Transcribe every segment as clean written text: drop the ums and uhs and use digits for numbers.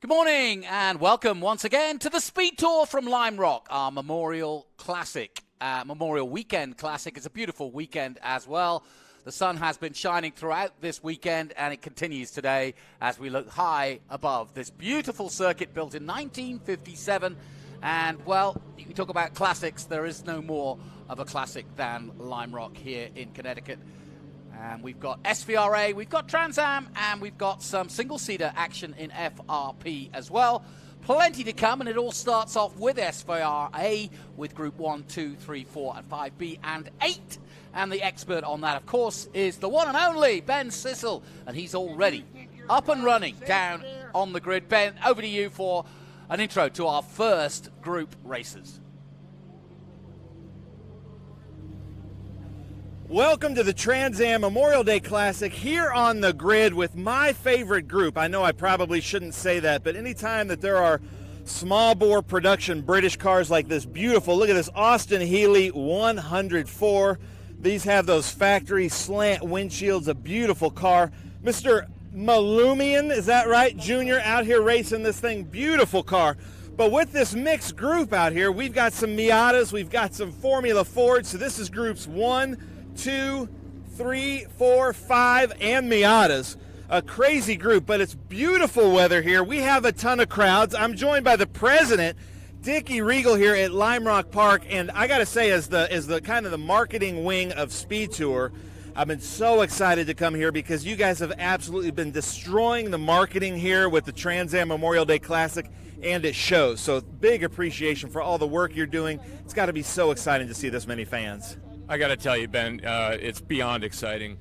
Good morning and welcome once again to the Speed Tour from Lime Rock, our Memorial Classic, Memorial Weekend Classic. It's a beautiful weekend as well. The sun has been shining throughout this weekend and it continues today as we look high above this beautiful circuit built in 1957. And, well, you talk about classics, there is no more of a classic than Lime Rock here in Connecticut. And we've got SVRA, we've got Trans Am, and we've got some single-seater action in FRP as well. Plenty to come, and it all starts off with SVRA, with Group 1, 2, 3, 4, and 5B, and 8. And the expert on that, of course, is the one and only Ben Sissel, and he's already up and running down on the grid. Ben, over to you for an intro to our first group races. Welcome to the Trans Am Memorial Day Classic here on the grid with my favorite group. I know I probably shouldn't say that, but anytime that there are small bore production British cars like this, beautiful, look at this Austin Healey 104. These have those factory slant windshields, a beautiful car. Mr. Malumian, is that right? Junior out here racing this thing, beautiful car. But with this mixed group out here, we've got some Miatas, we've got some Formula Fords, so this is groups 1, 2, 3, 4, 5, and Miatas. A crazy group, but it's beautiful weather here. We have a ton of crowds. I'm joined by the president, Dickie Regal, here at Lime Rock Park, and I got to say, as the kind of the marketing wing of Speed Tour, I've been so excited to come here because you guys have absolutely been destroying the marketing here with the Trans Am Memorial Day Classic, and it shows. So big appreciation for all the work you're doing. It's got to be so exciting to see this many fans. I got to tell you, Ben, it's beyond exciting.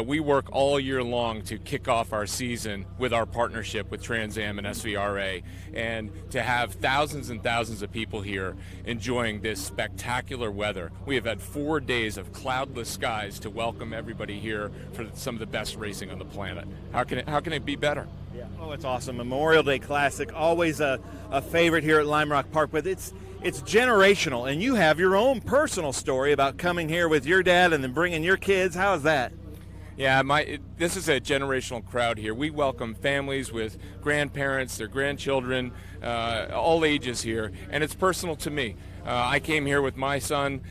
We work all year long to kick off our season with our partnership with Trans Am and SVRA, and to have thousands and thousands of people here enjoying this spectacular weather. We have had 4 days of cloudless skies to welcome everybody here for some of the best racing on the planet. How can it be better? Yeah. Oh, it's awesome. Memorial Day Classic, always a favorite here at Lime Rock Park, but it's generational, and you have your own personal story about coming here with your dad and then bringing your kids. How is that? Yeah, this is a generational crowd here. We welcome families with grandparents, their grandchildren, all ages here, and it's personal to me. I came here with my son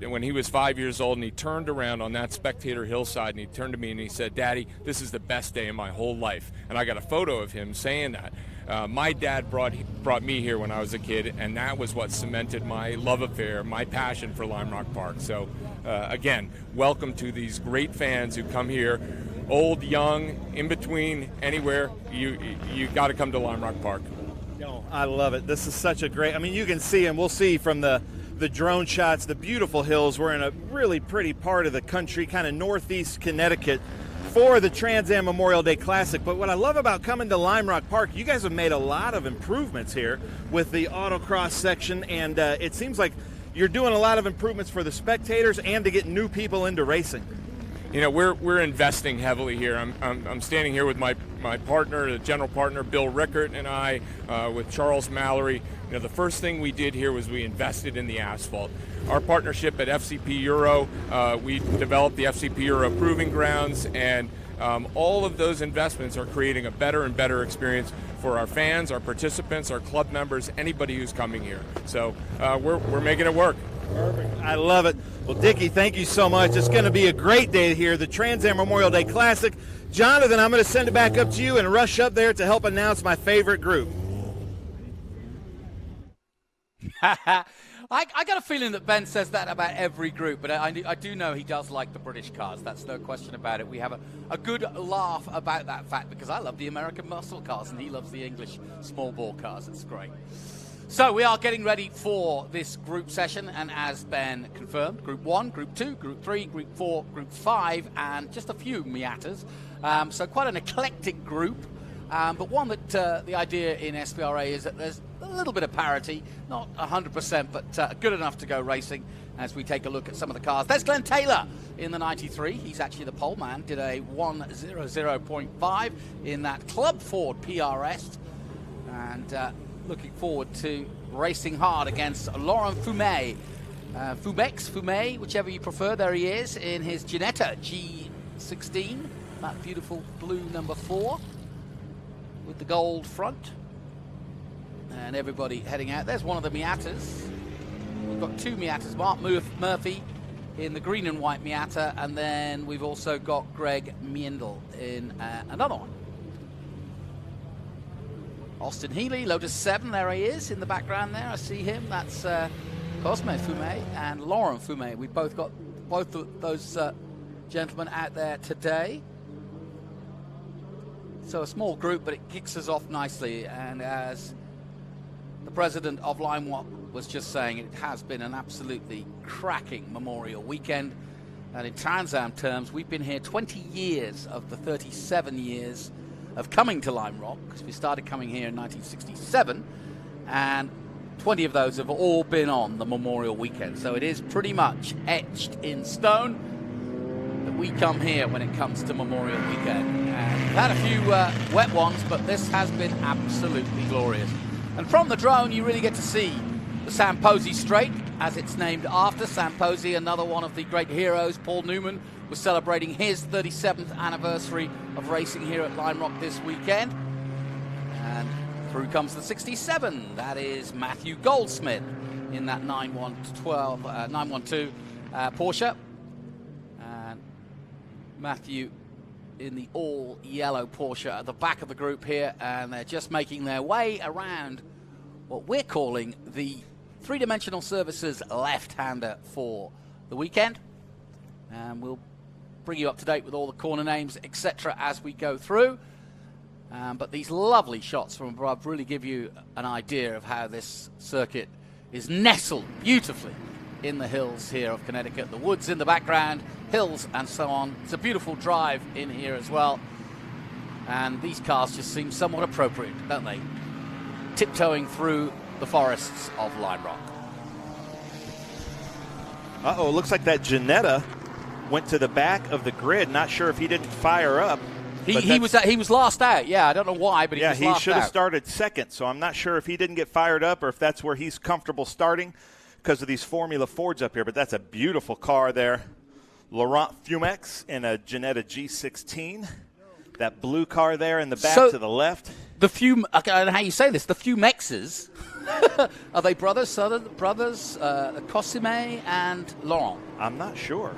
when he was 5 years old, and he turned around on that spectator hillside, and he turned to me and he said, "Daddy, this is the best day of my whole life." And I got a photo of him saying that. My dad brought me here when I was a kid, and that was what cemented my love affair, my passion for Lime Rock Park. So, again, welcome to these great fans who come here, old, young, in between, anywhere. You got to come to Lime Rock Park. Oh, I love it. This is such a great, you can see, and we'll see from the drone shots, the beautiful hills. We're in a really pretty part of the country, kind of northeast Connecticut, for the Trans Am Memorial Day Classic. But what I love about coming to Lime Rock Park, you guys have made a lot of improvements here with the autocross section, and it seems like you're doing a lot of improvements for the spectators and to get new people into racing. You know, we're investing heavily here. I'm standing here with my partner, the general partner, Bill Rickert, and I, with Charles Mallory. You know, the first thing we did here was we invested in the asphalt. Our partnership at FCP Euro, we developed the FCP Euro Proving Grounds, and all of those investments are creating a better and better experience for our fans, our participants, our club members, anybody who's coming here. So we're making it work. Perfect. I love it. Well, Dickie, thank you so much. It's going to be a great day here, the Trans Am Memorial Day Classic. Jonathan, I'm going to send it back up to you and rush up there to help announce my favorite group. I got a feeling that Ben says that about every group, but I do know he does like the British cars. That's no question about it. We have a good laugh about that fact because I love the American muscle cars and he loves the English small bore cars. It's great. So we are getting ready for this group session, and as Ben confirmed, Group 1, Group 2, Group 3, Group 4, Group 5, and just a few Miatas. So quite an eclectic group, but one that the idea in SVRA is that there's a little bit of parity, not 100%, but good enough to go racing as we take a look at some of the cars. There's Glenn Taylor in the 93. He's actually the pole man, did a 1:00.5 in that Club Ford PRS, and looking forward to racing hard against Laurent Fumet. Fumet, whichever you prefer. There he is in his Ginetta G16, that beautiful blue number 4. with the gold front. And everybody heading out. There's one of the Miatas. We've got two Miatas. Mark Murphy in the green and white Miata, and then we've also got Greg Miendl in another one. Austin Healy, Lotus 7, there he is in the background there. I see him. That's Cosme Fumet and Laurent Fumet. We've both got both of those gentlemen out there today. So a small group, but it kicks us off nicely. And as the president of Lime Rock was just saying, it has been an absolutely cracking Memorial Weekend. And in Trans Am terms, we've been here 20 years of the 37 years of coming to Lime Rock, because we started coming here in 1967, and 20 of those have all been on the Memorial Weekend. So it is pretty much etched in stone that we come here when it comes to Memorial Weekend. And we've had a few wet ones, but this has been absolutely glorious. And from the drone, you really get to see the Sam Posey Straight, as it's named after Sam Posey, another one of the great heroes. Paul Newman was celebrating his 37th anniversary of racing here at Lime Rock this weekend. And through comes the 67. That is Matthew Goldsmith in that 912 912 Porsche. And Matthew in the all-yellow Porsche at the back of the group here, and they're just making their way around what we're calling the three-dimensional services left-hander for the weekend. And we'll bring you up to date with all the corner names, etc., as we go through. But these lovely shots from above really give you an idea of how this circuit is nestled beautifully in the hills here of Connecticut. The woods in the background, hills and so on. It's a beautiful drive in here as well. And these cars just seem somewhat appropriate, don't they? Tiptoeing through the forests of Lime Rock. Uh-oh, looks like that Ginetta went to the back of the grid. Not sure if he didn't fire up. He was last out. Yeah, I don't know why, but he was last out. Yeah, he should have started second, so I'm not sure if he didn't get fired up or if that's where he's comfortable starting because of these Formula Fords up here. But that's a beautiful car there. Laurent Fumex in a Ginetta G16. That blue car there in the back to the left. I don't know how you say this. The Fumexes, are they brothers, southern brothers, Cosime and Laurent? I'm not sure.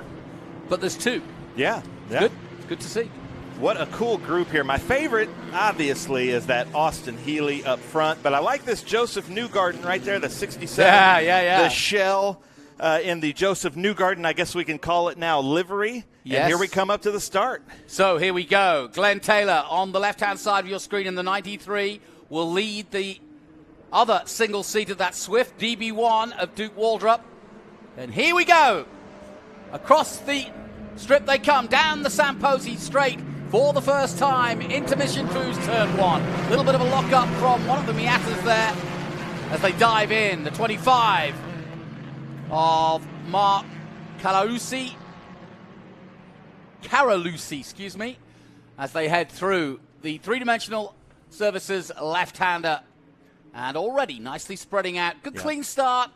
But there's two. Yeah. Good. Good to see. What a cool group here. My favorite, obviously, is that Austin Healy up front. But I like this Joseph Newgarden right there, the 67. Yeah. The shell in the Joseph Newgarden, I guess we can call it now, livery. Yes. And here we come up to the start. So here we go. Glenn Taylor on the left-hand side of your screen in the 93 will lead the other single seat of that Swift DB1 of Duke Waldrop. And here we go. Across the strip they come, down the Sam Posey Straight for the first time into Mission Foods Turn 1. A little bit of a lock-up from one of the Miatas there as they dive in. The 25 of Mark Caralucci, excuse me, as they head through the three-dimensional services left-hander. And already nicely spreading out. Good clean start,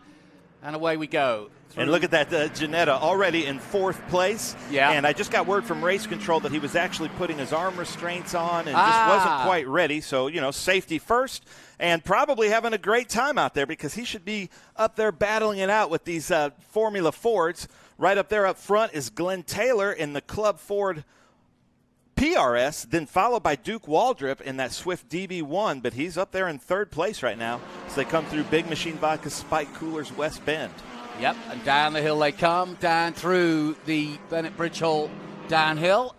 and away we go. And look at that Ginetta already in fourth place. Yeah. And I just got word from race control that he was actually putting his arm restraints on and just wasn't quite ready. So, safety first and probably having a great time out there because he should be up there battling it out with these Formula Fords. Right up there up front is Glenn Taylor in the Club Ford PRS, then followed by Duke Waldrop in that Swift DB1. But he's up there in third place right now as they come through Big Machine Vodka Spike Coolers West Bend. Yep, and down the hill they come, down through the Bennett Bridge Hall downhill.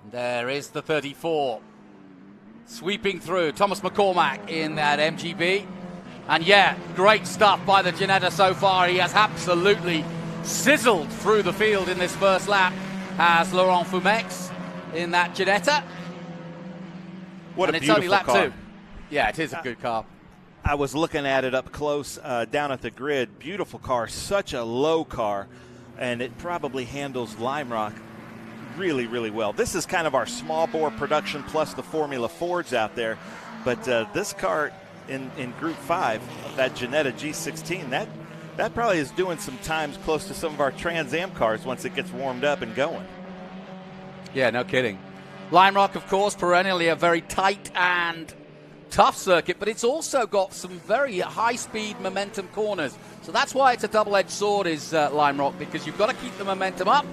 And there is the 34. Sweeping through, Thomas McCormack in that MGB. And great stuff by the Ginetta so far. He has absolutely sizzled through the field in this first lap, has Laurent Fumex in that Ginetta. What and a beautiful it's only lap car. 2. Yeah, it is a good car. I was looking at it up close down at the grid. Beautiful car, such a low car, and it probably handles Lime Rock really, really well. This is kind of our small bore production plus the Formula Fords out there, but this car in Group 5, that Ginetta G16, that probably is doing some times close to some of our Trans Am cars once it gets warmed up and going. Yeah, no kidding. Lime Rock, of course, perennially a very tight and tough circuit, but it's also got some very high-speed momentum corners. So that's why it's a double-edged sword, is Lime Rock, because you've got to keep the momentum up,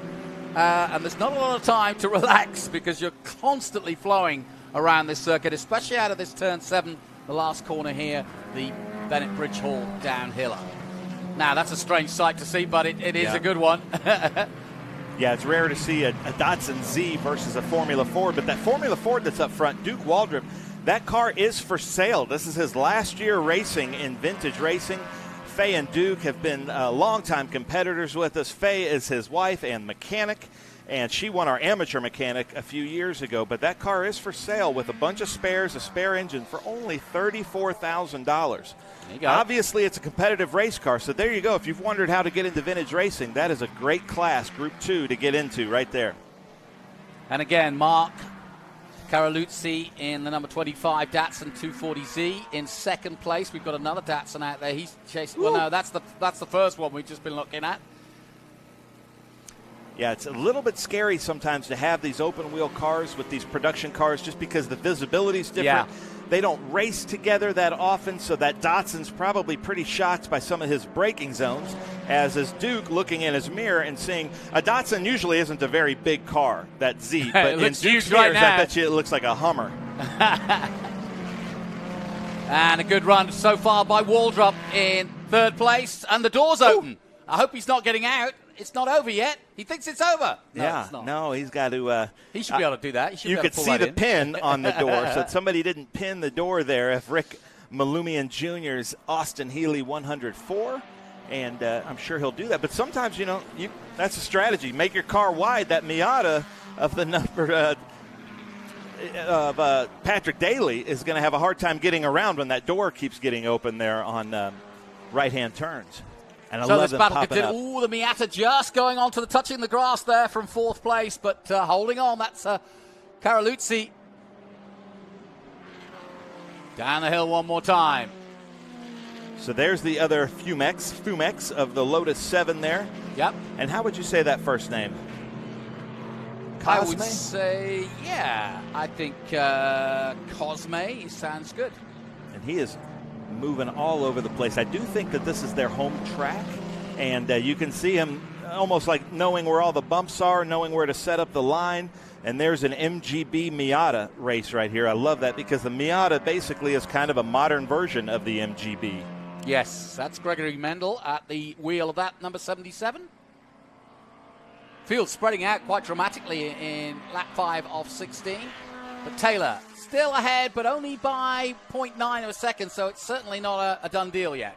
and there's not a lot of time to relax because you're constantly flowing around this circuit, especially out of this turn 7, the last corner here, the Bennett Bridge Hall downhiller. Now, that's a strange sight to see, but it is a good one. Yeah, it's rare to see a Datsun Z versus a Formula Ford, but that Formula Ford that's up front, Duke Waldrop, that car is for sale. This is his last year racing in vintage racing. Faye and Duke have been longtime competitors with us. Faye is his wife and mechanic, and she won our amateur mechanic a few years ago. But that car is for sale with a bunch of spares, a spare engine for only $34,000. Obviously, it's a competitive race car, so there you go. If you've wondered how to get into vintage racing, that is a great class, Group 2, to get into right there. And again, Mark Caroluzzi in the number 25 Datsun 240Z in second place. We've got another Datsun out there. He's chasing. Well, no, that's the first one we've just been looking at. Yeah, it's a little bit scary sometimes to have these open-wheel cars with these production cars just because the visibility is different. Yeah. They don't race together that often, so that Datsun's probably pretty shocked by some of his braking zones, as is Duke looking in his mirror and seeing a Datsun usually isn't a very big car, that Z, but in Duke's mirrors, right I bet you it looks like a Hummer. And a good run so far by Waldrop in third place, and the door's open. I hope he's not getting out. It's not over yet. He thinks it's over. No, yeah, it's not. No, he's got to. He should be able to do that. You could see the pin on the door, so somebody didn't pin the door there. If Rick Malumian Jr.'s Austin Healey 104, and I'm sure he'll do that. But sometimes, that's a strategy. Make your car wide. That Miata of the number of Patrick Daly is going to have a hard time getting around when that door keeps getting open there on right-hand turns. And so this battle continues. Ooh, the Miata just going on to the touching the grass there from fourth place, but holding on. That's Caroluzzi. Down the hill one more time. So there's the other Fumex of the Lotus 7 there. Yep. And how would you say that first name? Cosme? I would say, I think Cosme sounds good. And he is moving all over the place. I do think that this is their home track, and you can see him almost like knowing where all the bumps are, knowing where to set up the line, and there's an MGB Miata race right here. I love that because the Miata basically is kind of a modern version of the MGB. Yes, that's Gregory Mendel at the wheel of that number 77. Field spreading out quite dramatically in lap 5 of 16, but Taylor still ahead, but only by 0.9 of a second, so it's certainly not a done deal yet.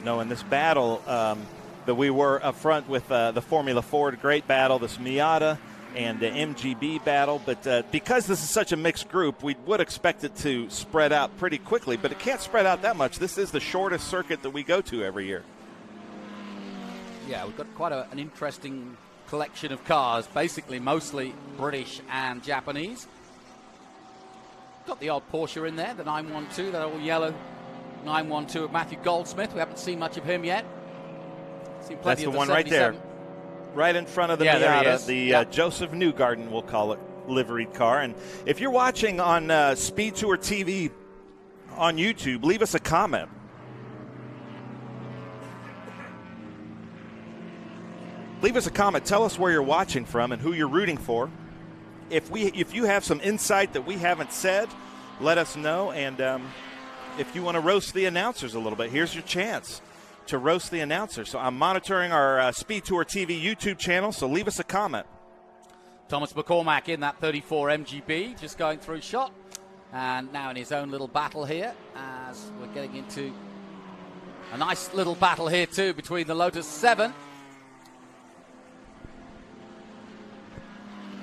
No, in this battle that we were up front with the Formula Ford, great battle, this Miata and the MGB battle, but because this is such a mixed group, we would expect it to spread out pretty quickly, but it can't spread out that much. This is the shortest circuit that we go to every year. Yeah, we've got quite an interesting collection of cars, basically mostly British and Japanese. Got the odd Porsche in there, the 912, that old yellow 912 of Matthew Goldsmith. We haven't seen much of him yet. Seen plenty That's of the one 77. Right there, right in front of the Miata, the Joseph Newgarden, we'll call it, liveried car. And if you're watching on Speed Tour TV on YouTube, leave us a comment. Leave us a comment. Tell us where you're watching from and who you're rooting for. If you have some insight that we haven't said, let us know. And if you want to roast the announcers a little bit, here's your chance to roast the announcers. So I'm monitoring our Speed Tour TV YouTube channel, so leave us a comment. Thomas McCormack in that 34 MGB, just going through shot. And now in his own little battle here, as we're getting into a nice little battle here too between the Lotus 7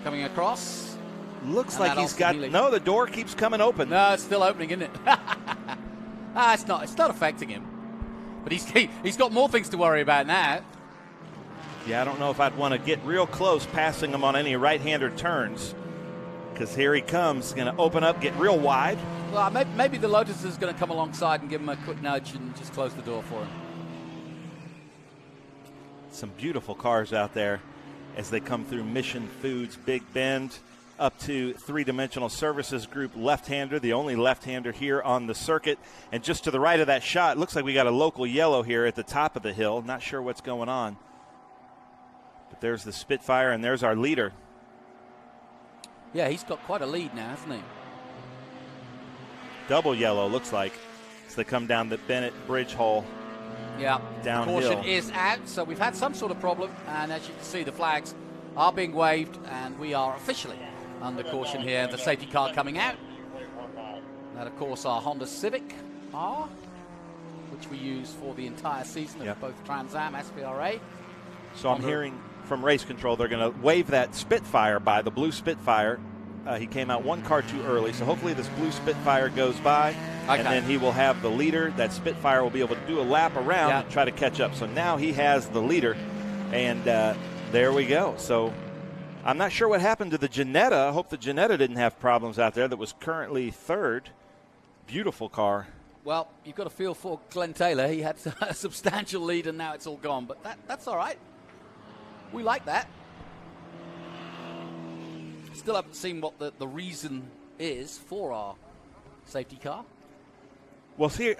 coming across. Looks like he's got, no, the door keeps coming open. No, it's still opening, isn't it? It's not affecting him. But he's got more things to worry about now. Yeah, I don't know if I'd want to get real close passing him on any right-hander turns, because here he comes, going to open up, get real wide. Well, maybe the Lotus is going to come alongside and give him a quick nudge and just close the door for him. Some beautiful cars out there. as they come through Mission Foods Big Bend up to Three-Dimensional Services Group left-hander, the only left-hander here on the circuit. And just to the right of that shot, looks like we got a local yellow here at the top of the hill. Not sure what's going on. But there's the Spitfire, and there's our leader. Yeah, he's got quite a lead now, hasn't he? Double yellow, looks like, as they come down the Bennett Bridge hole. Yeah, downhill. The caution is out, so we've had some sort of problem. And as you can see, the flags are being waved, and we are officially under caution here. The safety car coming out. That, of course, our Honda Civic R, which we use for the entire season of both Trans Am, SVRA. So I'm hearing from race control they're going to wave that Spitfire by, the blue Spitfire. He came out one car too early, so hopefully this blue Spitfire goes by, and then he will have the leader. That Spitfire will be able to do a lap around and try to catch up. So now he has the leader, and there we go. So I'm not sure what happened to the Ginetta. I hope the Ginetta didn't have problems out there. That was currently third. Beautiful car. Well, you've got to feel for Glenn Taylor. He had a substantial lead, and now it's all gone. But that's all right. We like that. Still haven't seen what the reason is for our safety car. Well, see,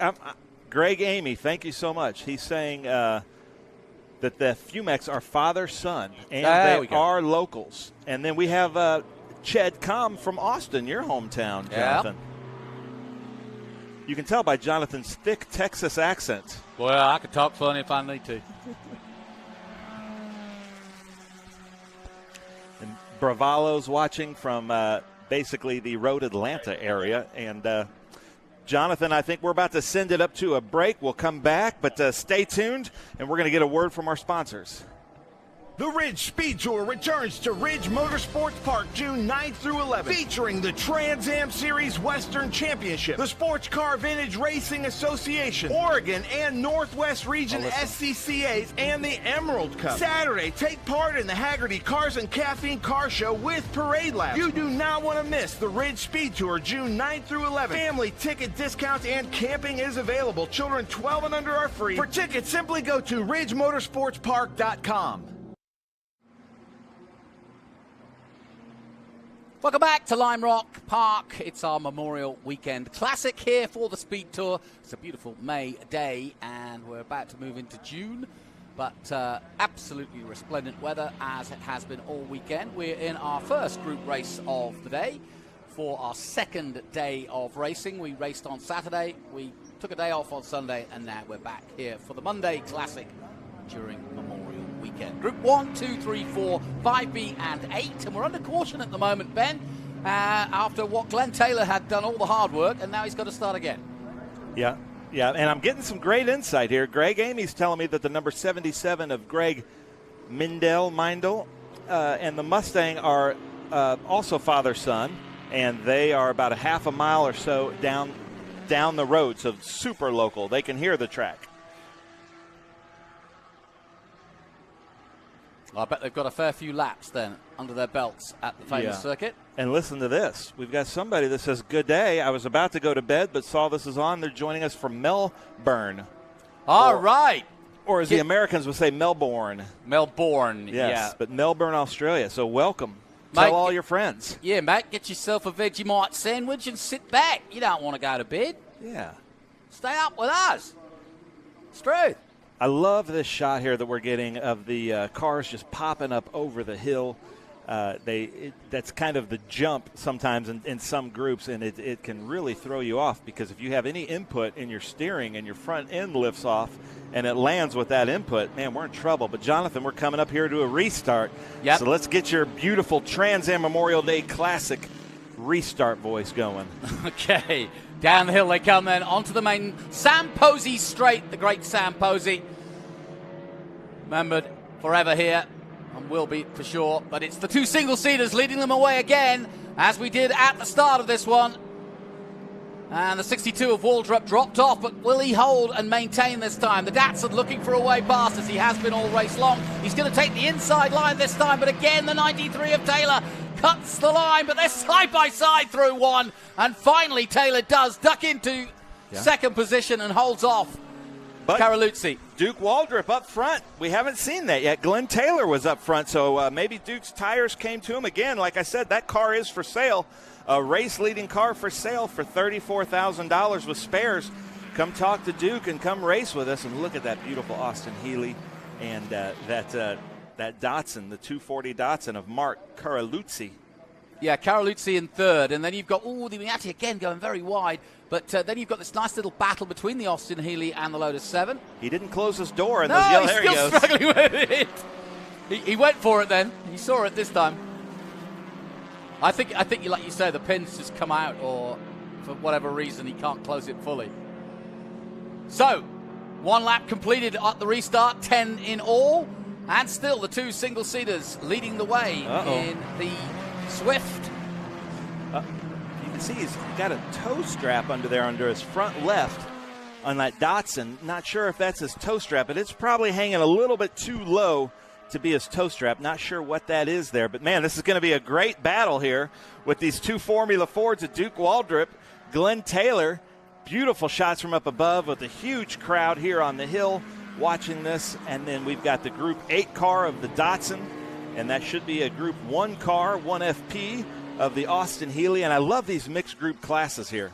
Greg Amy, thank you so much. He's saying that the Fumex are father-son, and they are locals. And then we have Ched Com from Austin, your hometown, Jonathan. You can tell by Jonathan's thick Texas accent. Well, I could talk funny if I need to. And Bravalo's watching from basically the Road Atlanta area. And Jonathan, I think we're about to send it up to a break. We'll come back, but stay tuned, and we're going to get a word from our sponsors. The Ridge Speed Tour returns to Ridge Motorsports Park June 9th through 11th, featuring the Trans Am Series Western Championship, the Sportscar Vintage Racing Association, Oregon and Northwest Region SCCAs, and the Emerald Cup. Saturday, take part in the Haggerty Cars and Caffeine Car Show with Parade Labs. You do not want to miss the Ridge Speed Tour June 9th through 11th. Family ticket discounts and camping is available. Children 12 and under are free. For tickets, simply go to ridgemotorsportspark.com. Welcome back to Lime Rock Park. It's our Memorial Weekend Classic here for the Speed Tour. It's a beautiful May day, and we're about to move into June, but absolutely resplendent weather as it has been all weekend. We're in our first group race of the day for our second day of racing. We raced on Saturday, we took a day off on Sunday, and now we're back here for the Monday Classic during Memorial Weekend. Group 1, 2, 3, 4, 5B and 8, and we're under caution at the moment, Ben, after what Glenn Taylor had done all the hard work, and now he's got to start again. Yeah, and I'm getting some great insight here. Greg Amy's telling me that the number 77 of Greg Mindel and the Mustang are also father-son, and they are about a half a mile or so down the road, so super local. They can hear the track. I bet they've got a fair few laps then under their belts at the famous circuit. And listen to this. We've got somebody that says, good day. I was about to go to bed, but saw this is on. They're joining us from Melbourne. All right. Or as the Americans would say, Melbourne. Melbourne, yes, but Melbourne, Australia. So welcome. Tell all your friends. Yeah, mate, get yourself a Vegemite sandwich and sit back. You don't want to go to bed. Yeah. Stay up with us. It's true. I love this shot here that we're getting of the cars just popping up over the hill. That's kind of the jump sometimes in some groups, and it can really throw you off, because if you have any input in your steering and your front end lifts off and it lands with that input, man, we're in trouble. But, Jonathan, we're coming up here to a restart. Yep. So let's get your beautiful Trans Am Memorial Day Classic restart voice going. Okay. Down the hill they come then, onto the main Sam Posey straight, the great Sam Posey. Remembered forever here, and will be for sure. But it's the two single-seaters leading them away again, as we did at the start of this one. And the 62 of Waldrop dropped off, but will he hold and maintain this time? The Datsun looking for a way past, as he has been all race long. He's going to take the inside line this time, but again the 93 of Taylor cuts the line, but they're side by side through one, and finally Taylor does duck into second position and holds off Caroluzzi. Duke Waldrop up front. We haven't seen that yet. Glenn Taylor was up front, so maybe Duke's tires came to him. Again, like I said, that car is for sale. A race-leading car for sale for $34,000 with spares. Come talk to Duke and come race with us. And look at that beautiful Austin Healey and that Datsun, the 240 Datsun of Mark Caraluzzi. Yeah, Caraluzzi in third. And then you've got, the Miata again going very wide. But then you've got this nice little battle between the Austin Healey and the Lotus 7. He didn't close his door. And no, those he's still struggling with it. He went for it then. He saw it this time. I think like you say, the pins just come out, or for whatever reason he can't close it fully. So, one lap completed at the restart, 10 in all, and still the two single-seaters leading the way in the Swift. You can see he's got a toe strap under his front left on that Datsun. Not sure if that's his toe strap, but it's probably hanging a little bit too low to be his toe strap. Not sure what that is there. But, man, this is going to be a great battle here with these two Formula Fords at Duke Waldrop. Glenn Taylor, beautiful shots from up above with a huge crowd here on the hill watching this. And then we've got the Group 8 car of the Datsun, and that should be a Group 1 car, 1FP of the Austin Healey. And I love these mixed group classes here.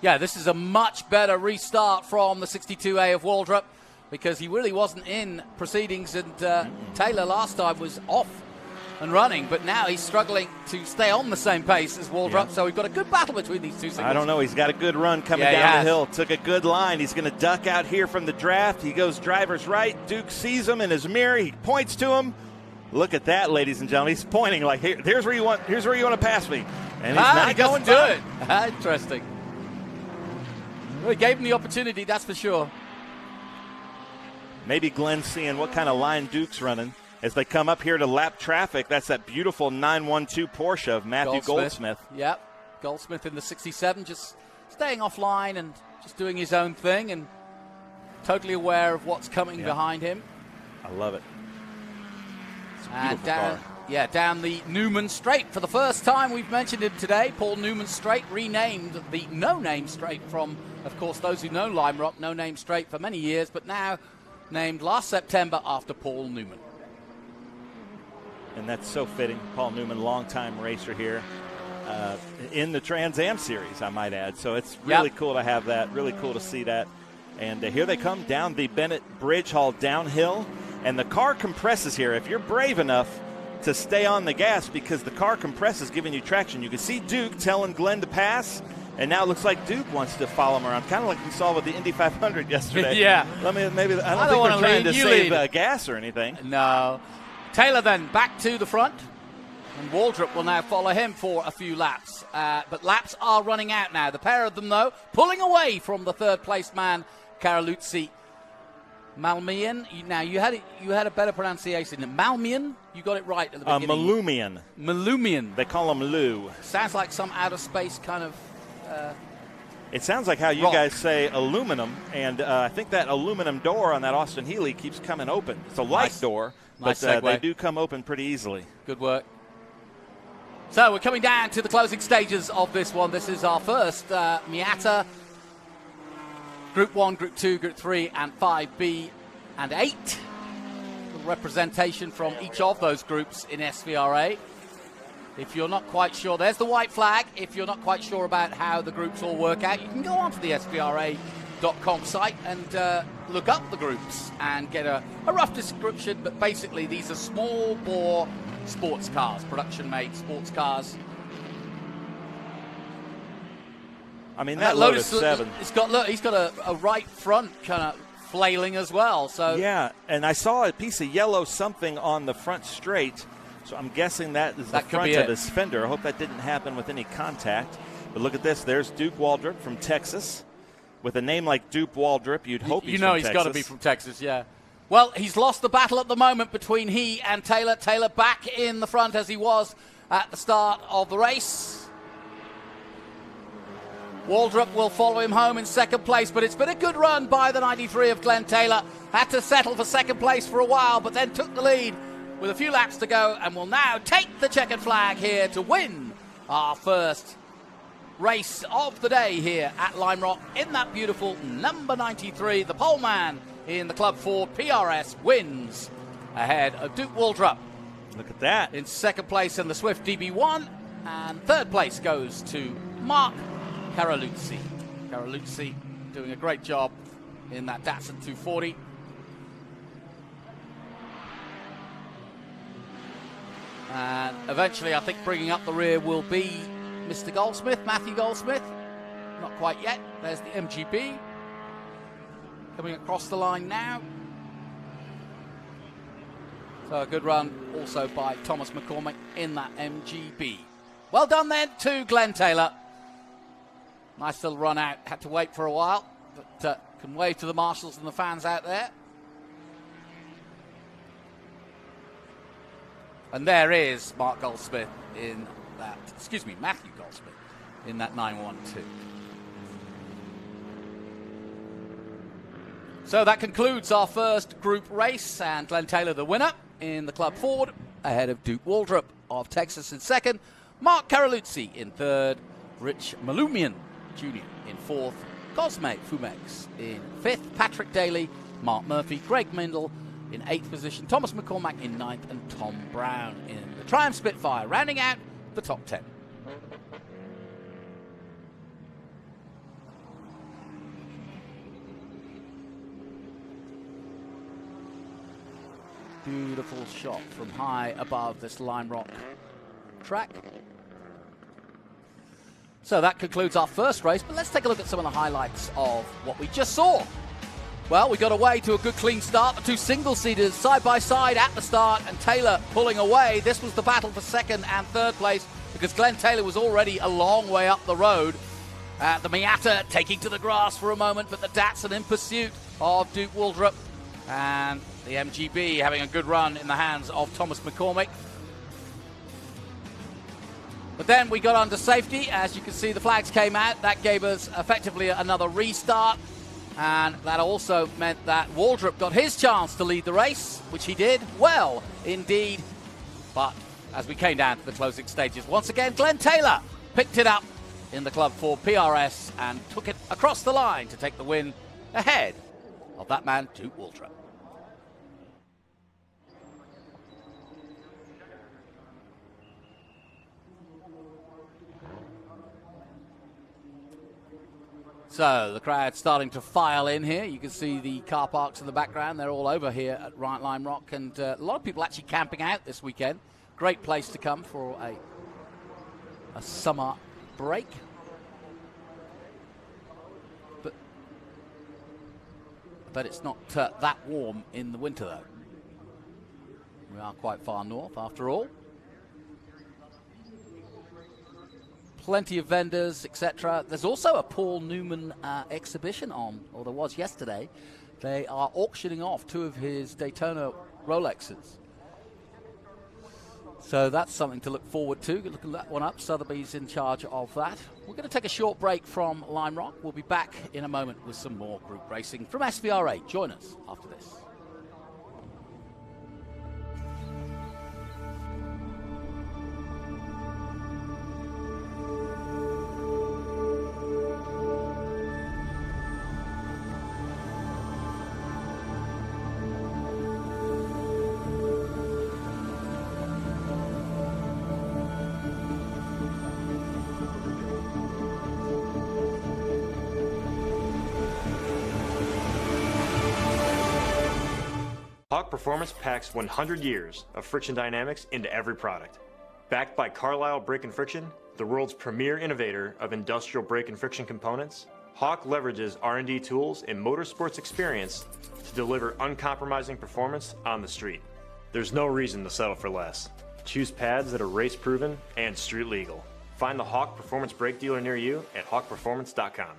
Yeah, this is a much better restart from the 62A of Waldrop, because he really wasn't in proceedings, and Taylor last time was off and running, but now he's struggling to stay on the same pace as Waldrop, so we've got a good battle between these two singles. I don't know. He's got a good run coming down the hill. Took a good line. He's going to duck out here from the draft. He goes driver's right. Duke sees him in his mirror. He points to him. Look at that, ladies and gentlemen. He's pointing like, here's where you want to pass me. And he's not going to do it. Interesting. Well, he gave him the opportunity, that's for sure. Maybe Glenn's seeing what kind of line Duke's running as they come up here to lap traffic. That's that beautiful 912 Porsche of Matthew Goldsmith. Yep, Goldsmith in the 67, just staying offline and just doing his own thing and totally aware of what's coming behind him. I love it. It's a beautiful car. Down the Newman Straight. For the first time we've mentioned him today, Paul Newman Straight, renamed the No Name Straight from, of course, those who know Lime Rock, No Name Straight for many years, but now named last September after Paul Newman. And that's so fitting. Paul Newman, longtime racer here in the Trans Am Series, I might add. So it's really cool to have that, really cool to see that. And here they come down the Bennett Bridge Hall downhill. And the car compresses here. If you're brave enough to stay on the gas, because the car compresses, giving you traction. You can see Duke telling Glenn to pass. And now it looks like Duke wants to follow him around, kind of like we saw with the Indy 500 yesterday. Yeah. I don't think we're trying to save gas or anything. No. Taylor then back to the front, and Waldrop will now follow him for a few laps. But laps are running out now. The pair of them, though, pulling away from the third-place man, Caraluzzi. Malmian. Now, you had a better pronunciation. Malmian? You got it right at the beginning. Malumian. Malumian. They call him Lou. Sounds like some outer space kind of... it sounds like how you guys say aluminum, and I think that aluminum door on that Austin Healey keeps coming open. It's a light door, but they do come open pretty easily. Good work. So we're coming down to the closing stages of this one. This is our first Miata Group 1, Group 2, Group 3, and 5B and 8. Representation from each of those groups in SVRA. If you're not quite sure, there's the white flag. If you're not quite sure about how the groups all work out, you can go onto the SVRA.com site and look up the groups and get a rough description. But basically, these are small bore sports cars, production-made sports cars. I mean, that Lotus 7. He's got a right front kind of flailing as well. So yeah, and I saw a piece of yellow something on the front straight. So I'm guessing that is the front of his fender. I hope that didn't happen with any contact. But look at this. There's Duke Waldrop from Texas. With a name like Duke Waldrop, you'd hope he's from Texas. He's got to be from Texas, yeah. Well, he's lost the battle at the moment between he and Taylor. Taylor back in the front as he was at the start of the race. Waldrop will follow him home in second place, but it's been a good run by the 93 of Glenn Taylor. Had to settle for second place for a while, but then took the lead with a few laps to go, and will now take the checkered flag here to win our first race of the day here at Lime Rock in that beautiful number 93, the pole man in the Club Ford PRS wins ahead of Duke Waldrop. Look at that. In second place in the Swift DB1, and third place goes to Mark Caroluzzi. Caroluzzi doing a great job in that Datsun 240. And eventually, I think bringing up the rear will be Mr. Goldsmith, Matthew Goldsmith. Not quite yet. There's the MGB coming across the line now. So a good run also by Thomas McCormick in that MGB. Well done then to Glenn Taylor. Nice little run out. Had to wait for a while, but can wave to the marshals and the fans out there. And there is Mark Goldsmith in that, Matthew Goldsmith in that 912. So that concludes our first group race, and Glenn Taylor the winner in the Club Ford, ahead of Duke Waldrop of Texas in second, Mark Caroluzzi in third, Rich Malumian Jr. in fourth, Cosme Fumex in fifth, Patrick Daly, Mark Murphy, Greg Mindle in eighth position, Thomas McCormack in ninth, and Tom Brown in the Triumph Spitfire, rounding out the top 10. Beautiful shot from high above this Lime Rock track. So that concludes our first race, but let's take a look at some of the highlights of what we just saw. Well, we got away to a good clean start. The two single-seaters side by side at the start, and Taylor pulling away. This was the battle for second and third place because Glenn Taylor was already a long way up the road. The Miata taking to the grass for a moment, but the Datsun in pursuit of Duke Waldrop. And the MGB having a good run in the hands of Thomas McCormick. But then we got under safety. As you can see, the flags came out. That gave us effectively another restart. And that also meant that Waldrop got his chance to lead the race, which he did well indeed. But as we came down to the closing stages, once again, Glenn Taylor picked it up in the Club Ford PRS and took it across the line to take the win ahead of that man, Duke Waldrop. So the crowd starting to file in here. You can see the car parks in the background. They're all over here at Lime Rock, and a lot of people actually camping out this weekend. Great place to come for a summer break. But it's not that warm in the winter, though. We are quite far north, after all. Plenty of vendors, etc. There's also a Paul Newman exhibition on, or there was yesterday. They are auctioning off two of his Daytona Rolexes. So that's something to look forward to. Look that one up. Sotheby's in charge of that. We're going to take a short break from Lime Rock. We'll be back in a moment with some more group racing from SVRA. Join us after this. Hawk Performance packs 100 years of friction dynamics into every product. Backed by Carlisle Brake and Friction, the world's premier innovator of industrial brake and friction components, Hawk leverages R&D tools and motorsports experience to deliver uncompromising performance on the street. There's no reason to settle for less. Choose pads that are race proven and street legal. Find the Hawk Performance brake dealer near you at hawkperformance.com.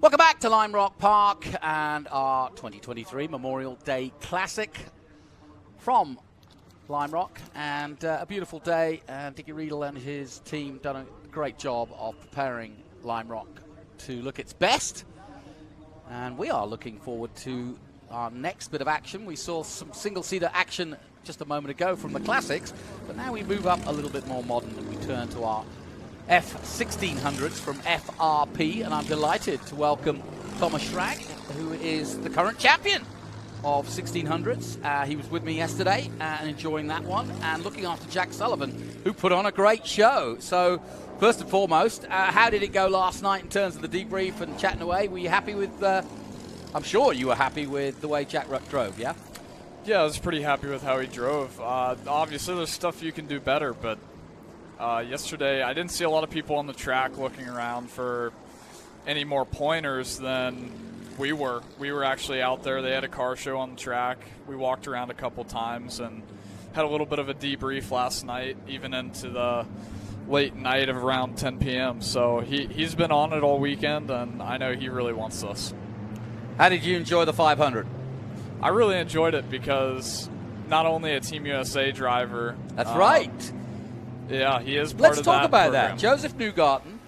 Welcome back to Lime Rock Park and our 2023 Memorial Day Classic from Lime Rock. And a beautiful day, and Dickie Riedel and his team done a great job of preparing Lime Rock to look its best. And we are looking forward to our next bit of action. We saw some single-seater action just a moment ago from the classics, but now we move up a little bit more modern and we turn to our F1600s from FRP, and I'm delighted to welcome Thomas Schrag, who is the current champion of 1600s. He was with me yesterday and enjoying that one, and looking after Jack Sullivan, who put on a great show. So first and foremost, how did it go last night in terms of the debrief and chatting away? Were you happy with, I'm sure you were happy with the way Jack drove, yeah? Yeah, I was pretty happy with how he drove. Obviously, there's stuff you can do better, but yesterday I didn't see a lot of people on the track looking around for any more pointers than we were. We were actually out there. They had a car show on the track. We walked around a couple times and had a little bit of a debrief last night, even into the late night of around 10 p.m. So he's been on it all weekend, and I know he really wants this. How did you enjoy the 500? I really enjoyed it because not only a Team USA driver. That's right. Yeah, he is part of that Let's talk about program. that. Joseph Newgarden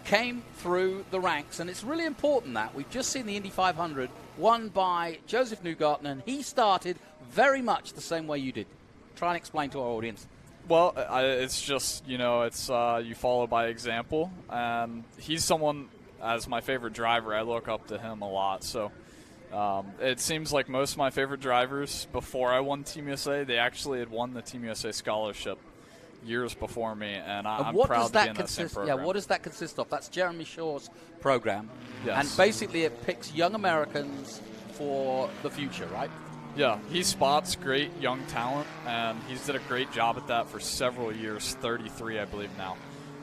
came through the ranks, and it's really important that we've just seen the Indy 500 won by Joseph Newgarden, and he started very much the same way you did. Try and explain to our audience. Well, it's just, it's you follow by example, and he's someone, as my favorite driver, I look up to him a lot. So it seems like most of my favorite drivers, before I won Team USA, they actually had won the Team USA scholarship years before me, and I'm proud to be in that same program. Yeah, what does that consist of? That's Jeremy Shaw's program, yes. And basically it picks young Americans for the future, right? Yeah, he spots great young talent, and he's did a great job at that for several years, 33 I believe now.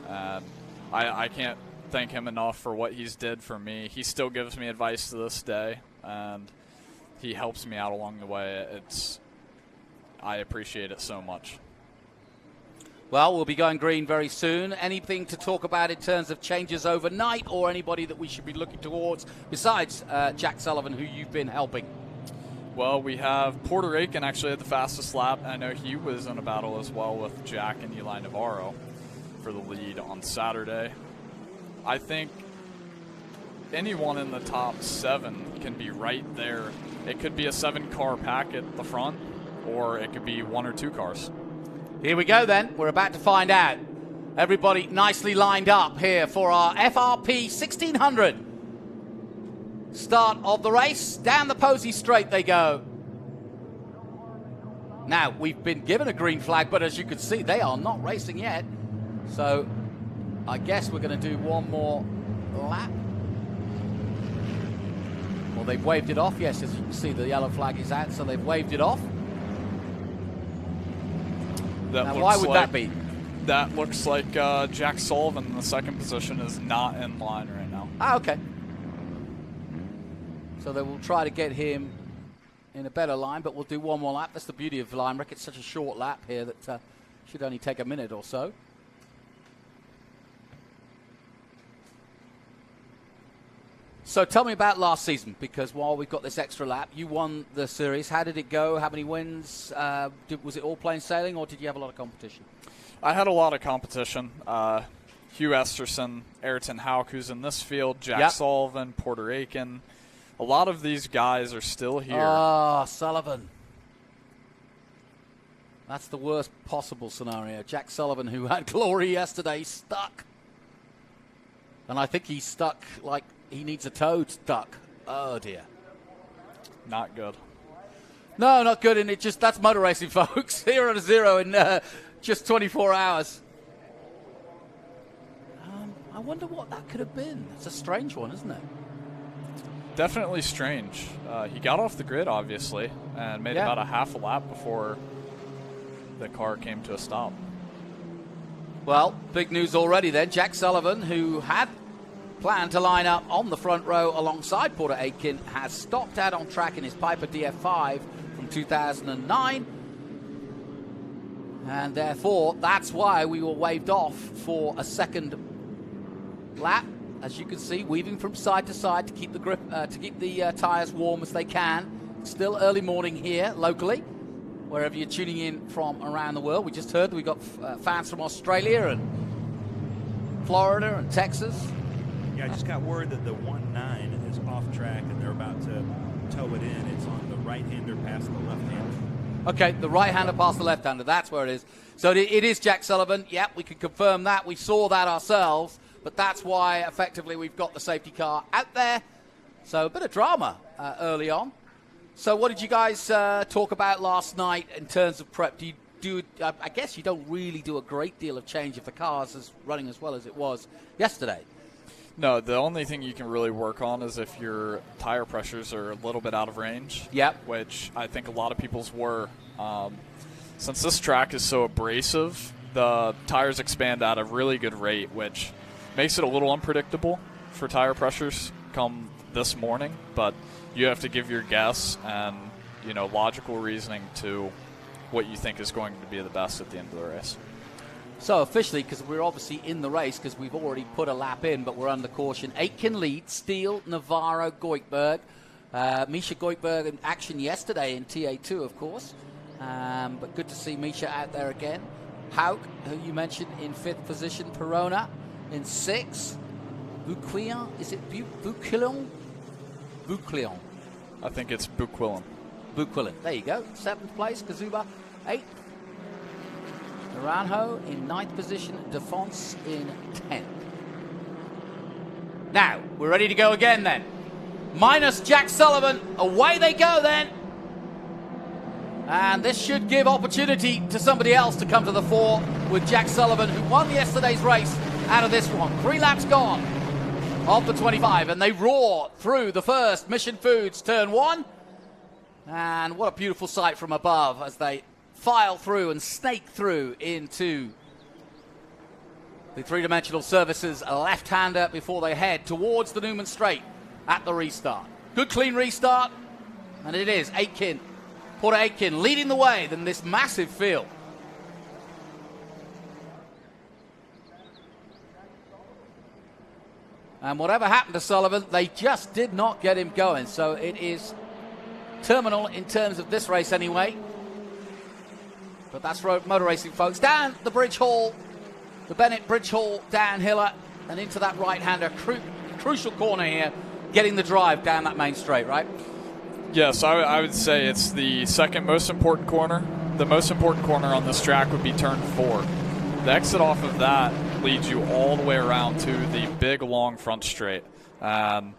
And I can't thank him enough for what he's did for me. He still gives me advice to this day, and he helps me out along the way. I appreciate it so much. Well, we'll be going green very soon. Anything to talk about in terms of changes overnight, or anybody that we should be looking towards besides Jack Sullivan, who you've been helping? Well, we have Puerto Rican actually at the fastest lap. I know he was in a battle as well with Jack and Eli Navarro for the lead on Saturday. I think anyone in the top 7 can be right there. It could be a 7-car pack at the front, or it could be 1 or 2 cars. Here we go then. We're about to find out. Everybody nicely lined up here for our FRP 1600. Start of the race. Down the Posey Straight they go. Now, we've been given a green flag, but as you can see, they are not racing yet. So I guess we're going to do one more lap. Well, they've waved it off. Yes, as you can see, the yellow flag is out, so they've waved it off. Now, why would that be? That looks like Jack Sullivan in the second position is not in line right now. Ah, okay. So they will try to get him in a better line, but we'll do one more lap. That's the beauty of Limerick. It's such a short lap here that should only take a minute or so. So tell me about last season, because while we've got this extra lap, you won the series. How did it go? How many wins? Was it all plain sailing, or did you have a lot of competition? I had a lot of competition. Hugh Esterson, Ayrton Houck, who's in this field, Jack Sullivan, Puerto Rican. A lot of these guys are still here. Oh, Sullivan. That's the worst possible scenario. Jack Sullivan, who had glory yesterday, stuck. And I think he's stuck like he needs a toad stuck. Oh, dear. Not good. No, not good. And that's motor racing, folks. 0-0 in just 24 hours. I wonder what that could have been. It's a strange one, isn't it? Definitely strange. He got off the grid, obviously, and made about a half a lap before the car came to a stop. Well, big news already then. Jack Sullivan, who had planned to line up on the front row alongside Porter Aitken, has stopped out on track in his Piper DF5 from 2009. And therefore, that's why we were waved off for a second lap. As you can see, weaving from side to side to keep the grip, to keep the tires warm as they can. Still early morning here locally, wherever you're tuning in from around the world. We just heard we got fans from Australia and Florida and Texas. Yeah, I just got word that the 1.9 is off track and they're about to tow it in. It's on the right-hander past the left-hander. Okay, the right-hander past the left-hander. That's where it is. So it is Jack Sullivan. Yep, we can confirm that. We saw that ourselves. But that's why, effectively, we've got the safety car out there. So a bit of drama early on. So what did you guys talk about last night in terms of prep? Do you I guess you don't really do a great deal of change if the car's is running as well as it was yesterday. No, the only thing you can really work on is if your tire pressures are a little bit out of range. Yep. Which I think a lot of people's were. Since this track is so abrasive, the tires expand at a really good rate, which makes it a little unpredictable for tire pressures come this morning. But you have to give your guess and, logical reasoning to what you think is going to be the best at the end of the race. So officially, because we're obviously in the race, because we've already put a lap in, but we're under caution. Aitken leads, Steele, Navarro, Goikberg. Misha Goikberg in action yesterday in TA2, of course. But good to see Misha out there again. Hauk, who you mentioned, in 5th position. Perona in 6th. Bouquillon, is it Bouquillon? Bouquillon. I think it's Bouquillon. Bouquillon. There you go. 7th place. Kazuba, 8th. Naranjo in 9th position. Defonce in 10th. Now, we're ready to go again then. Minus Jack Sullivan. Away they go then. And this should give opportunity to somebody else to come to the fore with Jack Sullivan, who won yesterday's race out of this one. 3 laps gone of the 25, and they roar through the first Mission Foods turn 1. And what a beautiful sight from above as they file through and snake through into the three-dimensional services left-hander before they head towards the Newman Straight at the restart. Good clean restart, and it is Aitken, Porter Aitken leading the way in this massive field. And whatever happened to Sullivan, they just did not get him going. So it is terminal in terms of this race anyway. But that's motor racing, folks. Down the Bridge Hall, the Bennett Bridge Hall downhiller, and into that right-hander. Crucial corner here, getting the drive down that main straight, right? Yes, I would say it's the second most important corner. The most important corner on this track would be turn 4. The exit off of that leads you all the way around to the big, long front straight. Turn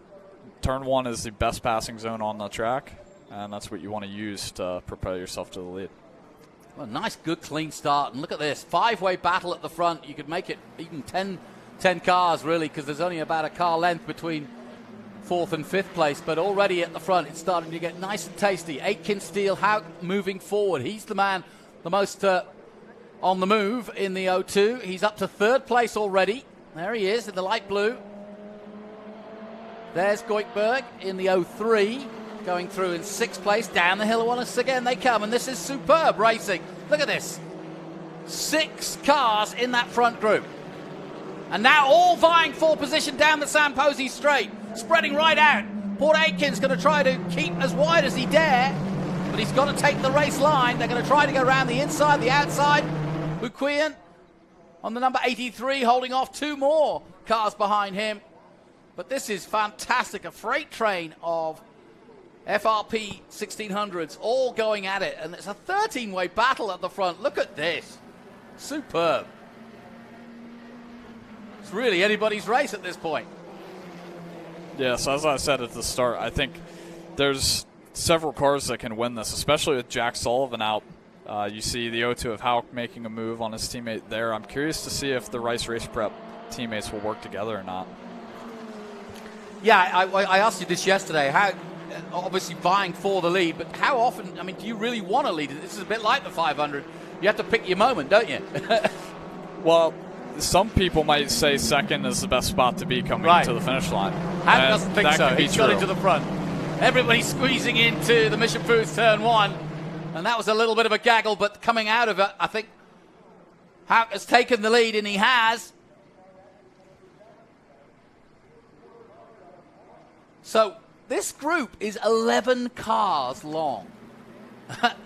1 is the best passing zone on the track, and that's what you want to use to propel yourself to the lead. Well, nice, good, clean start. And look at this, 5-way battle at the front. You could make it even 10 cars, really, because there's only about a car length between 4th and 5th place. But already at the front, it's starting to get nice and tasty. Aitken, Steele, Hauk moving forward. He's the man, the most on the move in the O2. He's up to 3rd place already. There he is in the light blue. There's Goikberg in the O3. Going through in 6th place. Down the hill once again they come, and this is superb racing. Look at this. 6 cars in that front group. And now all vying for position down the San Posey straight. Spreading right out. Port Aitken's going to try to keep as wide as he dare, but he's got to take the race line. They're going to try to go around the inside, the outside. Buquian on the number 83, holding off 2 more cars behind him. But this is fantastic. A freight train of FRP 1600s all going at it, and it's a 13-way battle at the front. Look at this. Superb. It's really anybody's race at this point. Yes, as I said at the start, I think there's several cars that can win this, especially with Jack Sullivan out. You see the O2 of Hauk making a move on his teammate there. I'm curious to see if the Rice Race Prep teammates will work together or not. Yeah, I asked you this yesterday. How, obviously vying for the lead, but how often, I mean, do you really want to lead it? This is a bit like the 500. You have to pick your moment, don't you? Well, some people might say 2nd is the best spot to be coming to the finish line. Hauk doesn't think so. He's got true. into the front. Everybody squeezing into the Mission Foods turn 1. And that was a little bit of a gaggle, but coming out of it, I think Hauk has taken the lead, and he has. So this group is 11 cars long.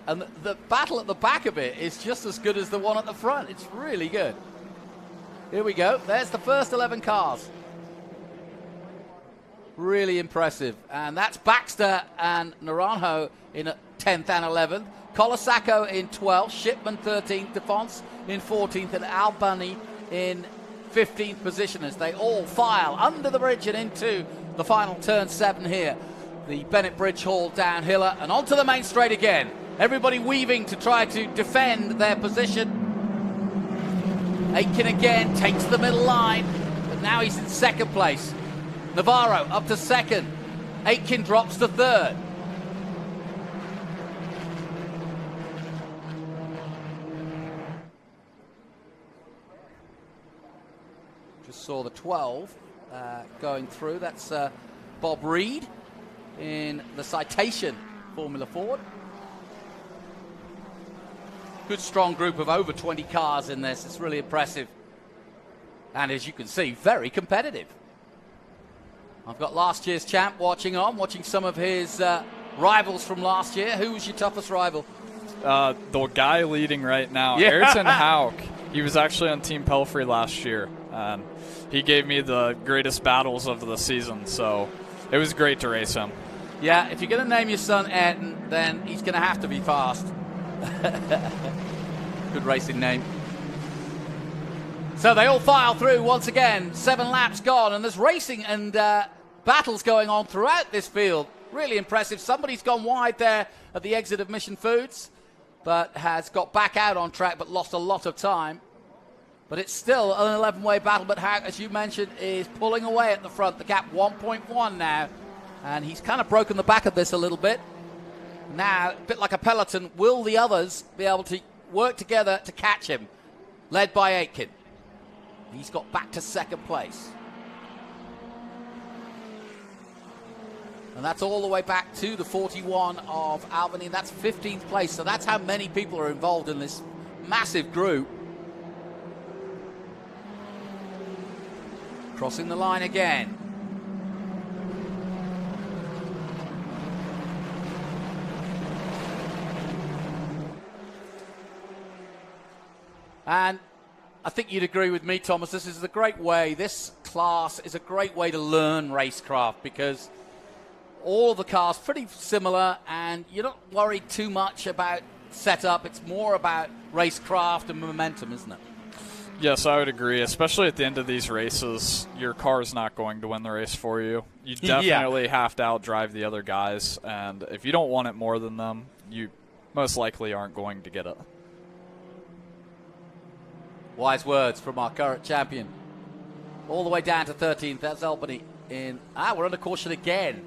And the battle at the back of it is just as good as the one at the front. It's really good. Here we go. There's the first 11 cars. Really impressive. And that's Baxter and Naranjo in 10th and 11th. Colasacco in 12th, Shipman 13th, DeFonce in 14th, and Albany in 15th position as they all file under the bridge and into the final turn 7 here. The Bennett Bridge Hall downhiller and onto the main straight again. Everybody weaving to try to defend their position. Aitken again takes the middle line, but now he's in second place. Navarro up to second. Aitken drops to third. Just saw the 12 going through. That's Bob Reed in the Citation Formula Ford. Good strong group of over 20 cars in this. It's really impressive. And as you can see, very competitive. I've got last year's champ watching some of his rivals from last year. Who was your toughest rival? The guy leading right now, Yeah. Ayrton Hauk. He was actually on Team Pelfrey last year. And he gave me the greatest battles of the season, so it was great to race him. Yeah, if you're going to name your son Ayrton, then he's going to have to be fast. Good racing name. So they all file through once again. 7 laps gone, and there's racing and battles going on throughout this field. Really impressive. Somebody's gone wide there at the exit of Mission Foods, but has got back out on track, but lost a lot of time. But it's still an 11-way battle, but Hauk, as you mentioned, is pulling away at the front. The gap 1.1 now, and he's kind of broken the back of this a little bit. Now, a bit like a peloton, will the others be able to work together to catch him? Led by Aitken. He's got back to second place. And that's all the way back to the 41 of Albany. That's 15th place. So that's how many people are involved in this massive group. Crossing the line again. And I think you'd agree with me, Thomas, this is a great way, this class is a great way to learn racecraft because all of the cars pretty similar and you're not worried too much about setup. It's more about racecraft and momentum, isn't it? Yes, I would agree, especially at the end of these races. Your car's not going to win the race for you. You definitely have to outdrive the other guys, and if you don't want it more than them, you most likely aren't going to get it. Wise words from our current champion. All the way down to 13th. That's Albany in. We're under caution again.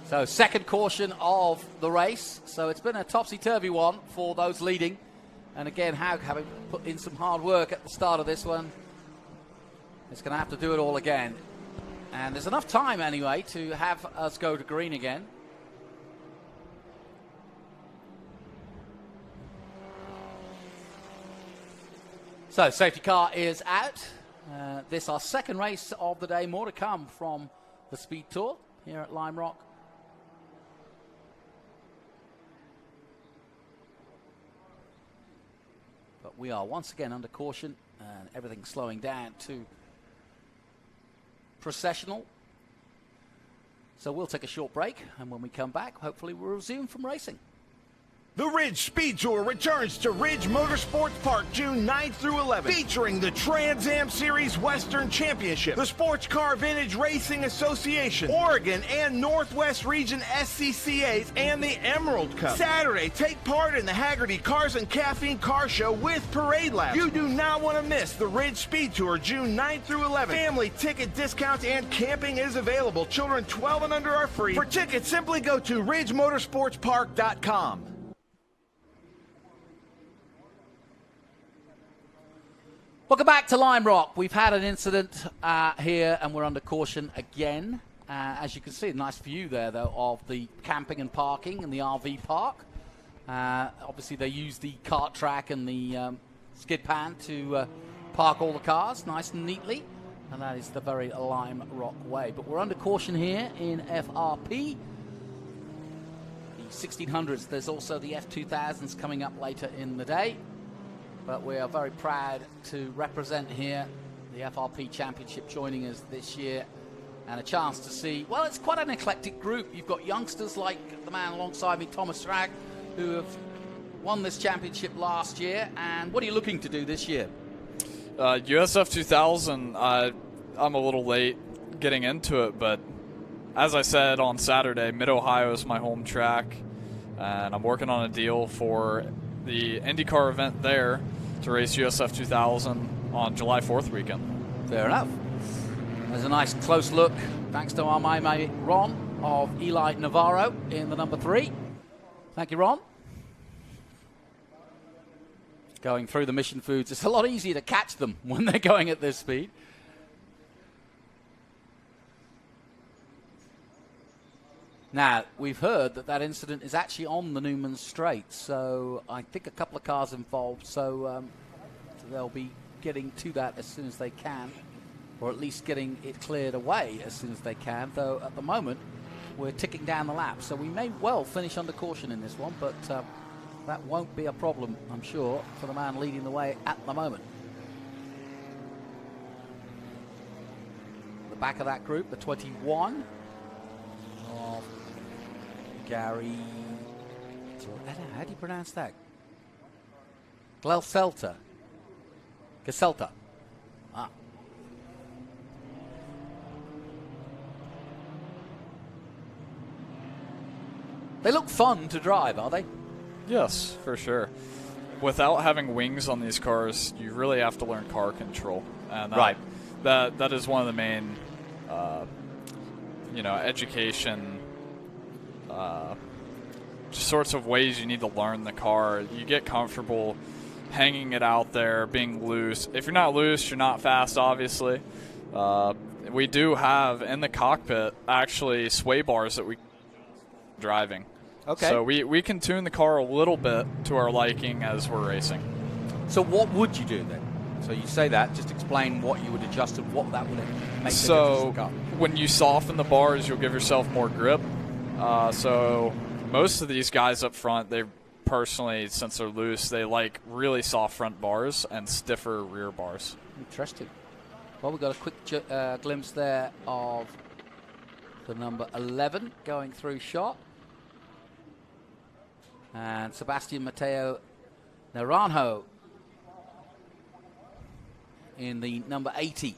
So second caution of the race. So it's been a topsy-turvy one for those leading. And again, Hauk having put in some hard work at the start of this one. It's going to have to do it all again. And there's enough time anyway to have us go to green again. So, safety car is out. This our second race of the day. More to come from the Speed Tour here at Lime Rock. But we are once again under caution and everything's slowing down to processional. So we'll take a short break, and when we come back, hopefully we'll resume from racing. The Ridge Speed Tour returns to Ridge Motorsports Park June 9th through 11th, featuring the Trans Am Series Western Championship, the Sportscar Vintage Racing Association, Oregon and Northwest Region SCCAs, and the Emerald Cup. Saturday, take part in the Haggerty Cars and Caffeine Car Show with Parade Labs. You do not want to miss the Ridge Speed Tour June 9th through 11th. Family ticket discounts and camping is available. Children 12 and under are free. For tickets, simply go to ridgemotorsportspark.com. Welcome back to Lime Rock. We've had an incident here and we're under caution again. As you can see, a nice view there, though, of the camping and parking and the RV park. Obviously, they use the kart track and the skid pan to park all the cars nice and neatly. And that is the very Lime Rock way. But we're under caution here in FRP. The 1600s. There's also the F2000s coming up later in the day. But we are very proud to represent here the FRP Championship joining us this year. and a chance to see, well, it's quite an eclectic group. You've got youngsters like the man alongside me, Thomas Strag, who have won this championship last year. And what are you looking to do this year? USF 2000, I'm a little late getting into it, but as I said on Saturday, Mid-Ohio is my home track, and I'm working on a deal for the IndyCar event there to race USF 2000 on July 4th weekend. Fair enough. There's a nice close look, thanks to our mate Ron of Eli Navarro in the number 3. Thank you, Ron. Going through the Mission Foods, it's a lot easier to catch them when they're going at this speed. Now, we've heard that incident is actually on the Newman Straight, so I think a couple of cars involved, so they'll be getting to that as soon as they can, or at least getting it cleared away as soon as they can, though at the moment we're ticking down the lap, so we may well finish under caution in this one, but that won't be a problem, I'm sure, for the man leading the way at the moment. The back of that group, the 21 of Gary, how do you pronounce that? Gaselta. Ah. They look fun to drive, are they? Yes, for sure. Without having wings on these cars, you really have to learn car control, and that is one of the main, education sorts of ways you need to learn the car. You get comfortable hanging it out there, being loose. If you're not loose, you're not fast, obviously. We do have in the cockpit actually sway bars that we driving. Okay. So we can tune the car a little bit to our liking as we're racing. So what would you do then? So you say that, just explain what you would adjust and what that would make the difference So in the car. when you soften the bars, you'll give yourself more grip. So most of these guys up front, they personally, since they're loose, they like really soft front bars and stiffer rear bars. Interesting. Well, we've got a quick glimpse there of the number 11 going through shot. And Sebastian Matteo Naranjo in the number 80.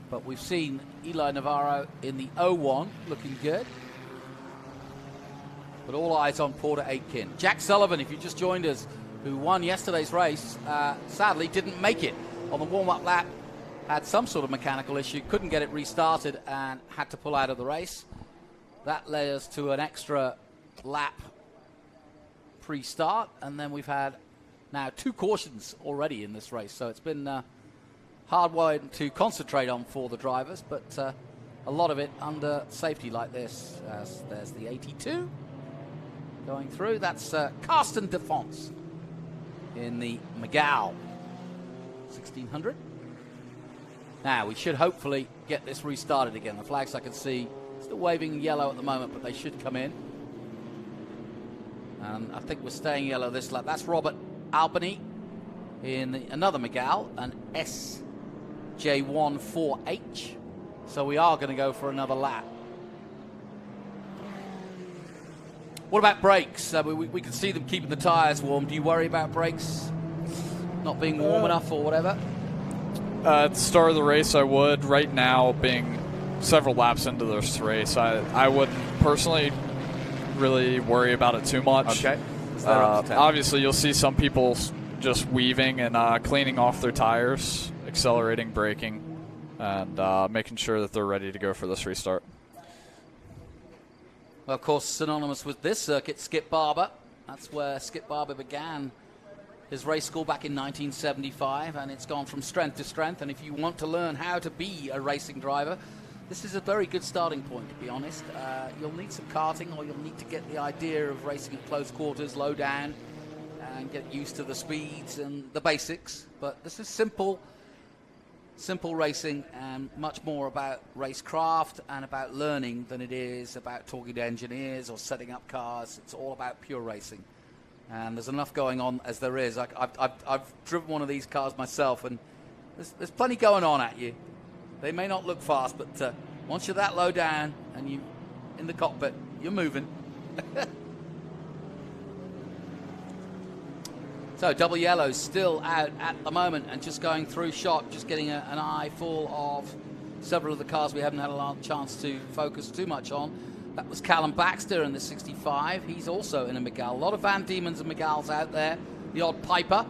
But we've seen Eli Navarro in the 01 looking good. But all eyes on Porter Aitken. Jack Sullivan, if you just joined us, who won yesterday's race, sadly didn't make it on the warm-up lap. Had some sort of mechanical issue, couldn't get it restarted and had to pull out of the race. That led us to an extra lap pre-start, and then we've had now 2 cautions already in this race, so it's been hard one to concentrate on for the drivers, but a lot of it under safety like this. There's the 82 going through. That's Carsten Defonce in the McGow 1600. Now we should hopefully get this restarted again. The flags I can see still waving yellow at the moment, but they should come in. And I think we're staying yellow this lap. That's Robert Albany in another McGow, an SJ14H. So we are going to go for another lap. What about brakes? We can see them keeping the tyres warm. Do you worry about brakes not being warm enough or whatever? At the start of the race, I would. Right now, being several laps into this race, I wouldn't personally really worry about it too much. Okay. Obviously, you'll see some people just weaving and cleaning off their tires, accelerating, braking, and making sure that they're ready to go for this restart. Well, of course, synonymous with this circuit, Skip Barber. That's where Skip Barber began his race school back in 1975, and it's gone from strength to strength. And if you want to learn how to be a racing driver, this is a very good starting point, to be honest. You'll need some karting, or you'll need to get the idea of racing at close quarters, low down, and get used to the speeds and the basics. But this is simple racing, and much more about racecraft and about learning than it is about talking to engineers or setting up cars. It's all about pure racing. And there's enough going on as there is. I've driven one of these cars myself, and there's plenty going on at you. They may not look fast, but once you're that low down and you in the cockpit, you're moving. So double yellow's still out at the moment and just going through shot, just getting an eye full of several of the cars we haven't had a chance to focus too much on. That was Callum Baxter in the 65. He's also in a Miguel. A lot of Van Diemens and Miguels out there. The odd Piper,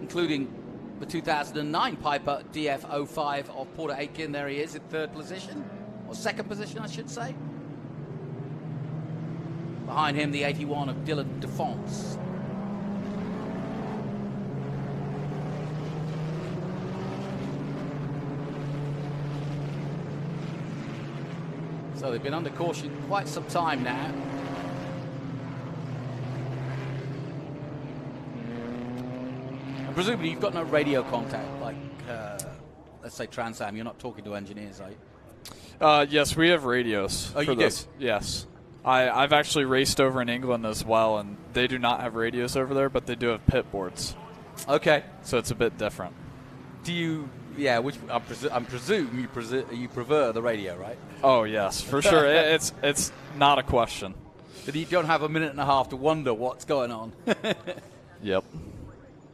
including the 2009 Piper DF05 of Porter Aitken. There he is in third position, or second position, I should say. Behind him, the 81 of Dylan Defonce. So they've been under caution quite some time now. And presumably you've got no radio contact like, let's say, Trans Am. You're not talking to engineers, are you? Yes, we have radios. Oh, you this. do? Yes. I've actually raced over in England as well, and they do not have radios over there, but they do have pit boards. Okay. So it's a bit different. Do you... Yeah, which I presume you prefer the radio, right? Oh yes, for sure. It's not a question. That you don't have a minute and a half to wonder what's going on. Yep.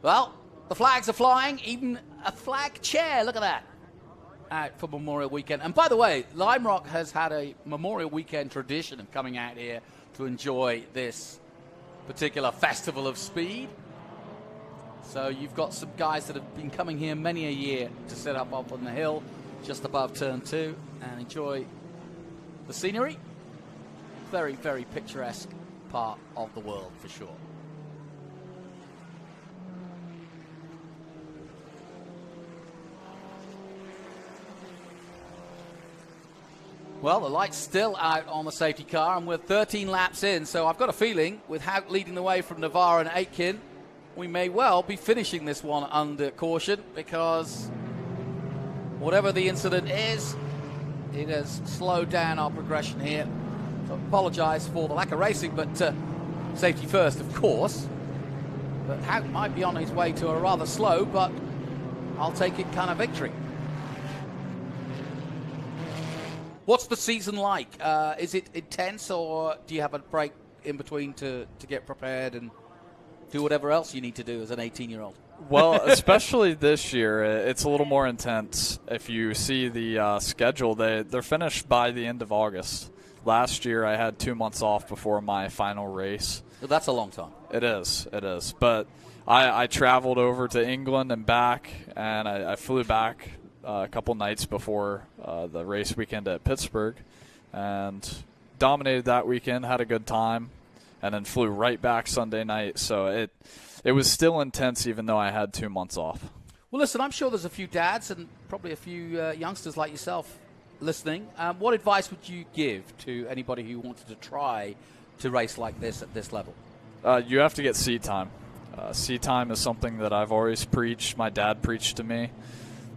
Well, the flags are flying, even a flag chair. Look at that. Out for Memorial Weekend. And by the way, Lime Rock has had a Memorial Weekend tradition of coming out here to enjoy this particular festival of speed. So you've got some guys that have been coming here many a year to set up on the hill just above turn 2 and enjoy the scenery. Very, very picturesque part of the world for sure. Well, the light's still out on the safety car, and we're 13 laps in, so I've got a feeling, with Hauk leading the way from Navarro and Aitken, we may well be finishing this one under caution, because whatever the incident is, it has slowed down our progression here. So I apologize for the lack of racing, but safety first, of course. But Hauk might be on his way to a rather slow, but I'll take it kind of victory. What's the season like? Is it intense, or do you have a break in between to get prepared and do whatever else you need to do as an 18-year-old? Well, especially this year, it's a little more intense. If you see the schedule, they're finished by the end of August. Last year, I had 2 months off before my final race. Well, that's a long time. It is. But I traveled over to England and back, and I flew back a couple nights before the race weekend at Pittsburgh, and dominated that weekend, had a good time, and then flew right back Sunday night. So it was still intense, even though I had 2 months off. Well, listen, I'm sure there's a few dads and probably a few youngsters like yourself listening. What advice would you give to anybody who wanted to try to race like this at this level? You have to get seat time. Seat time is something that I've always preached. My dad preached to me,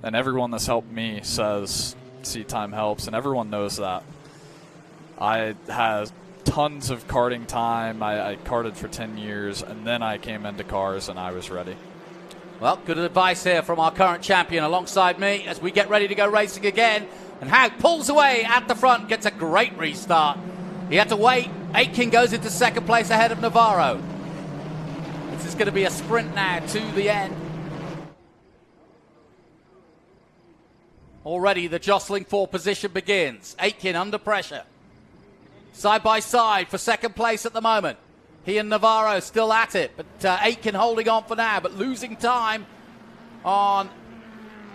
and everyone that's helped me says seat time helps, and everyone knows that. I had tons of karting time. I karted for 10 years, and then I came into cars, and I was ready. Well, good advice here from our current champion alongside me as we get ready to go racing again. And Hauk pulls away at the front, gets a great restart. He had to wait. Aitken goes into second place ahead of Navarro. This is going to be a sprint now to the end. Already the jostling for position begins. Aitken under pressure. Side by side for second place at the moment. He and Navarro still at it, but Aitken holding on for now, but losing time on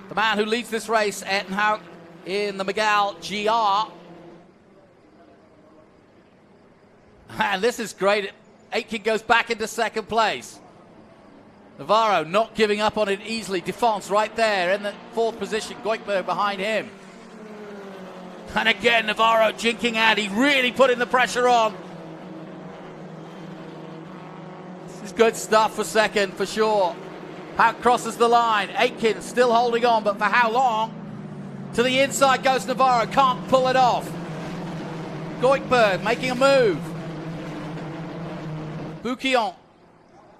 the man who leads this race, Ayrton Hauk, in the Miguel GR. And this is great. Aitken goes back into second place. Navarro not giving up on it easily. Defonce right there in the fourth position. Goikberg behind him. And again, Navarro jinking out. He really putting the pressure on. This is good stuff for second, for sure. Hauk crosses the line. Aitken still holding on, but for how long? To the inside goes Navarro. Can't pull it off. Goikberg making a move. Bouquillon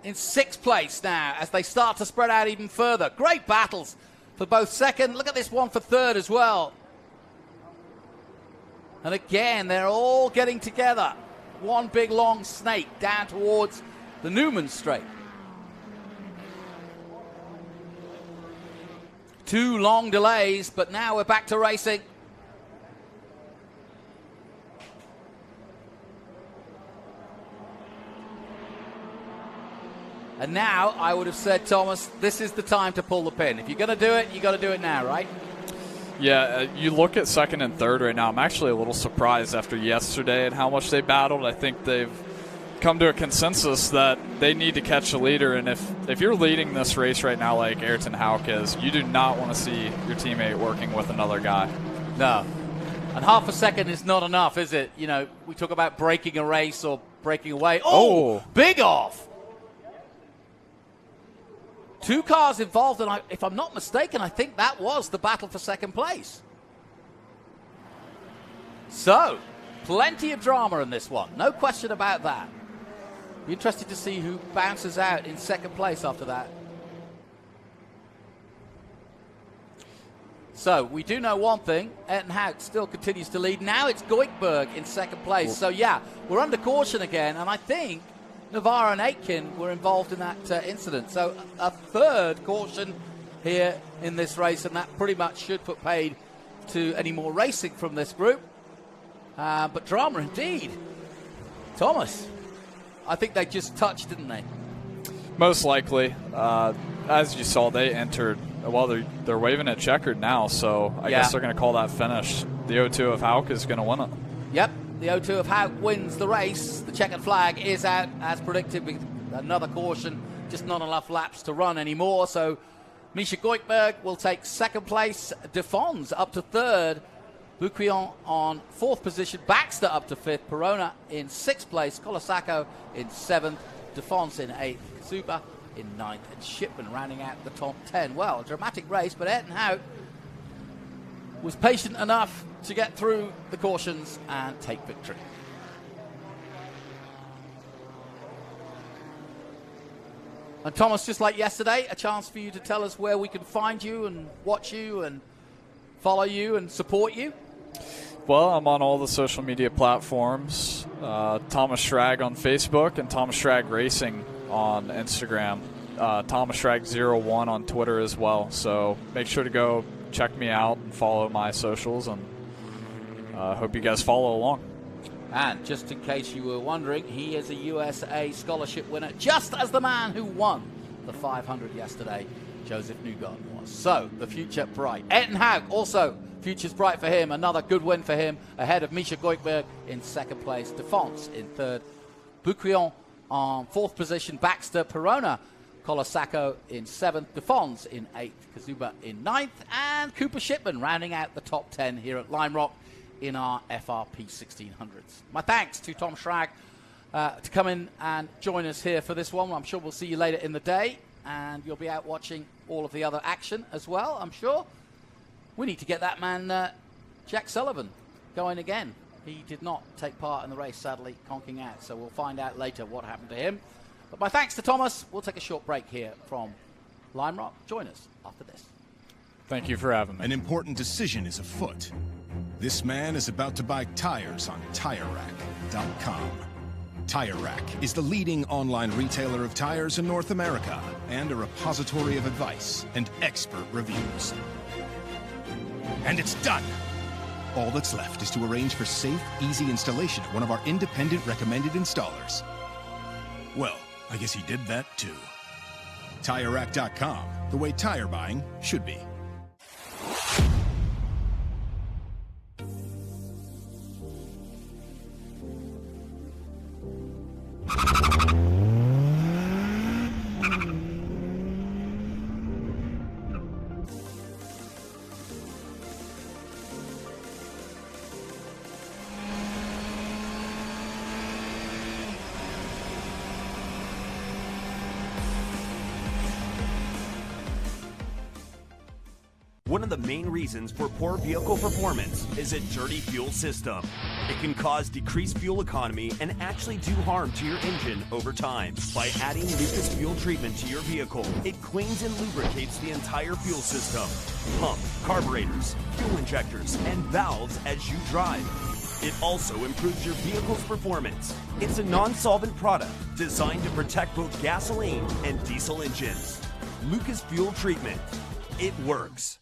in sixth place now as they start to spread out even further. Great battles for both second. Look at this one for third as well. And again, they're all getting together. One big long snake down towards the Newman Straight. 2 long delays, but now we're back to racing. And now, I would have said, Thomas, this is the time to pull the pin. If you're going to do it, you got to do it now, right? Yeah, you look at second and third right now. I'm actually a little surprised after yesterday and how much they battled. I think they've come to a consensus that they need to catch the leader. And if you're leading this race right now like Ayrton Hauk is, you do not want to see your teammate working with another guy. No. And half a second is not enough, is it? You know, we talk about breaking a race or breaking away. Oh. Big off. 2 cars involved, and if I'm not mistaken, I think that was the battle for second place. So, plenty of drama in this one. No question about that. Be interested to see who bounces out in second place after that. So, we do know one thing. Ayrton Hauk still continues to lead. Now it's Goikberg in second place. So, yeah, we're under caution again, and I think Navarro and Aitken were involved in that incident. So a third caution here in this race, and that pretty much should put paid to any more racing from this group. But drama indeed. Thomas, I think they just touched, didn't they? Most likely. As you saw, they entered. Well, they're waving at checkered now, so I guess they're going to call that finished. The 0-2 of Hauk is going to win it. Yep. The 0-2 of Hauk wins the race. The checkered flag is out as predicted with another caution. Just not enough laps to run anymore. So Misha Goikberg will take second place. Defons up to third. Bouquillon on fourth position. Baxter up to fifth. Perona in sixth place. Colasaco in seventh. Defons in eighth. Kazuba in ninth. And Shipman rounding out the top 10. Well, a dramatic race, but Ayrton Hauk was patient enough to get through the cautions and take victory. And Thomas, just like yesterday, a chance for you to tell us where we can find you and watch you and follow you and support you. Well, I'm on all the social media platforms. Thomas Schrag on Facebook and Thomas Schrag Racing on Instagram. Thomas Schrag01 on Twitter as well. So make sure to go check me out and follow my socials, and hope you guys follow along. And just in case you were wondering, he is a USA scholarship winner, just as the man who won the 500 yesterday, Joseph Newgarden, was. So the future bright. Ayrton Hauk also, future's bright for him. Another good win for him, ahead of Misha Goikberg in second place, Defons in third, Bouquillon on fourth position, Baxter, Perona, Colasaco in seventh, Defons in eighth, Kazuba in ninth, and Cooper Shipman rounding out the top 10 here at Lime Rock in our FRP 1600s. My thanks to Tom Schrag to come in and join us here for this one. I'm sure we'll see you later in the day, and you'll be out watching all of the other action as well, I'm sure. We need to get that man, Jack Sullivan, going again. He did not take part in the race, sadly, conking out, so we'll find out later what happened to him. But my thanks to Thomas. We'll take a short break here from Lime Rock. Join us after this. Thank you for having me. An important decision is afoot. This man is about to buy tires on TireRack.com. Tire Rack is the leading online retailer of tires in North America and a repository of advice and expert reviews. And it's done! All that's left is to arrange for safe, easy installation at one of our independent recommended installers. Well, I guess he did that too. TireRack.com, the way tire buying should be. One of the main reasons for poor vehicle performance is a dirty fuel system. It can cause decreased fuel economy and actually do harm to your engine over time. By adding Lucas Fuel Treatment to your vehicle, it cleans and lubricates the entire fuel system. Pump, carburetors, fuel injectors, and valves as you drive. It also improves your vehicle's performance. It's a non-solvent product designed to protect both gasoline and diesel engines. Lucas Fuel Treatment. It works.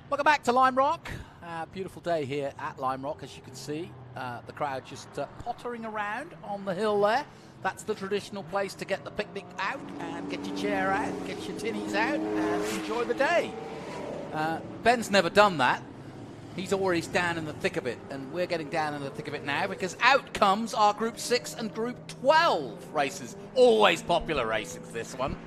Welcome back to Lime Rock. Beautiful day here at Lime Rock, as you can see. The crowd just pottering around on the hill there. That's the traditional place to get the picnic out and get your chair out, get your tinnies out, and enjoy the day. Ben's never done that. He's always down in the thick of it, and we're getting down in the thick of it now because out comes our Group 6 and Group 12 races. Always popular races, this one.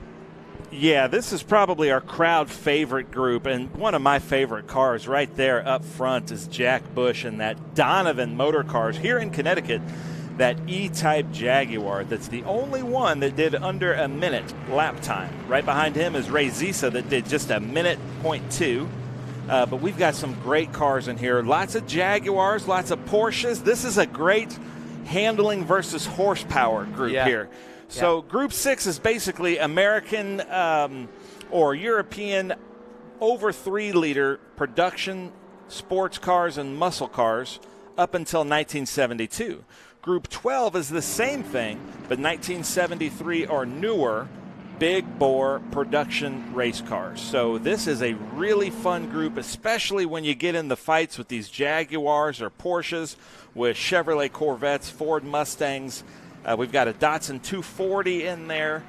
Yeah, this is probably our crowd favorite group, and one of my favorite cars right there up front is Jack Bush and that Donovan Motor Cars here in Connecticut, that E-Type Jaguar that's the only one that did under a minute lap time. Right behind him is Ray Zisa that did just a minute .2. But we've got some great cars in here. Lots of Jaguars, lots of Porsches. This is a great handling versus horsepower group here. So Group 6 is basically American or European over 3-liter production sports cars and muscle cars up until 1972. Group 12 is the same thing, but 1973 or newer, big bore production race cars. So this is a really fun group, especially when you get in the fights with these Jaguars or Porsches, with Chevrolet Corvettes, Ford Mustangs. We've got a Datsun 240 in there.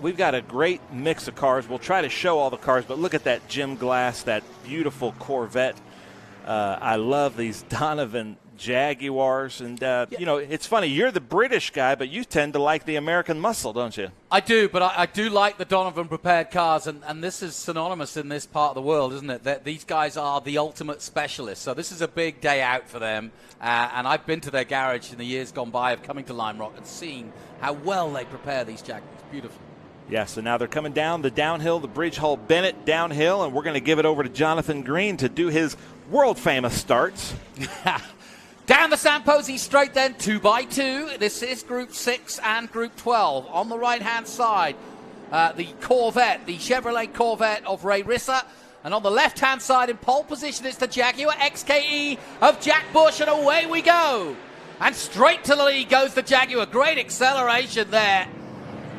We've got a great mix of cars. We'll try to show all the cars, but look at that Jim Glass, that beautiful Corvette. I love these Donovan Jaguars. And, you know, it's funny. You're the British guy, but you tend to like the American muscle, don't you? I do, but I do like the Donovan prepared cars, and this is synonymous in this part of the world, isn't it? That these guys are the ultimate specialists. So this is a big day out for them. And I've been to their garage in the years gone by of coming to Lime Rock and seeing how well they prepare these Jaguars. Beautiful. Yeah, so now they're coming down the downhill, the Bridge Hall Bennett downhill, and we're going to give it over to Jonathan Green to do his world-famous starts. Down the Samposi straight then, 2x2. This is Group 6 and Group 12. On the right-hand side, the Corvette, the Chevrolet Corvette of Ray Rissa. And on the left-hand side in pole position, it's the Jaguar XKE of Jack Bush, and away we go. And straight to the lead goes the Jaguar. Great acceleration there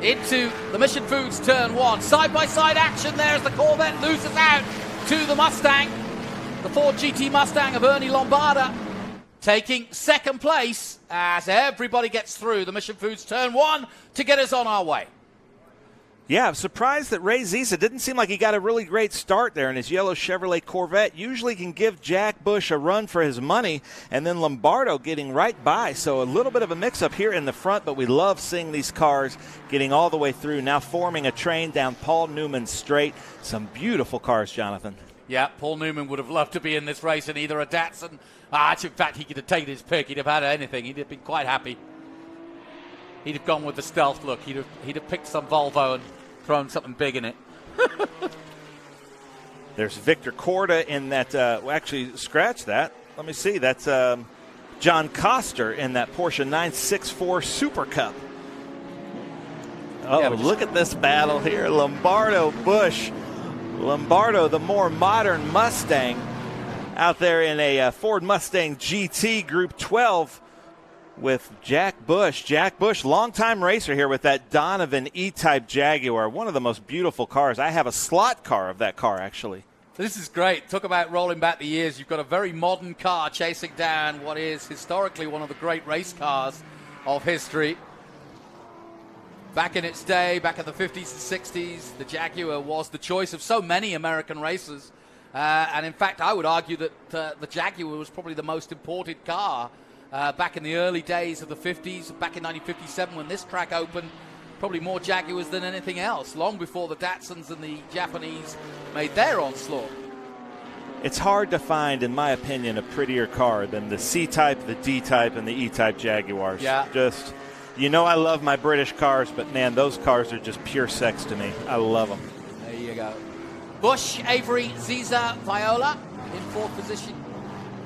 into the Mission Foods turn 1. Side-by-side action there as the Corvette loses out to the Mustang. The Ford GT Mustang of Ernie Lombarda taking second place as everybody gets through the Mission Foods turn 1 to get us on our way. Yeah, I'm surprised that Ray Zisa didn't seem like he got a really great start there in his yellow Chevrolet Corvette. Usually can give Jack Bush a run for his money, and then Lombardo getting right by. So a little bit of a mix-up here in the front, but we love seeing these cars getting all the way through, now forming a train down Paul Newman Straight. Some beautiful cars, Jonathan. Yeah, Paul Newman would have loved to be in this race in either a Datsun. In fact, he could have taken his pick. He'd have had anything. He'd have been quite happy. He'd have gone with the stealth look. He'd have picked some Volvo and thrown something big in it. There's Victor Corda in that. Actually, scratch that. Let me see. That's John Coster in that Porsche 964 Super Cup. Oh, yeah, look at this battle here. Lombardo Bush. Lombardo, the more modern Mustang, out there in a Ford Mustang GT Group 12 with Jack Bush. Jack Bush, longtime racer here with that Donovan E-Type Jaguar. One of the most beautiful cars. I have a slot car of that car, actually. This is great. Talk about rolling back the years. You've got a very modern car chasing down what is historically one of the great race cars of history. Back in its day, back in the 50s and 60s, the Jaguar was the choice of so many American racers. And in fact, I would argue that the Jaguar was probably the most imported car back in the early days of the 50s, back in 1957 when this track opened. Probably more Jaguars than anything else, long before the Datsuns and the Japanese made their onslaught. It's hard to find, in my opinion, a prettier car than the C-Type, the D-Type, and the E-Type Jaguars. Yeah. Just, you know I love my British cars, but man, those cars are just pure sex to me. I love them. There you go. Bush, Avery, Ziza, Viola in fourth position.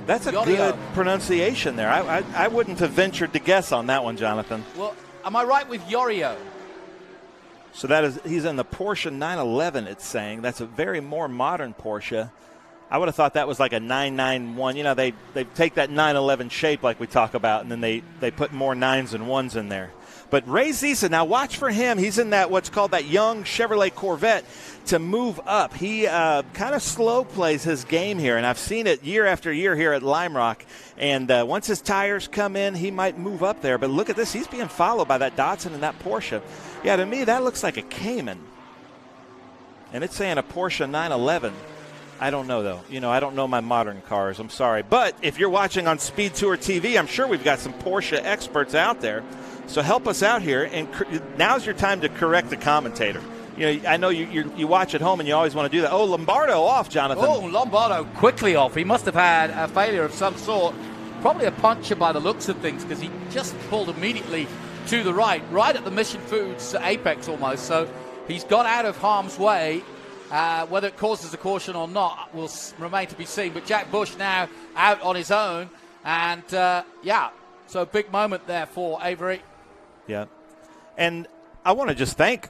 That's a good pronunciation there. I wouldn't have ventured to guess on that one, Jonathan. Well, am I right with Yorio? So he's in the Porsche 911, it's saying. That's a very more modern Porsche. I would have thought that was like a 991. You know, they take that 911 shape like we talk about, and then they put more 9s and 1s in there. But Ray Zisa, now watch for him. He's in that what's called that young Chevrolet Corvette to move up. He kind of slow plays his game here, and I've seen it year after year here at Lime Rock. And once his tires come in, he might move up there. But look at this. He's being followed by that Datsun and that Porsche. Yeah, to me, that looks like a Cayman. And it's saying a Porsche 911. I don't know, though. You know, I don't know my modern cars. I'm sorry. But if you're watching on Speed Tour TV, I'm sure we've got some Porsche experts out there. So help us out here. And now's your time to correct the commentator. You know, I know you watch at home and you always want to do that. Oh, Lombardo off, Jonathan. Oh, Lombardo quickly off. He must have had a failure of some sort. Probably a puncture by the looks of things, because he just pulled immediately to the right at the Mission Foods apex almost. So he's got out of harm's way. Whether it causes a caution or not will remain to be seen. But Jack Bush now out on his own. And, so a big moment there for Avery. Yeah. And I want to just thank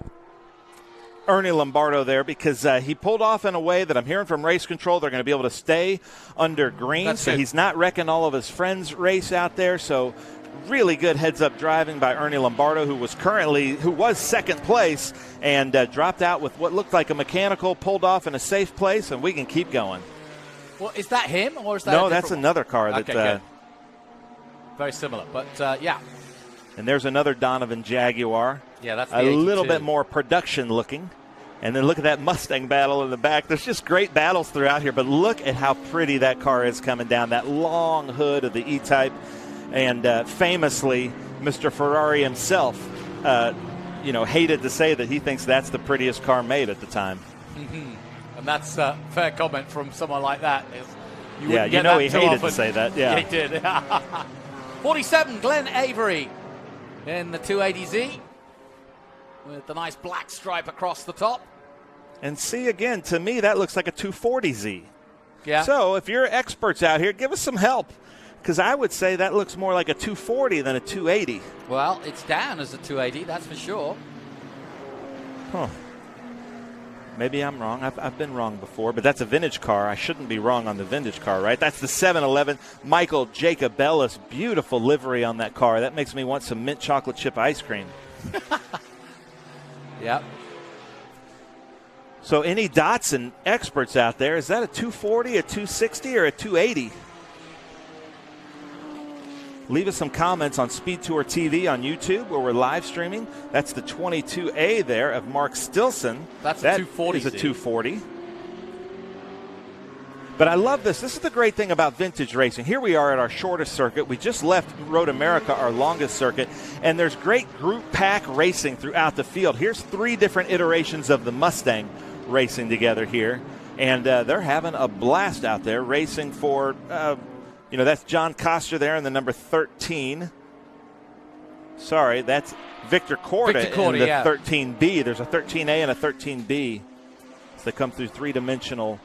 Ernie Lombardo there, because he pulled off in a way that I'm hearing from race control. They're going to be able to stay under green. So he's not wrecking all of his friends' race out there. So really good heads-up driving by Ernie Lombardo, who was second place and dropped out with what looked like a mechanical, pulled off in a safe place, and we can keep going. Well, is that him, or is that No, that's another car. Okay, very similar, but yeah. And there's another Donovan Jaguar. Yeah, that's the a 82. little bit more production looking. And then look at that Mustang battle in the back. There's just great battles throughout here, but look at how pretty that car is coming down, that long hood of the E-Type. And famously, Mr. Ferrari himself, hated to say that he thinks that's the prettiest car made at the time. Mm-hmm. And that's a fair comment from someone like that. He hated to say that. Yeah, he did. 47, Glenn Avery in the 280Z with the nice black stripe across the top. And see, again, to me, that looks like a 240Z. Yeah. So if you're experts out here, give us some help, because I would say that looks more like a 240 than a 280. Well, it's down as a 280, that's for sure. Huh. Maybe I'm wrong. I've been wrong before, but that's a vintage car. I shouldn't be wrong on the vintage car, right? That's the 711 Michael Jacobellis. Beautiful livery on that car. That makes me want some mint chocolate chip ice cream. Yep. So any Datsun experts out there, is that a 240, a 260, or a 280? Leave us some comments on Speed Tour TV on YouTube, where we're live streaming. That's the 22A there of Mark Stilson. That's a 240. Is a 240. But I love this. This is the great thing about vintage racing. Here we are at our shortest circuit. We just left Road America, our longest circuit, and there's great group pack racing throughout the field. Here's 3 different iterations of the Mustang racing together here, and they're having a blast out there racing for that's John Coster there in the number 13. Sorry, that's Victor Korda in the 13B. There's a 13A and a 13B. So they come through 3-dimensional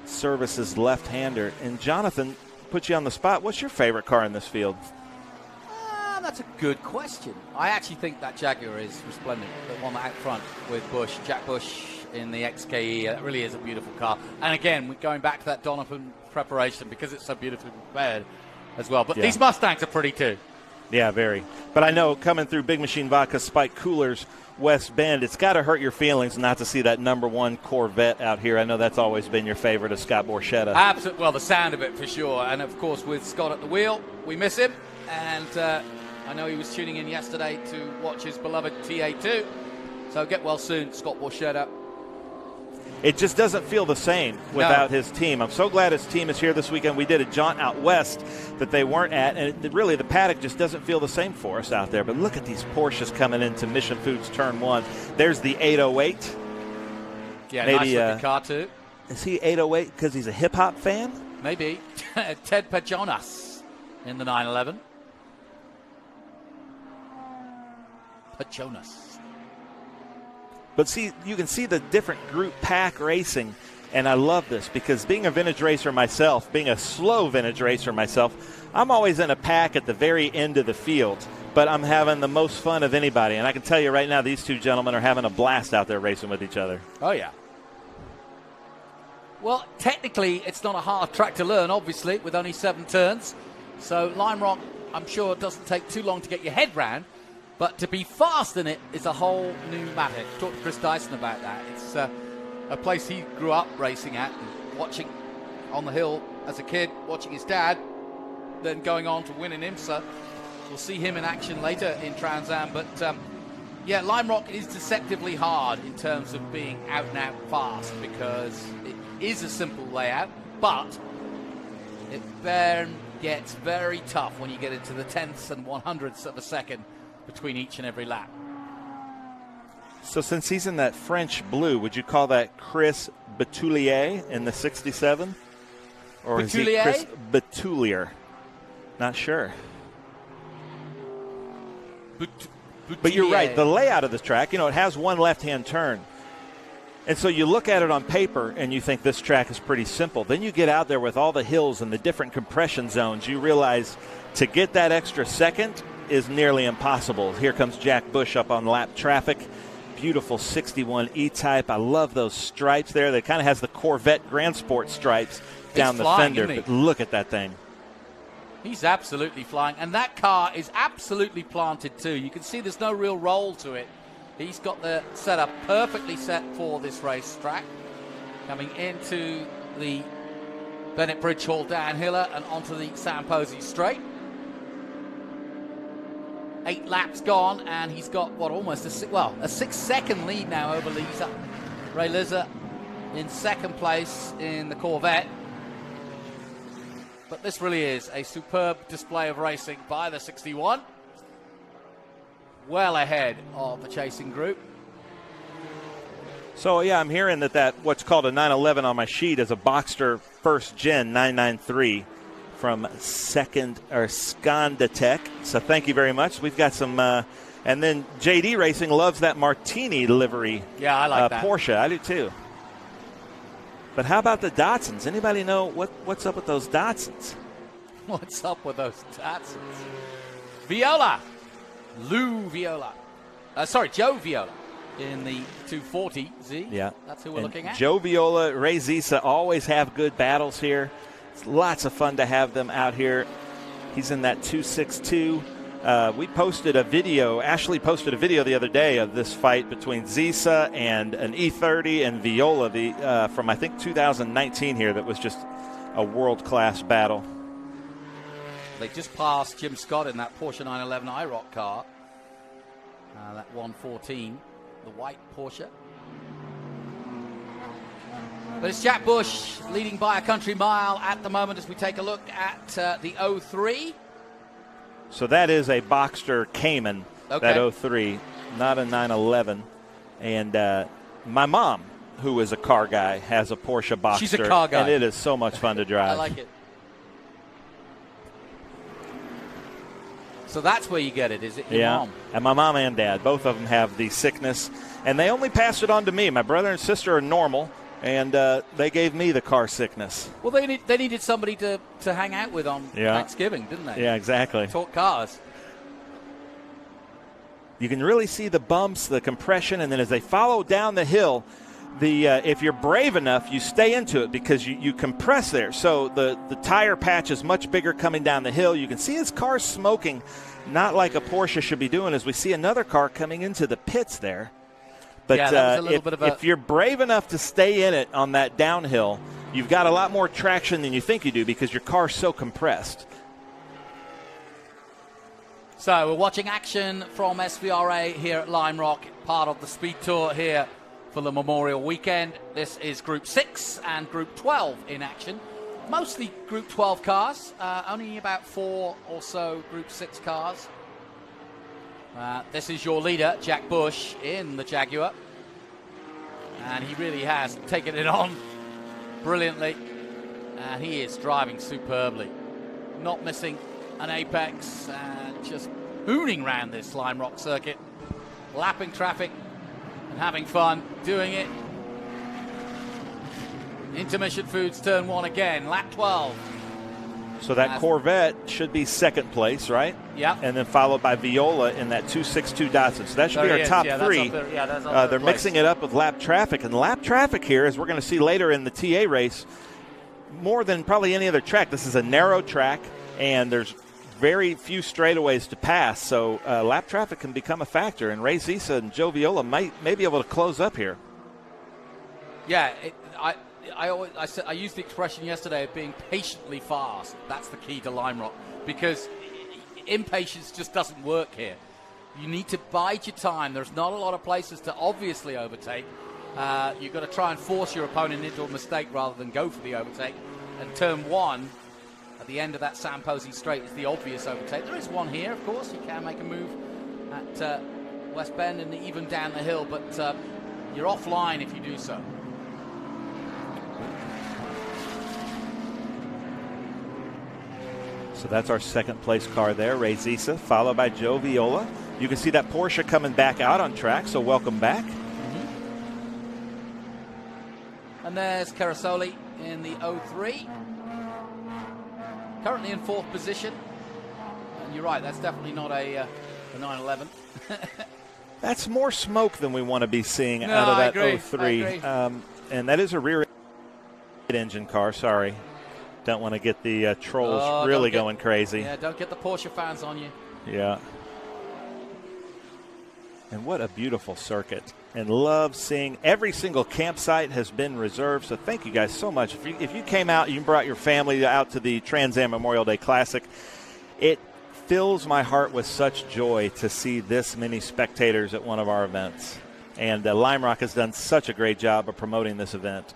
services left-hander. And Jonathan, put you on the spot. What's your favorite car in this field? That's a good question. I actually think that Jaguar is resplendent. The one out front with Bush, Jack Bush in the XKE. That really is a beautiful car. And again, we're going back to that Donovan preparation, because it's so beautifully prepared as well. But these Mustangs are pretty too. Yeah, very. But I know coming through Big Machine Vodka Spike Coolers West Bend, it's got to hurt your feelings not to see that number 1 Corvette out here. I know that's always been your favorite of Scott Borchetta. Absolutely. Well, the sound of it for sure. And of course, with Scott at the wheel, we miss him. And I know he was tuning in yesterday to watch his beloved TA2. So get well soon, Scott Borchetta. It just doesn't feel the same without his team. I'm so glad his team is here this weekend. We did a jaunt out west that they weren't at, and really the paddock just doesn't feel the same for us out there. But look at these Porsches coming into Mission Foods Turn 1. There's the 808. Yeah, maybe, nice looking car too. Is he 808 because he's a hip-hop fan? Maybe. Ted Pajonas in the 911. Pajonas. But see, you can see the different group pack racing, and I love this because being a vintage racer myself, being a slow vintage racer myself, I'm always in a pack at the very end of the field, but I'm having the most fun of anybody. And I can tell you right now, these two gentlemen are having a blast out there racing with each other. Oh, yeah. Well, technically, it's not a hard track to learn, obviously, with only 7 turns. So Lime Rock, I'm sure, doesn't take too long to get your head round. But to be fast in it is a whole new matter. Talked to Chris Dyson about that. It's a place he grew up racing at, and watching on the hill as a kid, watching his dad, then going on to win in IMSA. We'll see him in action later in Trans Am. But yeah, Lime Rock is deceptively hard in terms of being out and out fast, because it is a simple layout, but it then gets very tough when you get into the tenths and 100ths of a second between each and every lap. So since he's in that French blue, would you call that Chris Betoulier in the 67? Or Betoulier? Is he Chris Betoulier? Not sure. But you're right. The layout of this track, it has one left-hand turn. And so you look at it on paper and you think this track is pretty simple. Then you get out there with all the hills and the different compression zones. You realize to get that extra second is nearly impossible. Here comes Jack Bush up on lap traffic. Beautiful 61 E-Type. I love those stripes there. That kind of has the Corvette Grand Sport stripes down the fender. But look at that thing. He's absolutely flying. And that car is absolutely planted too. You can see there's no real roll to it. He's got the setup perfectly set for this racetrack. Coming into the Bennett Bridge Hall downhiller and onto the San Posey straight. 8 laps gone, and he's got, almost a 6-second lead now over Ray Lizza in second place in the Corvette. But this really is a superb display of racing by the 61. Well ahead of the chasing group. So, yeah, I'm hearing that what's called a 911 on my sheet is a Boxster first gen 993 from Skandetech. So thank you very much. We've got some, and then JD Racing loves that Martini livery. Yeah, I like that. Porsche, I do too. But how about the Datsuns? Anybody know what's up with those Datsuns? What's up with those Datsuns? Viola. Joe Viola in the 240Z. Yeah. That's who we're looking at. Joe Viola, Ray Zisa always have good battles here. It's lots of fun to have them out here. He's in that 262. We posted a video. Ashley posted a video the other day of this fight between Zisa and an E30 and Viola from, I think, 2019 here. That was just a world-class battle. They just passed Jim Scott in that Porsche 911 IROC car. That 114, the white Porsche. But it's Jack Bush leading by a country mile at the moment as we take a look at the 03. So that is a Boxster Cayman, that 03, not a 911. And my mom, who is a car guy, has a Porsche Boxster. She's a car guy. And it is so much fun to drive. I like it. So that's where you get it, is it? Your mom? And my mom and dad, both of them have the sickness. And they only passed it on to me. My brother and sister are normal, and they gave me the car sickness. Well, they needed somebody to hang out with on Thanksgiving, didn't they? Yeah, exactly. Talk cars. You can really see the bumps, the compression, and then as they follow down the hill, if you're brave enough, you stay into it because you compress there. So the tire patch is much bigger coming down the hill. You can see his car smoking, not like a Porsche should be doing, as we see another car coming into the pits there. But if you're brave enough to stay in it on that downhill, you've got a lot more traction than you think you do because your car's so compressed. So we're watching action from SVRA here at Lime Rock, part of the Speed Tour here for the Memorial Weekend. This is Group 6 and Group 12 in action. Mostly Group 12 cars, only about 4 or so Group 6 cars. This is your leader, Jack Bush, in the Jaguar. And he really has taken it on brilliantly. And he is driving superbly. Not missing an apex and just hooning around this Lime Rock circuit. Lapping traffic and having fun doing it. Intermission Foods turn 1 again, lap 12. So that Corvette should be second place, right? Yeah. And then followed by Viola in that 262 Datsun. So that should be our top three. They're mixing it up with lap traffic. And lap traffic here, as we're going to see later in the TA race, more than probably any other track. This is a narrow track, and there's very few straightaways to pass, so lap traffic can become a factor, and Ray Zisa and Joe Viola may be able to close up here. Yeah, I used the expression yesterday of being patiently fast. That's the key to Lime Rock, because impatience just doesn't work here. You need to bide your time. There's not a lot of places to obviously overtake. You've got to try and force your opponent into a mistake rather than go for the overtake. And turn 1, at the end of that San Posey straight, is the obvious overtake. There is one here, of course. You can make a move at West Bend and even down the hill, but you're offline if you do so. So that's our second place car there, Ray Zisa, followed by Joe Viola. You can see that Porsche coming back out on track, so welcome back. And there's Carasoli in the 03. Currently in 4th position. And you're right, that's definitely not a 911. That's more smoke than we want to be seeing No, out of that I agree. 03. And that is a rear engine car, sorry. Don't want to get the trolls really going crazy. Yeah, don't get the Porsche fans on you. Yeah. And what a beautiful circuit. And love seeing every single campsite has been reserved. So thank you guys so much. If you came out, you brought your family out to the Trans Am Memorial Day Classic, it fills my heart with such joy to see this many spectators at one of our events. And Lime Rock has done such a great job of promoting this event.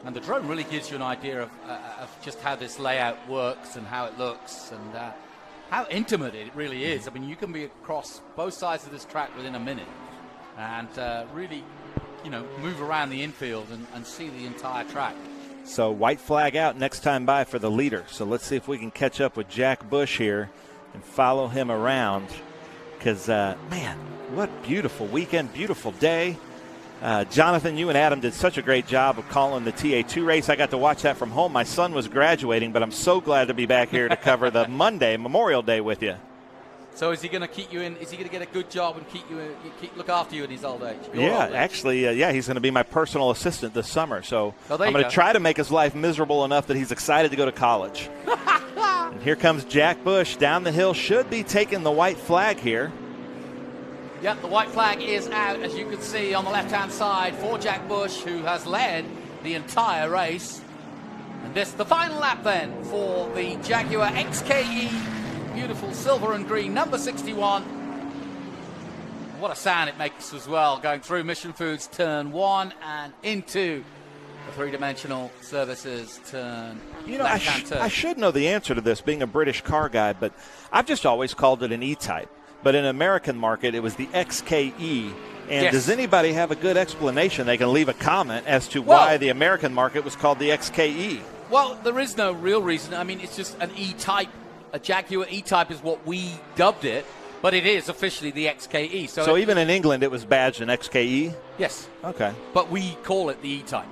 And the drone really gives you an idea of just how this layout works and how it looks and how intimate it really is. I mean, you can be across both sides of this track within a minute and really, move around the infield and see the entire track. So white flag out next time by for the leader. So let's see if we can catch up with Jack Bush here and follow him around because, man, what beautiful weekend, beautiful day. Jonathan, you and Adam did such a great job of calling the TA2 race. I got to watch that from home. My son was graduating, but I'm so glad to be back here to cover the Monday, Memorial Day with you. So is he going to keep you in? Is he going to get a good job and look after you in his old age? Actually, he's going to be my personal assistant this summer. So I'm going to go. try to make his life miserable enough that he's excited to go to college. And here comes Jack Bush down the hill. Should be taking the white flag here. Yep, the white flag is out, as you can see on the left-hand side, for Jack Bush, who has led the entire race. And this the final lap then for the Jaguar XKE, beautiful silver and green, number 61. What a sound it makes as well, going through Mission Foods turn 1 and into the three-dimensional services turn. Left-hand turn. I should know the answer to this, being a British car guy, but I've just always called it an E-Type. But in American market, it was the XKE. And yes. Does anybody have a good explanation? They can leave a comment as to why the American market was called the XKE. Well, there is no real reason. I mean, it's just an E-Type. A Jaguar E-Type is what we dubbed it, but it is officially the XKE. So even in England, it was badged an XKE? Yes. Okay. But we call it the E-Type.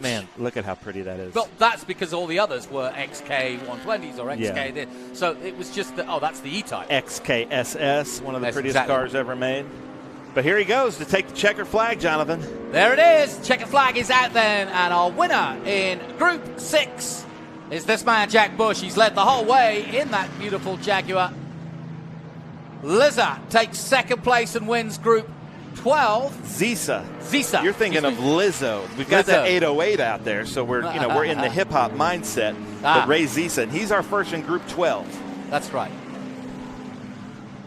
Man, look at how pretty that is. Well, that's because all the others were XK 120s or XK. Yeah. So it was just that's the E-Type. XKSS, one of the prettiest cars ever made. But here he goes to take the checker flag, Jonathan. There it is. Checker flag is out then. And our winner in Group 6 is this man, Jack Bush. He's led the whole way in that beautiful Jaguar. Liza takes second place and wins Group 12. Zisa. You're thinking of Lizzo. We've got that 808 out there, so we're in the hip hop mindset. But Ray Zisa, and he's our first in Group 12. That's right.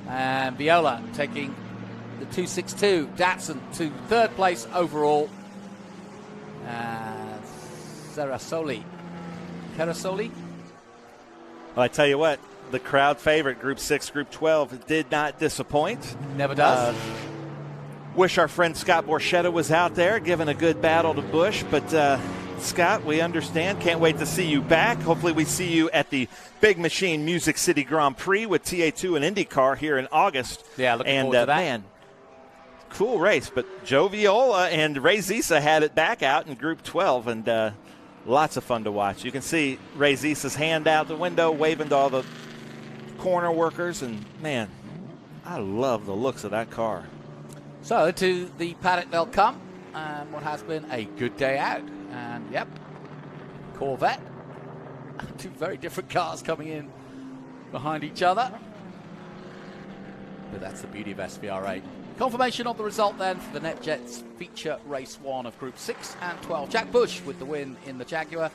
And Viola taking the 262 Datsun to third place overall. And Carasoli. Well, I tell you what, the crowd favorite, Group 6, Group 12, did not disappoint. Never does. Wish our friend Scott Borchetta was out there giving a good battle to Bush, but Scott, we understand. Can't wait to see you back. Hopefully we see you at the Big Machine Music City Grand Prix with TA2 and IndyCar here in August. Yeah, looking forward to that. Man, cool race. But Joe Viola and Ray Zisa had it back out in Group 12, and lots of fun to watch. You can see Ray Zisa's hand out the window, waving to all the corner workers, and, man, I love the looks of that car. So to the paddock they'll come, and what has been a good day out. And, yep, Corvette Two very different cars coming in behind each other. But that's the beauty of SVRA. Confirmation of the result then for the NetJets feature race 1 of Group 6 and 12. Jack Bush with the win in the Jaguar.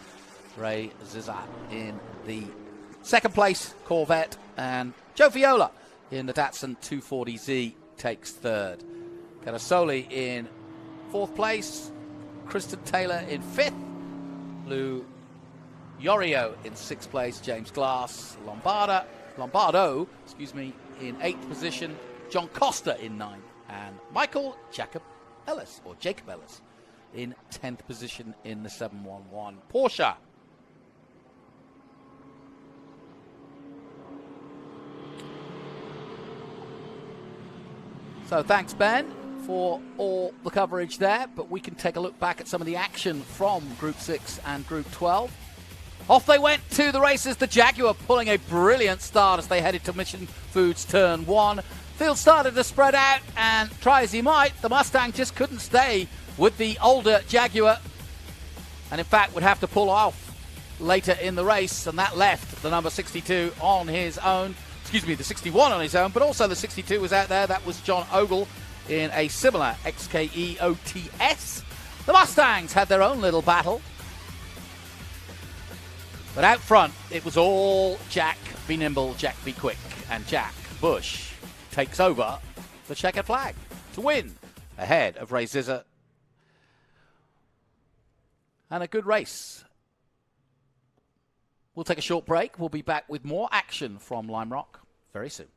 Ray Zizat in the second place Corvette. And Joe Viola in the Datsun 240Z takes third. Carasoli in fourth place. Kristen Taylor in fifth. Lou Yorio in sixth place. James Glass. Lombardo, in eighth position. John Costa in ninth. And Michael Jacob Ellis in 10th position in the 711 Porsche. So thanks, Ben, for all the coverage there, but we can take a look back at some of the action from Group 6 and Group 12. Off they went to the races, the Jaguar pulling a brilliant start as they headed to Mission Foods Turn 1. Field started to spread out, and try as he might, the Mustang just couldn't stay with the older Jaguar, and in fact would have to pull off later in the race, and that left the number 62 on his own. The 61 on his own, but also the 62 was out there. That was John Ogle in a similar XKE OTS. The Mustangs had their own little battle. But out front, it was all Jack be nimble, Jack be quick. And Jack Bush takes over the checkered flag to win ahead of Ray Zizza. And a good race. We'll take a short break. We'll be back with more action from Lime Rock very soon.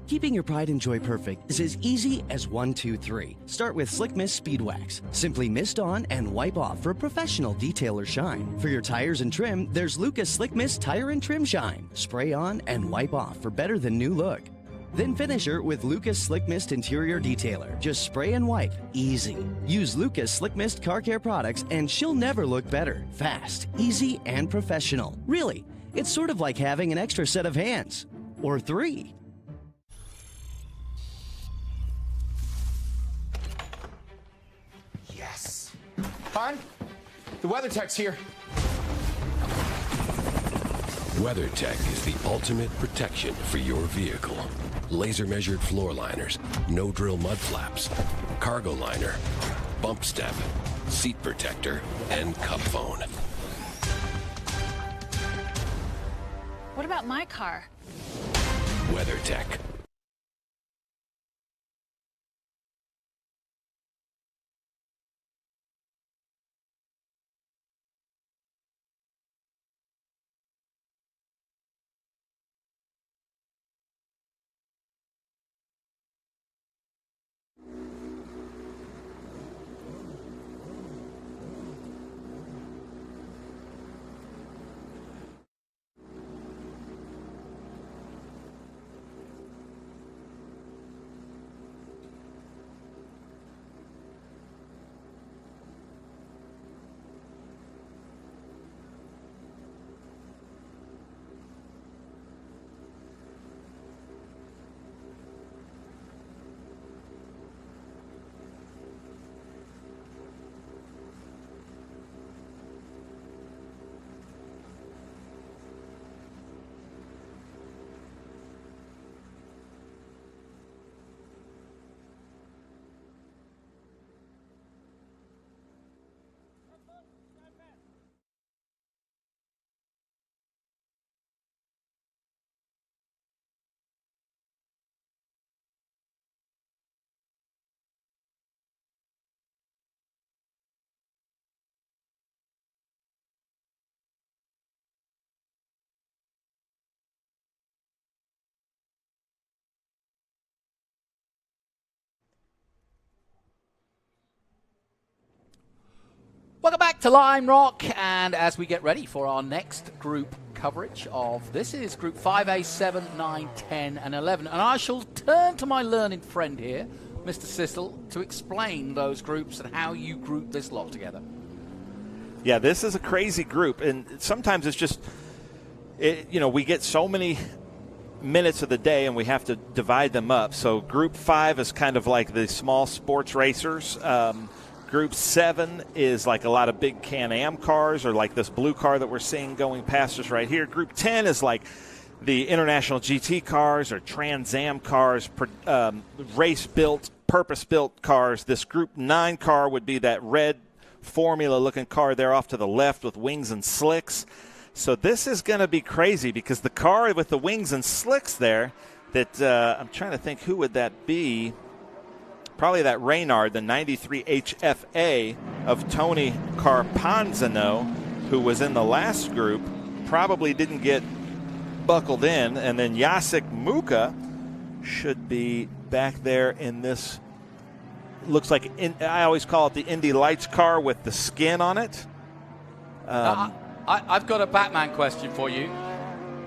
Keeping your pride and joy perfect is as easy as 1, 2, 3. Start with Slick Mist Speed Wax. Simply mist on and wipe off for a professional detailer shine. For your tires and trim, there's Lucas Slick Mist Tire and Trim Shine. Spray on and wipe off for better than new look. Then finish her with Lucas Slick Mist Interior Detailer. Just spray and wipe. Easy. Use Lucas Slick Mist Car Care products and she'll never look better. Fast, easy, and professional. Really, it's sort of like having an extra set of hands. Or 3. Yes. Hon, the WeatherTech's here. WeatherTech is the ultimate protection for your vehicle. Laser measured floor liners, no drill mud flaps, cargo liner, bump step, seat protector, and cup phone. What about my car? WeatherTech. Welcome back to Lime Rock, and as we get ready for our next group coverage of this is Group 5A, 7, 9, 10, and 11. And I shall turn to my learned friend here, Mr. Sissel, to explain those groups and how you group this lot together. Yeah, this is a crazy group, and sometimes it's just, we get so many minutes of the day and we have to divide them up. So Group 5 is kind of like the small sports racers. Group 7 is like a lot of big Can-Am cars, or like this blue car that we're seeing going past us right here. Group 10 is like the International GT cars or Trans Am cars, race-built, purpose-built cars. This Group 9 car would be that red Formula-looking car there off to the left with wings and slicks. So this is going to be crazy because the car with the wings and slicks there, that I'm trying to think, who would that be? Probably that Reynard, the 93 HFA of Tony Carpanzano, who was in the last group, probably didn't get buckled in. And then Jacek Muka should be back there in this, looks like, I always call it the Indy Lights car with the skin on it. I've got a Batman question for you.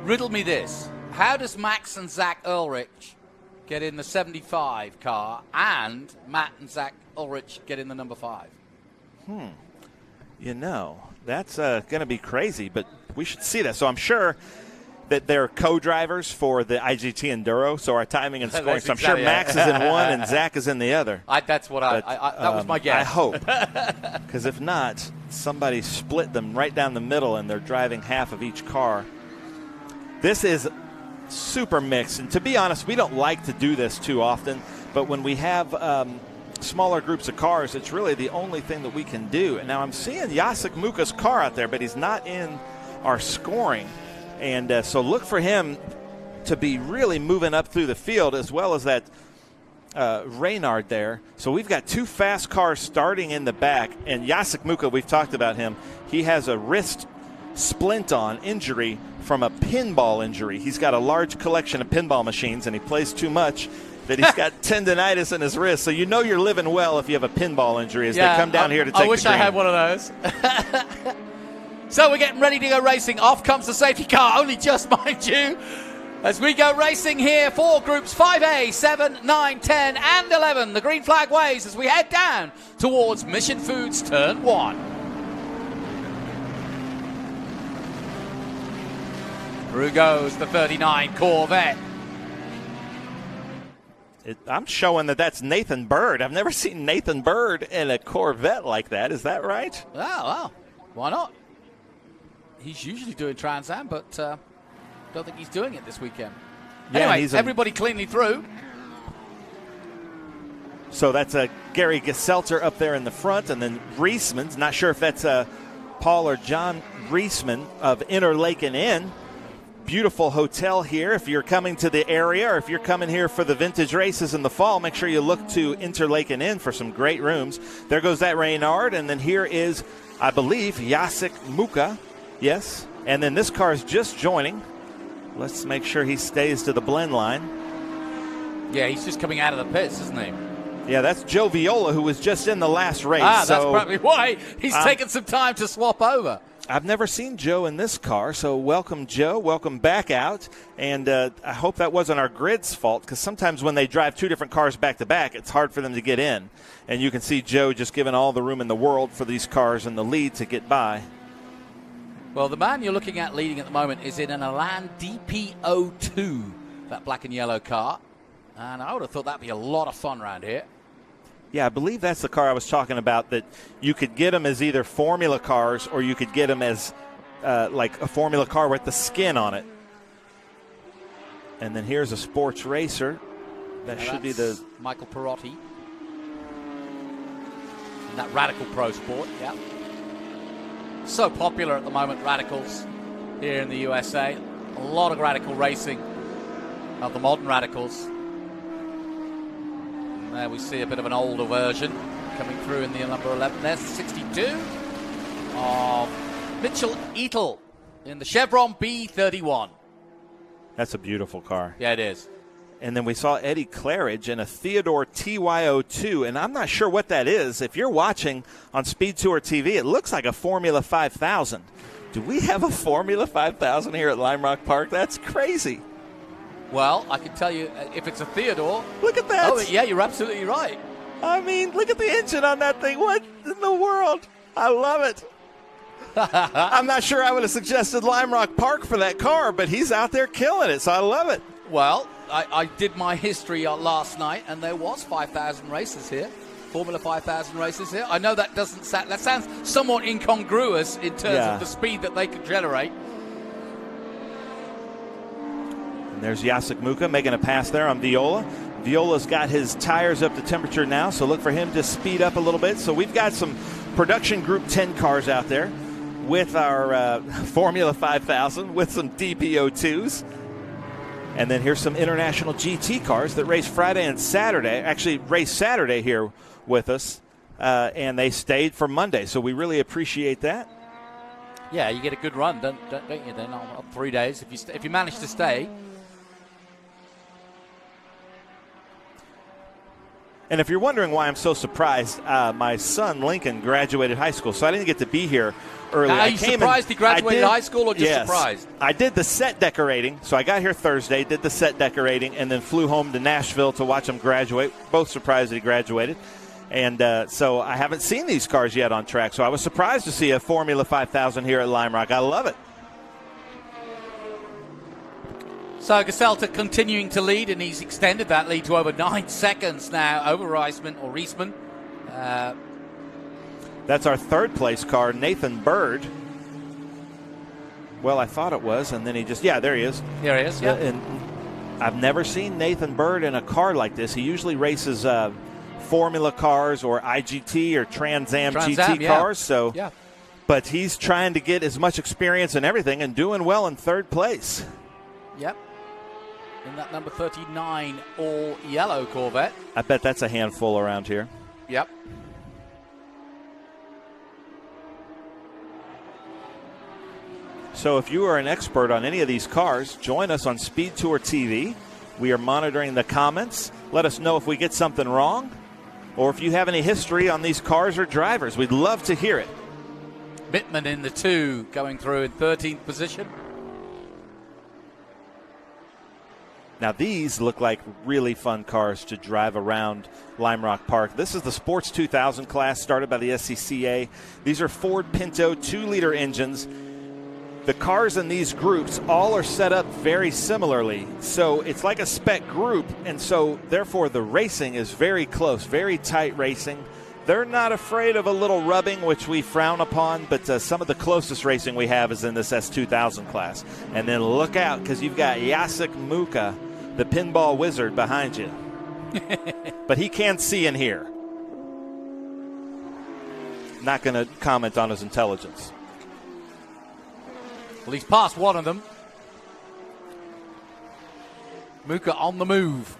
Riddle me this. How does Max and Zach Ulrich get in the 75 car, and Matt and Zach Ulrich get in the number 5? You know, that's going to be crazy, but we should see that. So I'm sure that they're co-drivers for the IGT Enduro, so our timing and scoring. So I'm sure Max is in one and Zach is in the other. That's what that was my guess. I hope, because if not, somebody split them right down the middle and they're driving half of each car. This is super mixed, and to be honest, we don't like to do this too often, but when we have smaller groups of cars, it's really the only thing that we can do. And now I'm seeing Jacek Muka's car out there, but he's not in our scoring. And so look for him to be really moving up through the field, as well as that Reynard there. So we've got 2 fast cars starting in the back. And Jacek Muka, we've talked about him. He has a wrist splint-on injury from a pinball injury. He's got a large collection of pinball machines, and he plays too much that he's got tendonitis in his wrist. So you know you're living well if you have a pinball injury as they come down here to take the green. I wish I had one of those. So we're getting ready to go racing. Off comes the safety car, only just, mind you, as we go racing here for groups 5A, 7, 9, 10, and 11. The green flag waves as we head down towards Mission Foods Turn 1. Through goes the 39 Corvette. I'm showing that that's Nathan Bird. I've never seen Nathan Bird in a Corvette like that. Is that right? Oh, well, why not? He's usually doing Trans Am, but don't think he's doing it this weekend. Yeah, anyway, everybody cleanly through. So that's Gary Geselter up there in the front, and then Reisman's. Not sure if that's Paul or John Reisman of Interlaken Inn. Beautiful hotel here. If you're coming to the area, or if you're coming here for the vintage races in the fall, make sure you look to Interlaken Inn for some great rooms. There goes that Reynard, and then here is, I believe, Jacek Muka. Yes, and then this car is just joining. Let's make sure he stays to the blend line. Yeah, he's just coming out of the pits, isn't he? Yeah, that's Joe Viola, who was just in the last race. That's probably why he's taken some time to swap over. I've never seen Joe in this car, so welcome, Joe. Welcome back out. And I hope that wasn't our grid's fault, because sometimes when they drive 2 different cars back-to-back, it's hard for them to get in. And you can see Joe just giving all the room in the world for these cars in the lead to get by. Well, the man you're looking at leading at the moment is in an Elan DP02, that black and yellow car. And I would have thought that'd be a lot of fun around here. Yeah, I believe that's the car I was talking about, that you could get them as either Formula cars, or you could get them as like a Formula car with the skin on it. And then here's a sports racer. That should be the Michael Perotti. And that Radical Pro Sport, yeah. So popular at the moment, Radicals, here in the USA. A lot of Radical racing of the modern Radicals. And there we see a bit of an older version coming through in the number 11. There's the 62 of Mitchell Eatle in the Chevron B31. That's a beautiful car. Yeah, it is. And then we saw Eddie Claridge in a Theodore TY02, and I'm not sure what that is. If you're watching on Speed Tour TV, it looks like a Formula 5000. Do we have a Formula 5000 here at Lime Rock Park? That's crazy. Well, I can tell you, if it's a Theodore... Look at that. Oh, yeah, you're absolutely right. I mean, look at the engine on that thing. What in the world? I love it. I'm not sure I would have suggested Lime Rock Park for that car, but he's out there killing it, so I love it. Well, I did my history last night, and there was 5,000 races here. Formula 5000 races here. I know that that sounds somewhat incongruous in terms of the speed that they could generate. And there's Jacek Muka making a pass there on Viola. Viola's got his tires up to temperature now, so look for him to speed up a little bit. So we've got some production Group 10 cars out there with our Formula 5000 with some DPO2s. And then here's some international GT cars that race Friday and Saturday. Actually, race Saturday here with us, and they stayed for Monday. So we really appreciate that. Yeah, you get a good run, don't you? Then on 3 days, if you manage to stay. And if you're wondering why I'm so surprised, my son Lincoln graduated high school, so I didn't get to be here early. Are you surprised he graduated high school, or just surprised? I did the set decorating, so I got here Thursday, did the set decorating, and then flew home to Nashville to watch him graduate. Both surprised that he graduated. And so I haven't seen these cars yet on track, so I was surprised to see a Formula 5000 here at Lime Rock. I love it. So Geselter continuing to lead, and he's extended that lead to over 9 seconds now over Reisman. That's our third place car, Nathan Bird. Well, I thought it was, and then he just, there he is. Here he is, yeah. And I've never seen Nathan Bird in a car like this. He usually races Formula cars or IGT or Trans Am GT cars. So, but he's trying to get as much experience and everything and doing well in third place. Yep. In that number 39 all yellow Corvette. I bet that's a handful around here. Yep. So if you are an expert on any of these cars, join us on Speed Tour TV. We are monitoring the comments. Let us know if we get something wrong or if you have any history on these cars or drivers. We'd love to hear it. Bittman in the 2 going through in 13th position. Now, these look like really fun cars to drive around Lime Rock Park. This is the Sports 2000 class started by the SCCA. These are Ford Pinto 2-liter engines. The cars in these groups all are set up very similarly. So it's like a spec group, and so therefore the racing is very close, very tight racing. They're not afraid of a little rubbing, which we frown upon, but some of the closest racing we have is in this S2000 class. And then look out, because you've got Jacek Muka, the pinball wizard, behind you. But he can see and hear. Not going to comment on his intelligence. Well, he's passed one of them. Muka on the move.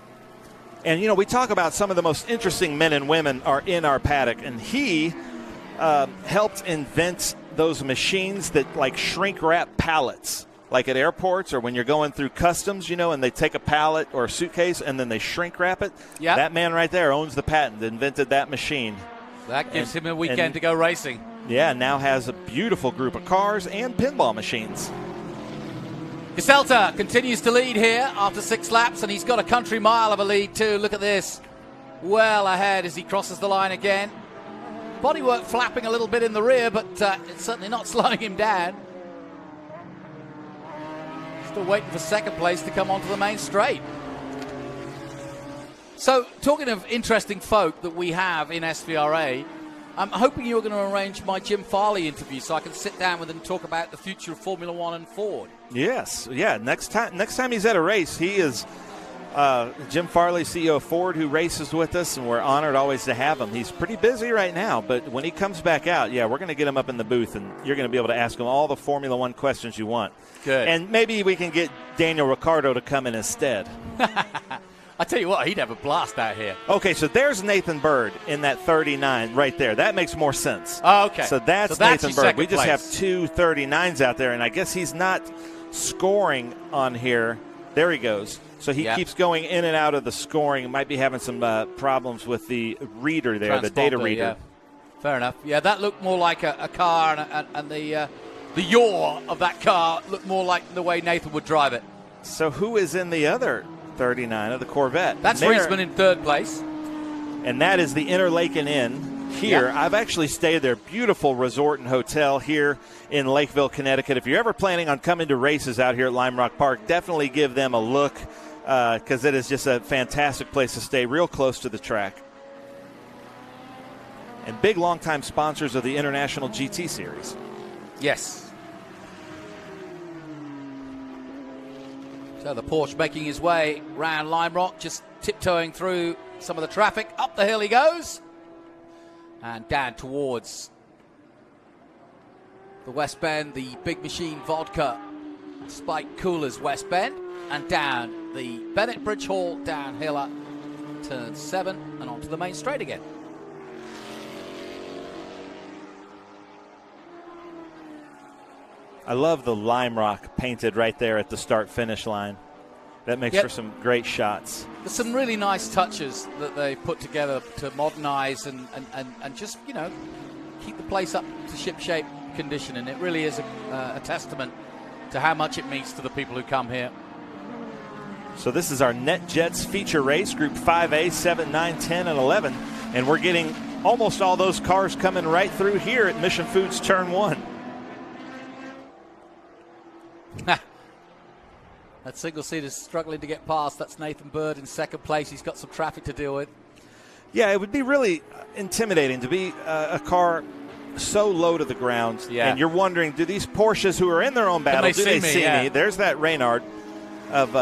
And, you know, we talk about some of the most interesting men and women are in our paddock, and he helped invent those machines that, like, shrink-wrap pallets. Like at airports or when you're going through customs, you know, and they take a pallet or a suitcase and then they shrink wrap it. Yep. That man right there owns the patent, invented that machine. That gives him a weekend to go racing. Yeah, now has a beautiful group of cars and pinball machines. Geselter continues to lead here after 6 laps, and he's got a country mile of a lead too. Look at this. Well ahead as he crosses the line again. Bodywork flapping a little bit in the rear, but it's certainly not slowing him down. Still waiting for second place to come onto the main straight. So, talking of interesting folk that we have in SVRA, I'm hoping you're going to arrange my Jim Farley interview so I can sit down with him and talk about the future of Formula One and Ford. Yes, yeah. Next time he's at a race, he is Jim Farley, CEO of Ford, who races with us, and we're honored always to have him. He's pretty busy right now, but when he comes back out, we're going to get him up in the booth, and you're going to be able to ask him all the Formula One questions you want. Good. And maybe we can get Daniel Ricciardo to come in instead. I tell you what, he'd have a blast out here. Okay, so there's Nathan Bird in that 39 right there. That makes more sense. Oh, okay. So that's Nathan Bird. We just have 2 39s out there, and I guess he's not scoring on here. There he goes. So he keeps going in and out of the scoring. Might be having some problems with the reader there, the data reader. Yeah. Fair enough. Yeah, that looked more like a car, and the yaw of that car looked more like the way Nathan would drive it. So who is in the other 39 of the Corvette? That's Reisman in third place. And that is the Interlaken Inn here. Yep. I've actually stayed there. Beautiful resort and hotel here in Lakeville, Connecticut. If you're ever planning on coming to races out here at Lime Rock Park, definitely give them a look because it is just a fantastic place to stay, real close to the track. and big longtime sponsors of the International GT Series. Yes. So the Porsche making his way round Lime Rock, just tiptoeing through some of the traffic. Up the hill he goes. And down towards the West Bend, the Big Machine Vodka Spike Coolers West Bend. And down the Bennett Bridge Hall downhill, turn 7, and onto the main straight again. I love the Lime Rock painted right there at the start-finish line. That makes for some great shots. There's some really nice touches that they put together to modernize and just, you know, keep the place up to ship-shape condition. And it really is a testament to how much it means to the people who come here. So this is our NetJets feature race, Group 5A, 7, 9, 10, and 11. And we're getting almost all those cars coming right through here at Mission Foods Turn 1. That single seat is struggling to get past. That's Nathan Bird in second place. He's got some traffic to deal with. Yeah, it would be really intimidating to be a car so low to the ground. Yeah. And you're wondering, do these Porsches who are in their own battle, do they see me? There's that Reynard of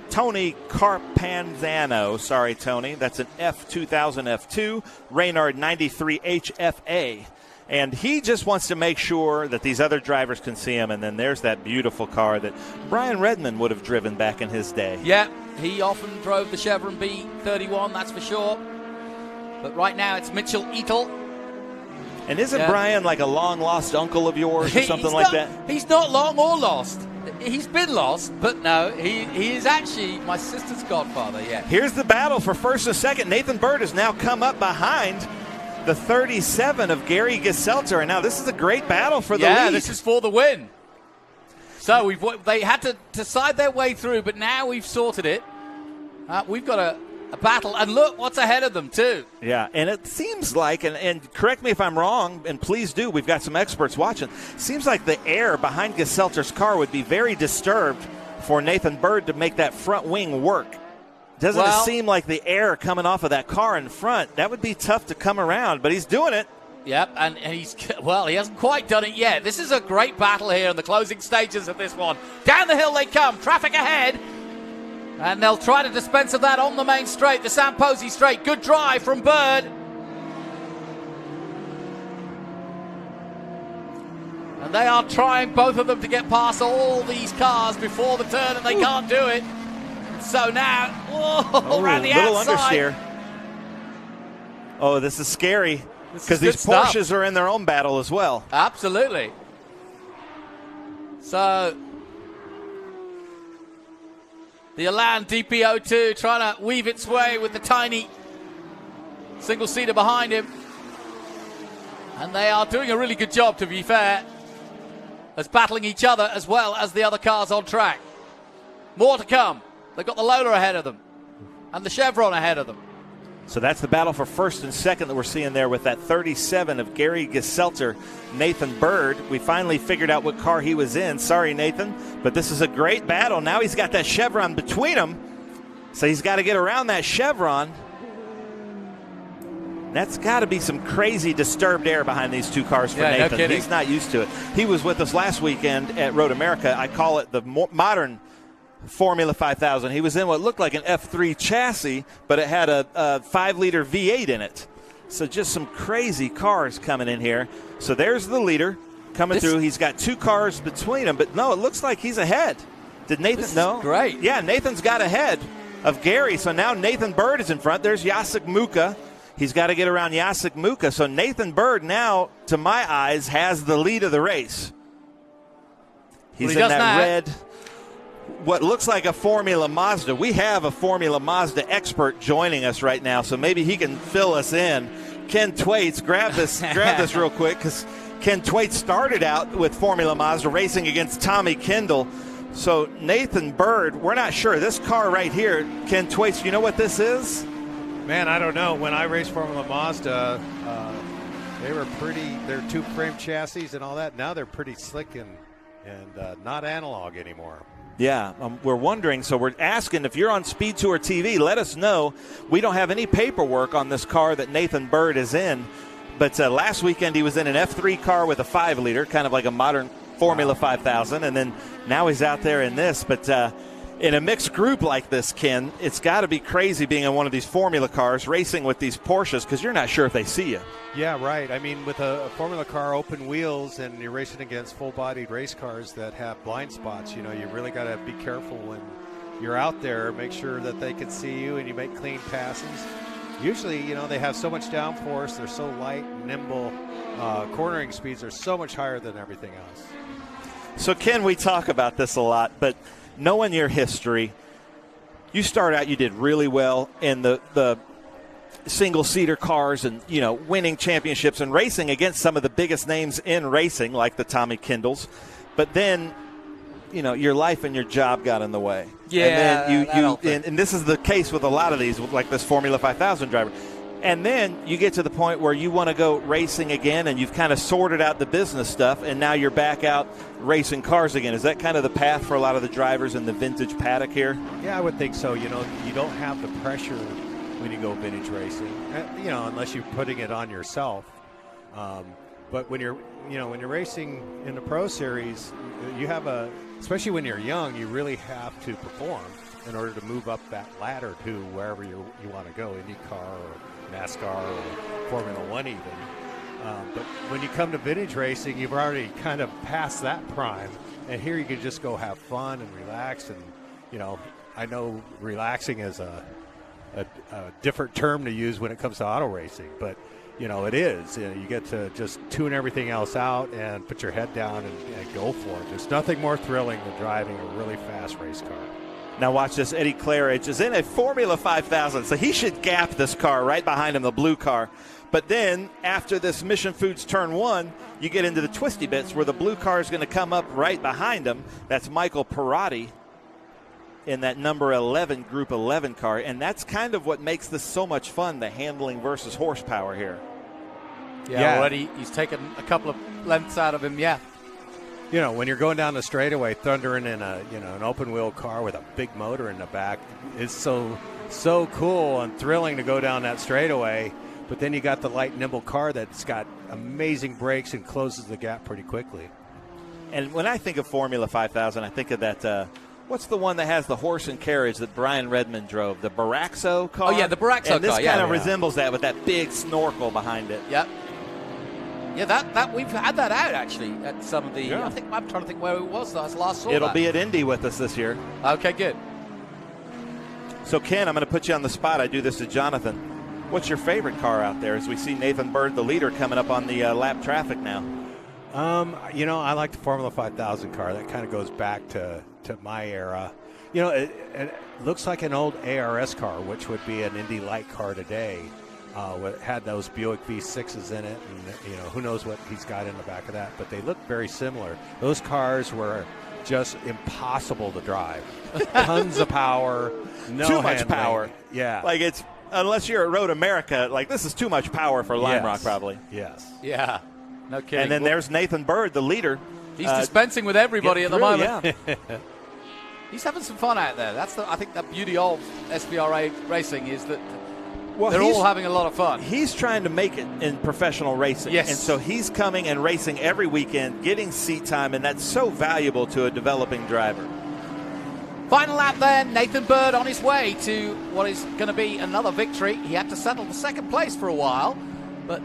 Tony Carpanzano. Sorry, Tony. That's an F2000 F2, Reynard 93 HFA. And he just wants to make sure that these other drivers can see him. And then there's that beautiful car that Brian Redmond would have driven back in his day. Yeah, he often drove the Chevron B31, that's for sure. But right now it's Mitchell Eatle. And isn't Brian like a long-lost uncle of yours or something like that? He's not long or lost. He's been lost, but no, he is actually my sister's godfather, yeah. Here's the battle for first and second. Nathan Bird has now come up behind the 37 of Gary Geselter, and now this is a great battle for the lead. Yeah, this is for the win. So they had to decide their way through, but now we've sorted it. We've got a battle, and look what's ahead of them too. Yeah, and it seems like, and correct me if I'm wrong, and please do, we've got some experts watching, seems like the air behind Geselter's car would be very disturbed for Nathan Bird to make that front wing work. Doesn't it seem like the air coming off of that car in front, that would be tough to come around, but he's doing it. Yep, and he hasn't quite done it yet. This is a great battle here in the closing stages of this one. Down the hill they come, traffic ahead, and they'll try to dispense of that on the main straight, the Sam Posey straight. Good drive from Bird. And they are trying, both of them, to get past all these cars before the turn, and they can't do it. So now, around the little outside. Understeer. Oh, this is scary because these Porsches are in their own battle as well. Absolutely. So the Elan DP02 trying to weave its way with the tiny single-seater behind him. And they are doing a really good job, to be fair, as battling each other as well as the other cars on track. More to come. They've got the Lola ahead of them and the Chevron ahead of them. So that's the battle for first and second that we're seeing there with that 37 of Gary Geselter, Nathan Bird. We finally figured out what car he was in. Sorry, Nathan, but this is a great battle. Now he's got that Chevron between them, so he's got to get around that Chevron. That's got to be some crazy disturbed air behind these two cars for Nathan. No He's not used to it. He was with us last weekend at Road America. I call it the modern Formula 5000. He was in what looked like an F3 chassis, but it had a 5-liter V8 in it. So just some crazy cars coming in here. So there's the leader coming through. He's got two cars between him, but no, it looks like he's ahead. Did Nathan know? Great. Yeah, Nathan's got ahead of Gary. So now Nathan Bird is in front. There's Jacek Muka. He's got to get around Jacek Muka. So Nathan Bird now, to my eyes, has the lead of the race. He's in that red, what looks like a Formula Mazda. We have a Formula Mazda expert joining us right now, so maybe he can fill us in. Ken Twaits, grab this real quick, because Ken Twaits started out with Formula Mazda racing against Tommy Kendall. So Nathan Bird, we're not sure. This car right here, Ken Twaits, you know what this is? Man, I don't know. When I raced Formula Mazda, they were they're two-frame chassis and all that. Now they're pretty slick and not analog anymore. Yeah, we're wondering, so we're asking if you're on Speed Tour TV, let us know. We don't have any paperwork on this car that Nathan Bird is in, but last weekend he was in an F3 car with a 5-liter, kind of like a modern Formula 5000, and then now he's out there in this. But in a mixed group like this, Ken, it's got to be crazy being in one of these Formula cars, racing with these Porsches, because you're not sure if they see you. Yeah, right. I mean, with a Formula car, open wheels, and you're racing against full-bodied race cars that have blind spots, you really got to be careful when you're out there. Make sure that they can see you and you make clean passes. Usually, they have so much downforce. They're so light and nimble. Cornering speeds are so much higher than everything else. So, Ken, we talk about this a lot, but knowing your history, you start out, you did really well in the single-seater cars and, winning championships and racing against some of the biggest names in racing, like the Tommy Kindles. But then, your life and your job got in the way. Yeah, and then and this is the case with a lot of these, like this Formula 5000 driver. And then you get to the point where you want to go racing again, and you've kind of sorted out the business stuff, and now you're back out racing cars again. Is that kind of the path for a lot of the drivers in the vintage paddock here? Yeah, I would think so. You don't have the pressure when you go vintage racing, unless you're putting it on yourself. But when you're racing in the Pro Series, you have especially when you're young, you really have to perform in order to move up that ladder to wherever you want to go, IndyCar or NASCAR or Formula One even. But when you come to vintage racing, you've already kind of passed that prime, and here you can just go have fun and relax. And I know relaxing is a different term to use when it comes to auto racing, but it is. You get to just tune everything else out and put your head down and go for it. There's nothing more thrilling than driving a really fast race car. Now watch this. Eddie Claridge is in a Formula 5000, so he should gap this car right behind him, the blue car. But then after this Mission Foods Turn 1, you get into the twisty bits where the blue car is going to come up right behind him. That's Michael Pirelli in that number 11, Group 11 car. And that's kind of what makes this so much fun, the handling versus horsepower here. Yeah, already he's taken a couple of lengths out of him, yeah. When you're going down the straightaway, thundering in an open-wheel car with a big motor in the back, it's so cool and thrilling to go down that straightaway. But then you got the light, nimble car that's got amazing brakes and closes the gap pretty quickly. And when I think of Formula 5000, I think of that, what's the one that has the horse and carriage that Brian Redmond drove? The Baraxo car? Oh, yeah, the Baraxo car. And this kind of resembles that with that big snorkel behind it. Yep. Yeah, that we've had that out actually at some of the. Yeah. I'm trying to think where it was that I last saw. It'll be at Indy with us this year. Okay, good. So Ken, I'm going to put you on the spot. I do this to Jonathan. What's your favorite car out there? As we see Nathan Bird, the leader, coming up on the lap traffic now. I like the Formula 5000 car. That kind of goes back to my era. It looks like an old ARS car, which would be an Indy Light car today. Had those Buick V6s in it, and who knows what he's got in the back of that, but they look very similar. Those cars were just impossible to drive. Tons of power, no too handling. Much power. Yeah, like it's unless you're at Road America, like this is too much power for Lime Rock, probably. Yes. Yeah. No kidding. And then there's Nathan Bird, the leader. He's dispensing with everybody at the moment. Yeah. He's having some fun out there. I think the beauty of SVRA racing is that. Well, they're all having a lot of fun. He's trying to make it in professional racing. Yes. And so he's coming and racing every weekend, getting seat time, and that's so valuable to a developing driver. Final lap then, Nathan Bird on his way to what is going to be another victory. He had to settle for second place for a while, but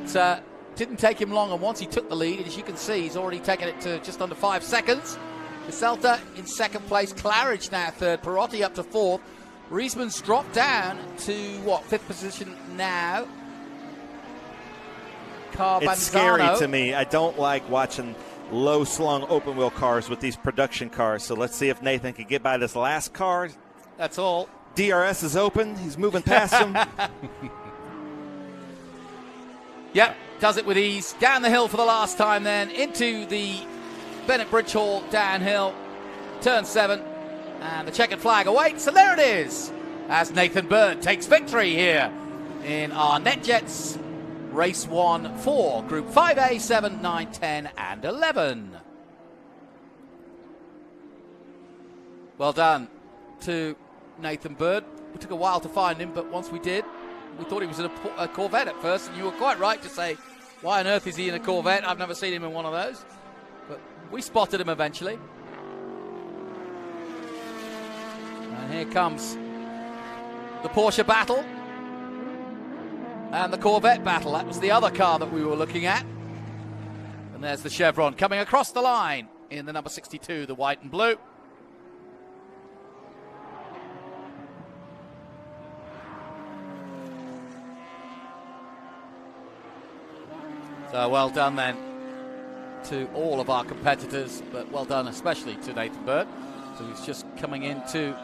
didn't take him long, and once he took the lead, as you can see, he's already taken it to just under 5 seconds. Caselta in second place, Claridge now third, Perotti up to fourth. Riesman's dropped down to, fifth position now. It's scary to me. I don't like watching low-slung open-wheel cars with these production cars. So let's see if Nathan can get by this last car. That's all. DRS is open. He's moving past him. Yep, does it with ease. Down the hill for the last time then, into the Bennett Bridge Hall downhill. Turn 7. And the checkered flag awaits, and there it is, as Nathan Bird takes victory here in our NetJets Race 1 for Group 5A, 7, 9, 10, and 11. Well done to Nathan Bird. It took a while to find him, but once we did, we thought he was in a Corvette at first, and you were quite right to say, why on earth is he in a Corvette? I've never seen him in one of those. But we spotted him eventually. And here comes the Porsche battle and the Corvette battle. That was the other car that we were looking at. And there's the Chevron coming across the line in the number 62, the white and blue. So well done then to all of our competitors, but well done especially to Nathan Bird. So he's just coming into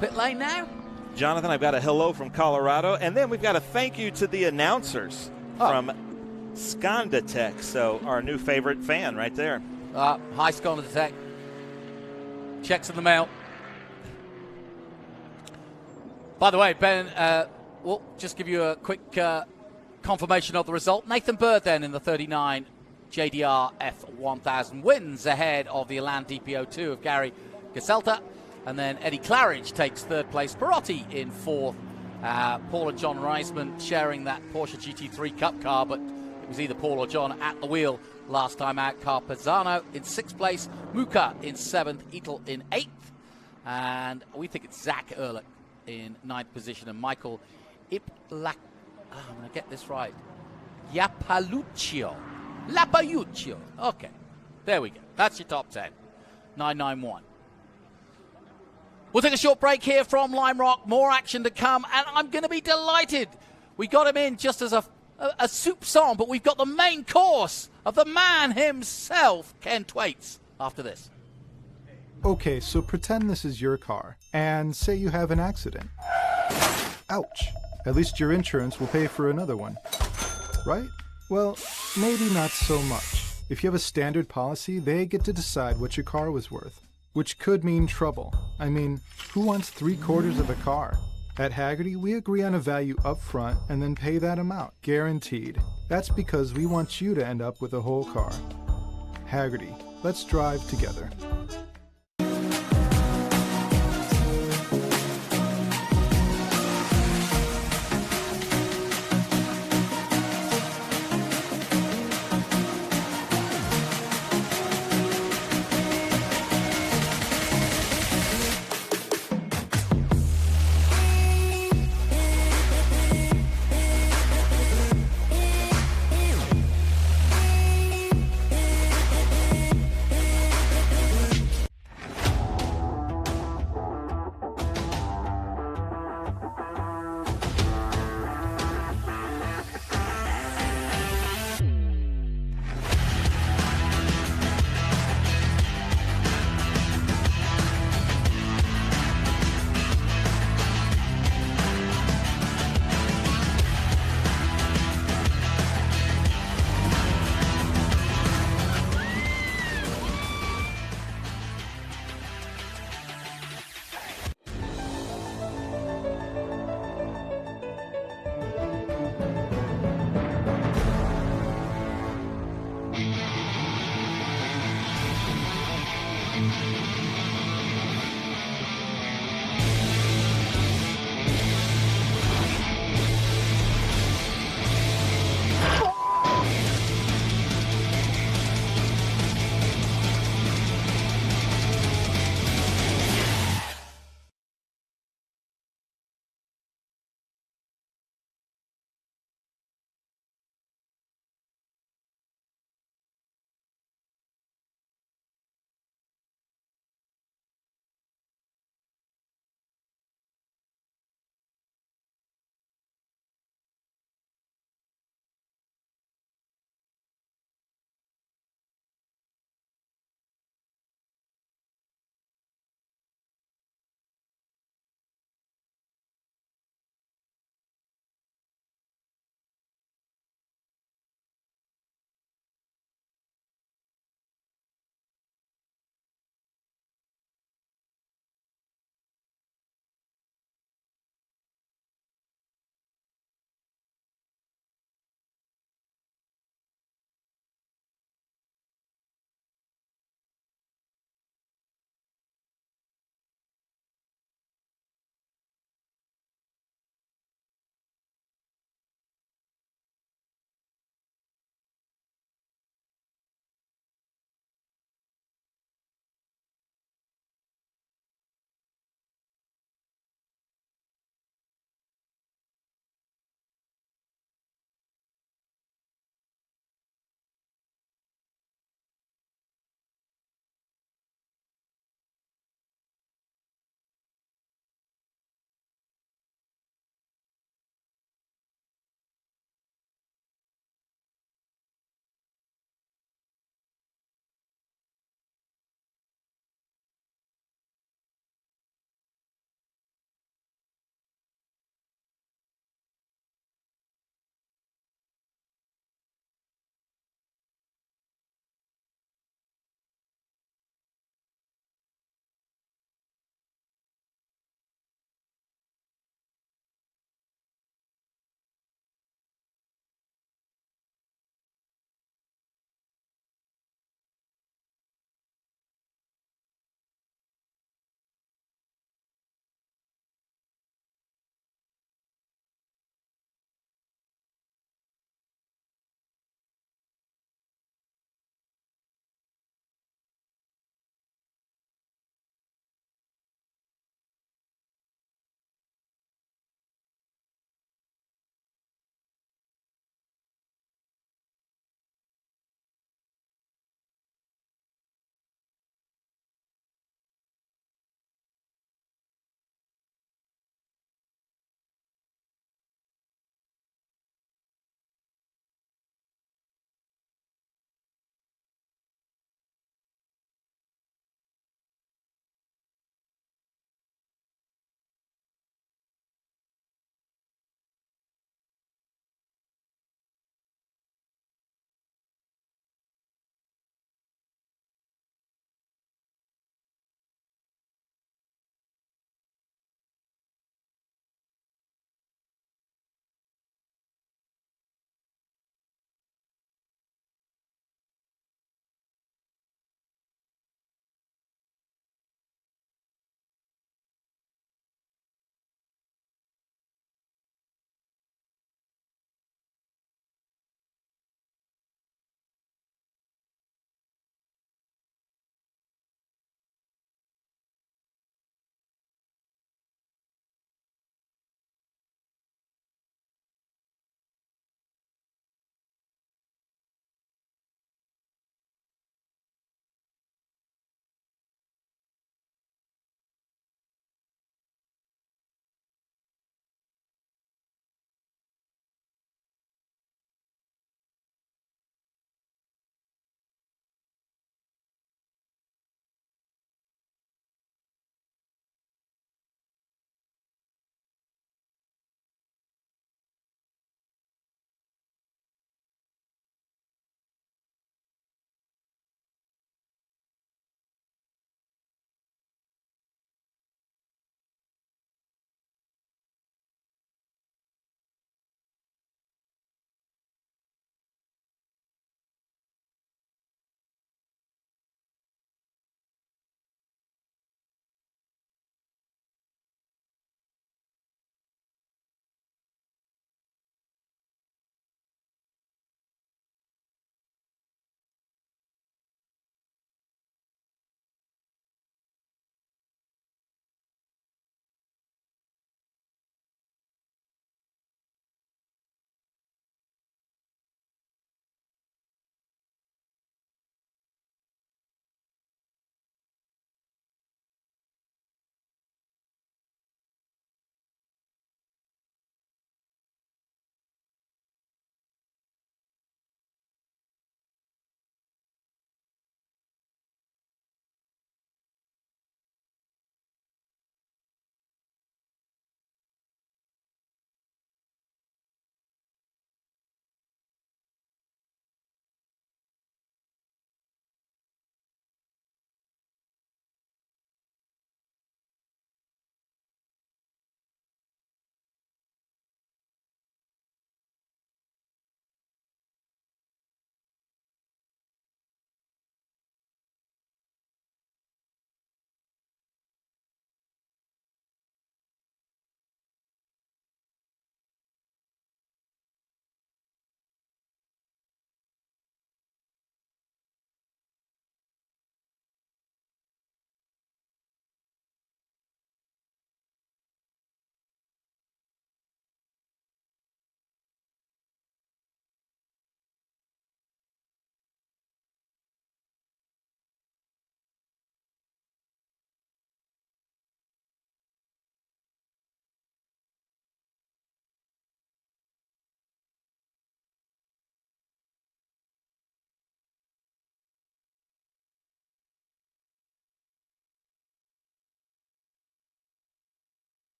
pit lane now. Jonathan, I've got a hello from Colorado, and then we've got a thank you to the announcers from Skondatech, so our new favorite fan right there. Hi, Skondatech. Checks in the mail. By the way, Ben, we'll just give you a quick confirmation of the result. Nathan Bird then in the 39 JDR F1000 wins ahead of the Elan DPO2 of Gary Gaselta. And then Eddie Claridge takes third place. Perotti in fourth. Paul and John Reisman sharing that Porsche GT3 Cup car, but it was either Paul or John at the wheel last time out. Carpezano in sixth place. Muka in seventh. Etel in eighth. And we think it's Zach Ehrlich in ninth position. And Michael Iplak. I'm going to get this right. Lapauccio. Okay. There we go. That's your top 10. 991. We'll take a short break here from Lime Rock. More action to come, and I'm going to be delighted. We got him in just as a soup song, but we've got the main course of the man himself, Ken Twaits, after this. Okay, so pretend this is your car, and say you have an accident. Ouch. At least your insurance will pay for another one. Right? Well, maybe not so much. If you have a standard policy, they get to decide what your car was worth. Which could mean trouble. I mean, who wants 3/4 of a car? At Hagerty, we agree on a value up front and then pay that amount, guaranteed. That's because we want you to end up with a whole car. Hagerty, let's drive together.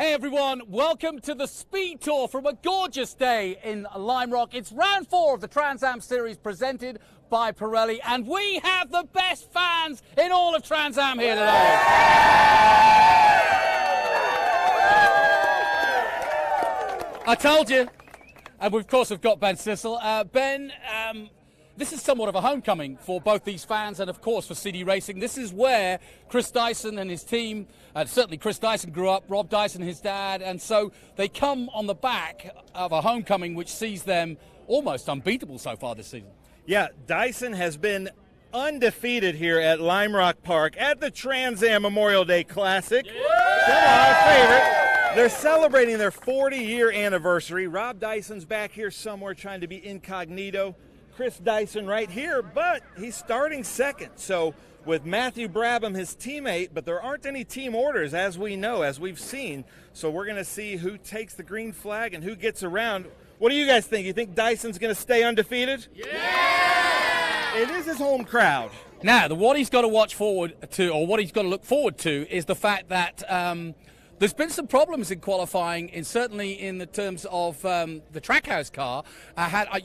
Hey everyone, welcome to the Speed Tour from a gorgeous day in Lime Rock. It's round 4 of the Trans Am Series presented by Pirelli, and we have the best fans in all of Trans Am here today. I told you. And of course we've got Ben Sissel. Ben, this is somewhat of a homecoming for both these fans and of course for CD Racing. This is where Chris Dyson and his team, certainly Chris Dyson grew up, Rob Dyson his dad, and so they come on the back of a homecoming which sees them almost unbeatable so far this season. Yeah, Dyson has been undefeated here at Lime Rock Park at the Trans Am Memorial Day Classic. Yeah! Come on, favorite. They're celebrating their 40-year anniversary. Rob Dyson's back here somewhere trying to be incognito. Chris Dyson right here, but he's starting second. So with Matthew Brabham, his teammate, but there aren't any team orders as we know, as we've seen. So we're going to see who takes the green flag and who gets around. What do you guys think? You think Dyson's going to stay undefeated? Yeah! It is his home crowd. Now, what he's got to watch forward to, or what he's got to look forward to, is the fact that there's been some problems in qualifying, certainly in the terms of the Trackhouse car.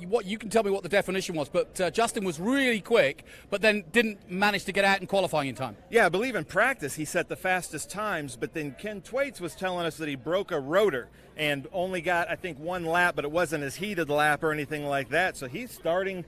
What you can tell me what the definition was, but Justin was really quick, but then didn't manage to get out in qualifying in time. Yeah, I believe in practice he set the fastest times, but then Ken Thwaites was telling us that he broke a rotor and only got, I think, 1 lap, but it wasn't as heated lap or anything like that. So he's starting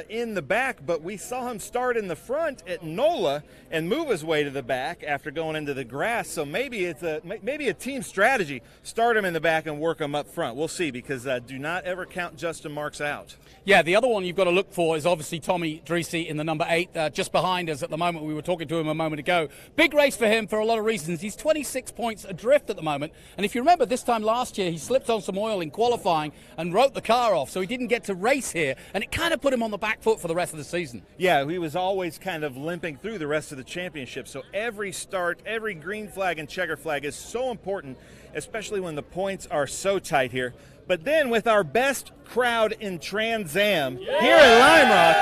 in the back, but we saw him start in the front at NOLA and move his way to the back after going into the grass. So maybe it's a team strategy. Start him in the back and work him up front. We'll see, because do not ever count Justin Marks out. Yeah, the other one you've got to look for is obviously Tommy Dreese in the number 8, just behind us at the moment. We were talking to him a moment ago. Big race for him for a lot of reasons. He's 26 points adrift at the moment, and if you remember this time last year, he slipped on some oil in qualifying and wrote the car off, so he didn't get to race here, and it kind of put him on the back foot for the rest of the season. Yeah, he was always kind of limping through the rest of the championship, so every start, every green flag and checker flag is so important, especially when the points are so tight here. But then with our best crowd in Trans Am here at Lime Rock,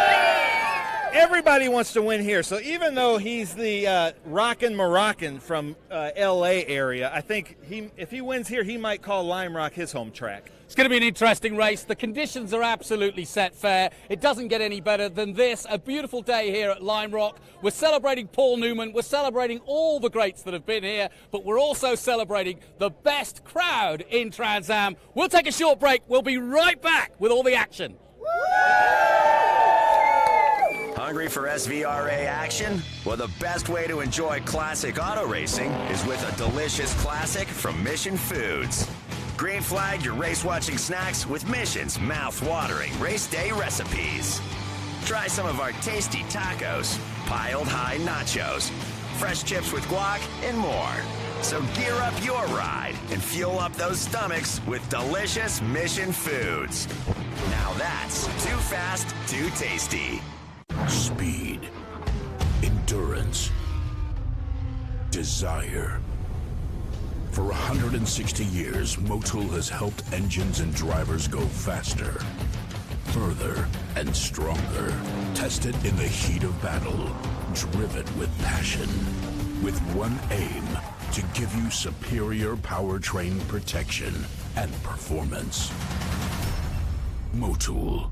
everybody wants to win here. So even though he's the rockin' Moroccan from L.A. area, I think if he wins here, he might call Lime Rock his home track. It's going to be an interesting race. The conditions are absolutely set fair. It doesn't get any better than this. A beautiful day here at Lime Rock. We're celebrating Paul Newman. We're celebrating all the greats that have been here, but we're also celebrating the best crowd in Trans Am. We'll take a short break. We'll be right back with all the action. Hungry for SVRA action? Well, the best way to enjoy classic auto racing is with a delicious classic from Mission Foods. Green flag your race-watching snacks with Mission's mouth-watering race day recipes. Try some of our tasty tacos, piled high nachos, fresh chips with guac, and more. So gear up your ride and fuel up those stomachs with delicious Mission Foods. Now that's too fast, too tasty. Speed, endurance, desire. For 160 years, Motul has helped engines and drivers go faster, further, and stronger. Tested in the heat of battle, driven with passion, with one aim, to give you superior powertrain protection and performance. Motul.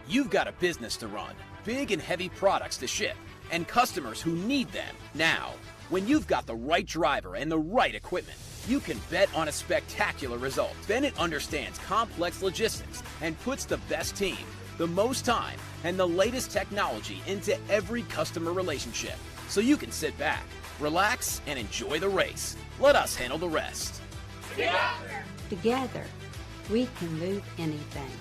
You've got a business to run, big and heavy products to ship, and customers who need them now. When you've got the right driver and the right equipment, you can bet on a spectacular result. Bennett understands complex logistics and puts the best team, the most time, and the latest technology into every customer relationship. So you can sit back, relax, and enjoy the race. Let us handle the rest. Together, we can move anything.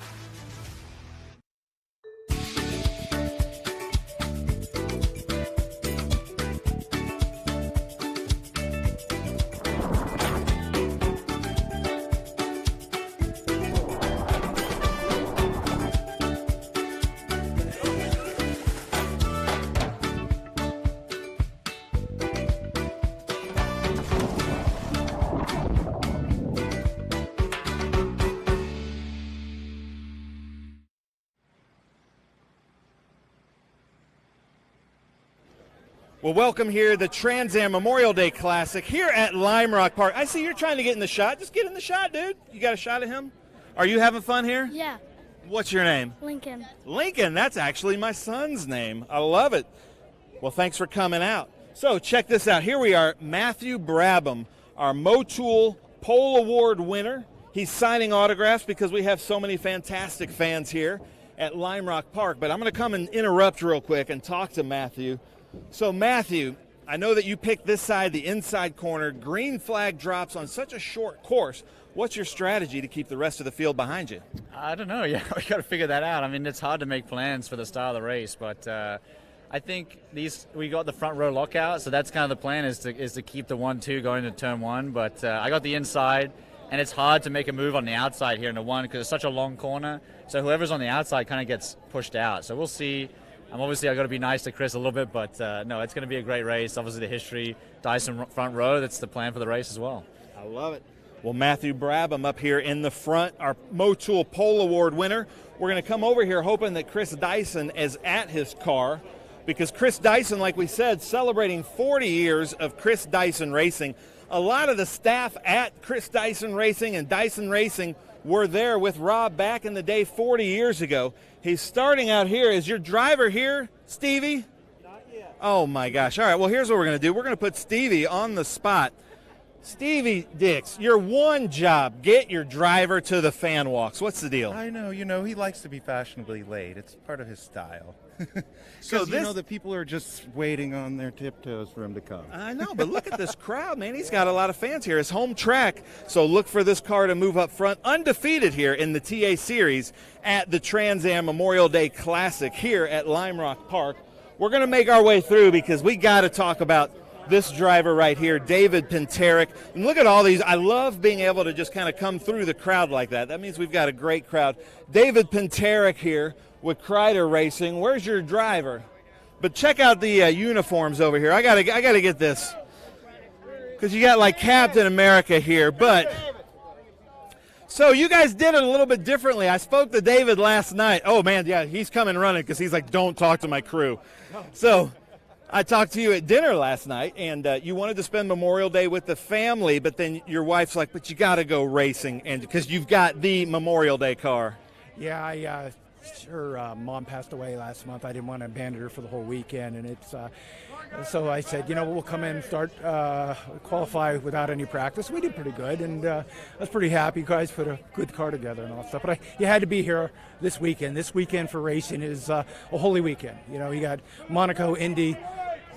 Well, welcome here, the Trans Am Memorial Day Classic here at Lime Rock Park. I see you're trying to get in the shot. Just get in the shot, dude. You got a shot at him? Are you having fun here? Yeah. What's your name? Lincoln. Lincoln, that's actually my son's name. I love it. Well, thanks for coming out. So check this out. Here we are, Matthew Brabham, our Motul Pole Award winner. He's signing autographs because we have so many fantastic fans here at Lime Rock Park. But I'm going to come and interrupt real quick and talk to Matthew. So, Matthew, I know that you picked this side, the inside corner. Green flag drops on such a short course. What's your strategy to keep the rest of the field behind you? I don't know. Yeah, we got to figure that out. I mean, it's hard to make plans for the start of the race, but I think we got the front row lockout, so that's kind of the plan is to keep the 1-2 going to turn 1. But I got the inside, and it's hard to make a move on the outside here in the 1 because it's such a long corner. So whoever's on the outside kind of gets pushed out. So we'll see. Obviously, I got to be nice to Chris a little bit, but no, it's going to be a great race. Obviously, the history, Dyson front row, that's the plan for the race as well. I love it. Well, Matthew Brabham up here in the front, our Motul Pole Award winner. We're going to come over here hoping that Chris Dyson is at his car because Chris Dyson, like we said, celebrating 40 years of Chris Dyson Racing. A lot of the staff at Chris Dyson Racing and Dyson Racing were there with Rob back in the day 40 years ago. He's starting out here. Is your driver here, Stevie? Not yet. Oh, my gosh. All right, well, here's what we're going to do. We're going to put Stevie on the spot. Stevie Dix, your one job, get your driver to the fan walks. What's the deal? I know, he likes to be fashionably late. It's part of his style. So the people are just waiting on their tiptoes for him to come. I know, but look at this crowd, man. He's got a lot of fans here. His home track, so look for this car to move up front. Undefeated here in the TA Series at the Trans Am Memorial Day Classic here at Lime Rock Park. We're going to make our way through because we got to talk about this driver right here, David Pinteric. And look at all these. I love being able to just kind of come through the crowd like that. That means we've got a great crowd. David Pinteric here with Kreider Racing. Where's your driver? But check out the uniforms over here. I gotta get this because you got like Captain America here. But so you guys did it a little bit differently. I spoke to David last night. Oh man, yeah, he's coming running because he's like, don't talk to my crew. So I talked to you at dinner last night, and you wanted to spend Memorial Day with the family, but then your wife's like, but you got to go racing, and because you've got the Memorial Day car. Yeah, her mom passed away last month. I didn't want to abandon her for the whole weekend, and it's so I said, we'll come in and start qualify without any practice. We did pretty good, and I was pretty happy. You guys put a good car together and all that stuff. But you had to be here this weekend. This weekend for racing is a holy weekend. You got Monaco, Indy,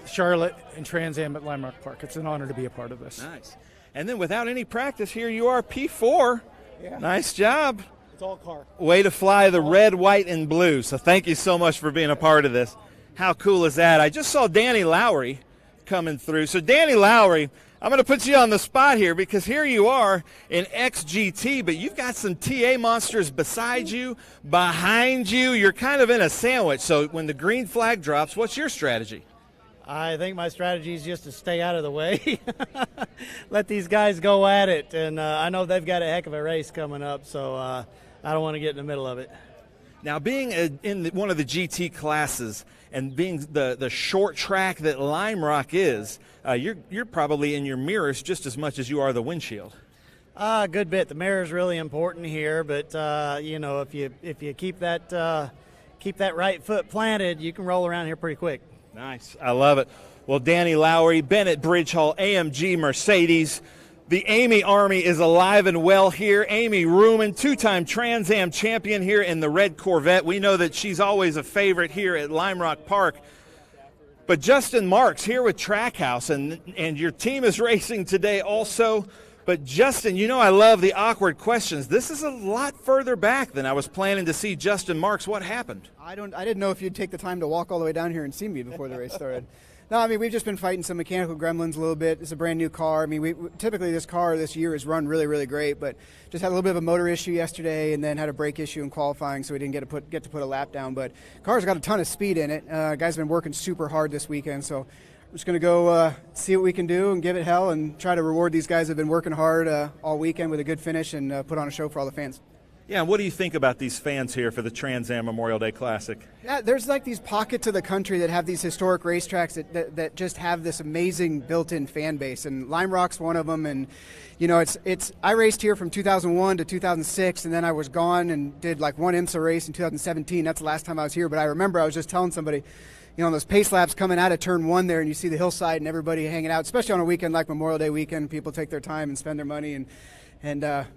Charlotte, and Trans Am at Lime Rock Park. It's an honor to be a part of this. Nice. And then without any practice, here you are, P4. Yeah. Nice job. It's all car. Way to fly the red, white, and blue. So thank you so much for being a part of this. How cool is that? I just saw Danny Lowry coming through. So Danny Lowry, I'm going to put you on the spot here because here you are in XGT, but you've got some TA monsters beside you, behind you. You're kind of in a sandwich. So when the green flag drops, what's your strategy? I think my strategy is just to stay out of the way. Let these guys go at it. And I know they've got a heck of a race coming up, so I don't want to get in the middle of it. Now, being in one of the GT classes and being the short track that Lime Rock is, you're probably in your mirrors just as much as you are the windshield. A good bit. The mirror is really important here, but if you keep that right foot planted, you can roll around here pretty quick. Nice. I love it. Well, Danny Lowry, Bennett Bridge Hall, AMG Mercedes. The Amy Army is alive and well here. Amy Ruman, two-time Trans Am champion here in the red Corvette. We know that she's always a favorite here at Lime Rock Park. But Justin Marks here with Trackhouse, and your team is racing today also. But Justin, I love the awkward questions. This is a lot further back than I was planning to see Justin Marks. What happened? I didn't know if you'd take the time to walk all the way down here and see me before the race started. No, we've just been fighting some mechanical gremlins a little bit. It's a brand new car. Typically this car this year has run really, really great, but just had a little bit of a motor issue yesterday and then had a brake issue in qualifying, so we didn't get to put a lap down. But the car's got a ton of speed in it. Guys have been working super hard this weekend, so I'm just going to go see what we can do and give it hell and try to reward these guys that have been working hard all weekend with a good finish and put on a show for all the fans. Yeah, what do you think about these fans here for the Trans Am Memorial Day Classic? Yeah, there's like these pockets of the country that have these historic racetracks that just have this amazing built-in fan base, and Lime Rock's one of them. And you know, I raced here from 2001 to 2006, and then I was gone and did like one IMSA race in 2017. That's the last time I was here. But I remember I was just telling somebody, you know, those pace laps coming out of turn 1 there, and you see the hillside and everybody hanging out, especially on a weekend like Memorial Day weekend. People take their time and spend their money and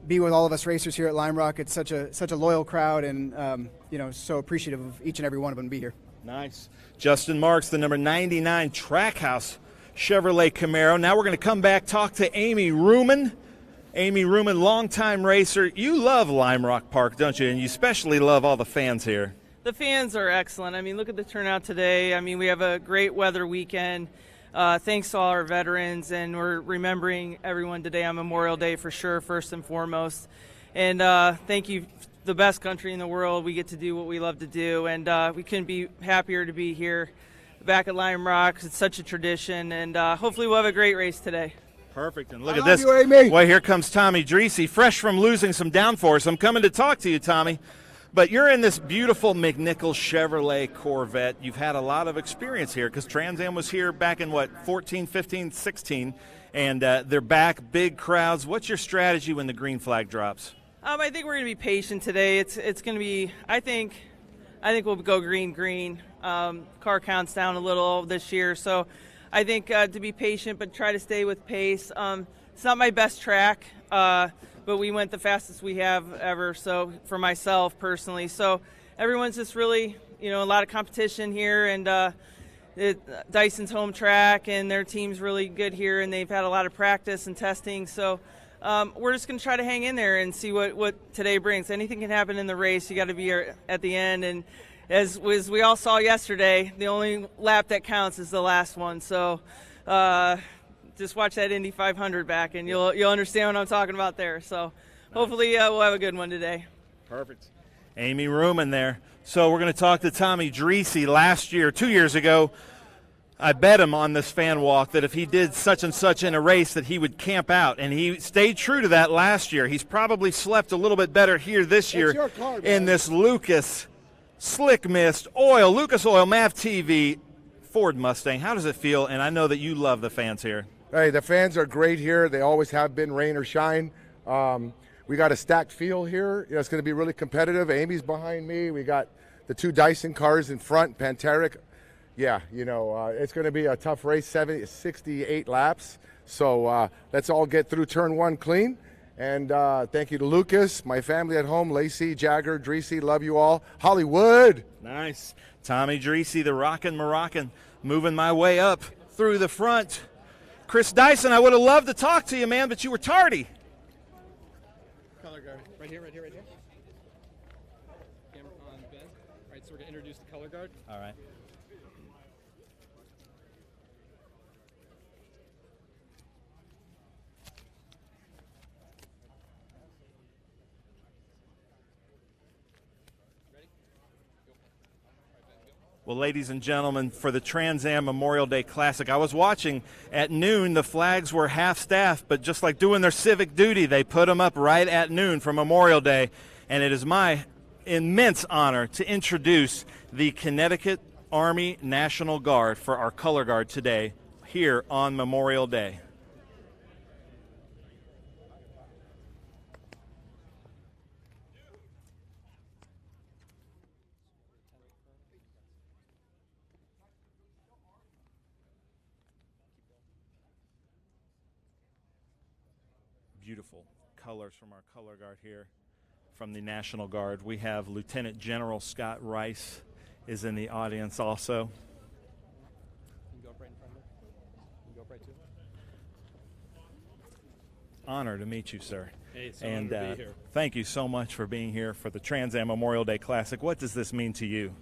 be with all of us racers here at Lime Rock. It's such a loyal crowd, and you know, so appreciative of each and every one of them to be here. Nice. Justin Marks, the number 99 Trackhouse Chevrolet Camaro. Now we're going to come back, talk to Amy Ruman. Amy Ruman, longtime racer. You love Lime Rock Park, don't you? And you especially love all the fans here. The fans are excellent. I mean, look at the turnout today. I mean, we have a great weather weekend. Thanks to all our veterans, and we're remembering everyone today on Memorial Day for sure, first and foremost. And thank you, the best country in the world. We get to do what we love to do, and we couldn't be happier to be here back at Lime Rock. It's such a tradition, and hopefully we'll have a great race today. Perfect. And look at this. Well, here comes Tommy Dreese, fresh from losing some downforce. I'm coming to talk to you, Tommy. But you're in this beautiful McNichol Chevrolet Corvette. You've had a lot of experience here because Trans Am was here back in, 14, 15, 16, and they're back, big crowds. What's your strategy when the green flag drops? I think we're going to be patient today. It's going to be, I think we'll go green. Car count's down a little this year, so I think to be patient but try to stay with pace. It's not my best track. But we went the fastest we have ever, so for myself personally. So everyone's just really, you know, a lot of competition here, and Dyson's home track, and their team's really good here, and they've had a lot of practice and testing. So we're just going to try to hang in there and see what today brings. Anything can happen in the race. You got to be at the end, and as we all saw yesterday, the only lap that counts is the last one. So just watch that Indy 500 back, and you'll understand what I'm talking about there. So hopefully we'll have a good one today. Perfect. Amy Ruman there. So we're going to talk to Tommy Dreese. Last year, 2 years ago, I bet him on this fan walk that if he did such and such in a race that he would camp out, and he stayed true to that last year. He's probably slept a little bit better here this year in this Lucas Slick Mist Oil, Lucas Oil MAV TV Ford Mustang. How does it feel? And I know that you love the fans here. Hey, the fans are great here. They always have been, rain or shine. We got a stacked field here. You know, it's going to be really competitive. Amy's behind me. We got the 2 Dyson cars in front, Panteric. Yeah, you know, it's going to be a tough race, 68 laps. So let's all get through turn 1 clean. And thank you to Lucas, my family at home, Lacey, Jagger, Dreese, love you all. Hollywood. Nice. Tommy Dreese, the rockin' Moroccan, moving my way up through the front. Chris Dyson, I would have loved to talk to you, man, but you were tardy. Color guard. Right here. Camera on Ben. All right, so we're going to introduce the color guard. All right. Well, ladies and gentlemen, for the Trans Am Memorial Day Classic, I was watching at noon. The flags were half-staffed, but just like doing their civic duty, they put them up right at noon for Memorial Day. And it is my immense honor to introduce the Connecticut Army National Guard for our color guard today here on Memorial Day. Beautiful colors from our color guard here from the National Guard. We have Lieutenant General Scott Rice is in the audience also. You go up right in front of her. You go up right to her. Honor to meet you, sir. Hey, it's an honor to be here. Thank you so much for being here for the Trans Am Memorial Day Classic. What does this mean to you?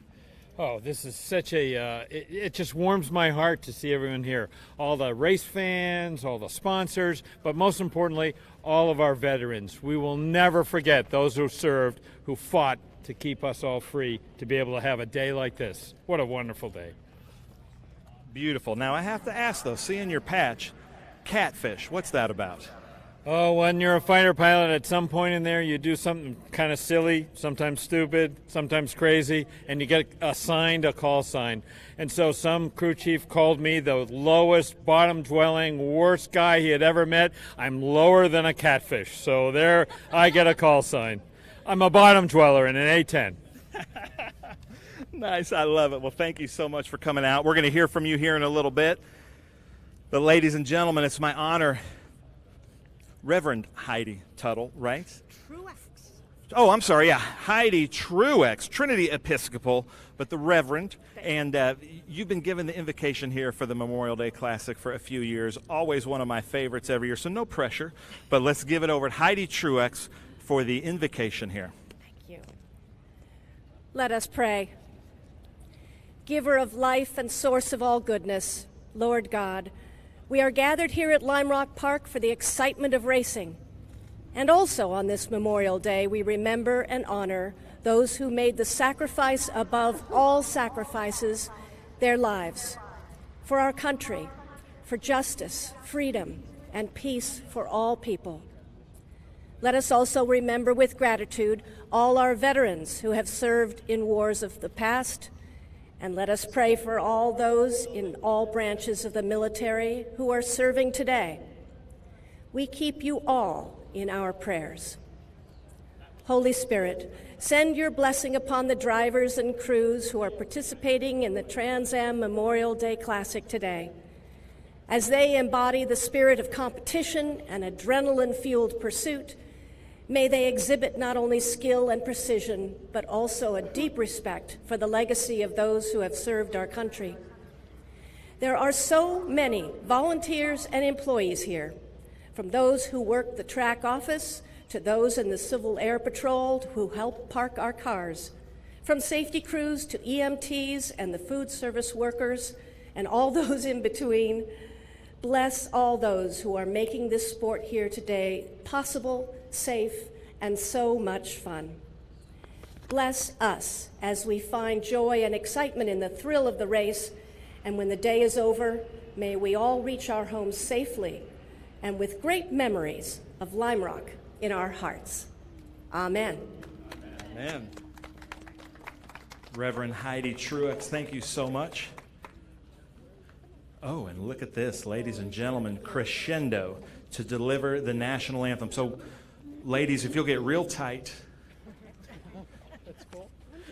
Oh, this is such a, it just warms my heart to see everyone here. All the race fans, all the sponsors, but most importantly, all of our veterans. We will never forget those who served, who fought to keep us all free, to be able to have a day like this. What a wonderful day. Beautiful. Now I have to ask though, seeing your patch, catfish, what's that about? Oh, when you're a fighter pilot, at some point in there, you do something kind of silly, sometimes stupid, sometimes crazy, and you get assigned a call sign. And so some crew chief called me the lowest, bottom-dwelling, worst guy he had ever met. I'm lower than a catfish, so there I get a call sign. I'm a bottom dweller in an A10. Nice, I love it. Well, thank you so much for coming out. We're going to hear from you here in a little bit. But ladies and gentlemen, it's my honor, Reverend Heidi Tuttle, right? Truex. Oh, I'm sorry, yeah, Heidi Truex, Trinity Episcopal, but the Reverend. And you've been given the invocation here for the Memorial Day Classic for a few years. Always one of my favorites every year, so no pressure. But let's give it over to Heidi Truex for the invocation here. Thank you. Let us pray. Giver of life and source of all goodness, Lord God, we are gathered here at Lime Rock Park for the excitement of racing. And also on this Memorial Day, we remember and honor those who made the sacrifice above all sacrifices, their lives, for our country, for justice, freedom, and peace for all people. Let us also remember with gratitude all our veterans who have served in wars of the past, and let us pray for all those in all branches of the military who are serving today. We keep you all in our prayers. Holy Spirit, send your blessing upon the drivers and crews who are participating in the Trans Am Memorial Day Classic today. As they embody the spirit of competition and adrenaline-fueled pursuit, may they exhibit not only skill and precision, but also a deep respect for the legacy of those who have served our country. There are so many volunteers and employees here, from those who work the track office to those in the Civil Air Patrol who help park our cars, from safety crews to EMTs and the food service workers and all those in between. Bless all those who are making this sport here today possible, safe, and so much fun. Bless us as we find joy and excitement in the thrill of the race, and when the day is over, may we all reach our homes safely and with great memories of Lime Rock in our hearts. Amen. Amen. Reverend Heidi Truex, thank you so much. Oh, and look at this, ladies and gentlemen, Crescendo to deliver the national anthem. So, ladies, if you'll get real tight. That's cool.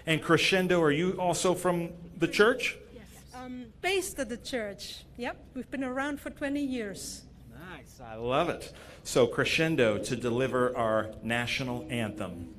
And Crescendo, are you also from the church? Yes. Based at the church. Yep, we've been around for 20 years. Nice, I love it. So, Crescendo to deliver our national anthem.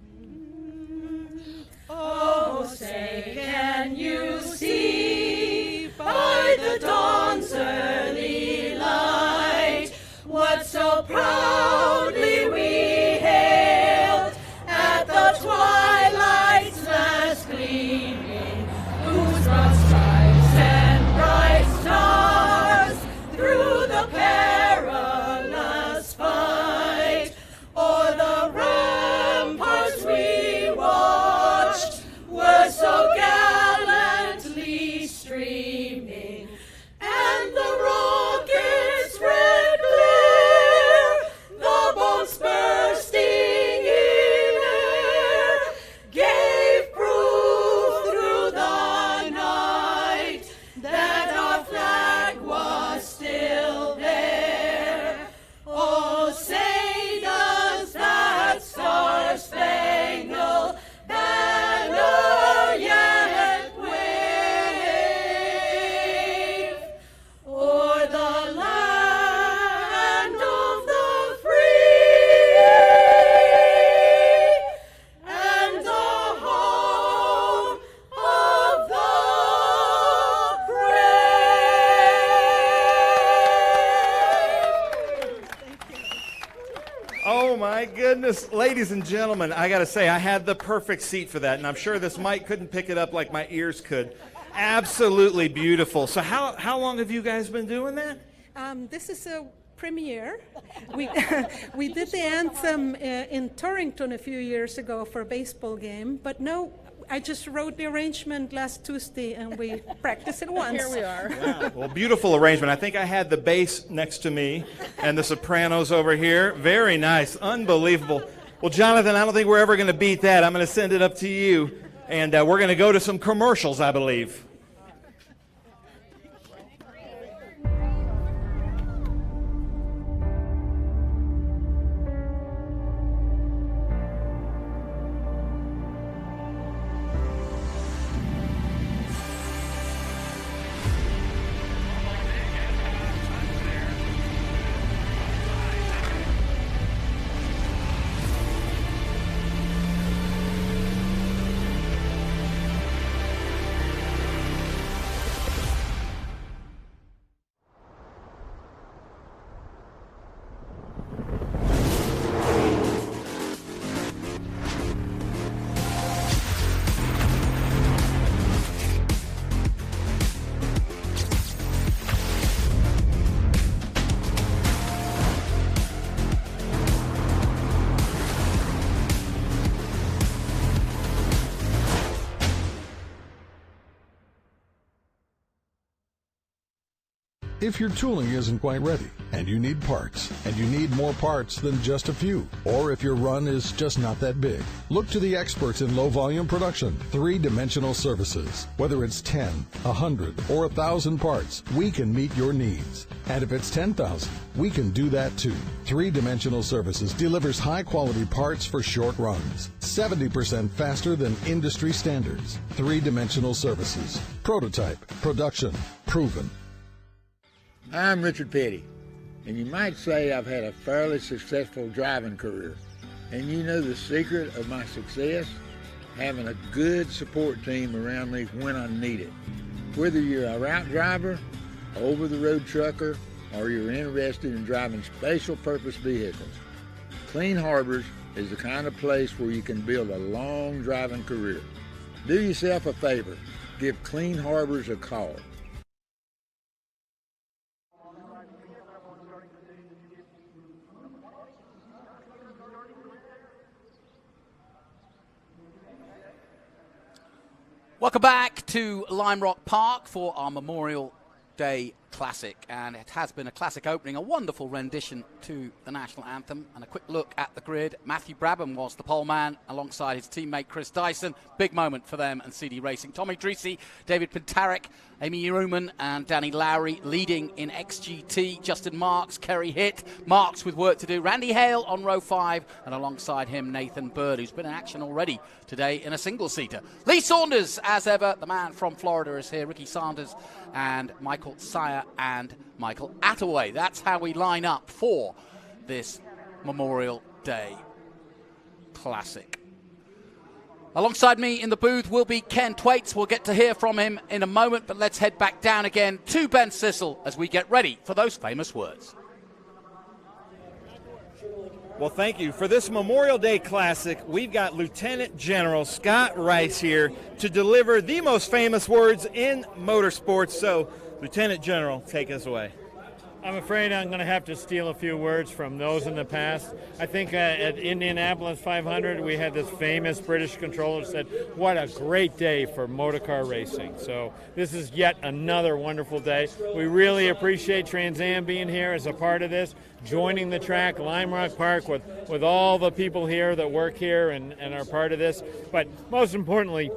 Oh, say, can you see by the dawn's early light what so proudly we hailed at the twilight's last gleaming, whose broad stripes and bright stars through the perilous fight o'er the ramparts we watched were so gallantly streaming, and the rockets red glare, the bombs bursting in air, gave proof through the night that our flag was still there. Oh, say does that star-spangled banner yet wave o'er the land of the free and the home of the Oh my goodness, ladies and gentlemen, I gotta say, I had the perfect seat for that, and I'm sure this mic couldn't pick it up like my ears could. Absolutely beautiful. So how long have you guys been doing that? This is a premiere. We we did the anthem in Torrington a few years ago for a baseball game, but no, I just wrote the arrangement last Tuesday, and we practiced it once. Here we are. Wow. Well, beautiful arrangement. I think I had the bass next to me and the sopranos over here. Very nice. Unbelievable. Well, Jonathan, I don't think we're ever going to beat that. I'm going to send it up to you, and we're going to go to some commercials, I believe. If your tooling isn't quite ready, and you need parts, and you need more parts than just a few, or if your run is just not that big, look to the experts in low-volume production, three-dimensional services. Whether it's 10, 100, or 1,000 parts, we can meet your needs. And if it's 10,000, we can do that too. Three-dimensional services delivers high-quality parts for short runs, 70% faster than industry standards. Three-dimensional services. Prototype, production, proven. I'm Richard Petty, and you might say I've had a fairly successful driving career. And you know the secret of my success? Having a good support team around me when I need it. Whether you're a route driver, over-the-road trucker, or you're interested in driving special purpose vehicles, Clean Harbors is the kind of place where you can build a long driving career. Do yourself a favor, give Clean Harbors a call. Welcome back to Lime Rock Park for our Memorial Day Classic, and it has been a classic opening, a wonderful rendition to the national anthem, and a quick look at the grid. Matthew Brabham was the pole man alongside his teammate Chris Dyson. Big moment for them and CD Racing. Tommy Dreese, David Pintarek, Amy Ruman and Danny Lowry leading in XGT. Justin Marks, Kerry Hitt, Marks with work to do. Randy Hale on row 5, and alongside him Nathan Bird, who's been in action already today in a single-seater. Lee Saunders, as ever, the man from Florida, is here. Ricky Sanders and Michael Sire and Michael Attaway. That's how we line up for this Memorial Day Classic. Alongside me in the booth will be Ken Twaits. We'll get to hear from him in a moment, but let's head back down again to Ben Sissel as we get ready for those famous words. Well, thank you. For this Memorial Day Classic, we've got Lieutenant General Scott Rice here to deliver the most famous words in motorsports. So, Lieutenant General, take us away. I'm afraid I'm going to have to steal a few words from those in the past. I think at Indianapolis 500, we had this famous British controller said, what a great day for motorcar racing. So this is yet another wonderful day. We really appreciate Trans Am being here as a part of this, joining the track, Lime Rock Park, with all the people here that work here and are part of this. But most importantly,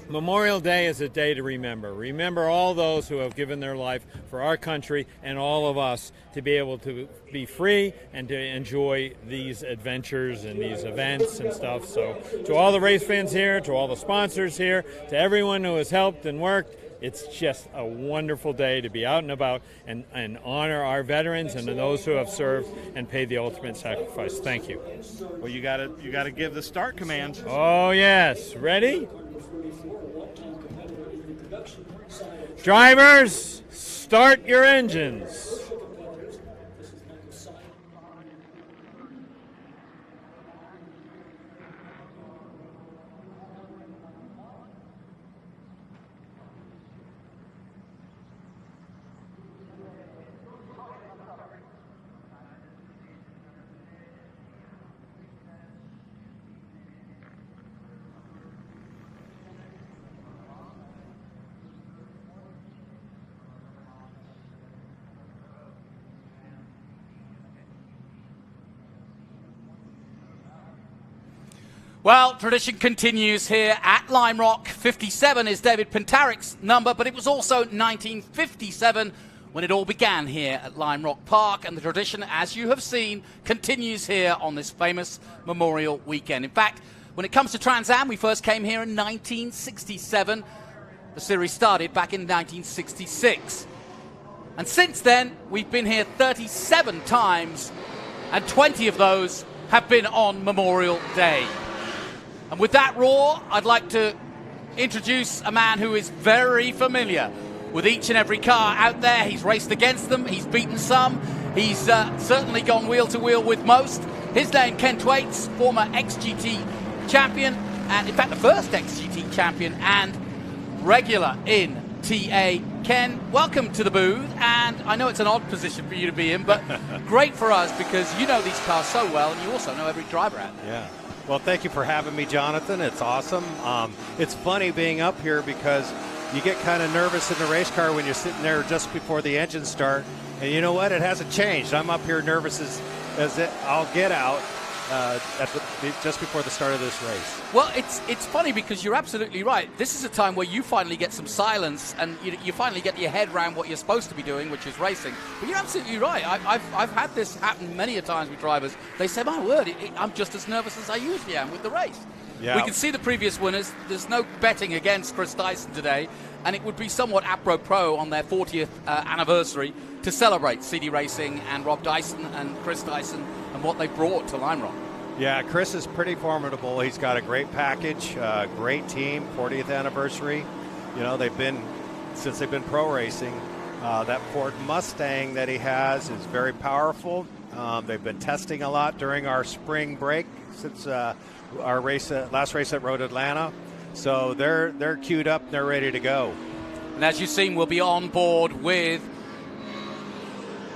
Memorial Day is a day to remember. Remember all those who have given their life for our country and all of us to be able to be free and to enjoy these adventures and these events and stuff. So to all the race fans here, to all the sponsors here, to everyone who has helped and worked, it's just a wonderful day to be out and about and honor our veterans and those who have served and paid the ultimate sacrifice. Thank you. Well, you gotta give the start command. Oh yes, ready? Drivers, start your engines. Well, tradition continues here at Lime Rock. 57 is David Pintaric's number, but it was also 1957 when it all began here at Lime Rock Park, and the tradition, as you have seen, continues here on this famous Memorial Weekend. In fact, when it comes to Trans Am, we first came here in 1967. The series started back in 1966. And since then, we've been here 37 times, and 20 of those have been on Memorial Day. And with that roar, I'd like to introduce a man who is very familiar with each and every car out there. He's raced against them, he's beaten some, he's certainly gone wheel to wheel with most. His name, Ken Thwaites, former XGT champion, and in fact the first XGT champion and regular in TA. Ken, welcome to the booth, and I know it's an odd position for you to be in, but great for us because you know these cars so well and you also know every driver out there. Yeah. Well, thank you for having me, Jonathan. It's awesome. It's funny being up here because you get kind of nervous in the race car when you're sitting there just before the engines start. And you know what? It hasn't changed. I'm up here nervous as I'll get out just before the start of this race. Well, it's funny because you're absolutely right. This is a time where you finally get some silence and you finally get your head around what you're supposed to be doing, which is racing. But you're absolutely right. I've had this happen many a times with drivers. They say, my word, I'm just as nervous as I usually am with the race. Yeah. We can see the previous winners. There's no betting against Chris Dyson today, and it would be somewhat apropos on their 40th anniversary to celebrate CD Racing and Rob Dyson and Chris Dyson and what they brought to Lime Rock. Yeah, Chris is pretty formidable. He's got a great package, great team, 40th anniversary. You know, since they've been pro racing. That Ford Mustang that he has is very powerful. They've been testing a lot during our spring break since our last race at Road Atlanta. So they're queued up and they're ready to go. And as you've seen, we'll be on board with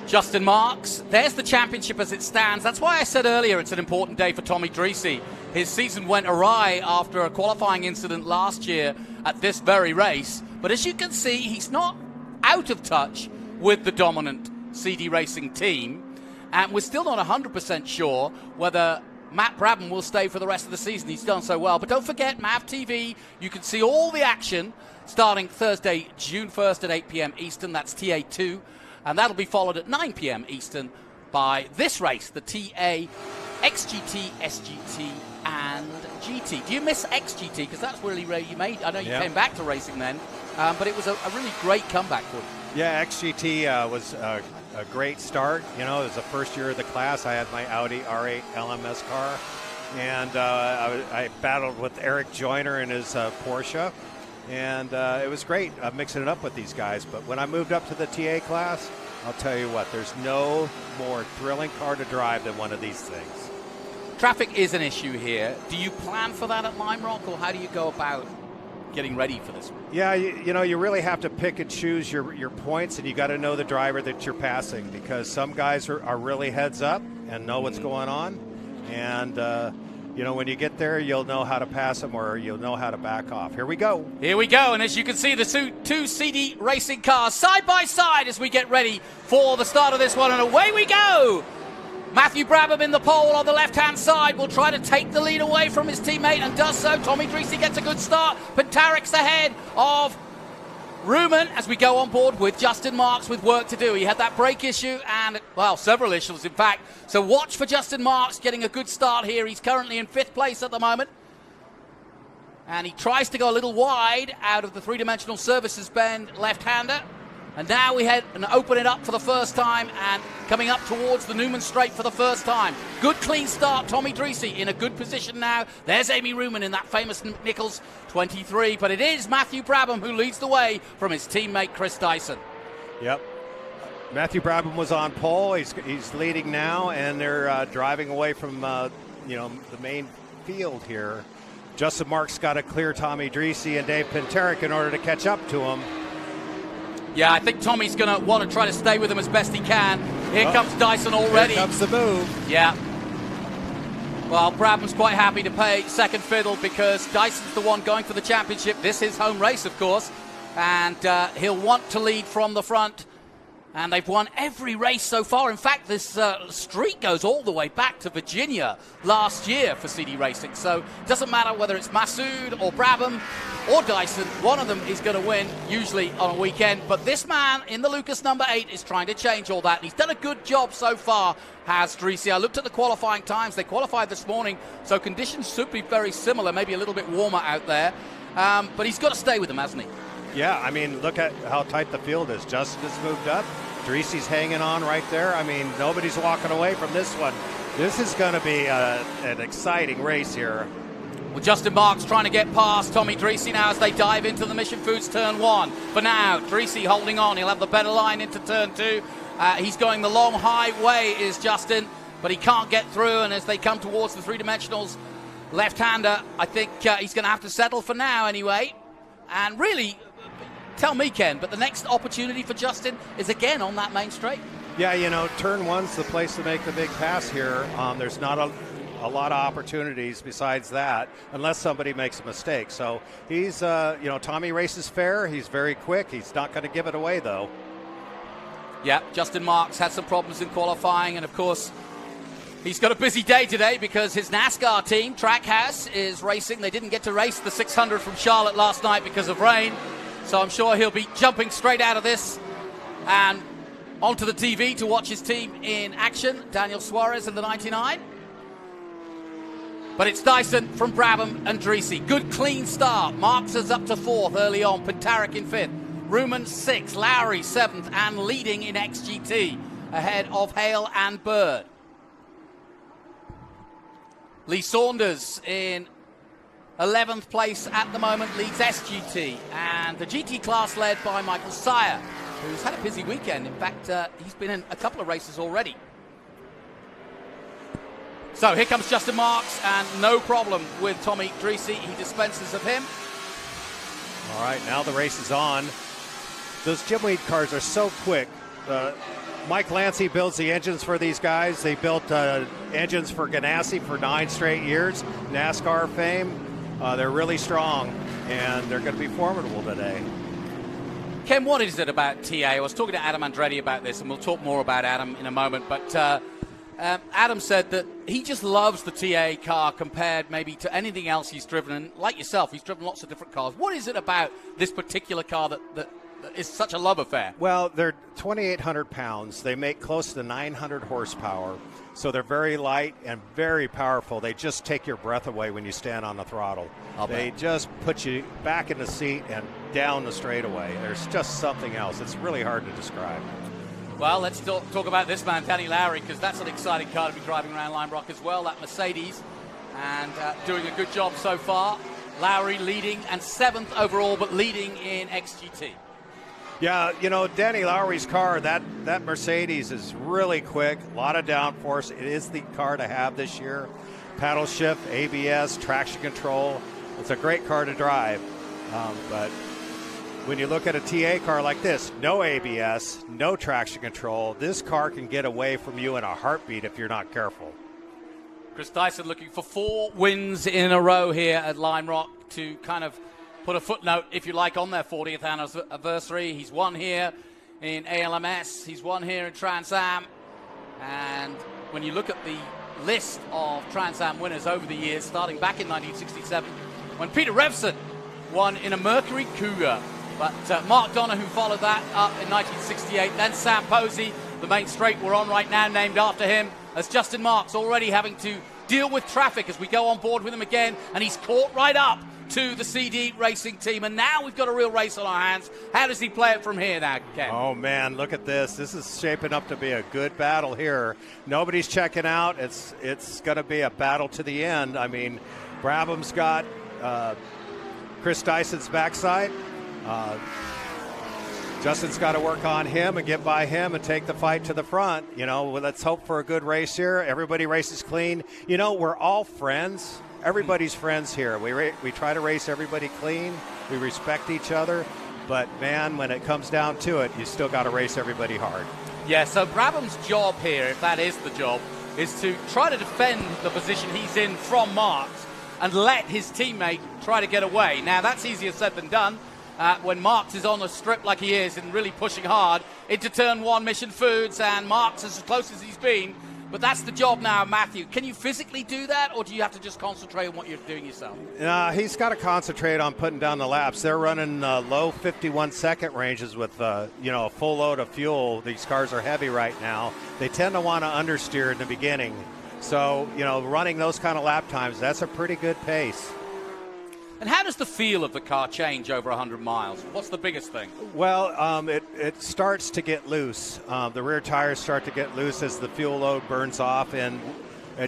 Justin Marks. There's the championship as it stands. That's why I said earlier it's an important day for Tommy Dreese. His season went awry after a qualifying incident last year at this very race. But as you can see, he's not out of touch with the dominant CD Racing team. And we're still not 100% sure whether Matt Brabham will stay for the rest of the season. He's done so well. But don't forget, MAV TV, you can see all the action starting Thursday, June 1st at 8 p.m. Eastern. That's TA2. And that'll be followed at 9 p.m. Eastern by this race, the TA, XGT, SGT, and GT. Do you miss XGT? Because that's really where you made. I know you came back to racing then, but it was a really great comeback for you. Yeah, XGT was a great start. You know, it was the first year of the class. I had my Audi R8 LMS car, and I battled with Eric Joyner in his Porsche. And it was great mixing it up with these guys. But when I moved up to the TA class, I'll tell you what, there's no more thrilling car to drive than one of these things. Traffic is an issue here. Do you plan for that at Lime Rock, or how do you go about getting ready for this one? Yeah, you know, you really have to pick and choose your points, and you got to know the driver that you're passing, because some guys are really heads up and know what's going on. And you know, when you get there, you'll know how to pass them or you'll know how to back off. Here we go. Here we go. And as you can see, the two CD Racing cars side by side as we get ready for the start of this one. And away we go. Matthew Brabham in the pole on the left-hand side will try to take the lead away from his teammate and does so. Tommy Dreese gets a good start. Pintaric's ahead of Ruman as we go on board with Justin Marks with work to do. He had that brake issue and, well, several issues, in fact. So watch for Justin Marks getting a good start here. He's currently in 5th place at the moment. And he tries to go a little wide out of the three-dimensional services bend left-hander. And now we head and open it up for the first time and coming up towards the Newman Straight for the first time. Good clean start, Tommy Dreese in a good position now. There's Amy Ruman in that famous Nichols 23, but it is Matthew Brabham who leads the way from his teammate Chris Dyson. Yep. Matthew Brabham was on pole. He's leading now, and they're driving away from you know, the main field here. Justin Marks got to clear Tommy Dreese and Dave Pintaric in order to catch up to him. Yeah, I think Tommy's going to want to try to stay with him as best he can. Here comes Dyson already. Here comes the move. Yeah. Well, Brabham's quite happy to pay second fiddle because Dyson's the one going for the championship. This is his home race, of course. And he'll want to lead from the front. And they've won every race so far. In fact, this streak goes all the way back to Virginia last year for CD Racing. So it doesn't matter whether it's Masood or Brabham or Dyson, one of them is going to win, usually on a weekend. But this man in the Lucas number 8 is trying to change all that. And he's done a good job so far, has Dreesy. I looked at the qualifying times. They qualified this morning, so conditions should be very similar, maybe a little bit warmer out there. But he's got to stay with them, hasn't he? Yeah, I mean, look at how tight the field is. Justin has moved up. Dreesy's hanging on right there. I mean, nobody's walking away from this one. This is going to be an exciting race here. Well, Justin Marks trying to get past Tommy Dreesy now as they dive into the Mission Foods turn 1. For now, Dreesy holding on. He'll have the better line into turn 2. He's going the long, high way, is Justin, but he can't get through. And as they come towards the three-dimensionals, left-hander, I think he's going to have to settle for now anyway. And really, tell me, Ken, but the next opportunity for Justin is again on that main straight. Yeah, you know, turn 1's the place to make the big pass here. There's not a lot of opportunities besides that, unless somebody makes a mistake. So he's, you know, Tommy races fair. He's very quick. He's not going to give it away, though. Yeah, Justin Marks had some problems in qualifying, and of course, he's got a busy day today because his NASCAR team, Trackhouse, is racing. They didn't get to race the 600 from Charlotte last night because of rain. So I'm sure he'll be jumping straight out of this and onto the TV to watch his team in action. Daniel Suarez in the 99. But it's Dyson from Brabham and Dreesy. Good clean start. Marks is up to 4th early on. Pentarik in 5th. Ruman 6th. Lowry 7th and leading in XGT ahead of Hale and Bird. Lee Saunders in 11th place at the moment, leads SGT. And the GT class led by Michael Sire, who's had a busy weekend. In fact, he's been in a couple of races already. So here comes Justin Marks, and no problem with Tommy Dreesy. He dispenses of him. All right, now the race is on. Those Jimweed cars are so quick. Mike Lancy builds the engines for these guys. They built engines for Ganassi for 9 straight years. NASCAR fame. They're really strong, and they're going to be formidable today. Ken, what is it about TA? I was talking to Adam Andretti about this, and we'll talk more about Adam in a moment. But Adam said that he just loves the TA car compared maybe to anything else he's driven. And like yourself, he's driven lots of different cars. What is it about this particular car that is such a love affair? Well, they're 2,800 pounds. They make close to 900 horsepower. So they're very light and very powerful. They just take your breath away when you stand on the throttle. They just put you back in the seat and down the straightaway. There's just something else. It's really hard to describe. Well, let's talk about this man, Danny Lowry, because that's an exciting car to be driving around Lime Rock as well, that Mercedes, and doing a good job so far. Lowry leading and 7th overall, but leading in XGT. Yeah, you know, Danny Lowry's car, that Mercedes is really quick, a lot of downforce. It is the car to have this year. Paddle shift, ABS, traction control. It's a great car to drive. But when you look at a TA car like this, no ABS, no traction control, this car can get away from you in a heartbeat if you're not careful. Chris Dyson looking for 4 wins in a row here at Lime Rock to kind of put a footnote, if you like, on their 40th anniversary. He's won here in ALMS. He's won here in Trans Am. And when you look at the list of Trans Am winners over the years, starting back in 1967, when Peter Revson won in a Mercury Cougar. But Mark Donahue followed that up in 1968. Then Sam Posey, the main straight we're on right now, named after him, as Justin Marks already having to deal with traffic as we go on board with him again. And he's caught right up to the CD Racing team, and now we've got a real race on our hands. How does he play it from here now, Ken? Oh, man, look at this. This is shaping up to be a good battle here. Nobody's checking out. It's going to be a battle to the end. I mean, Brabham's got Chris Dyson's backside. Justin's got to work on him and get by him and take the fight to the front. You know, let's hope for a good race here. Everybody races clean. You know, we're all friends. Everybody's friends here. We try to race everybody clean. We respect each other. But, man, when it comes down to it, you still got to race everybody hard. Yeah, so Brabham's job here, if that is the job, is to try to defend the position he's in from Marks and let his teammate try to get away. Now, that's easier said than done. when Marks is on a strip like he is and really pushing hard into turn 1 Mission Foods, and Marks is as close as he's been. But that's the job now, Matthew. Can you physically do that, or do you have to just concentrate on what you're doing yourself? He's got to concentrate on putting down the laps. They're running low 51-second ranges with a full load of fuel. These cars are heavy right now. They tend to want to understeer in the beginning. So, running those kind of lap times, that's a pretty good pace. And how does the feel of the car change over 100 miles? What's the biggest thing? Well, it starts to get loose. The rear tires start to get loose as the fuel load burns off, and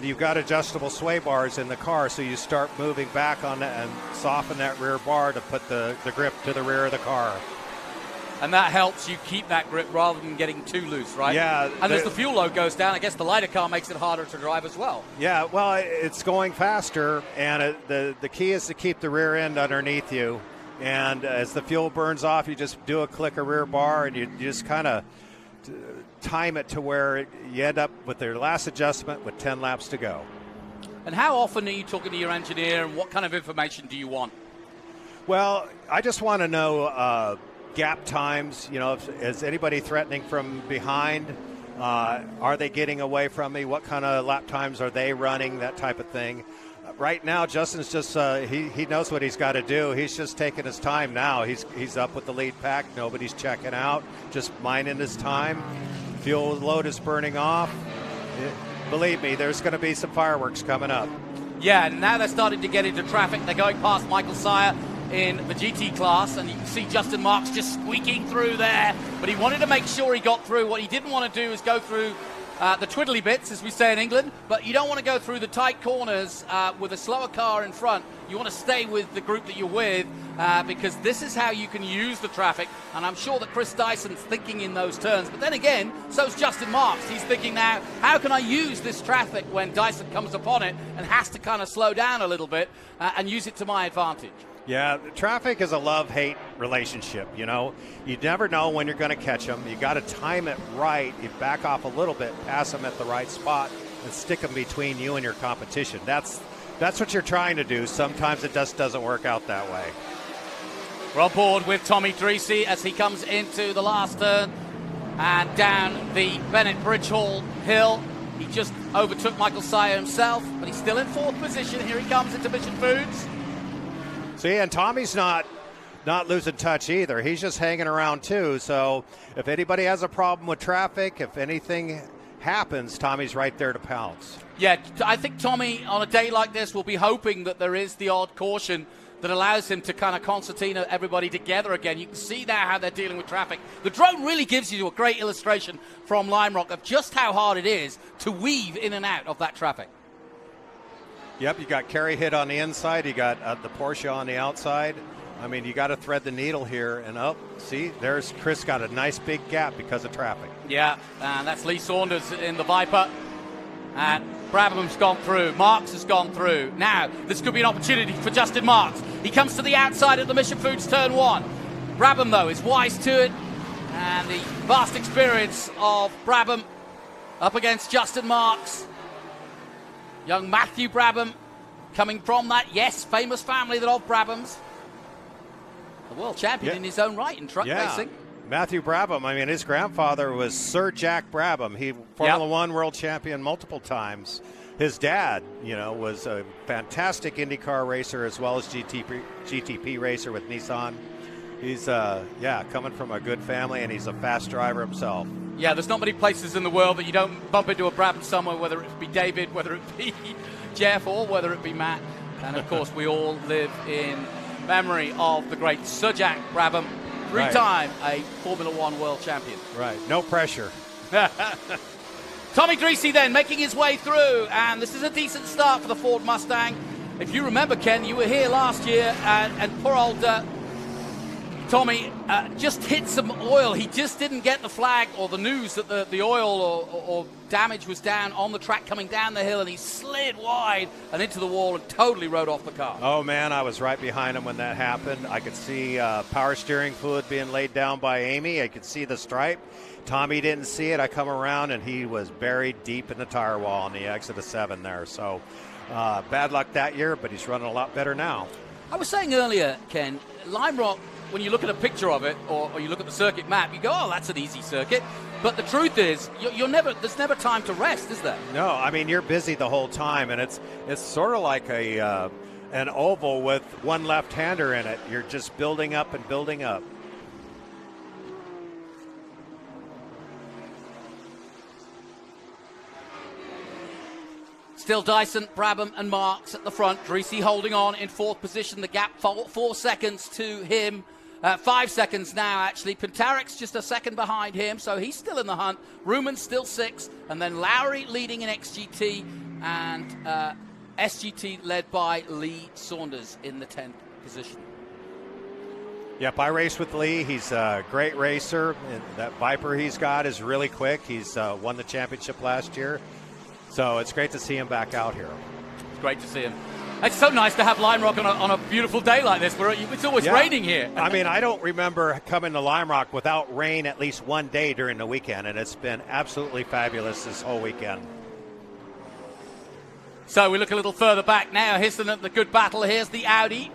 you've got adjustable sway bars in the car, so you start moving back on that and soften that rear bar to put the grip to the rear of the car. And that helps you keep that grip rather than getting too loose, right? Yeah. And as the fuel load goes down, I guess the lighter car makes it harder to drive as well. Yeah, well, it's going faster, and the key is to keep the rear end underneath you. And as the fuel burns off, you just do a click of rear bar, and you just kind of time it to where you end up with their last adjustment with 10 laps to go. And how often are you talking to your engineer, and what kind of information do you want? Well, I just want to know gap times. Is anybody threatening from behind? Are they getting away from me? What kind of lap times are they running? That type of thing. Right now, Justin's just he knows what he's got to do. He's just taking his time now. He's up with the lead pack. Nobody's checking out. Just minding his time. Fuel load is burning off. Believe me, there's going to be some fireworks coming up. Yeah, and now they're starting to get into traffic. They're going past Michael Sire in the GT class, and you can see Justin Marks just squeaking through there, but he wanted to make sure he got through. What he didn't want to do is go through the twiddly bits, as we say in England, but you don't want to go through the tight corners with a slower car in front. You want to stay with the group that you're with, because this is how you can use the traffic, and I'm sure that Chris Dyson's thinking in those turns, but then again, so's Justin Marks. He's thinking now, how can I use this traffic when Dyson comes upon it and has to kind of slow down a little bit and use it to my advantage? Yeah, traffic is a love-hate relationship, You never know when you're going to catch them. You got to time it right. You back off a little bit, pass them at the right spot, and stick them between you and your competition. That's what you're trying to do. Sometimes it just doesn't work out that way. We're on board with Tommy Dreesy as he comes into the last turn and down the Bennett Bridge Hall hill. He just overtook Michael Sire himself, but he's still in 4th position. Here he comes into Mission Foods. See, and Tommy's not losing touch either. He's just hanging around too. So if anybody has a problem with traffic, if anything happens, Tommy's right there to pounce. Yeah, I think Tommy on a day like this will be hoping that there is the odd caution that allows him to kind of concertina everybody together again. You can see now how they're dealing with traffic. The drone really gives you a great illustration from Lime Rock of just how hard it is to weave in and out of that traffic. Yep, you got Kerry hit on the inside. You got the Porsche on the outside. I mean, you got to thread the needle here. And see, there's Chris got a nice big gap because of traffic. Yeah, and that's Lee Saunders in the Viper. And Brabham's gone through. Marks has gone through. Now, this could be an opportunity for Justin Marks. He comes to the outside at the Mission Foods turn 1. Brabham, though, is wise to it. And the vast experience of Brabham up against Justin Marks. Young Matthew Brabham coming from that, yes, famous family that of Brabhams. A world champion in his own right in truck racing. Matthew Brabham, I mean, his grandfather was Sir Jack Brabham. He Formula One world champion multiple times. His dad, was a fantastic IndyCar racer as well as GTP racer with Nissan. He's, coming from a good family, and he's a fast driver himself. Yeah, there's not many places in the world that you don't bump into a Brabham somewhere, whether it be David, whether it be Jeff, or whether it be Matt. And, of course, we all live in memory of the great Sir Jack Brabham, 3-time a Formula One world champion. Right, no pressure. Tommy Dreesy then making his way through, and this is a decent start for the Ford Mustang. If you remember, Ken, you were here last year, and poor old Tommy just hit some oil. He just didn't get the flag or the news that the oil or damage was down on the track coming down the hill, and he slid wide and into the wall and totally rode off the car. Oh, man, I was right behind him when that happened. I could see power steering fluid being laid down by Amy. I could see the stripe. Tommy didn't see it. I come around, and he was buried deep in the tire wall on the exit of 7 there. So bad luck that year, but he's running a lot better now. I was saying earlier, Ken, Lime Rock when you look at a picture of it, or you look at the circuit map, you go, oh, that's an easy circuit. But the truth is, there's never time to rest, is there? No, I mean, you're busy the whole time, and it's sort of like an oval with one left-hander in it. You're just building up and building up. Still Dyson, Brabham and Marks at the front. Dreese holding on in 4th position. The gap 4 seconds to him. 5 seconds now, actually. Pintaric's just a second behind him, so he's still in the hunt. Ruman's still 6th. And then Lowry leading in XGT. And SGT led by Lee Saunders in the 10th position. Yep, I race with Lee. He's a great racer. And that Viper he's got is really quick. He's won the championship last year. So it's great to see him back out here. It's great to see him. It's so nice to have Lime Rock on a beautiful day like this. It's always raining here. I mean, I don't remember coming to Lime Rock without rain at least one day during the weekend, and it's been absolutely fabulous this whole weekend. So we look a little further back now. Here's the good battle. Here's the Audi.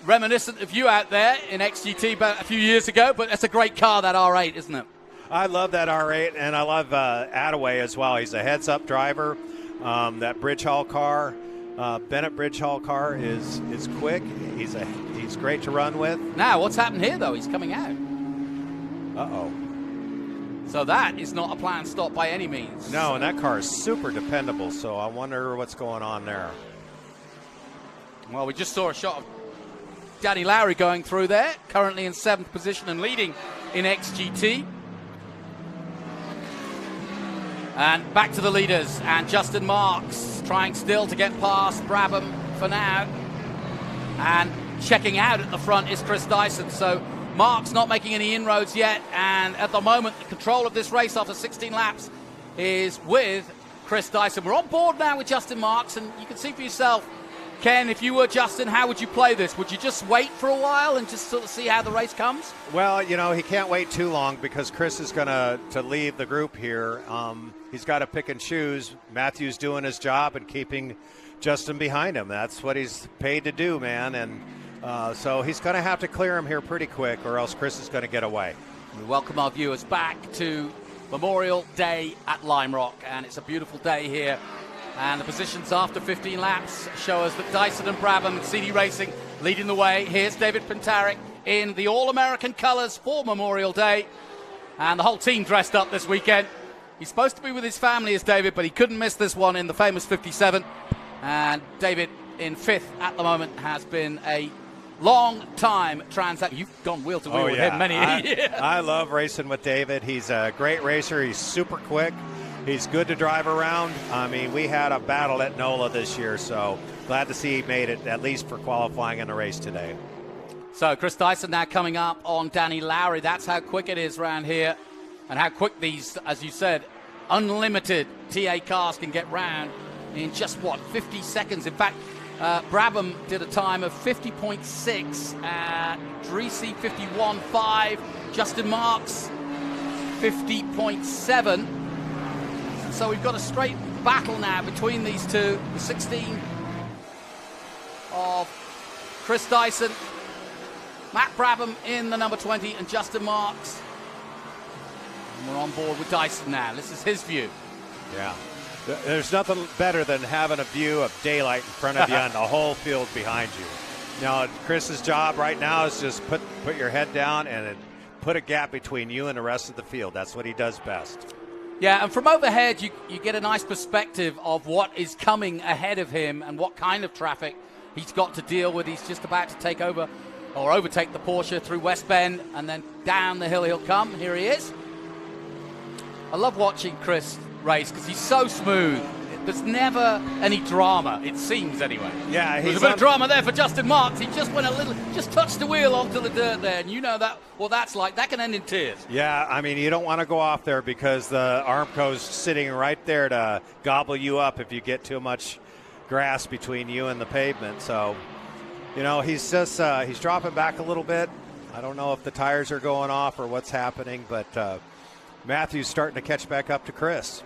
Reminiscent of you out there in XGT about a few years ago, but it's a great car, that R8, isn't it? I love that R8, and I love Attaway as well. He's a heads-up driver. That Bridge Hall car, Bennett Bridge Hall car is quick. He's great to run with. Now, what's happened here, though? He's coming out. Uh-oh. So that is not a planned stop by any means. No, and that car is super dependable, so I wonder what's going on there. Well, we just saw a shot of Danny Lowry going through there, currently in 7th position and leading in XGT. And back to the leaders, and Justin Marks trying still to get past Brabham for now. And checking out at the front is Chris Dyson. So Marks not making any inroads yet, and at the moment the control of this race after 16 laps is with Chris Dyson. We're on board now with Justin Marks, and you can see for yourself, Ken, if you were Justin, how would you play this? Would you just wait for a while and just sort of see how the race comes? Well, you know, he can't wait too long because Chris is going to leave the group here. He's got to pick and choose. Matthew's doing his job and keeping Justin behind him. That's what he's paid to do, man. And so he's going to have to clear him here pretty quick, or else Chris is going to get away. We welcome our viewers back to Memorial Day at Lime Rock, and it's a beautiful day here. And the positions after 15 laps show us that Dyson and Brabham and CD Racing leading the way. Here's David Pintaric in the All-American colours for Memorial Day. And the whole team dressed up this weekend. He's supposed to be with his family as David, but he couldn't miss this one in the famous 57. And David in 5th at the moment has been a long-time transaction. You've gone wheel to wheel with him many years. I love racing with David. He's a great racer. He's super quick. He's good to drive around. I mean, we had a battle at NOLA this year, so glad to see he made it at least for qualifying in the race today. So Chris Dyson now coming up on Danny Lowry. That's how quick it is around here, and how quick these, as you said, unlimited TA cars can get round in just, 50 seconds. In fact, Brabham did a time of 50.6, Dreese 51.5, Justin Marks 50.7. So we've got a straight battle now between these two. The 16 of Chris Dyson, Matt Brabham in the number 20, and Justin Marks. And we're on board with Dyson now. This is his view. Yeah. There's nothing better than having a view of daylight in front of you and the whole field behind you. Now, Chris's job right now is just put your head down and put a gap between you and the rest of the field. That's what he does best. Yeah, and from overhead, you get a nice perspective of what is coming ahead of him and what kind of traffic he's got to deal with. He's just about to take over or overtake the Porsche through West Bend, and then down the hill he'll come. Here he is. I love watching Chris race because he's so smooth. There's never any drama, it seems anyway. Yeah, there's a bit of drama there for Justin Marks. He just went just touched the wheel onto the dirt there, and you know that what that's like. That can end in tears. Yeah, I mean, you don't want to go off there because the Armco's sitting right there to gobble you up if you get too much grass between you and the pavement. So, you know, he's just he's dropping back a little bit. I don't know if the tires are going off or what's happening, but Matthew's starting to catch back up to Chris.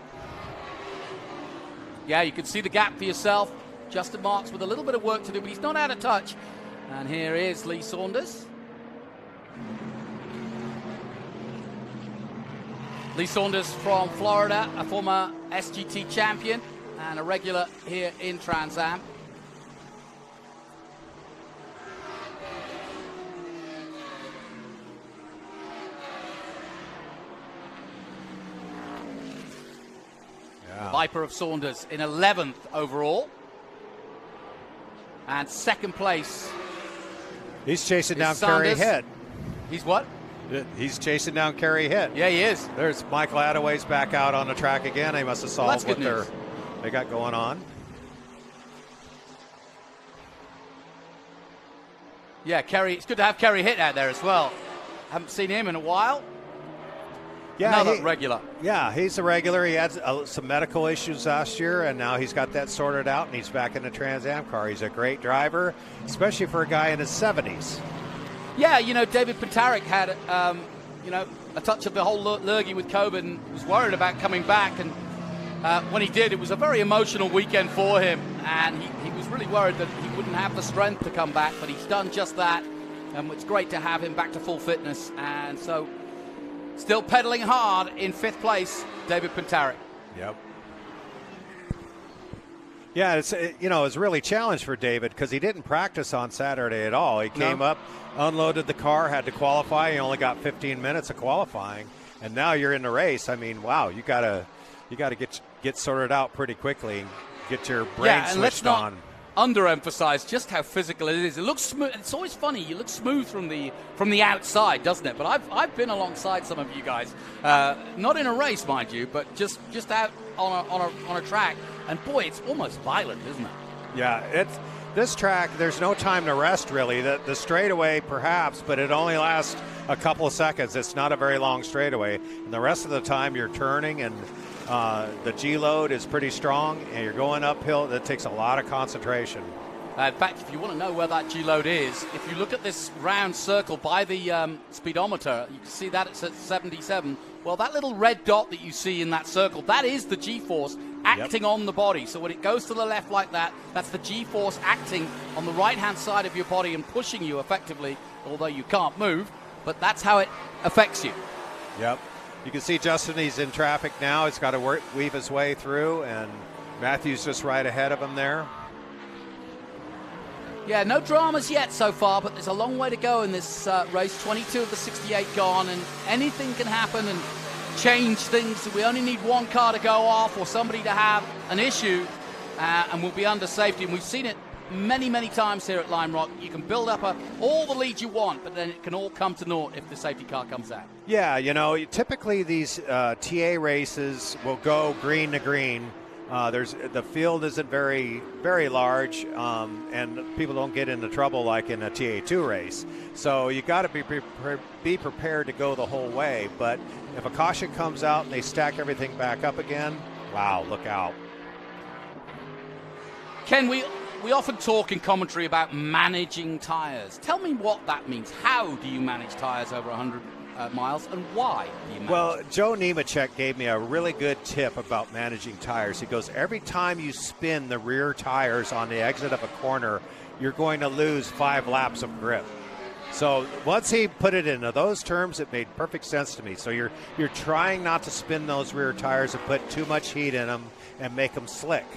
Yeah, you can see the gap for yourself. Justin Marks with a little bit of work to do, but he's not out of touch. And here is Lee Saunders. Lee Saunders from Florida, a former SGT champion and a regular here in Trans Am. Viper of Saunders in 11th overall. And second place. He's chasing down Saunders. Kerry Hitt. He's what? He's chasing down Kerry Hitt. Yeah, he is. There's Michael Attaway's back out on the track again. They must have solved what they got going on. Yeah, Kerry. It's good to have Kerry Hitt out there as well. Haven't seen him in a while. Yeah, another regular. Yeah, he's a regular. He had some medical issues last year, and now he's got that sorted out, and he's back in the Trans Am car. He's a great driver, especially for a guy in his 70s. Yeah, you know, David Pentarik had, a touch of the whole lurgy with COVID and was worried about coming back. And when he did, it was a very emotional weekend for him. And he was really worried that he wouldn't have the strength to come back, but he's done just that. And it's great to have him back to full fitness. And so still pedaling hard in 5th place, David Pentarik. Yep. Yeah, it's really a challenge for David because he didn't practice on Saturday at all. He came up, unloaded the car, had to qualify. He only got 15 minutes of qualifying, and now you're in the race. I mean, wow, you gotta get sorted out pretty quickly, get your brain switched on. Underemphasize just how physical it is. It looks smooth. It's always funny. You look smooth from the outside, doesn't it? But I've been alongside some of you guys, not in a race, mind you, but just out on a track. And boy, it's almost violent, isn't it? Yeah, this track. There's no time to rest really. The straightaway perhaps, but it only lasts a couple of seconds. It's not a very long straightaway, and the rest of the time you're turning and. The G-load is pretty strong, and you're going uphill. That takes a lot of concentration. In fact, if you want to know where that G-load is, if you look at this round circle by the speedometer, you can see that it's at 77. Well, that little red dot that you see in that circle, that is the G-force acting on the body. So when it goes to the left like that, that's the G-force acting on the right-hand side of your body and pushing you effectively, although you can't move, but that's how it affects you. Yep. You can see Justin, he's in traffic now. He's got to weave his way through, and Matthew's just right ahead of him there. Yeah, no dramas yet so far, but there's a long way to go in this race. 22 of the 68 gone, and anything can happen and change things. We only need one car to go off or somebody to have an issue, and we'll be under safety. And we've seen it many times here at Lime Rock. You can build up all the lead you want, but then it can all come to naught if the safety car comes out. Yeah, typically these TA races will go green to green. The field isn't very, very large, and people don't get into trouble like in a TA2 race. So you got to be prepared to go the whole way. But if a caution comes out and they stack everything back up again, wow, look out. Ken, we often talk in commentary about managing tires. Tell me what that means. How do you manage tires over 100 miles, and why do you manage? Well, Joe Nemechek gave me a really good tip about managing tires. He goes, every time you spin the rear tires on the exit of a corner, you're going to lose 5 laps of grip. So once he put it into those terms, it made perfect sense to me. So you're trying not to spin those rear tires and put too much heat in them and make them slick.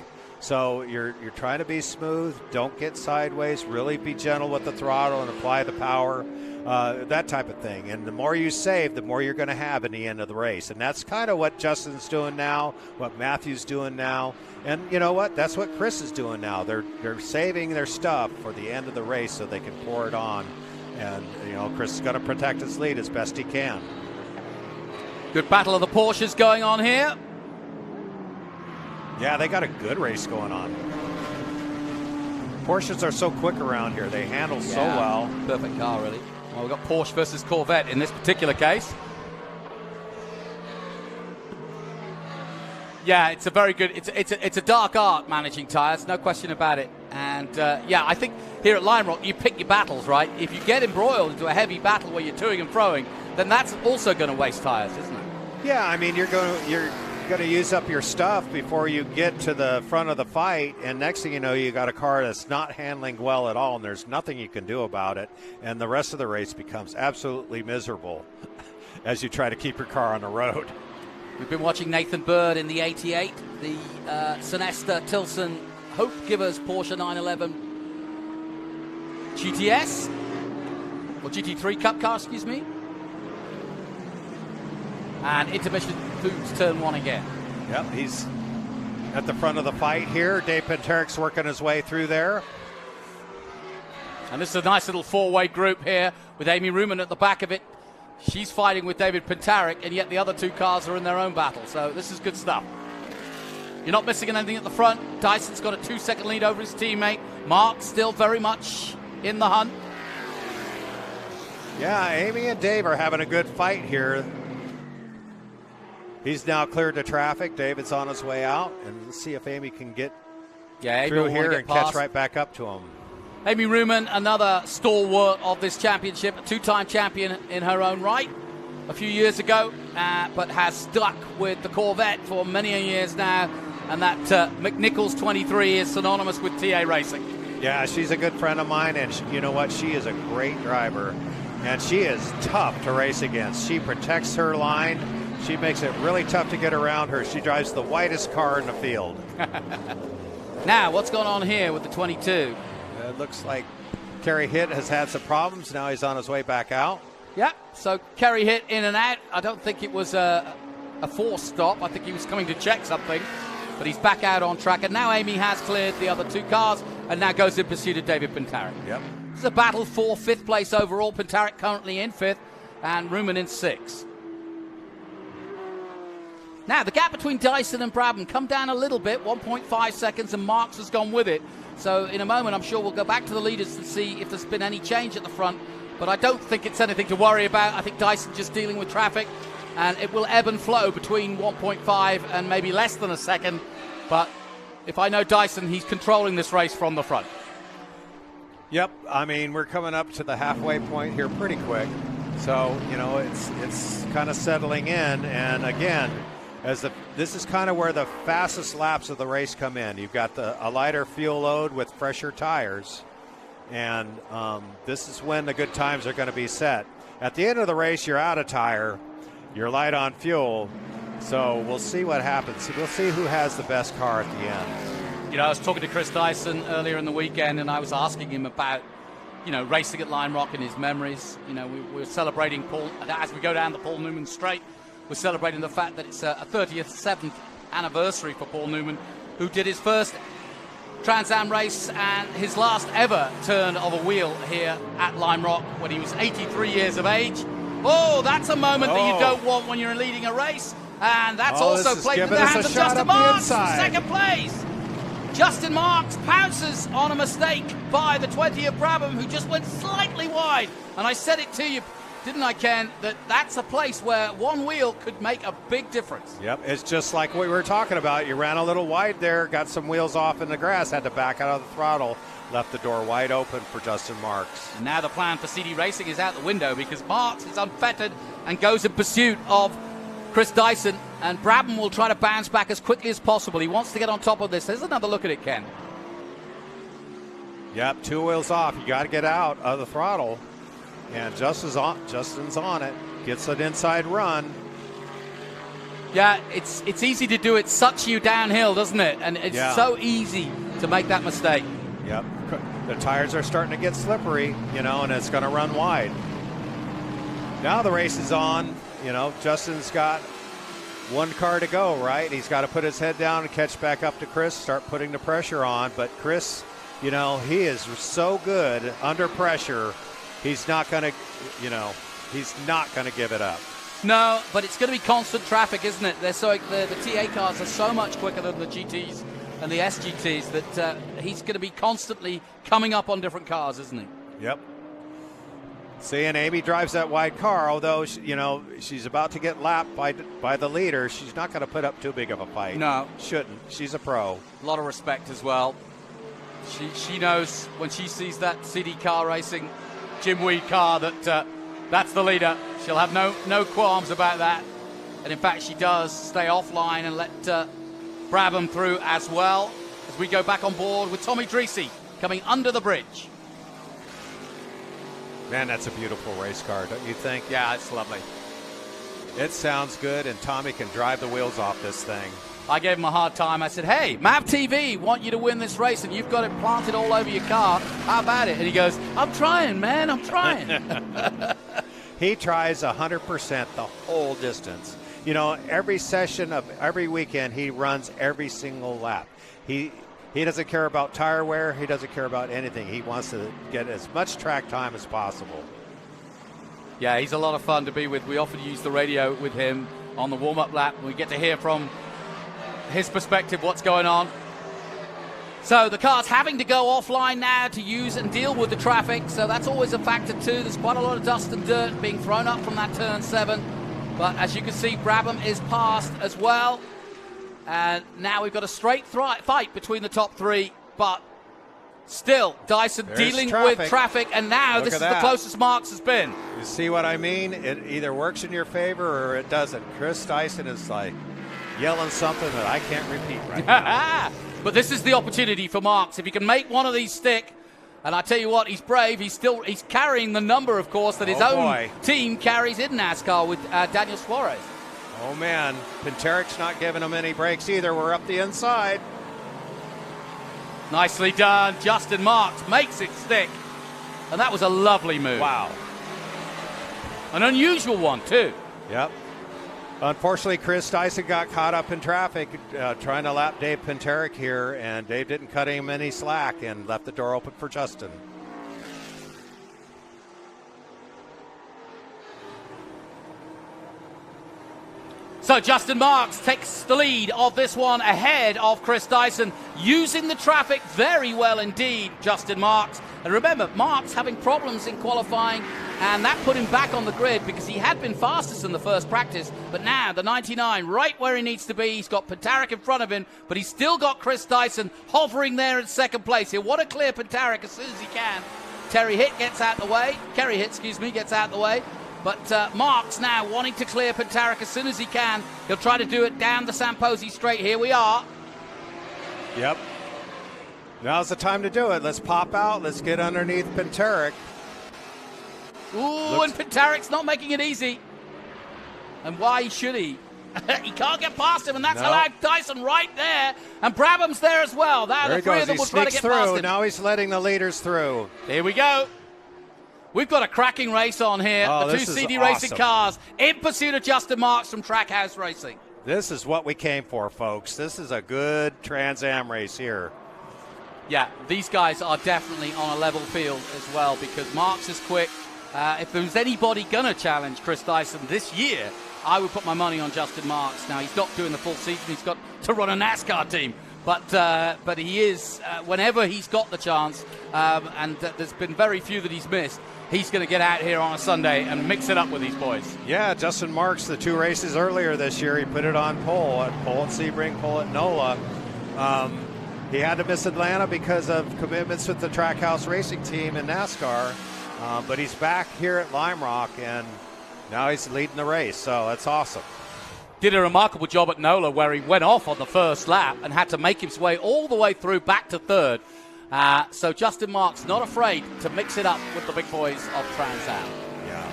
So you're trying to be smooth, don't get sideways, really be gentle with the throttle and apply the power, that type of thing. And the more you save, the more you're going to have in the end of the race. And that's kind of what Justin's doing now, what Matthew's doing now. And you know what? That's what Chris is doing now. They're saving their stuff for the end of the race so they can pour it on. And, Chris is going to protect his lead as best he can. Good battle of the Porsches going on here. Yeah, they got a good race going on. Porsches are so quick around here. They handle so well. Perfect car, really. Well, we've got Porsche versus Corvette in this particular case. Yeah, it's a very good, it's a dark art managing tires, no question about it. And I think here at Lime Rock, you pick your battles, right? If you get embroiled into a heavy battle where you're toing and froing, then that's also going to waste tires, isn't it? Yeah, I mean, you're going to use up your stuff before you get to the front of the fight, and next thing you know, you got a car that's not handling well at all, and there's nothing you can do about it, and the rest of the race becomes absolutely miserable as you try to keep your car on the road. We've been watching Nathan Bird in the 88, the Sonesta Tilson Hope Givers Porsche 911 GTS, or GT3 Cup car, excuse me. And Intermission Foods turn 1 again. Yep, he's at the front of the fight here. Dave Pentaric's working his way through there. And this is a nice little four-way group here with Amy Ruman at the back of it. She's fighting with David Pentaric, and yet the other two cars are in their own battle. So this is good stuff. You're not missing anything at the front. Dyson's got a 2-second lead over his teammate. Mark still very much in the hunt. Yeah, Amy and Dave are having a good fight here. He's now cleared the traffic. David's on his way out, and let's see if Amy can get through here and catch right back up to him. Amy Ruman, another stalwart of this championship, a two-time champion in her own right a few years ago, but has stuck with the Corvette for many years now, and that McNichols 23 is synonymous with TA Racing. Yeah, she's a good friend of mine, and you know what? She is a great driver, and she is tough to race against. She protects her line. She makes it really tough to get around her. She drives the whitest car in the field. Now, what's going on here with the 22? It looks like Kerry Hitt has had some problems. Now he's on his way back out. Yeah, so Kerry Hitt in and out. I don't think it was a forced stop. I think he was coming to check something, but he's back out on track. And now Amy has cleared the other two cars and now goes in pursuit of David Pentaric. Yep. This is a battle for 5th place overall. Pentaric currently in 5th and Ruman in 6th. Now, the gap between Dyson and Brabham come down a little bit, 1.5 seconds, and Marks has gone with it. So in a moment, I'm sure we'll go back to the leaders and see if there's been any change at the front. But I don't think it's anything to worry about. I think Dyson's just dealing with traffic, and it will ebb and flow between 1.5 and maybe less than a second. But if I know Dyson, he's controlling this race from the front. Yep, I mean, we're coming up to the halfway point here pretty quick. So, you know, it's kind of settling in, and again, this is kind of where the fastest laps of the race come in. You've got a lighter fuel load with fresher tires, and this is when the good times are going to be set. At the end of the race, you're out of tire, you're light on fuel, so we'll see what happens. We'll see who has the best car at the end. You know, I was talking to Chris Dyson earlier in the weekend, and I was asking him about, you know, racing at Lime Rock and his memories. You know, we're celebrating Paul, as we go down the Paul Newman Straight, we're celebrating the fact that it's a 37th anniversary for Paul Newman, who did his first Trans Am race and his last ever turn of a wheel here at Lime Rock when he was 83 years of age. Oh, that's a moment that you don't want when you're leading a race. And that's also played in the hands of Justin Marks, second place. Justin Marks pounces on a mistake by the 20 of Brabham, who just went slightly wide. And I said it to you, didn't I, Ken, that that's a place where one wheel could make a big difference. Yep, it's just like what we were talking about. You ran a little wide there, got some wheels off in the grass, had to back out of the throttle, left the door wide open for Justin Marks. And now the plan for CD Racing is out the window because Marks is unfettered and goes in pursuit of Chris Dyson, and Brabham will try to bounce back as quickly as possible. He wants to get on top of this. There's another look at it, Ken. Yep, 2 wheels off. You got to get out of the throttle. And Justin's on it. Gets an inside run. Yeah, it's easy to do it. Sucks you downhill, doesn't it? And it's so easy to make that mistake. Yep. The tires are starting to get slippery, you know, and it's going to run wide. Now the race is on. You know, Justin's got one car to go, right? He's got to put his head down and catch back up to Chris, start putting the pressure on. But Chris, you know, he is so good under pressure. He's not going to, you know, he's not going to give it up. No, but it's going to be constant traffic, isn't it? The TA cars are so much quicker than the GTs and the SGTs that he's going to be constantly coming up on different cars, isn't he? Yep. See, and Amy drives that wide car, although, you know, she's about to get lapped by the leader. She's not going to put up too big of a fight. No. Shouldn't. She's a pro. A lot of respect as well. She knows when she sees that CD car racing Jim Weed car that that's the leader. She'll have no qualms about that. And in fact, she does stay offline and let Brabham through as well as we go back on board with Tommy Dreesy coming under the bridge. Man, that's a beautiful race car, don't you think? Yeah, it's lovely. It sounds good, and Tommy can drive the wheels off this thing. I gave him a hard time. I said, hey, MAV TV want you to win this race, and you've got it planted all over your car. How about it? And he goes, I'm trying, man. I'm trying. He tries 100% the whole distance. You know, every session of every weekend, he runs every single lap. He doesn't care about tire wear. He doesn't care about anything. He wants to get as much track time as possible. Yeah, he's a lot of fun to be with. We often use the radio with him on the warm-up lap. We get to hear from his perspective what's going on. So the car's having to go offline now to use and deal with the traffic, so that's always a factor too. There's quite a lot of dust and dirt being thrown up from that turn 7, but as you can see, Brabham is passed as well, and now we've got a straight fight between the top 3, but still Dyson dealing with traffic, and now this is the closest Marks has been. You see what I mean? It either works in your favor or it doesn't. Chris Dyson is like yelling something that I can't repeat right now. But this is the opportunity for Marks. If he can make one of these stick, and I tell you what, he's brave. He's carrying the number, of course, that his own team carries in NASCAR with Daniel Suarez. Oh, man. Pinteric's not giving him any breaks either. We're up the inside. Nicely done. Justin Marks makes it stick. And that was a lovely move. Wow. An unusual one, too. Yep. Unfortunately, Chris Dyson got caught up in traffic trying to lap Dave Pinteric here, and Dave didn't cut him any slack and left the door open for Justin. So Justin Marks takes the lead of this one ahead of Chris Dyson, using the traffic very well indeed, Justin Marks. And remember, Marks having problems in qualifying, and that put him back on the grid because he had been fastest in the first practice, but now the 99 right where he needs to be. He's got Pinteric in front of him, but he's still got Chris Dyson hovering there in second place. He'll want to clear Pinteric as soon as he can. Kerry Hitt gets out the way. But Marks now wanting to clear Pinteric as soon as he can. He'll try to do it down the Samposi straight. Here we are. Yep. Now's the time to do it. Let's pop out. Let's get underneath Pinteric. Ooh, and Pinteric's not making it easy. And why should he? He can't get past him, and that's allowed Dyson right there. And Brabham's there as well. The three of them will try to get past him. Now he's letting the leaders through. Here we go. We've got a cracking race on here. The two CD Racing cars in pursuit of Justin Marks from Trackhouse Racing. This is what we came for, folks. This is a good Trans Am race here. Yeah, these guys are definitely on a level field as well because Marks is quick. If there was anybody going to challenge Chris Dyson this year, I would put my money on Justin Marks. Now, he's not doing the full season. He's got to run a NASCAR team. But he is, whenever he's got the chance, and there's been very few that he's missed, he's going to get out here on a Sunday and mix it up with these boys. Yeah, Justin Marks, the 2 races earlier this year, he put it on pole at Sebring, pole at NOLA. He had to miss Atlanta because of commitments with the Trackhouse Racing team in NASCAR. But he's back here at Lime Rock, and now he's leading the race, so that's awesome. Did a remarkable job at NOLA where he went off on the first lap and had to make his way all the way through back to third. So Justin Marks not afraid to mix it up with the big boys of Trans Am. Yeah.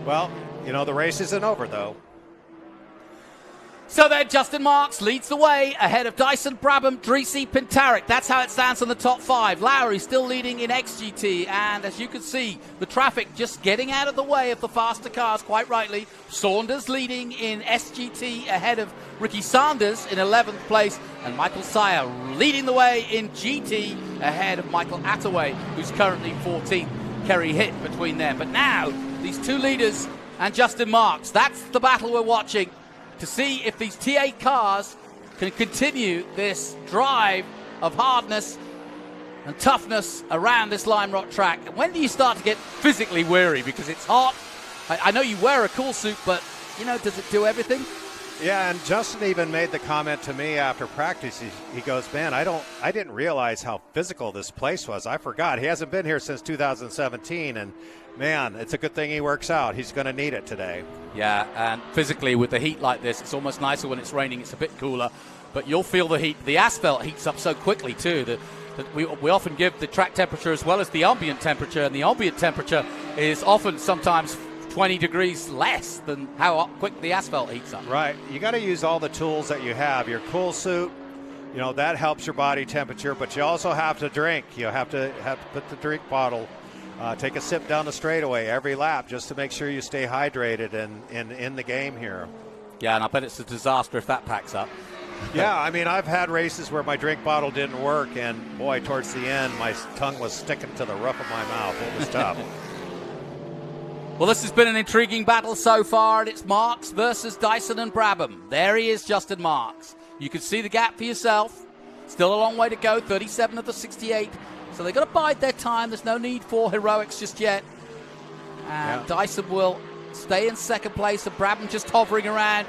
Well, you know, the race isn't over, though. So then Justin Marks leads the way ahead of Dyson, Brabham, Dreesy, Pinteric. That's how it stands on the top 5. Lowry still leading in XGT. And as you can see, the traffic just getting out of the way of the faster cars, quite rightly. Saunders leading in SGT ahead of Ricky Sanders in 11th place. And Michael Sire leading the way in GT ahead of Michael Attaway, who's currently 14th. Kerry Hitt between them. But now, these 2 leaders and Justin Marks, that's the battle we're watching, to see if these T8 cars can continue this drive of hardness and toughness around this Lime Rock track. When do you start to get physically weary? Because it's hot. I know you wear a cool suit, but, you know, does it do everything? Yeah, and Justin even made the comment to me after practice. He goes, man, I didn't realize how physical this place was. I forgot. He hasn't been here since 2017, and man, it's a good thing he works out. He's going to need it today. Yeah, and physically with the heat like this, it's almost nicer when it's raining. It's a bit cooler, but you'll feel the heat. The asphalt heats up so quickly too that we often give the track temperature as well as the ambient temperature, and the ambient temperature is often sometimes 20 degrees less than how quick the asphalt heats up. Right. You got to use all the tools that you have. Your cool suit, you know, that helps your body temperature, but you also have to drink. You have to put the drink bottle, take a sip down the straightaway every lap just to make sure you stay hydrated in the game here. Yeah, and I bet it's a disaster if that packs up. Yeah, I mean, I've had races where my drink bottle didn't work, and boy, towards the end, my tongue was sticking to the roof of my mouth. It was tough. Well, this has been an intriguing battle so far, and it's Marks versus Dyson and Brabham. There he is, Justin Marks. You can see the gap for yourself. Still a long way to go, 37 of the 68. So they've got to bide their time. There's no need for heroics just yet. And Dyson will stay in second place, and Brabham just hovering around.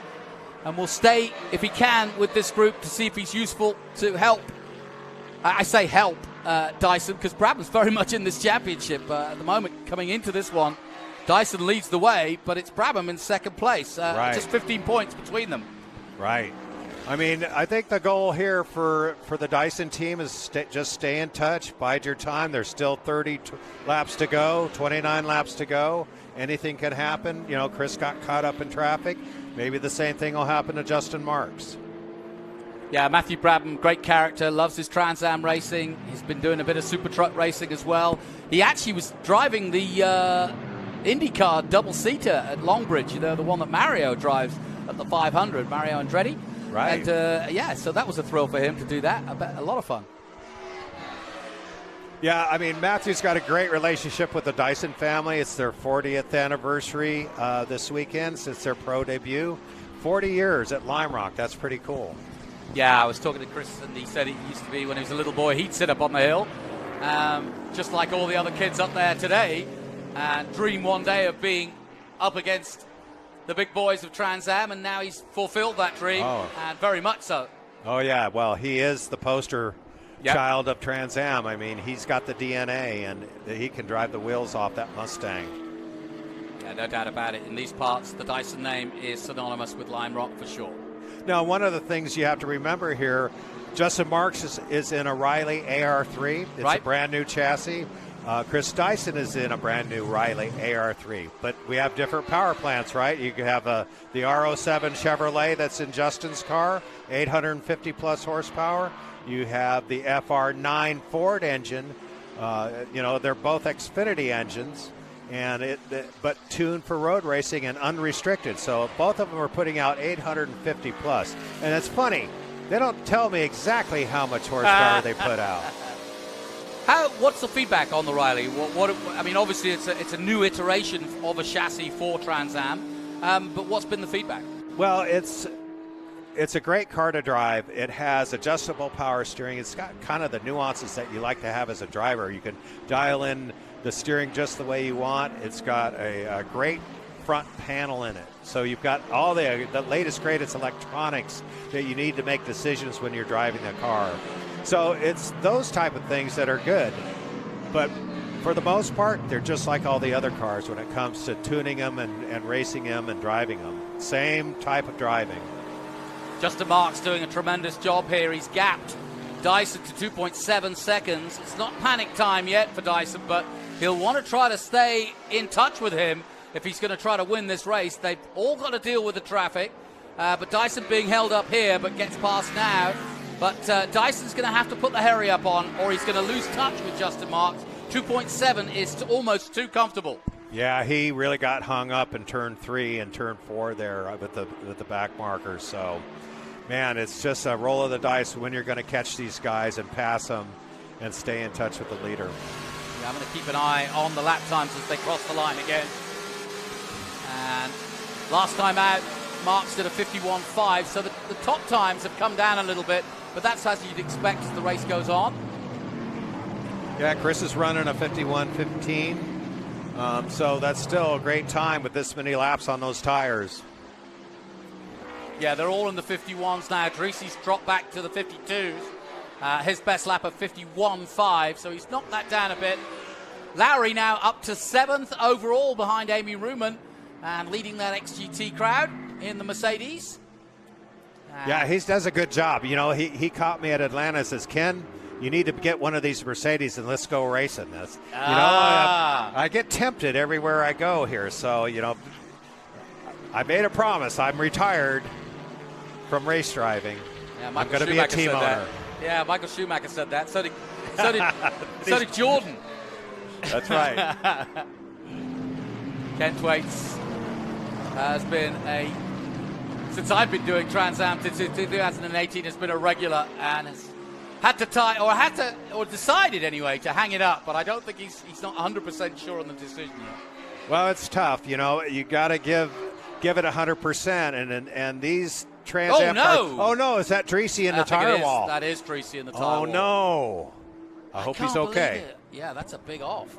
And will stay, if he can, with this group to see if he's useful to help. I say help Dyson, because Brabham's very much in this championship at the moment. Coming into this one, Dyson leads the way, but it's Brabham in second place. Just 15 points between them. Right. I mean, I think the goal here for the Dyson team is just stay in touch, bide your time. There's still 30 laps to go, 29 laps to go. Anything can happen. You know, Chris got caught up in traffic. Maybe the same thing will happen to Justin Marks. Yeah, Matthew Brabham, great character, loves his Trans Am racing. He's been doing a bit of super truck racing as well. He actually was driving the IndyCar double-seater at Longbridge, you know, the one that Mario drives at the 500, Mario Andretti. Right. And, so that was a thrill for him to do that. I bet a lot of fun. Yeah, I mean, Matthew's got a great relationship with the Dyson family. It's their 40th anniversary this weekend since their pro debut. 40 years at Lime Rock. That's pretty cool. Yeah, I was talking to Chris, and he said he used to be, when he was a little boy, he'd sit up on the hill, just like all the other kids up there today, and dream one day of being up against the big boys of Trans Am, and now he's fulfilled that dream, and very much so. Oh, yeah. Well, he is the poster child of Trans Am. I mean, he's got the DNA, and he can drive the wheels off that Mustang. Yeah, no doubt about it. In these parts, the Dyson name is synonymous with Lime Rock for sure. Now, one of the things you have to remember here, Justin Marks is in a Riley AR3. It's a brand new chassis. Chris Dyson is in a brand new Riley AR3. But we have different power plants, right? You can have the R07 Chevrolet that's in Justin's car, 850 plus horsepower. You have the FR9 Ford engine. They're both Xfinity engines, and but tuned for road racing and unrestricted. So both of them are putting out 850 plus. And it's funny, they don't tell me exactly how much horsepower they put out. What's the feedback on the Riley? I mean, obviously it's a new iteration of a chassis for Trans Am, but what's been the feedback? Well, it's a great car to drive. It has adjustable power steering. It's got kind of the nuances that you like to have as a driver. You can dial in the steering just the way you want. It's got a great front panel in it. So you've got all the latest, greatest electronics that you need to make decisions when you're driving the car. So it's those type of things that are good. But for the most part, they're just like all the other cars when it comes to tuning them and racing them and driving them. Same type of driving. Justin Marks doing a tremendous job here. He's gapped Dyson to 2.7 seconds. It's not panic time yet for Dyson, but he'll want to try to stay in touch with him if he's going to try to win this race. They've all got to deal with the traffic, but Dyson being held up here, but gets past now. But Dyson's going to have to put the hurry up on, or he's going to lose touch with Justin Marks. 2.7 is almost too comfortable. Yeah, he really got hung up in turn 3 and turn 4 there with the back markers. So, man, it's just a roll of the dice when you're going to catch these guys and pass them and stay in touch with the leader. Yeah, I'm going to keep an eye on the lap times as they cross the line again. And last time out, Marks did a 51.5, so the top times have come down a little bit, but that's as you'd expect as the race goes on. Yeah, Chris is running a 51.15, so that's still a great time with this many laps on those tires. Yeah, they're all in the 51s now. Dreesy's dropped back to the 52s. His best lap of 51.5, so he's knocked that down a bit. Lowry now up to 7th overall behind Amy Ruman and leading that XGT crowd in the Mercedes. Yeah, he does a good job. You know, he caught me at Atlanta and says, Ken, you need to get one of these Mercedes and let's go racing. That's, I get tempted everywhere I go here. So, I made a promise. I'm retired from race driving. Yeah, I'm going to be a team owner. Yeah, Michael Schumacher said that. So did Jordan. That's right. Ken Thwaites has been since I've been doing Trans Am since 2018, has been a regular and has decided anyway to hang it up. But I don't think he's not 100% sure on the decision yet. Well, it's tough. You got to give it 100%, and these Trans Am cars. Oh no! Is that Treacy in the tire wall? That is Treacy in the tire wall. Oh no! I hope he's okay. Yeah, that's a big off.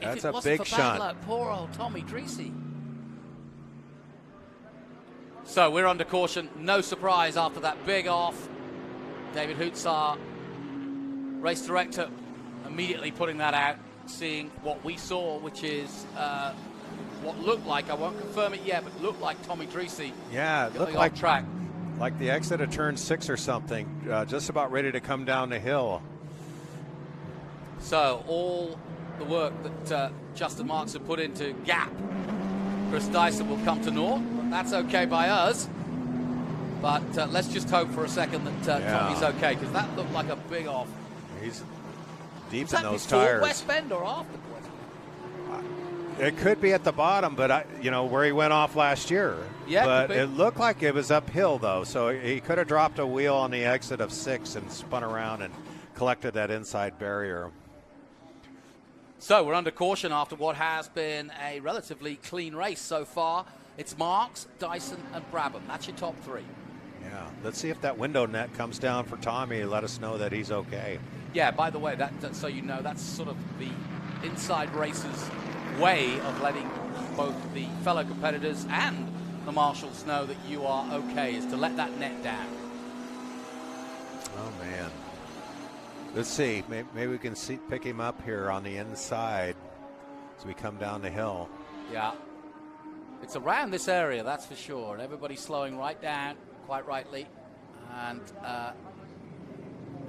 That's a big shunt. Luck, poor old Tommy Treacy. So we're under caution. No surprise after that big off. David Hootsar, race director, immediately putting that out, seeing what we saw, which is what looked like, I won't confirm it yet, but looked like Tommy Treacy. Yeah, it looked like track. Like the exit of turn 6 or something, just about ready to come down the hill. So all the work that Justin Marks had put into gap, Chris Dyson will come to naught. That's okay by us. But let's just hope for a second that Tommy's okay, because that looked like a big off. He's deep in those before tires. West Bend or after West Bend? It could be at the bottom, but where he went off last year. Yeah, but it looked like it was uphill though, so he could have dropped a wheel on the exit of 6 and spun around and collected that inside barrier. So we're under caution after what has been a relatively clean race so far. It's Marks, Dyson, and Brabham. That's your top 3. Yeah, let's see if that window net comes down for Tommy and let us know that he's okay. Yeah, by the way, so that's sort of the inside racers' way of letting both the fellow competitors and the marshals know that you are okay, is to let that net down. Oh, man. Let's see. Maybe we can pick him up here on the inside as we come down the hill. Yeah. It's around this area, that's for sure. And everybody's slowing right down, quite rightly. And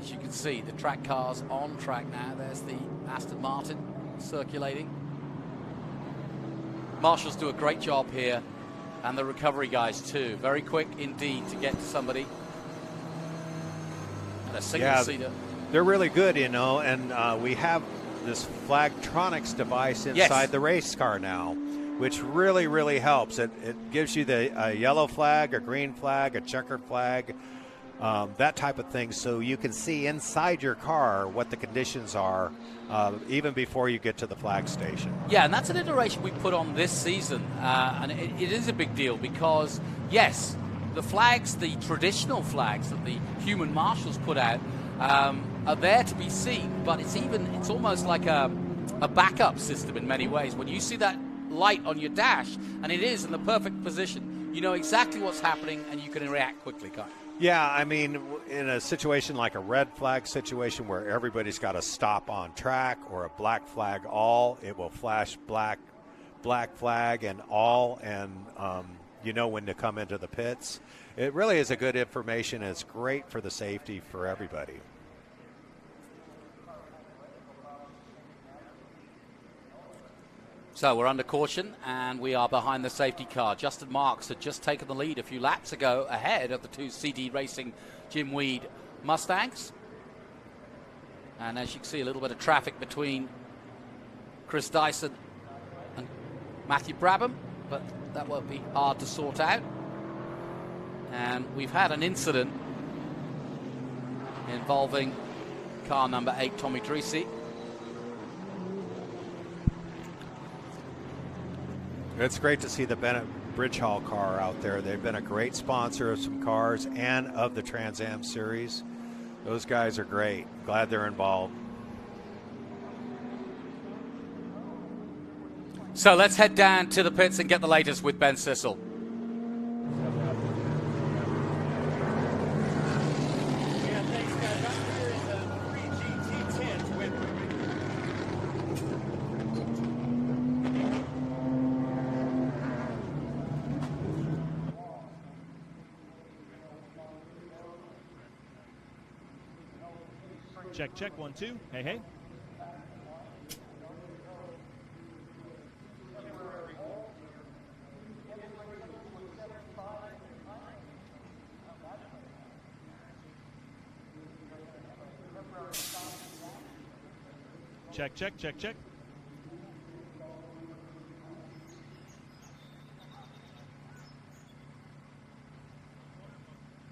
as you can see, the track car's on track now. There's the Aston Martin circulating. Marshals do a great job here, and the recovery guys too. Very quick indeed to get to somebody. And a single-seater. They're really good, and we have this Flagtronics device inside the race car now, which really, really helps. It gives you a yellow flag, a green flag, a checkered flag, that type of thing, so you can see inside your car what the conditions are even before you get to the flag station. Yeah, and that's an iteration we put on this season, and it is a big deal because, yes, the flags, the traditional flags that the human marshals put out are there to be seen, but it's almost like a backup system in many ways. When you see that light on your dash, and it is in the perfect position, you know exactly what's happening and you can react quickly, can't you? Yeah, I mean, in a situation like a red flag situation where everybody's got to stop on track, or a black flag all, it will flash black flag and all, and you know when to come into the pits. It really is a good information. It's great for the safety for everybody. So we're under caution, and we are behind the safety car. Justin Marks had just taken the lead a few laps ago ahead of the two CD Racing Jim Weed Mustangs. And as you can see, a little bit of traffic between Chris Dyson and Matthew Brabham, but that won't be hard to sort out. And we've had an incident involving car number 8, Tommy Treacy. It's great to see the Bennett Bridge Hall car out there. They've been a great sponsor of some cars and of the Trans Am series. Those guys are great. Glad they're involved. So let's head down to the pits and get the latest with Ben Sissel. Check, check, 1, 2. Hey, hey. Check, check, check, check.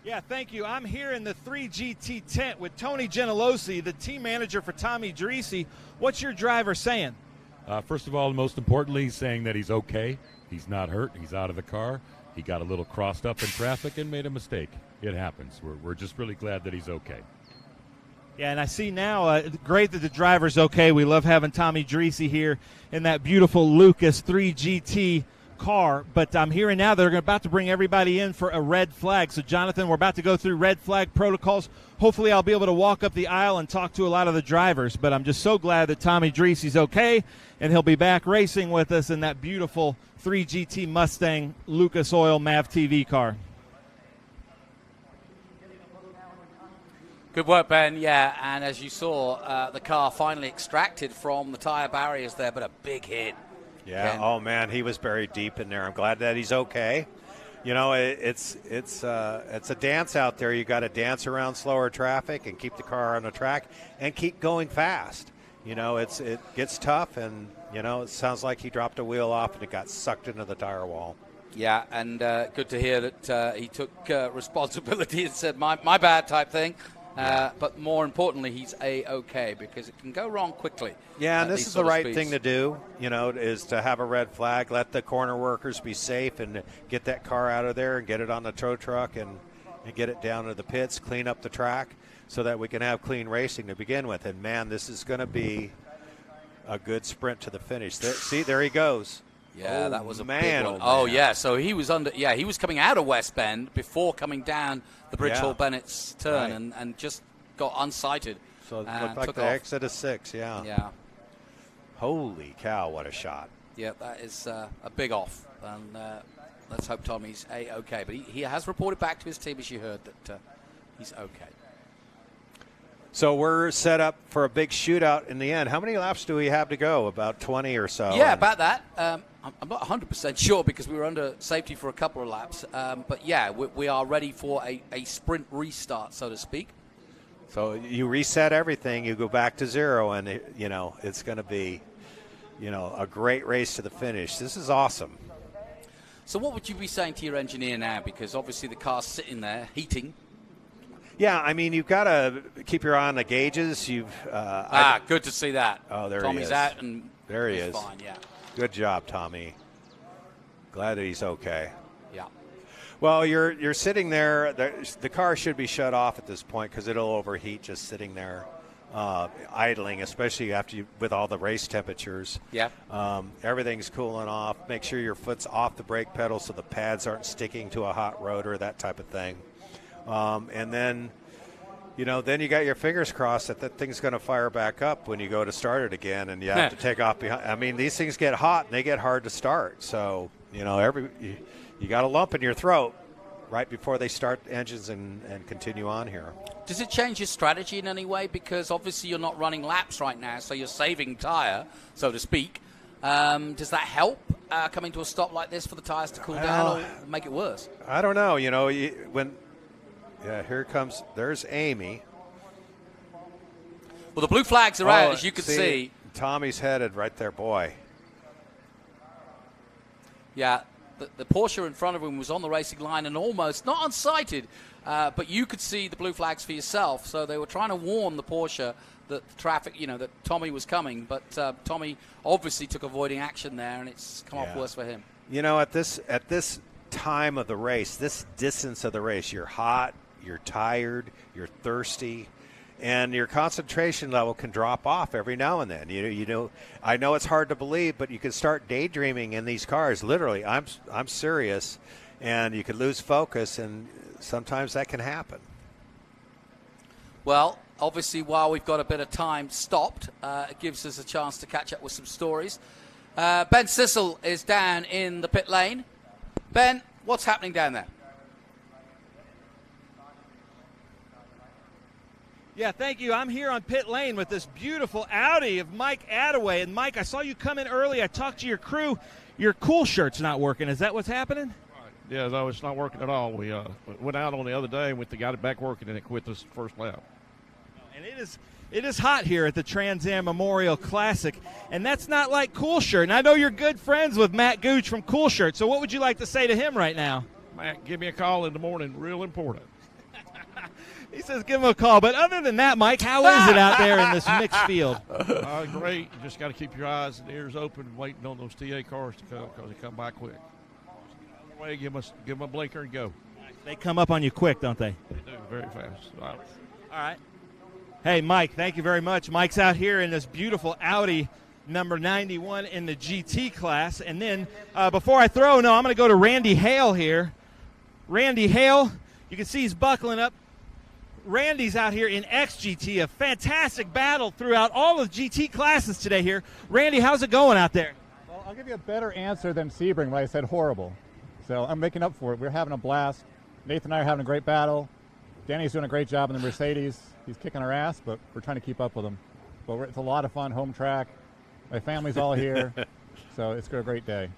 Yeah, thank you. I'm here in the 3GT tent with Tony Genelosi, the team manager for Tommy Dreese. What's your driver saying? First of all, most importantly, he's saying that he's okay. He's not hurt. He's out of the car. He got a little crossed up in traffic and made a mistake. It happens. We're just really glad that he's okay. Yeah, and I see now, great that the driver's okay. We love having Tommy Dreese here in that beautiful Lucas 3GT car, but I'm hearing now they're about to bring everybody in for a red flag. So, Jonathan, we're about to go through red flag protocols. Hopefully I'll be able to walk up the aisle and talk to a lot of the drivers, but I'm just so glad that Tommy Dreese's okay, and he'll be back racing with us in that beautiful 3GT Mustang Lucas Oil MAV TV car. Good work, Ben. Yeah, and as you saw, the car finally extracted from the tire barriers there, but a big hit. Yeah. Ken. Oh man, he was buried deep in there. I'm glad that he's okay. You know, it's a dance out there. You got to dance around slower traffic and keep the car on the track and keep going fast. You know, it gets tough, and you know, it sounds like he dropped a wheel off and it got sucked into the tire wall. Yeah, and good to hear that he took responsibility and said my bad type thing. But more importantly, he's A-OK because it can go wrong quickly. Yeah, and this is the right thing to do, you know, is to have a red flag, let the corner workers be safe and get that car out of there and get it on the tow truck and get it down to the pits, clean up the track so that we can have clean racing to begin with. And, man, this is going to be a good sprint to the finish. There he goes. Yeah, that was a man, big one. oh, Oh, yeah, so he was he was coming out of West Bend before coming down the Bridge Hall Bennett's turn and just got unsighted. So it looked like the exit of 6, yeah. Yeah. Holy cow, what a shot. Yeah, that is a big off. And let's hope Tommy's A-OK. But he has reported back to his team, as you heard, that he's okay. So we're set up for a big shootout in the end. How many laps do we have to go? About 20 or so? Yeah, about that. I'm not 100% sure because we were under safety for a couple of laps. But, yeah, we are ready for a sprint restart, so to speak. So you reset everything, you go back to zero, and, it's going to be, a great race to the finish. This is awesome. So what would you be saying to your engineer now? Because obviously the car's sitting there heating. Yeah, I mean, you've got to keep your eye on the gauges. Good to see that. Oh, there Tommy's he is. out and there he he's is. Fine, yeah. Good job, Tommy. Glad that he's okay. Yeah. Well, you're sitting there. The car should be shut off at this point because it'll overheat just sitting there, idling, especially with all the race temperatures. Yeah. Everything's cooling off. Make sure your foot's off the brake pedal so the pads aren't sticking to a hot rotor, that type of thing. And then, then you got your fingers crossed that thing's going to fire back up when you go to start it again, and you have to take off behind. I mean, these things get hot and they get hard to start. So, you got a lump in your throat right before they start engines and continue on here. Does it change your strategy in any way? Because obviously you're not running laps right now, so you're saving tire, so to speak. Does that help coming to a stop like this for the tires to cool down or make it worse? I don't know. There's Amy. Well, the blue flags are out, as you can see. Tommy's headed right there, boy. Yeah, the Porsche in front of him was on the racing line and almost, not unsighted, but you could see the blue flags for yourself. So they were trying to warn the Porsche that the traffic, that Tommy was coming. But Tommy obviously took avoiding action there, and it's come off worse for him. At this time of the race, this distance of the race, you're hot, you're tired, you're thirsty, and your concentration level can drop off every now and then. I know it's hard to believe, but you can start daydreaming in these cars. Literally, I'm serious, and you can lose focus, and sometimes that can happen. Well, obviously, while we've got a bit of time stopped, it gives us a chance to catch up with some stories. Ben Sissel is down in the pit lane. Ben, what's happening down there? Yeah, thank you. I'm here on pit lane with this beautiful Audi of Mike Attaway. And, Mike, I saw you come in early. I talked to your crew. Your cool shirt's not working. Is that what's happening? Yeah, no, it's not working at all. We went out on the other day and got it back working, and it quit this first lap. And it is hot here at the Trans Am Memorial Classic, and that's not like Cool Shirt. And I know you're good friends with Matt Gooch from Cool Shirt, so what would you like to say to him right now? Matt, give me a call in the morning. Real important. He says give him a call. But other than that, Mike, how is it out there in this mixed field? Great. You just got to keep your eyes and ears open, waiting on those TA cars to come because they come by quick. Way, give them a blinker and go. They come up on you quick, don't they? They do, very fast. All right. Hey, Mike, thank you very much. Mike's out here in this beautiful Audi number 91 in the GT class. And then before I throw, I'm going to go to Randy Hale here. Randy Hale, you can see he's buckling up. Randy's out here in XGT, a fantastic battle throughout all of GT classes today here. Randy, how's it going out there? Well, I'll give you a better answer than Sebring when I said horrible. So I'm making up for it. We're having a blast. Nathan and I are having a great battle. Danny's doing a great job in the Mercedes. He's kicking our ass, but we're trying to keep up with him. But it's a lot of fun, home track. My family's all here, so it's a great day.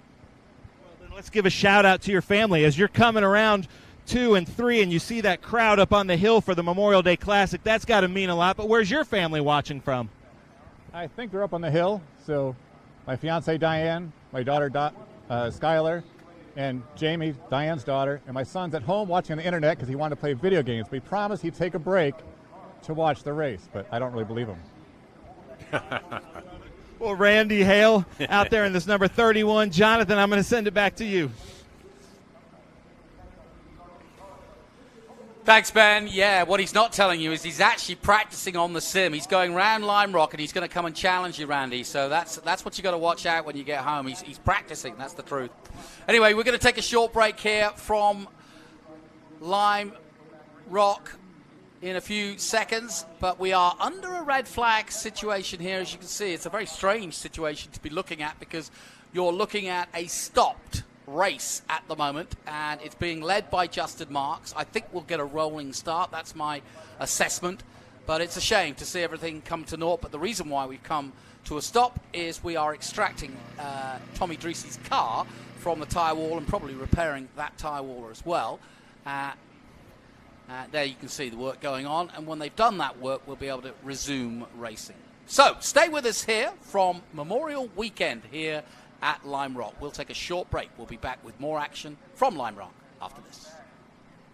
Well, then let's give a shout out to your family as you're coming around 2 and 3 and you see that crowd up on the hill for the Memorial Day Classic. That's got to mean a lot, but where's your family watching from? I think they're up on the hill. So my fiance Diane, my daughter Skylar, and Jamie, Diane's daughter, and my son's at home watching on the internet because he wanted to play video games. But he promised he'd take a break to watch the race, but I don't really believe him. Well, Randy Hale out there in this number 31. Jonathan, I'm going to send it back to you. Thanks, Ben. Yeah, what he's not telling you is he's actually practicing on the sim. He's going round Lime Rock, and he's going to come and challenge you, Randy. So that's what you got to watch out when you get home. He's practicing. That's the truth. Anyway, we're going to take a short break here from Lime Rock in a few seconds, but we are under a red flag situation here. As you can see, it's a very strange situation to be looking at because you're looking at a stopped race at the moment, and it's being led by Justin Marks. I think we'll get a rolling start. That's my assessment, but it's a shame to see everything come to naught. But the reason why we've come to a stop is we are extracting Tommy Dreese's car from the tyre wall and probably repairing that tyre wall as well. There you can see the work going on, and when they've done that work, we'll be able to resume racing. So stay with us here from Memorial Weekend here at Lime Rock. We'll take a short break. We'll be back with more action from Lime Rock after this.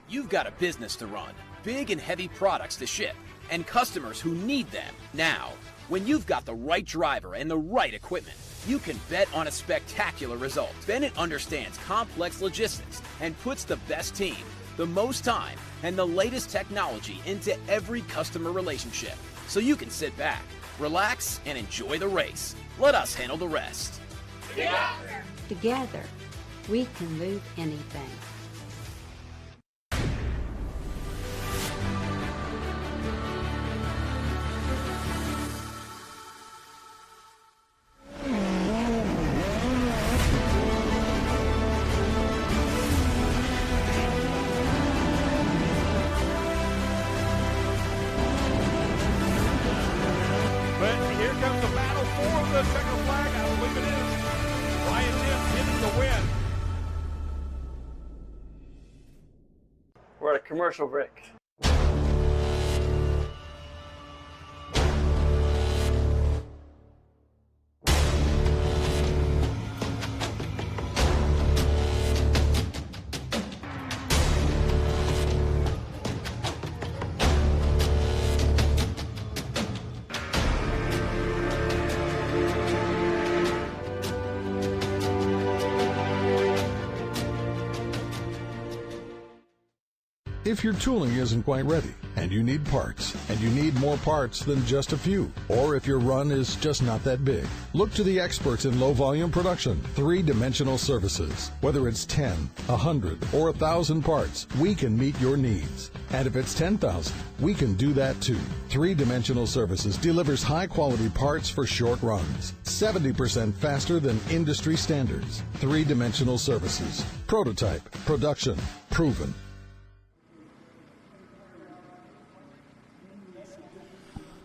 You've got a business to run, big and heavy products to ship, and customers who need them now. When you've got the right driver and the right equipment, you can bet on a spectacular result. Bennett understands complex logistics and puts the best team, the most time, and the latest technology into every customer relationship. So you can sit back, relax, and enjoy the race. Let us handle the rest. Together, we can move anything. But here comes the battle for the checkered flag. I believe it is. Ryan Dibb getting the win. We're at a commercial break. If your tooling isn't quite ready, and you need parts, and you need more parts than just a few, or if your run is just not that big, look to the experts in low-volume production, three-dimensional services. Whether it's 10, 100, or 1,000 parts, we can meet your needs. And if it's 10,000, we can do that too. Three-dimensional services delivers high-quality parts for short runs, 70% faster than industry standards. Three-dimensional services. Prototype, production, proven.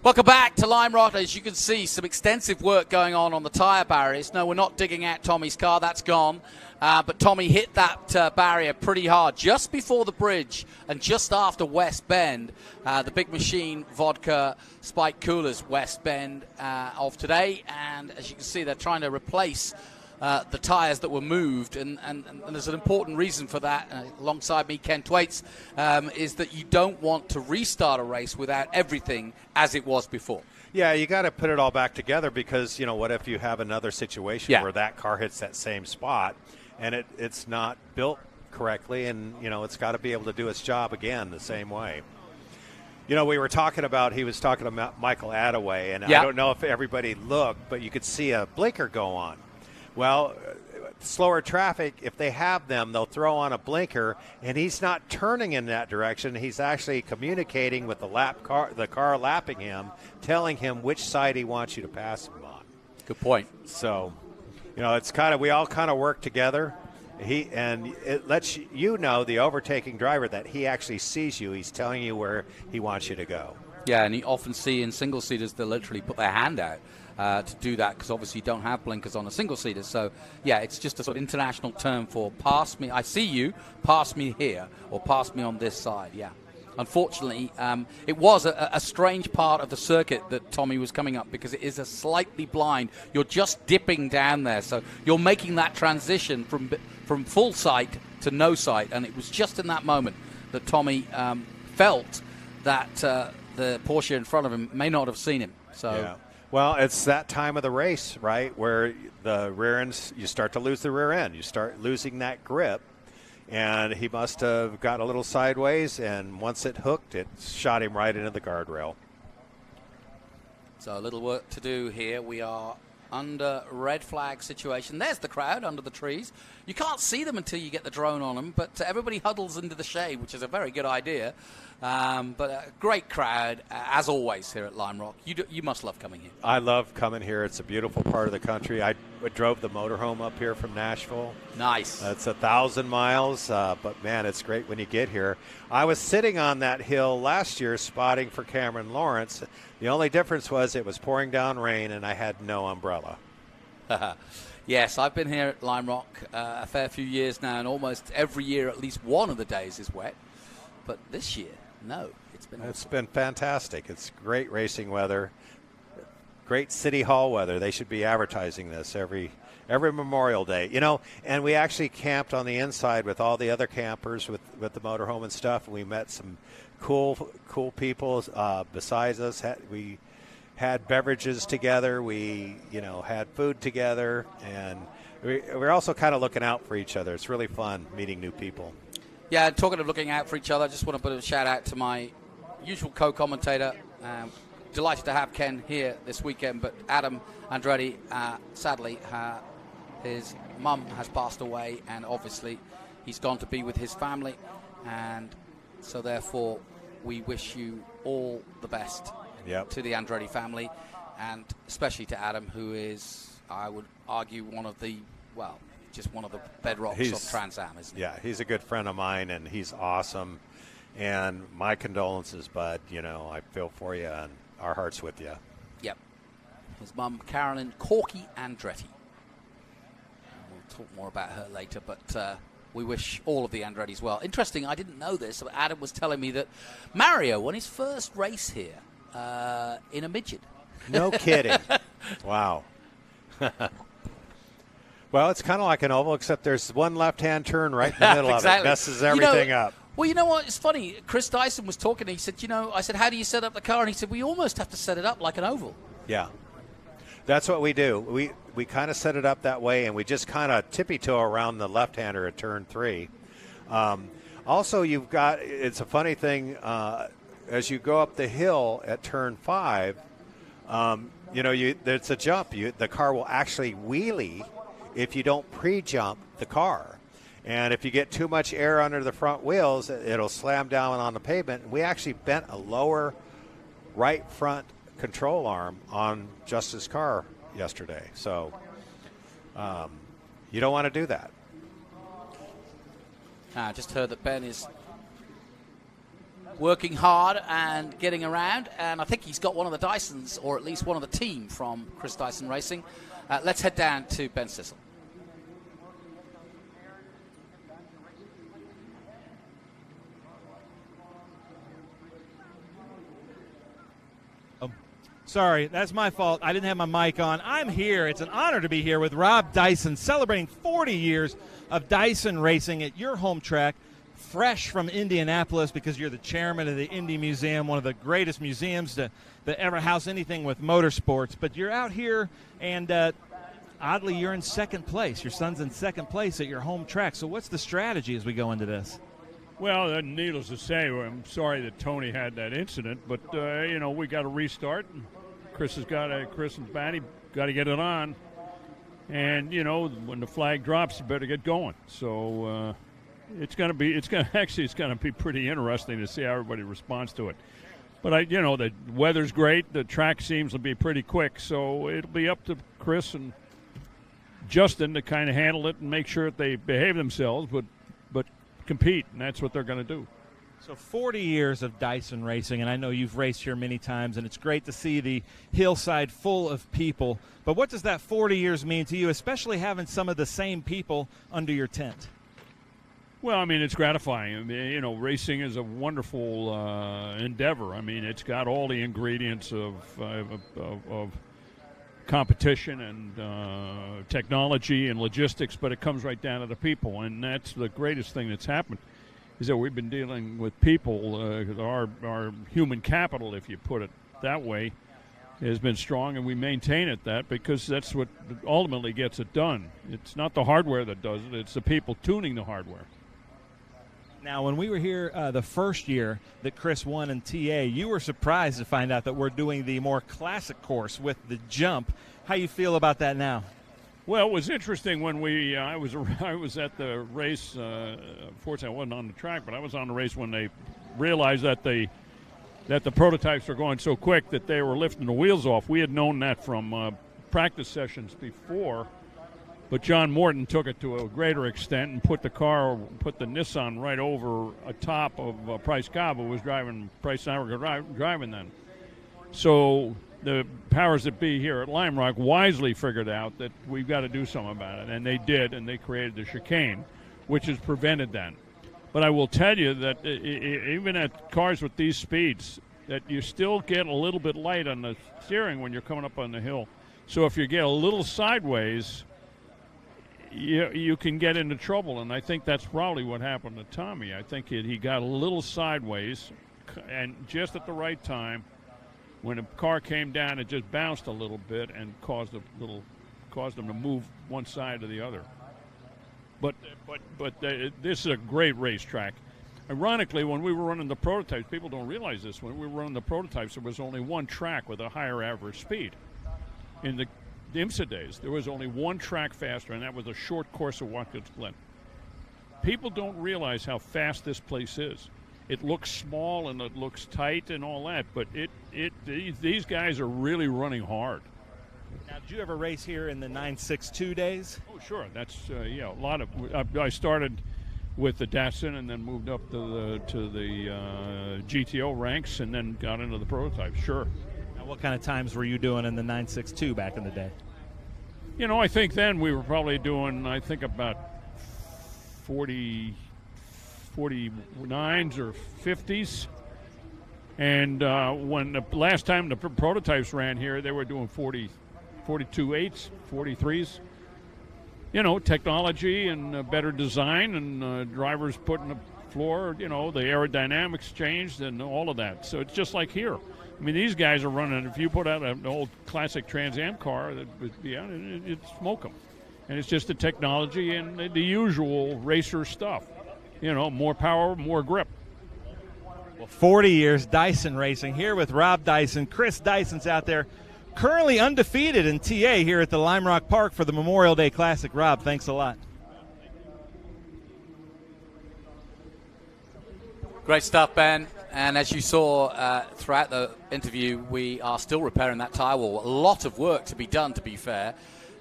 Welcome back to Lime Rock. As you can see, some extensive work going on the tyre barriers. No, we're not digging out Tommy's car. That's gone. But Tommy hit that barrier pretty hard just before the bridge and just after West Bend. The Big Machine Vodka Spike Coolers West Bend of today. And as you can see, they're trying to replace the tyres that were moved, and there's an important reason for that, alongside me, Ken Thwaites, is that you don't want to restart a race without everything as it was before. Yeah, you got to put it all back together because, what if you have another situation where that car hits that same spot and it's not built correctly, and, it's got to be able to do its job again the same way. We were talking about, he was talking about Michael Attaway, and I don't know if everybody looked, but you could see a blinker go on. Well, slower traffic, if they have them, they'll throw on a blinker, and he's not turning in that direction. He's actually communicating with the car lapping him, telling him which side he wants you to pass him on. Good point. So, it's we all kind of work together. It lets the overtaking driver, that he actually sees you. He's telling you where he wants you to go. Yeah, and you often see in single-seaters, they'll literally put their hand out to do that, because obviously you don't have blinkers on a single-seater. So, yeah, it's just a sort of international term for pass me, I see you, pass me here, or pass me on this side, yeah. Unfortunately, it was a strange part of the circuit that Tommy was coming up, because it is a slightly blind. You're just dipping down there, so you're making that transition from full sight to no sight, and it was just in that moment that Tommy felt that the Porsche in front of him may not have seen him. So. Yeah. Well, it's that time of the race, right, where the rear ends, you start to lose the rear end. You start losing that grip, and he must have got a little sideways, and once it hooked, it shot him right into the guardrail. So a little work to do here. We are under red flag situation. There's the crowd under the trees. You can't see them until you get the drone on them, but everybody huddles into the shade, which is a very good idea. But a great crowd, as always, here at Lime Rock. You must love coming here. I love coming here. It's a beautiful part of the country. I drove the motorhome up here from Nashville. Nice. It's 1,000 miles, but, man, it's great when you get here. I was sitting on that hill last year spotting for Cameron Lawrence. The only difference was it was pouring down rain, and I had no umbrella. Yes, I've been here at Lime Rock a fair few years now, and almost every year at least one of the days is wet. But this year, no, it's been fantastic. It's great racing weather, great City Hall weather. They should be advertising this every Memorial Day, And we actually camped on the inside with all the other campers with the motorhome and stuff, and we met some cool people besides us. We had beverages together. We had food together, and we're also kind of looking out for each other. It's really fun meeting new people. Yeah, talking of looking out for each other, I just want to put a shout out to my usual co-commentator. Delighted to have Ken here this weekend, but Adam Andretti, sadly, his mum has passed away, and obviously he's gone to be with his family, and so therefore we wish you all the best to the Andretti family, and especially to Adam, who is, I would argue, one of the bedrocks of Trans Am, isn't he? Yeah, he's a good friend of mine, and he's awesome. And my condolences, bud. I feel for you, and our heart's with you. Yep. His mum, Carolyn Corky Andretti. We'll talk more about her later, but we wish all of the Andrettis well. Interesting, I didn't know this, but Adam was telling me that Mario won his first race here in a midget. No kidding. Wow. Well, it's kind of like an oval, except there's one left-hand turn right in the middle of it. Messes everything up. Well, you know what? It's funny. Chris Dyson was talking. He said, I said, how do you set up the car? And he said, we almost have to set it up like an oval. Yeah. That's what we do. We kind of set it up that way, and we just kind of tippy-toe around the left-hander at turn 3. Also, it's a funny thing, as you go up the hill at turn 5, there's a jump. The car will actually wheelie if you don't pre-jump the car. And if you get too much air under the front wheels, it'll slam down on the pavement. We actually bent a lower right front control arm on Justin's car yesterday. So you don't want to do that. I just heard that Ben is working hard and getting around, and I think he's got one of the Dysons, or at least one of the team from Chris Dyson Racing. Let's head down to Ben Sissel. Sorry, that's my fault. I didn't have my mic on. I'm here. It's an honor to be here with Rob Dyson, celebrating 40 years of Dyson racing at your home track, fresh from Indianapolis because you're the chairman of the Indy Museum, one of the greatest museums that ever house anything with motorsports. But you're out here, and oddly, you're in second place. Your son's in second place at your home track. So what's the strategy as we go into this? Well, needless to say, I'm sorry that Tony had that incident, but, we got to restart. Chris and Batty got to get it on. And, when the flag drops, you better get going. So it's going to be pretty interesting to see how everybody responds to it. But, the weather's great. The track seems to be pretty quick. So it'll be up to Chris and Justin to kind of handle it and make sure that they behave themselves, but compete, and that's what they're going to do. So 40 years of Dyson racing, and I know you've raced here many times, and it's great to see the hillside full of people. But what does that 40 years mean to you, especially having some of the same people under your tent? Well, it's gratifying. Racing is a wonderful endeavor. It's got all the ingredients of competition and technology and logistics, but it comes right down to the people, and that's the greatest thing that's happened, is that we've been dealing with people. Our human capital, if you put it that way, has been strong, and we maintain it that because that's what ultimately gets it done. It's not the hardware that does it, it's the people tuning the hardware. Now, when we were here the first year that Chris won in TA, you were surprised to find out that we're doing the more classic course with the jump. How you feel about that now? Well, it was interesting when I was at the race. Fortunately, I wasn't on the track, but I was on the race when they realized that the prototypes were going so quick that they were lifting the wheels off. We had known that from practice sessions before. But John Morton took it to a greater extent and put the Nissan right over atop of Price Cobb, who was driving. Price and I were driving then. So the powers that be here at Lime Rock wisely figured out that we've got to do something about it, and they did, and they created the chicane, which has prevented that. But I will tell you that even at cars with these speeds, that you still get a little bit light on the steering when you're coming up on the hill. So if you get a little sideways, you can get into trouble, and I think that's probably what happened to Tommy. I think he got a little sideways, and just at the right time, when the car came down, it just bounced a little bit and caused them to move one side or the other. But this is a great racetrack. Ironically, when we were running the prototypes, people don't realize this. When we were running the prototypes, there was only one track with a higher average speed. In the IMSA days, there was only one track faster, and that was a short course of Watkins Glen. People don't realize how fast this place is. It looks small and it looks tight and all that, but these guys are really running hard. Now, did you ever race here in the 962 days? Oh, sure. That's a lot of. I started with the Datsun and then moved up to the GTO ranks and then got into the prototypes. Sure. What kind of times were you doing in the 962 back in the day? I think then we were probably doing, about 49s or 50s. And when the last time the prototypes ran here, they were doing 42 8s, 43s. Technology and better design and drivers put in the floor, the aerodynamics changed and all of that. So it's just like here. These guys are running. If you put out an old classic Trans Am car, it'd smoke them. And it's just the technology and the usual racer stuff. More power, more grip. Well, 40 years Dyson racing here with Rob Dyson. Chris Dyson's out there, currently undefeated in TA here at the Lime Rock Park for the Memorial Day Classic. Rob, thanks a lot. Great stuff, Ben. And as you saw throughout the interview, we are still repairing that tyre wall. A lot of work to be done, to be fair.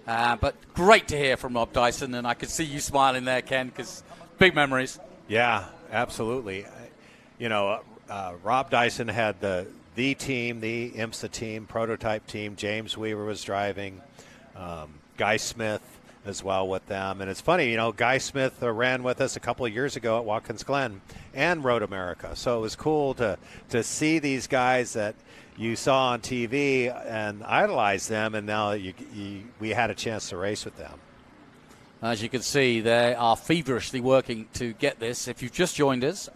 But great to hear from Rob Dyson, and I could see you smiling there, Ken, because big memories. Yeah, absolutely. Rob Dyson had the team, the IMSA team, prototype team. James Weaver was driving. Guy Smith as well with them. And it's funny, Guy Smith ran with us a couple of years ago at Watkins Glen and Road America. So it was cool to see these guys that you saw on TV and idolize them, and now we had a chance to race with them. As you can see, they are feverishly working to get this. If you've just joined us,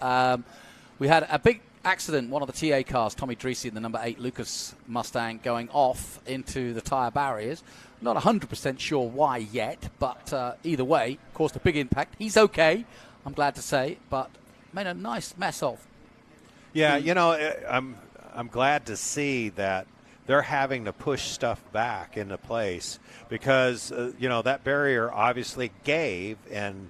we had a big accident, one of the TA cars, Tommy Dreese in the number 8 Lucas Mustang, going off into the tyre barriers. Not 100% sure why yet, but either way, caused a big impact. He's okay, I'm glad to say, but made a nice mess of. Yeah, I'm glad to see that they're having to push stuff back into place because, that barrier obviously gave and,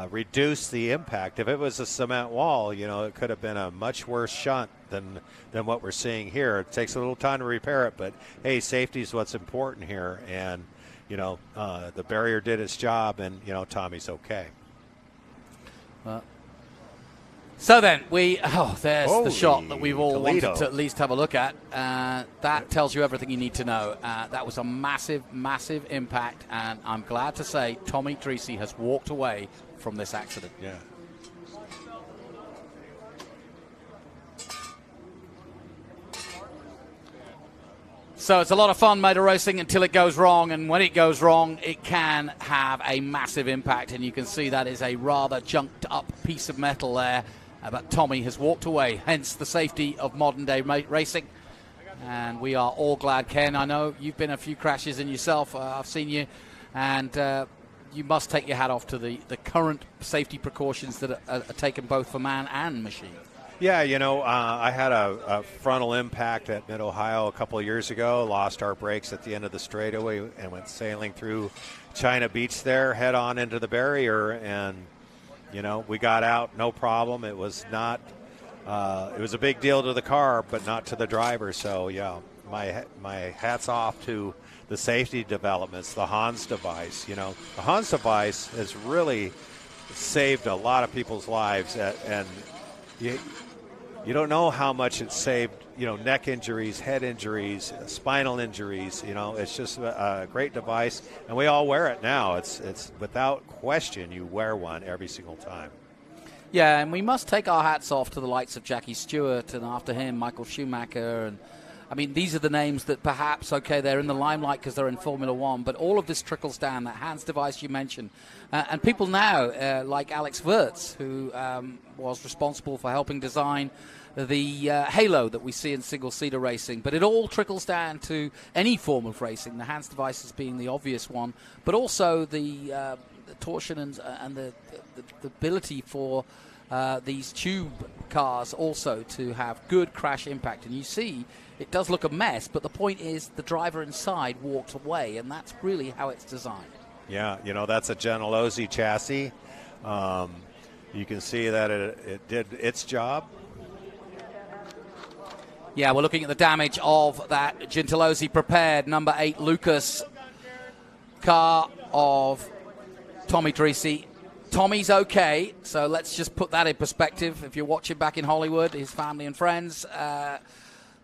reduced the impact. If it was a cement wall, it could have been a much worse shunt than what we're seeing here. It takes a little time to repair it, but, hey, safety is what's important here. And, the barrier did its job, and, Tommy's okay. So then, there's the shot that we've all Toledo. wanted to at least have a look at. That tells you everything you need to know. That was a massive, massive impact, and I'm glad to say Tommy Dreese has walked away from this accident. Yeah. So it's a lot of fun motor racing until it goes wrong, and when it goes wrong, it can have a massive impact, and you can see that is a rather junked up piece of metal there. But Tommy has walked away, hence the safety of modern-day racing. And we are all glad. Ken, I know you've been a few crashes in yourself. I've seen you, and you must take your hat off to the current safety precautions that are taken both for man and machine. Yeah, I had a frontal impact at Mid-Ohio a couple of years ago, lost our brakes at the end of the straightaway and went sailing through China Beach there, head on into the barrier, and we got out, no problem. It was not, it was a big deal to the car, but not to the driver. So, yeah, my hat's off to the safety developments, the Hans device. The Hans device has really saved a lot of people's lives, and you don't know how much it saved, neck injuries, head injuries, spinal injuries. It's just a great device, and we all wear it now. It's without question, you wear one every single time. Yeah, and we must take our hats off to the likes of Jackie Stewart, and after him, Michael Schumacher. And I mean, these are the names that perhaps, okay, they're in the limelight because they're in Formula One, but all of this trickles down, that Hans device you mentioned. And people now, like Alex Wirtz, who was responsible for helping design the halo that we see in single-seater racing. But it all trickles down to any form of racing, the Hans devices being the obvious one, but also the torsion and the ability for these tube cars also to have good crash impact. And you see, it does look a mess, but the point is the driver inside walked away, and that's really how it's designed. Yeah, that's a Gentilozzi chassis. You can see that it did its job. Yeah, we're looking at the damage of that Gentilozzi prepared number 8 Lucas car of Tommy Dreese. Tommy's okay, so let's just put that in perspective. If you're watching back in Hollywood, his family and friends,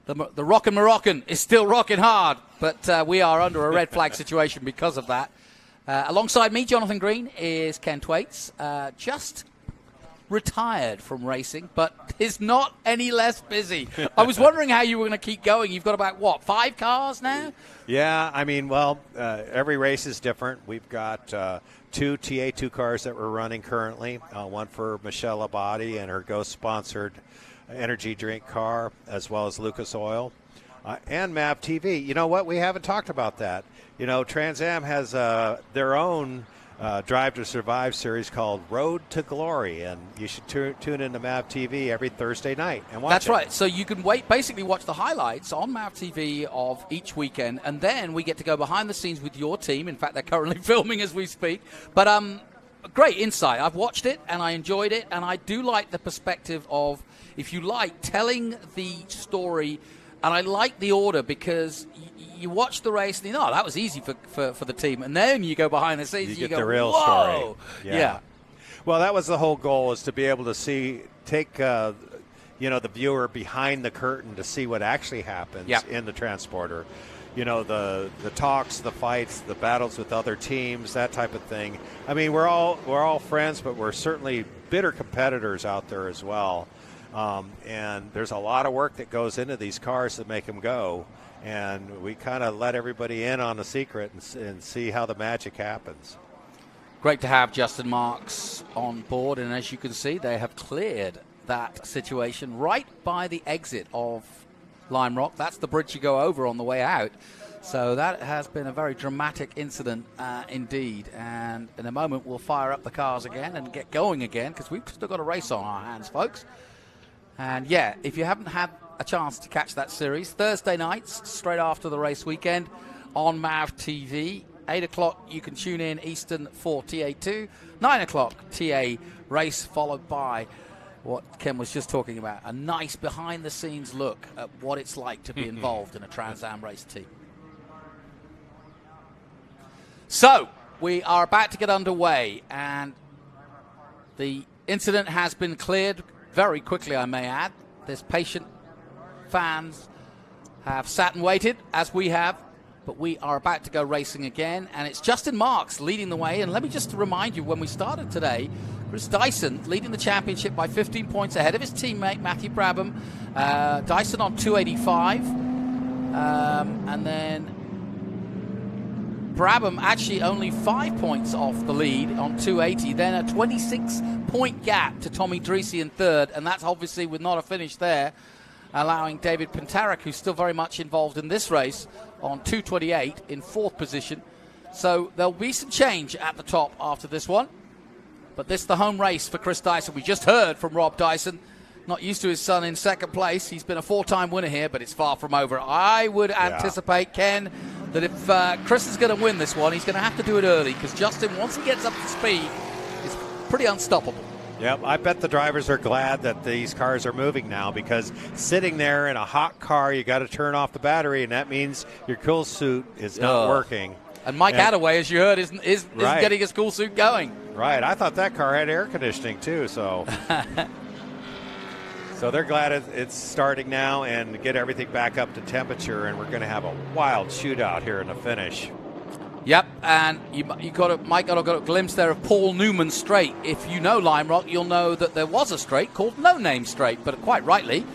the rockin' Moroccan is still rocking hard, but we are under a red flag situation because of that. Alongside me, Jonathan Green, is Ken Thwaites, just retired from racing, but is not any less busy. I was wondering how you were going to keep going. You've got about, 5 cars now? Yeah, I mean, every race is different. We've got 2 TA2 cars that we're running currently, one for Michelle Abadi and her Ghost-sponsored energy drink car, as well as Lucas Oil, and MAV TV. You know what? We haven't talked about that. Trans Am has their own Drive to Survive series called Road to Glory, and you should tune into MAV TV every Thursday night and watch That's it. right. So you can basically watch the highlights on MAV TV of each weekend, and then we get to go behind the scenes with your team. In fact, they're currently filming as we speak. But great insight. I've watched it, and I enjoyed it, and I do like the perspective of, if you like, telling the story, and I like the order because you watch the race and you know, that was easy for the team, and then you go behind the scenes and you get go, the real whoa! story. Yeah. Well, that was the whole goal, is to be able to take the viewer behind the curtain to see what actually happens in the transporter. The talks, the fights, the battles with other teams, that type of thing. I mean, we're all friends, but we're certainly bitter competitors out there as well. And there's a lot of work that goes into these cars to make them go. And we kind of let everybody in on the secret and see how the magic happens. Great to have Justin Marks on board, and as you can see, they have cleared that situation right by the exit of Lime Rock. That's the bridge you go over on the way out. So that has been a very dramatic incident indeed. And in a moment, we'll fire up the cars again and get going again, because we've still got a race on our hands, folks. And yeah, if you haven't had a chance to catch that series, Thursday nights, straight after the race weekend, on MAV TV, 8 o'clock you can tune in Eastern for TA2, 9 o'clock TA Race, followed by what Ken was just talking about, a nice behind-the-scenes look at what it's like to be involved in a Trans Am race team. So, we are about to get underway, and the incident has been cleared very quickly, I may add. This patient fans have sat and waited, as we have, but we are about to go racing again, and it's Justin Marks leading the way. And let me just remind you, when we started today, Chris Dyson leading the championship by 15 points ahead of his teammate Matthew Brabham. Dyson on 285, and then Brabham actually only 5 points off the lead on 280. Then a 26-point gap to Tommy Dreesy in third, and that's obviously with not a finish there, allowing David Pintarek, who's still very much involved in this race, on 228 in fourth position. So there'll be some change at the top after this one. But this is the home race for Chris Dyson. We just heard from Rob Dyson, not used to his son in second place. He's been a four-time winner here, but it's far from over. I would anticipate, Ken, that if Chris is going to win this one, he's going to have to do it early, because Justin, once he gets up to speed, is pretty unstoppable. Yep, I bet the drivers are glad that these cars are moving now, because sitting there in a hot car, you got to turn off the battery, and that means your cool suit is not working. And Mike Attaway, as you heard, isn't getting his cool suit going. Right, I thought that car had air conditioning too, so. So they're glad it's starting now and get everything back up to temperature, and we're going to have a wild shootout here in the finish. Yep, and Mike got a glimpse there of Paul Newman Straight. If you know Lime Rock, you'll know that there was a straight called No Name Straight, but quite rightly,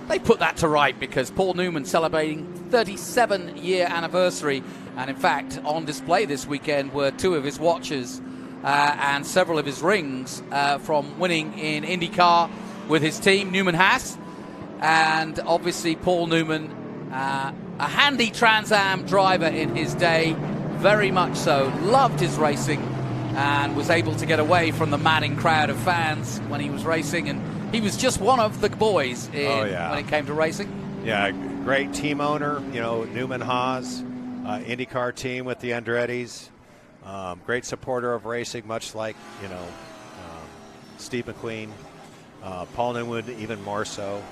they put that to right, because Paul Newman celebrating 37-year anniversary, and in fact, on display this weekend were two of his watches and several of his rings from winning in IndyCar with his team, Newman Haas, and obviously Paul Newman, a handy Trans Am driver in his day, very much so, loved his racing, and was able to get away from the madding crowd of fans when he was racing, and he was just one of the boys when it came to racing. Yeah, great team owner, Newman Haas, IndyCar team with the Andretti's, great supporter of racing, much like, Steve McQueen, Paul Newman even more so.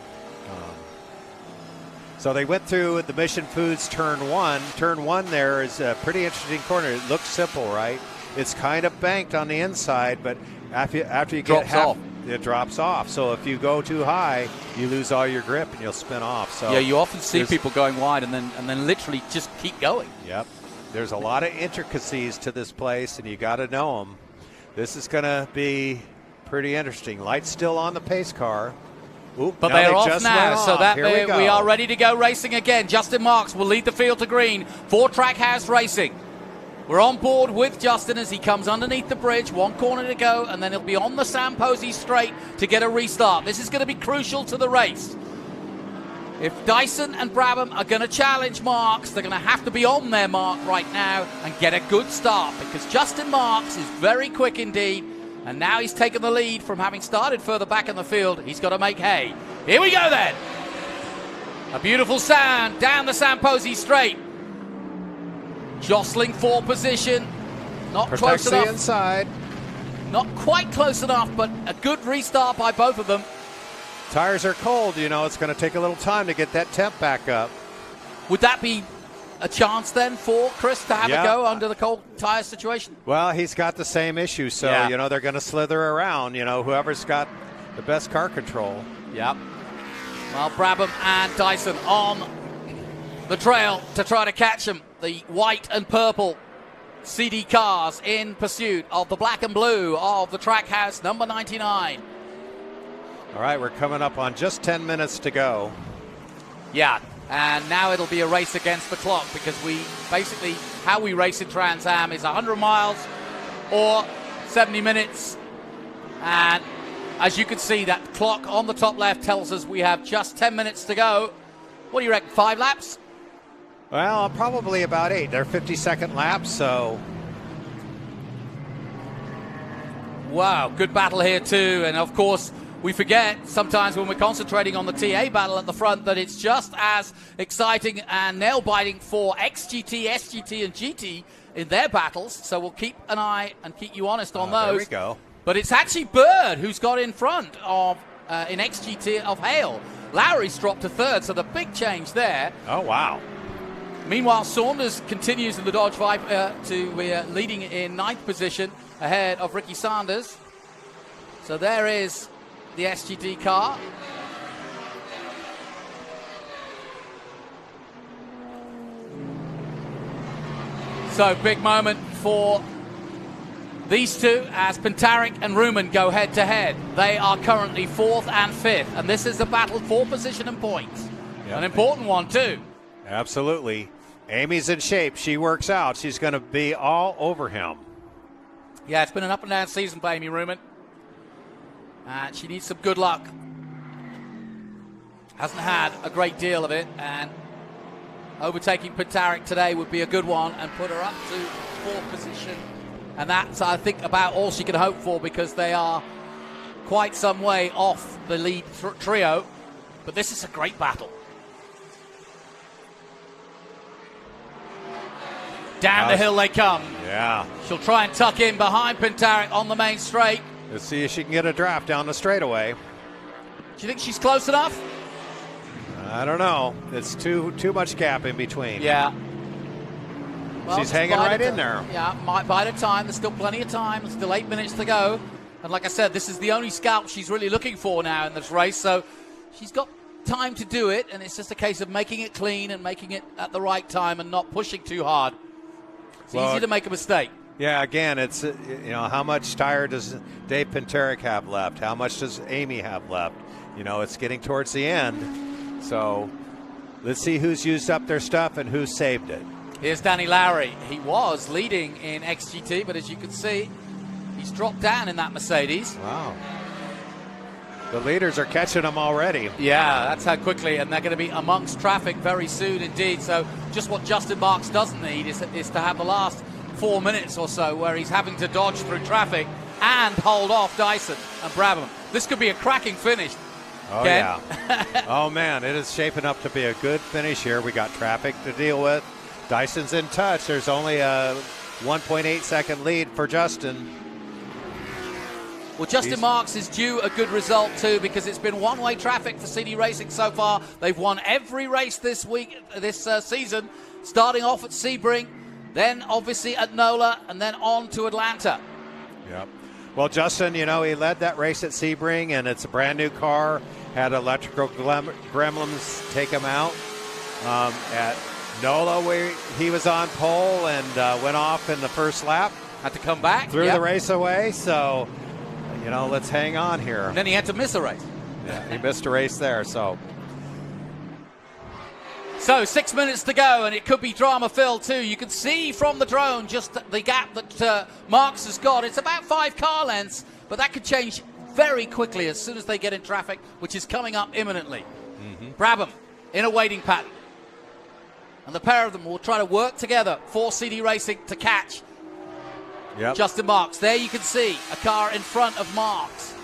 So they went through the Mission Foods turn one. Turn one there is a pretty interesting corner. It looks simple, right? It's kind of banked on the inside, but after you get half, it drops off. So if you go too high, you lose all your grip and you'll spin off. So yeah, you often see people going wide and then literally just keep going. Yep. There's a lot of intricacies to this place, and you got to know them. This is going to be pretty interesting. Lights still on the pace car. Oop, but they're off now, so that we are ready to go racing again. Justin Marks will lead the field to green for Trackhouse Racing. We're on board with Justin as he comes underneath the bridge. One corner to go, and then he'll be on the Sam Posey straight to get a restart. This is going to be crucial to the race. If Dyson and Brabham are going to challenge Marks, they're going to have to be on their mark right now and get a good start, because Justin Marks is very quick indeed. And now he's taken the lead from having started further back in the field. He's got to make hay. Here we go then. A beautiful sound down the Sam Posey straight. Jostling for position. Not close enough. The inside. Not quite close enough, but a good restart by both of them. Tires are cold. It's going to take a little time to get that temp back up. Would that be a chance then for Chris to have a go under the cold tire situation? Well, he's got the same issue, so they're going to slither around. Whoever's got the best car control. Yep. Well, Brabham and Dyson on the trail to try to catch him. The white and purple CD cars in pursuit of the black and blue of the Trackhouse number 99. All right, we're coming up on just 10 minutes to go. Yeah, and now it'll be a race against the clock because we basically, how we race in Trans Am is 100 miles or 70 minutes. And as you can see, that clock on the top left tells us we have just 10 minutes to go. What do you reckon, 5 laps? Well, probably about 8. They're 50-second laps, so... Wow, good battle here too. And of course, we forget sometimes when we're concentrating on the TA battle at the front that it's just as exciting and nail-biting for XGT, SGT, and GT in their battles. So we'll keep an eye and keep you honest on those. There we go. But it's actually Bird who's got in front of, in XGT, of Hale. Lowry's dropped to third, so the big change there. Oh, wow. Meanwhile, Saunders continues in the Dodge Viper to leading in 9th position ahead of Ricky Sanders. So there is the SGT car. So big moment for these two as Pintarik and Ruman go head to head. They are currently 4th and 5th, and this is a battle for position and points. Yep. An important one too. Absolutely. Amy's in shape. She works out. She's going to be all over him. Yeah, it's been an up and down season for Amy Ruman. And she needs some good luck. Hasn't had a great deal of it, and overtaking Pintarik today would be a good one and put her up to 4th position. And that's, I think, about all she can hope for because they are quite some way off the lead trio. But this is a great battle. Down the hill they come. Yeah. She'll try and tuck in behind Pintarik on the main straight. Let's see if she can get a draft down the straightaway. Do you think she's close enough? I don't know. It's too much gap in between. Yeah. Well, she's hanging right in there. Yeah, might bide her time. There's still plenty of time. There's still 8 minutes to go. And like I said, this is the only scalp she's really looking for now in this race. So she's got time to do it, and it's just a case of making it clean and making it at the right time and not pushing too hard. It's easy to make a mistake. Yeah, again, it's, how much tire does Dave Pintarik have left? How much does Amy have left? It's getting towards the end. So let's see who's used up their stuff and who's saved it. Here's Danny Lowry. He was leading in XGT, but as you can see, he's dropped down in that Mercedes. Wow. The leaders are catching him already. Yeah, that's how quickly, and they're going to be amongst traffic very soon indeed. So just what Justin Marks doesn't need is to have the last 4 minutes or so where he's having to dodge through traffic and hold off Dyson and Brabham. This could be a cracking finish. Oh, Ken? Yeah. Oh, man, it is shaping up to be a good finish here. We got traffic to deal with. Dyson's in touch. There's only a 1.8 second lead for Justin. Well, Justin Marks is due a good result too because it's been one-way traffic for CD Racing so far. They've won every race this season, starting off at Sebring, then obviously at NOLA, and then on to Atlanta. Yep. Well, Justin, he led that race at Sebring, and it's a brand new car. Had electrical gremlins take him out. At NOLA, where he was on pole and went off in the first lap. Had to come back. Threw the race away, so... let's hang on here. And then he had to miss a race. Yeah, he missed a race there, so 6 minutes to go, and it could be drama-filled, too. You can see from the drone just the gap that Marks has got. It's about 5 car lengths, but that could change very quickly as soon as they get in traffic, which is coming up imminently. Brabham in a waiting pattern. And the pair of them will try to work together for CD Racing to catch Justin Marks. There you can see a car in front of Marks.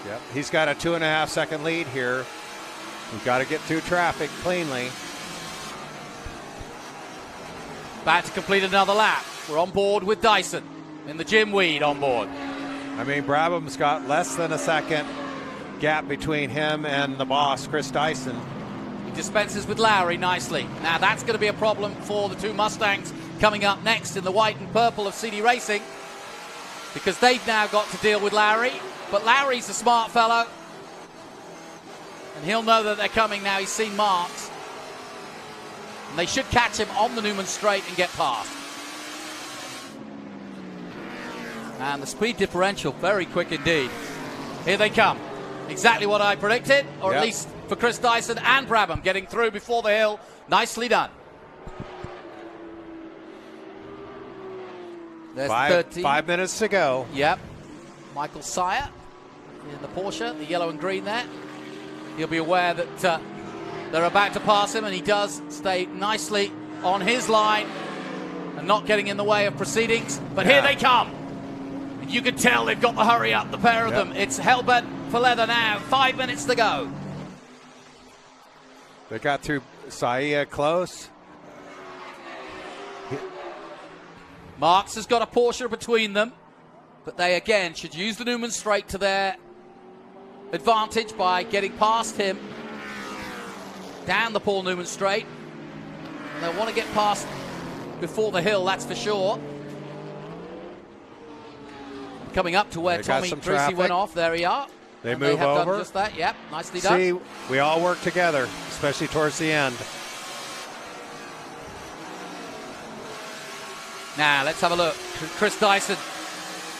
Yep, he's got a 2.5 second lead here. We've got to get through traffic cleanly. About to complete another lap. We're on board with Dyson in the Jim Weed on board. Brabham's got less than a second gap between him and the boss, Chris Dyson. He dispenses with Lowry nicely. Now that's going to be a problem for the two Mustangs coming up next in the white and purple of CD Racing because they've now got to deal with Lowry. But Lowry's a smart fellow. And he'll know that they're coming now. He's seen marks. And they should catch him on the Newman straight and get past. And the speed differential, very quick indeed. Here they come. Exactly what I predicted, or at least for Chris Dyson and Brabham getting through before the hill. Nicely done. There's 5 minutes to go. Yep. Michael Sire in the Porsche, the yellow and green there. He'll be aware that they're about to pass him, and he does stay nicely on his line and not getting in the way of proceedings. But here they come. You can tell they've got the hurry up, the pair of them. It's hell-bent for leather now. 5 minutes to go. They got through Saia close. Marks has got a Porsche between them, but they again should use the Newman straight to their advantage by getting past him down the Paul Newman straight. And they'll want to get past before the hill, that's for sure. Coming up to where Tommy Tracy went off. There we are. They move have over. Done just that. Yep, nicely done. See, we all work together, especially towards the end. Now, let's have a look. Chris Dyson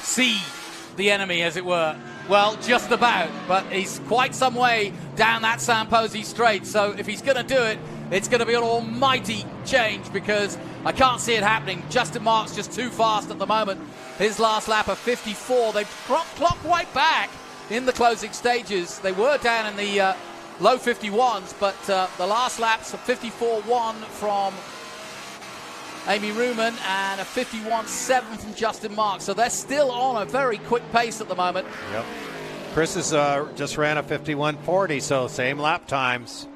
see the enemy, as it were. Well, just about, but he's quite some way down that San Posey straight. So if he's going to do it, it's going to be an almighty change, because I can't see it happening. Justin Marks just too fast at the moment. His last lap of 54. They've clocked right back in the closing stages. They were down in the low 51s, but the last lap's a 54.1 from Amy Ruman and a 51.7 from Justin Marks. So they're still on a very quick pace at the moment. Yep. Chris has just ran a 51.40, so same lap times.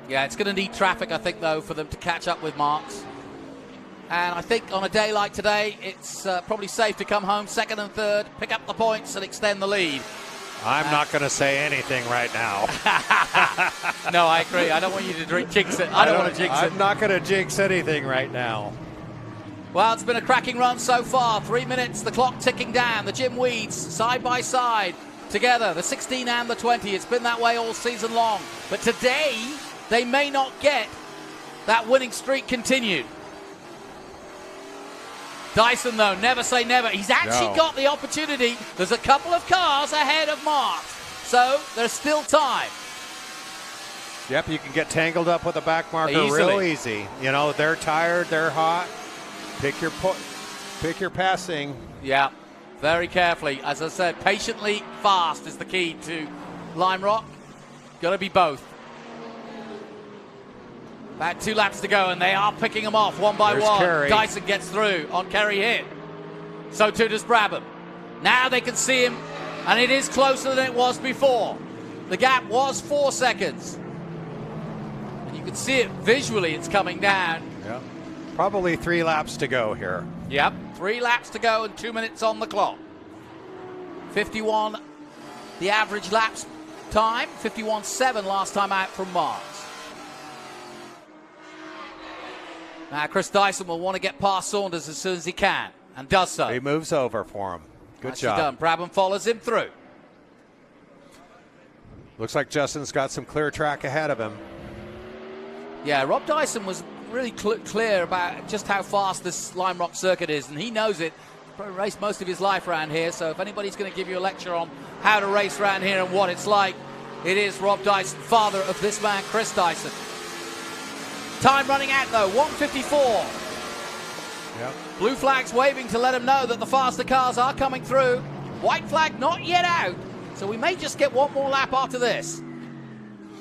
Yeah, it's going to need traffic, I think, though, for them to catch up with Marks. And I think on a day like today, it's probably safe to come home second and third, pick up the points and extend the lead. I'm not going to say anything right now. No, I agree. I don't want you to jinx it. I don't want to jinx it. I'm not going to jinx anything right now. Well, it's been a cracking run so far. 3 minutes, the clock ticking down. The Jim Weeds side by side together, the 16 and the 20. It's been that way all season long. But today, they may not get that winning streak continued. Dyson, though, never say never. He's actually got the opportunity. There's a couple of cars ahead of Marks, so there's still time. Yep, you can get tangled up with a back marker real easy. You know, they're tired, they're hot. Pick your passing. Yeah, very carefully. As I said, patiently fast is the key to Lime Rock. Got to be both. About 2 laps to go, and they are picking them off one by one. Kerry. Dyson gets through on Kerry Hit. So too does Brabham. Now they can see him, and it is closer than it was before. The gap was 4 seconds. And you can see it visually, it's coming down. Yeah. Probably 3 laps to go here. Yep, 3 laps to go and 2 minutes on the clock. 51, the average laps time. 51.7 last time out from Marks. Now, Chris Dyson will want to get past Saunders as soon as he can, and does so. He moves over for him. Good Nicely job. done. Brabham follows him through. Looks like Justin's got some clear track ahead of him. Yeah, Rob Dyson was really clear about just how fast this Lime Rock circuit is, and he knows it. He's probably raced most of his life around here, so if anybody's going to give you a lecture on how to race around here and what it's like, it is Rob Dyson, father of this man, Chris Dyson. Time running out, though, 1:54. Yep. Blue flag's waving to let him know that the faster cars are coming through. White flag not yet out, so we may just get one more lap after this.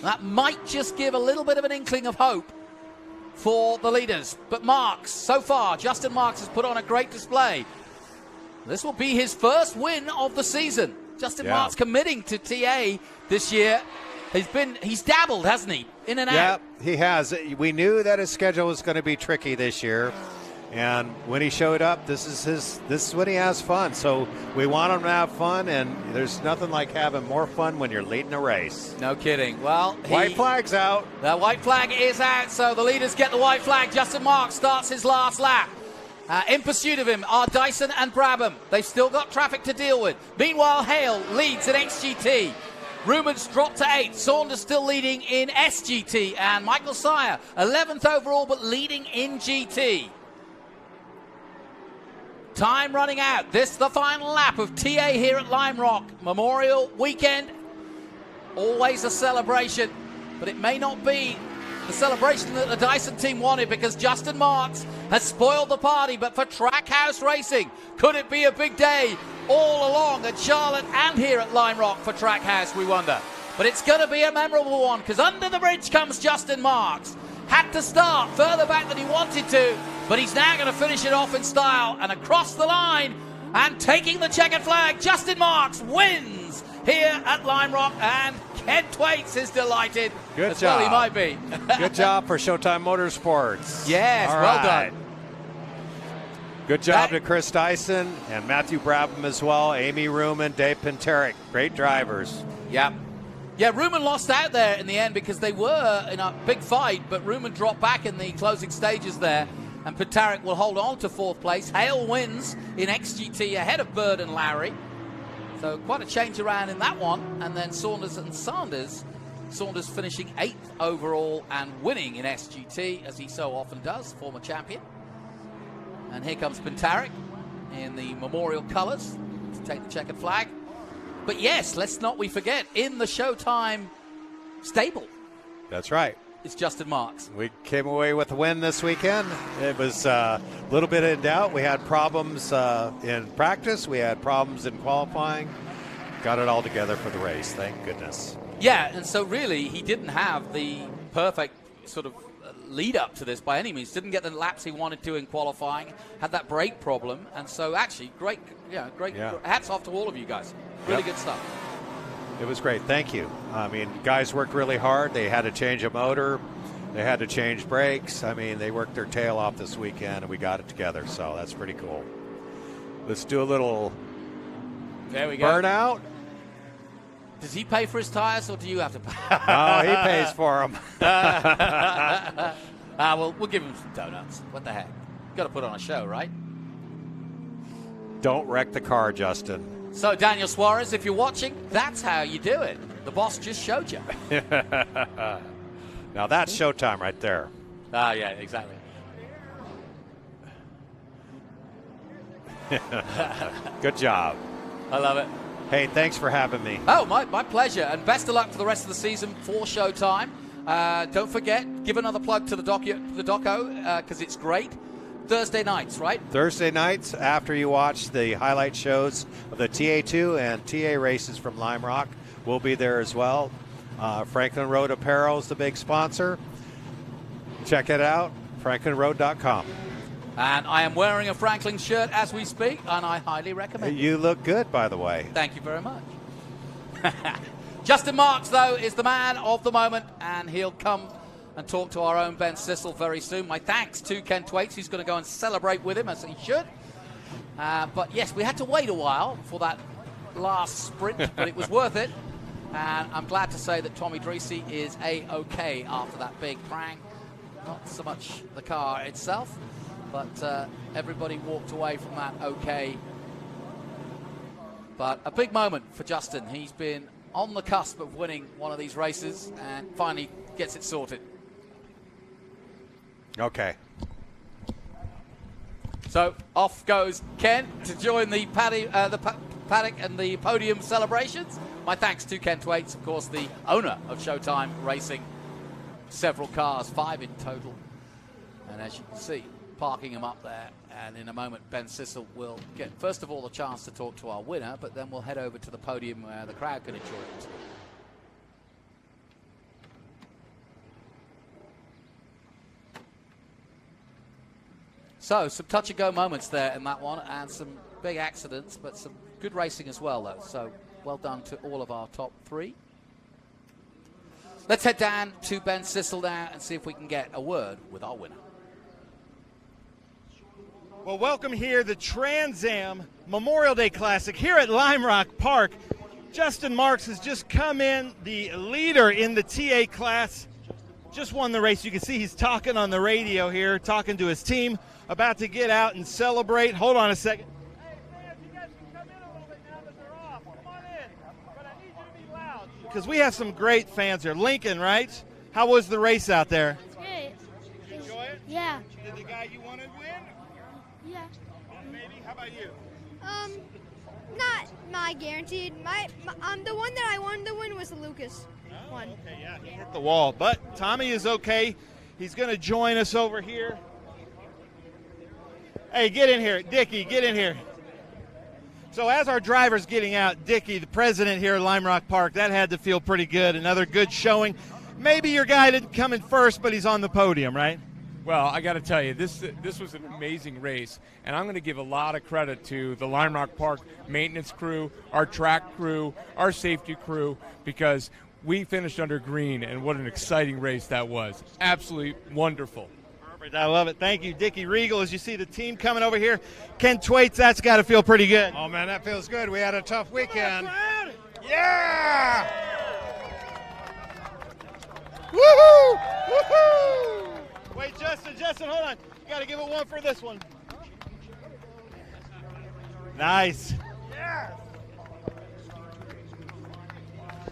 That might just give a little bit of an inkling of hope for the leaders. But Marks, so far, Justin Marks has put on a great display. This will be his first win of the season. Justin Marks committing to TA this year. He's dabbled, hasn't he? In and out. Yeah, he has. We knew that his schedule was going to be tricky this year. And when he showed up, this is when he has fun. So we want him to have fun, and there's nothing like having more fun when you're leading a race. No kidding. Well, white flag's out. The white flag is out, so the leaders get the white flag. Justin Marks starts his last lap. In pursuit of him are Dyson and Brabham. They've still got traffic to deal with. Meanwhile, Hale leads at XGT. Ruben's dropped to 8th. Saunders still leading in SGT. And Michael Sire, 11th overall, but leading in GT. Time running out. This the final lap of TA here at Lime Rock. Memorial Weekend. Always a celebration. But it may not be the celebration that the Dyson team wanted, because Justin Marks has spoiled the party. But for Trackhouse Racing, could it be a big day all along at Charlotte and here at Lime Rock for Trackhouse, we wonder. But it's going to be a memorable one, because under the bridge comes Justin Marks. Had to start further back than he wanted to, but he's now going to finish it off in style. And across the line and taking the checkered flag, Justin Marks wins here at Lime Rock, and Ken Twaits is delighted. Good job. Well, he might be. Good job for Showtime Motorsports. Yes, all well right. done. Good job to Chris Dyson and Matthew Brabham as well, Amy Ruman, Dave Pinterick. Great drivers. Yep. Yeah, Ruman lost out there in the end because they were in a big fight, but Ruman dropped back in the closing stages there, and Pinterick will hold on to 4th place. Hale wins in XGT ahead of Bird and Lowry. So quite a change around in that one. And then Saunders and Sanders. Saunders finishing 8th overall and winning in SGT, as he so often does, former champion. And here comes Pinterick in the Memorial colours to take the checkered flag. But yes, let's not forget, in the Showtime stable. That's right. It's Justin Marks. We came away with a win this weekend. It was a little bit in doubt. We had problems in practice. We had problems in qualifying. Got it all together for the race, thank goodness. Yeah, and so really he didn't have the perfect sort of lead up to this by any means. Didn't get the laps he wanted to in qualifying. Had that brake problem. And so actually, great. Hats off to all of you guys. Really good stuff. It was great. Thank you. I mean, guys worked really hard. They had to change a motor. They had to change brakes. I mean, they worked their tail off this weekend, and we got it together. So that's pretty cool. Let's do a little there we go. Burnout. Does he pay for his tires, or do you have to pay? Oh, he pays for them. We'll give him some donuts. What the heck? Got to put on a show, right? Don't wreck the car, Justin. So, Daniel Suarez, if you're watching, that's how you do it. The boss just showed you. Now that's Showtime right there. Yeah, exactly. Good job. I love it. Hey, thanks for having me. Oh, my pleasure. And best of luck for the rest of the season for Showtime. Don't forget, give another plug to the doco, because it's great. Thursday nights, right? Thursday nights after you watch the highlight shows of the TA2 and TA races from Lime Rock. We'll be there as well. Franklin Road Apparel is the big sponsor. Check it out, franklinroad.com. And I am wearing a Franklin shirt as we speak, and I highly recommend it. You look good, by the way. Thank you very much. Justin Marks, though, is the man of the moment, and he'll come and talk to our own Ben Sissel very soon. My thanks to Ken Twaits, who's going to go and celebrate with him, as he should. But yes, we had to wait a while for that last sprint, but it was worth it. And I'm glad to say that Tommy Dreesy is A-OK after that big prang. Not so much the car itself, but everybody walked away from that okay. But a big moment for Justin. He's been on the cusp of winning one of these races and finally gets it sorted. Okay. So off goes Ken to join the paddock and the podium celebrations. My thanks to Ken Twaits, of course, the owner of Showtime Racing. Several cars, 5 in total. And as you can see, parking them up there. And in a moment, Ben Sissel will get, first of all, a chance to talk to our winner, but then we'll head over to the podium where the crowd can enjoy it. So, some touch-and-go moments there in that one, and some big accidents, but some good racing as well, though. So, well done to all of our top 3. Let's head down to Ben Sissel now and see if we can get a word with our winner. Well, welcome here, the Trans Am Memorial Day Classic here at Lime Rock Park. Justin Marks has just come in, the leader in the TA class. Just won the race. You can see he's talking on the radio here, talking to his team, about to get out and celebrate. Hold on a second. Hey, fans, you guys can come in a little bit now that they're off. Come on in. But I need you to be loud. because we have some great fans here. Lincoln, right? How was the race out there? Great. Did you enjoy it? Yeah. Did the guy you wanted win? Yeah. Maybe. How about you? Not guaranteed. The one that I wanted to win was the Lucas one. Okay, yeah, he hit the wall. But Tommy is okay. He's going to join us over here. Hey, get in here. Dickie, get in here. So as our driver's getting out, Dickie, the president here at Lime Rock Park, that had to feel pretty good. Another good showing. Maybe your guy didn't come in first, but he's on the podium, right? Well, I got to tell you, this was an amazing race, and I'm going to give a lot of credit to the Lime Rock Park maintenance crew, our track crew, our safety crew, because we finished under green, and what an exciting race that was. Absolutely wonderful. Perfect. I love it. Thank you, Dickie Regal. As you see the team coming over here, Ken Twaits, that's got to feel pretty good. Oh, man, that feels good. We had a tough weekend. Yeah! Woohoo! Woohoo! Wait, Justin, hold on. You got to give it one for this one. Nice. Yeah.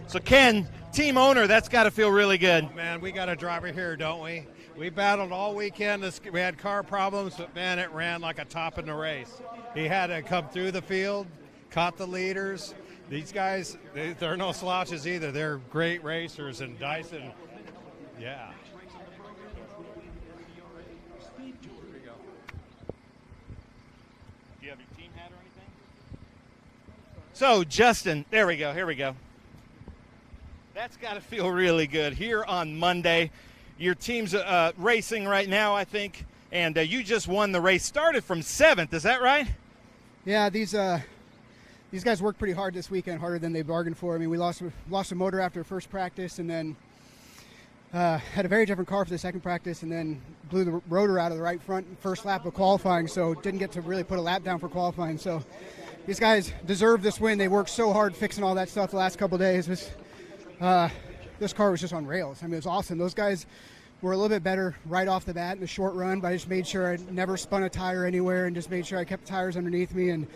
So, Ken, team owner, that's got to feel really good. Oh, man, we got a driver here, don't we? We battled all weekend. We had car problems, but, man, it ran like a top in the race. He had to come through the field, caught the leaders. These guys, they're no slouches either. They're great racers, and Dyson, yeah. Do you have your team hat or anything? So, Justin, here we go. That's got to feel really good here on Monday. Your team's racing right now, I think, and you just won the race. Started from 7th, is that right? Yeah, these guys worked pretty hard this weekend, harder than they bargained for. I mean, we lost a motor after first practice, and then had a very different car for the second practice, and then blew the rotor out of the right front first lap of qualifying, so didn't get to really put a lap down for qualifying. So these guys deserve this win. They worked so hard fixing all that stuff the last couple of days. This car was just on rails. I mean, it was awesome. Those guys were a little bit better right off the bat in the short run, but I just made sure I never spun a tire anywhere and just made sure I kept the tires underneath me, and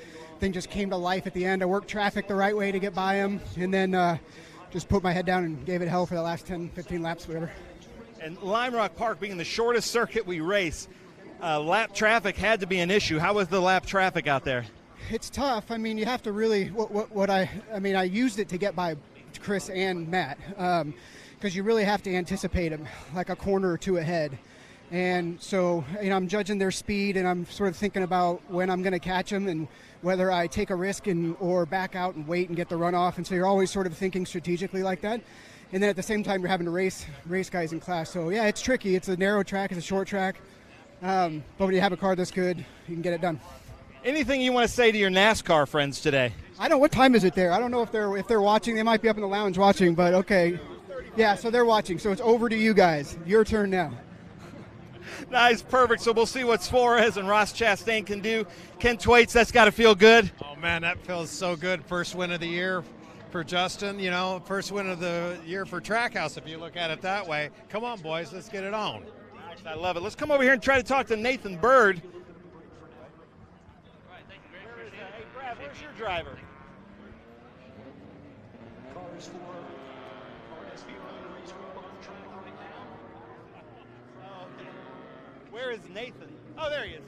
thing just came to life at the end. I worked traffic the right way to get by them, and then just put my head down and gave it hell for the last 10, 15 laps, whatever. And Lime Rock Park being the shortest circuit we race, lap traffic had to be an issue. How was the lap traffic out there? It's tough. I mean, you have to really, I used it to get by Chris and Matt, because you really have to anticipate them like a corner or two ahead. And so, I'm judging their speed, and I'm sort of thinking about when I'm going to catch them and whether I take a risk or back out and wait and get the runoff. And so you're always sort of thinking strategically like that. And then at the same time, you're having to race guys in class. So, yeah, it's tricky. It's a narrow track. It's a short track. But when you have a car this good, you can get it done. Anything you want to say to your NASCAR friends today? I don't know. What time is it there? I don't know if they're watching. They might be up in the lounge watching, but okay. Yeah, so they're watching. So it's over to you guys. Your turn now. Nice, perfect. So we'll see what Suarez and Ross Chastain can do. Ken Twaits, that's got to feel good. Oh, man, that feels so good. First win of the year for Justin. First win of the year for Trackhouse, if you look at it that way. Come on, boys, let's get it on. I love it. Let's come over here and try to talk to Nathan Bird. Hey, Brad, where's your driver? Where is Nathan? Oh, there he is.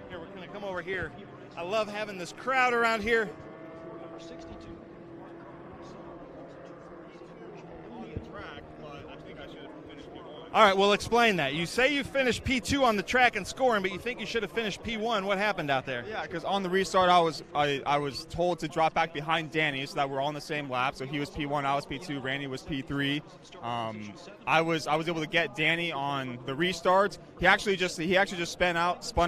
Here, we're going to come over here. I love having this crowd around here. Number 62. On the track, but I think I should have finished P1. All right, well, explain that. You say you finished P2 on the track and scoring, but you think you should have finished P1. What happened out there? Yeah, because on the restart, I was told to drop back behind Danny so that we're all on the same lap. So he was P1, I was P2, Randy was P3. I was able to get Danny on the restarts. He actually just spun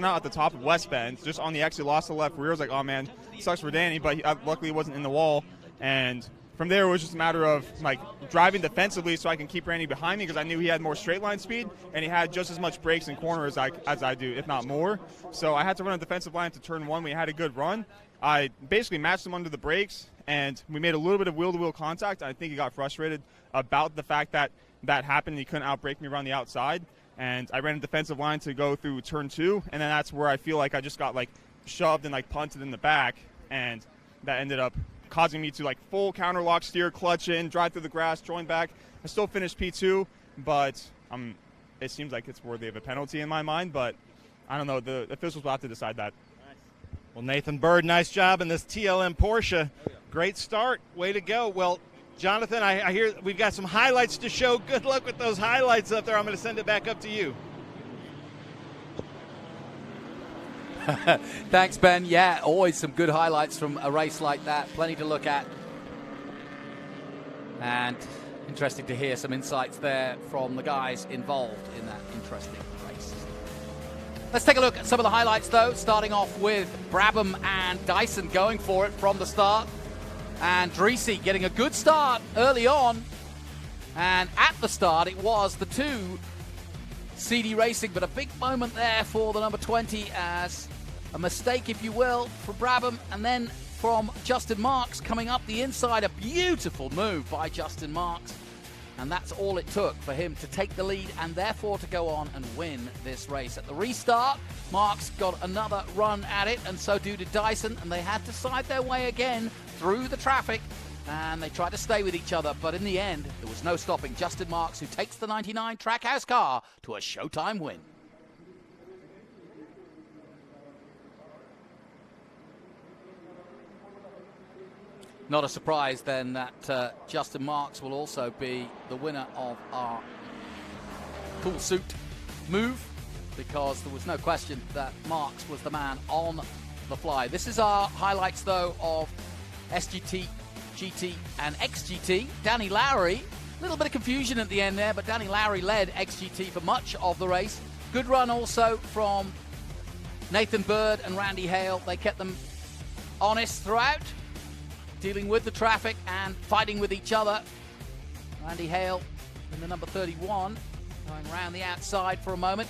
out at the top of West Bend, just on the exit, lost the left rear. I was like, oh man, sucks for Danny, but luckily he wasn't in the wall. And from there, it was just a matter of driving defensively so I can keep Randy behind me, because I knew he had more straight line speed and he had just as much brakes and corners as I do, if not more. So I had to run a defensive line to turn one. We had a good run. I basically matched him under the brakes, and we made a little bit of wheel-to-wheel contact. I think he got frustrated about the fact that happened. He couldn't outbrake me around the outside, and I ran a defensive line to go through turn 2, and then that's where I feel like I just got shoved and punted in the back, and that ended up causing me to like full counterlock steer, clutch in, drive through the grass, join back. I still finished P2, but it seems like it's worthy of a penalty in my mind, but I don't know. The officials will have to decide that. Well, Nathan Bird, nice job in this TLM Porsche. Great start. Way to go. Well, Jonathan, I hear we've got some highlights to show. Good luck with those highlights up there. I'm going to send it back up to you. Thanks, Ben. Yeah, always some good highlights from a race like that. Plenty to look at. And interesting to hear some insights there from the guys involved in that interesting race. Let's take a look at some of the highlights, though, starting off with Brabham and Dyson going for it from the start. And Dreesy getting a good start early on. And at the start, it was the two CD Racing, but a big moment there for the number 20 as a mistake, if you will, for Brabham. And then from Justin Marks coming up the inside, a beautiful move by Justin Marks. And that's all it took for him to take the lead and therefore to go on and win this race. At the restart, Marks got another run at it, and so did Dyson, and they had to side their way again through the traffic, and they tried to stay with each other, but in the end, there was no stopping Justin Marks, who takes the 99 Trackhouse car to a Showtime win. Not a surprise then that Justin Marks will also be the winner of our cool suit move, because there was no question that Marks was the man on the fly. This is our highlights, though, of SGT, GT and XGT. Danny Lowry, a little bit of confusion at the end there, but Danny Lowry led XGT for much of the race. Good run also from Nathan Bird and Randy Hale. They kept them honest throughout, dealing with the traffic and fighting with each other. Randy Hale in the number 31, going around the outside for a moment.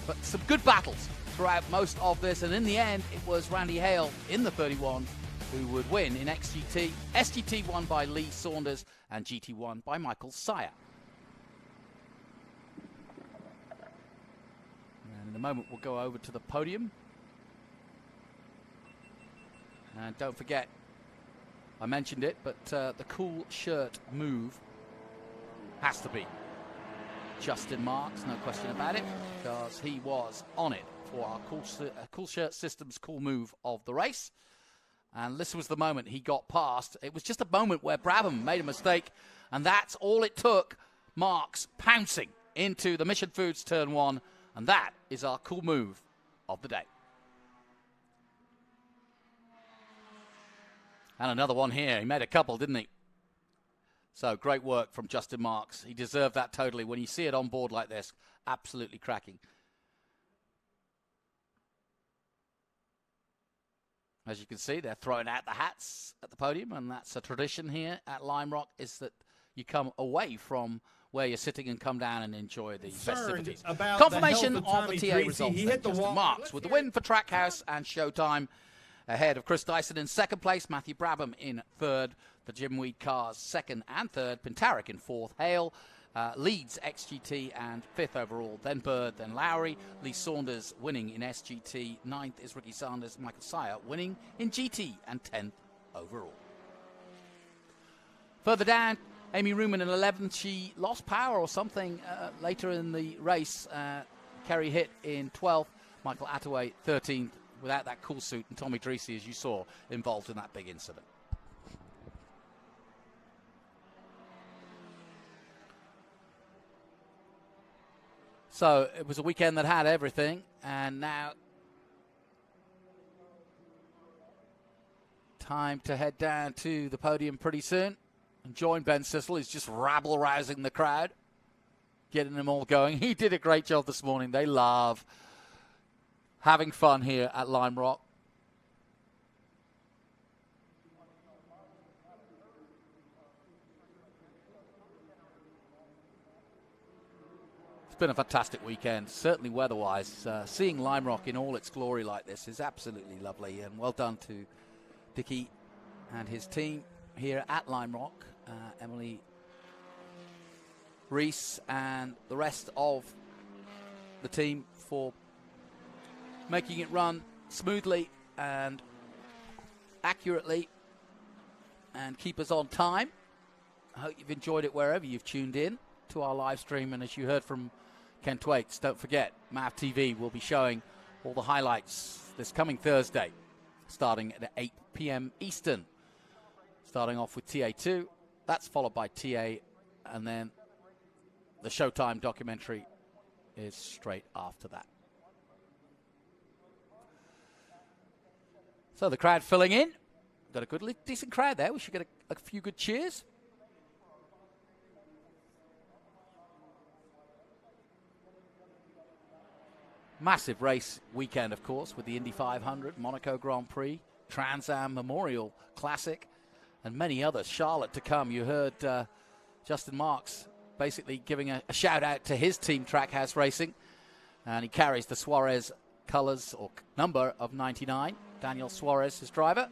But some good battles throughout most of this, and in the end, it was Randy Hale in the 31 who would win in XGT. SGT won by Lee Saunders, and GT won by Michael Sire. And in a moment, we'll go over to the podium. And don't forget, I mentioned it, but the cool shirt move has to be Justin Marks, no question about it, because he was on it for our cool shirt systems cool move of the race. And this was the moment he got past. It was just a moment where Brabham made a mistake, and that's all it took. Marks pouncing into the Mission Foods turn one, and that is our cool move of the day. And another one here. He made a couple, didn't he? So great work from Justin Marks. He deserved that totally. When you see it on board like this, absolutely cracking. As you can see, they're throwing out the hats at the podium, and that's a tradition here at Lime Rock, is that you come away from where you're sitting and come down and enjoy the festivities. Confirmation of the TA results. He hit the Justin Marks with the win for Trackhouse and Showtime, ahead of Chris Dyson in second place, Matthew Brabham in third, the Jim Weed cars second and third, Pintaric in fourth, Hale leads XGT and fifth overall, then Bird, then Lowry, Lee Saunders winning in SGT, ninth is Ricky Sanders, Michael Sire winning in GT and 10th overall. Further down, Amy Ruman in 11th, she lost power or something later in the race. Kerry Hitt in 12th, Michael Attaway 13th, without that cool suit, and Tommy Dreesy, as you saw, involved in that big incident. So it was a weekend that had everything, and now time to head down to the podium pretty soon and join Ben Sissel, who's just rabble-rousing the crowd, getting them all going. He did a great job this morning. They love having fun here at Lime Rock. It's been a fantastic weekend, certainly weather-wise. Seeing Lime Rock in all its glory like this is absolutely lovely, and well done to Dickie and his team here at Lime Rock, Emily Reese and the rest of the team for making it run smoothly and accurately and keep us on time. I hope you've enjoyed it wherever you've tuned in to our live stream. And as you heard from Ken Thwaites, don't forget, MAV TV will be showing all the highlights this coming Thursday, starting at 8 p.m. Eastern. Starting off with TA2, that's followed by TA, and then the Showtime documentary is straight after that. So the crowd filling in. Got a good, decent crowd there. We should get a few good cheers. Massive race weekend, of course, with the Indy 500, Monaco Grand Prix, Trans Am Memorial Classic, and many others. Charlotte to come. You heard Justin Marks basically giving a shout out to his team, Trackhouse Racing, and he carries the Suarez colors or number of 99. Daniel Suarez, his driver,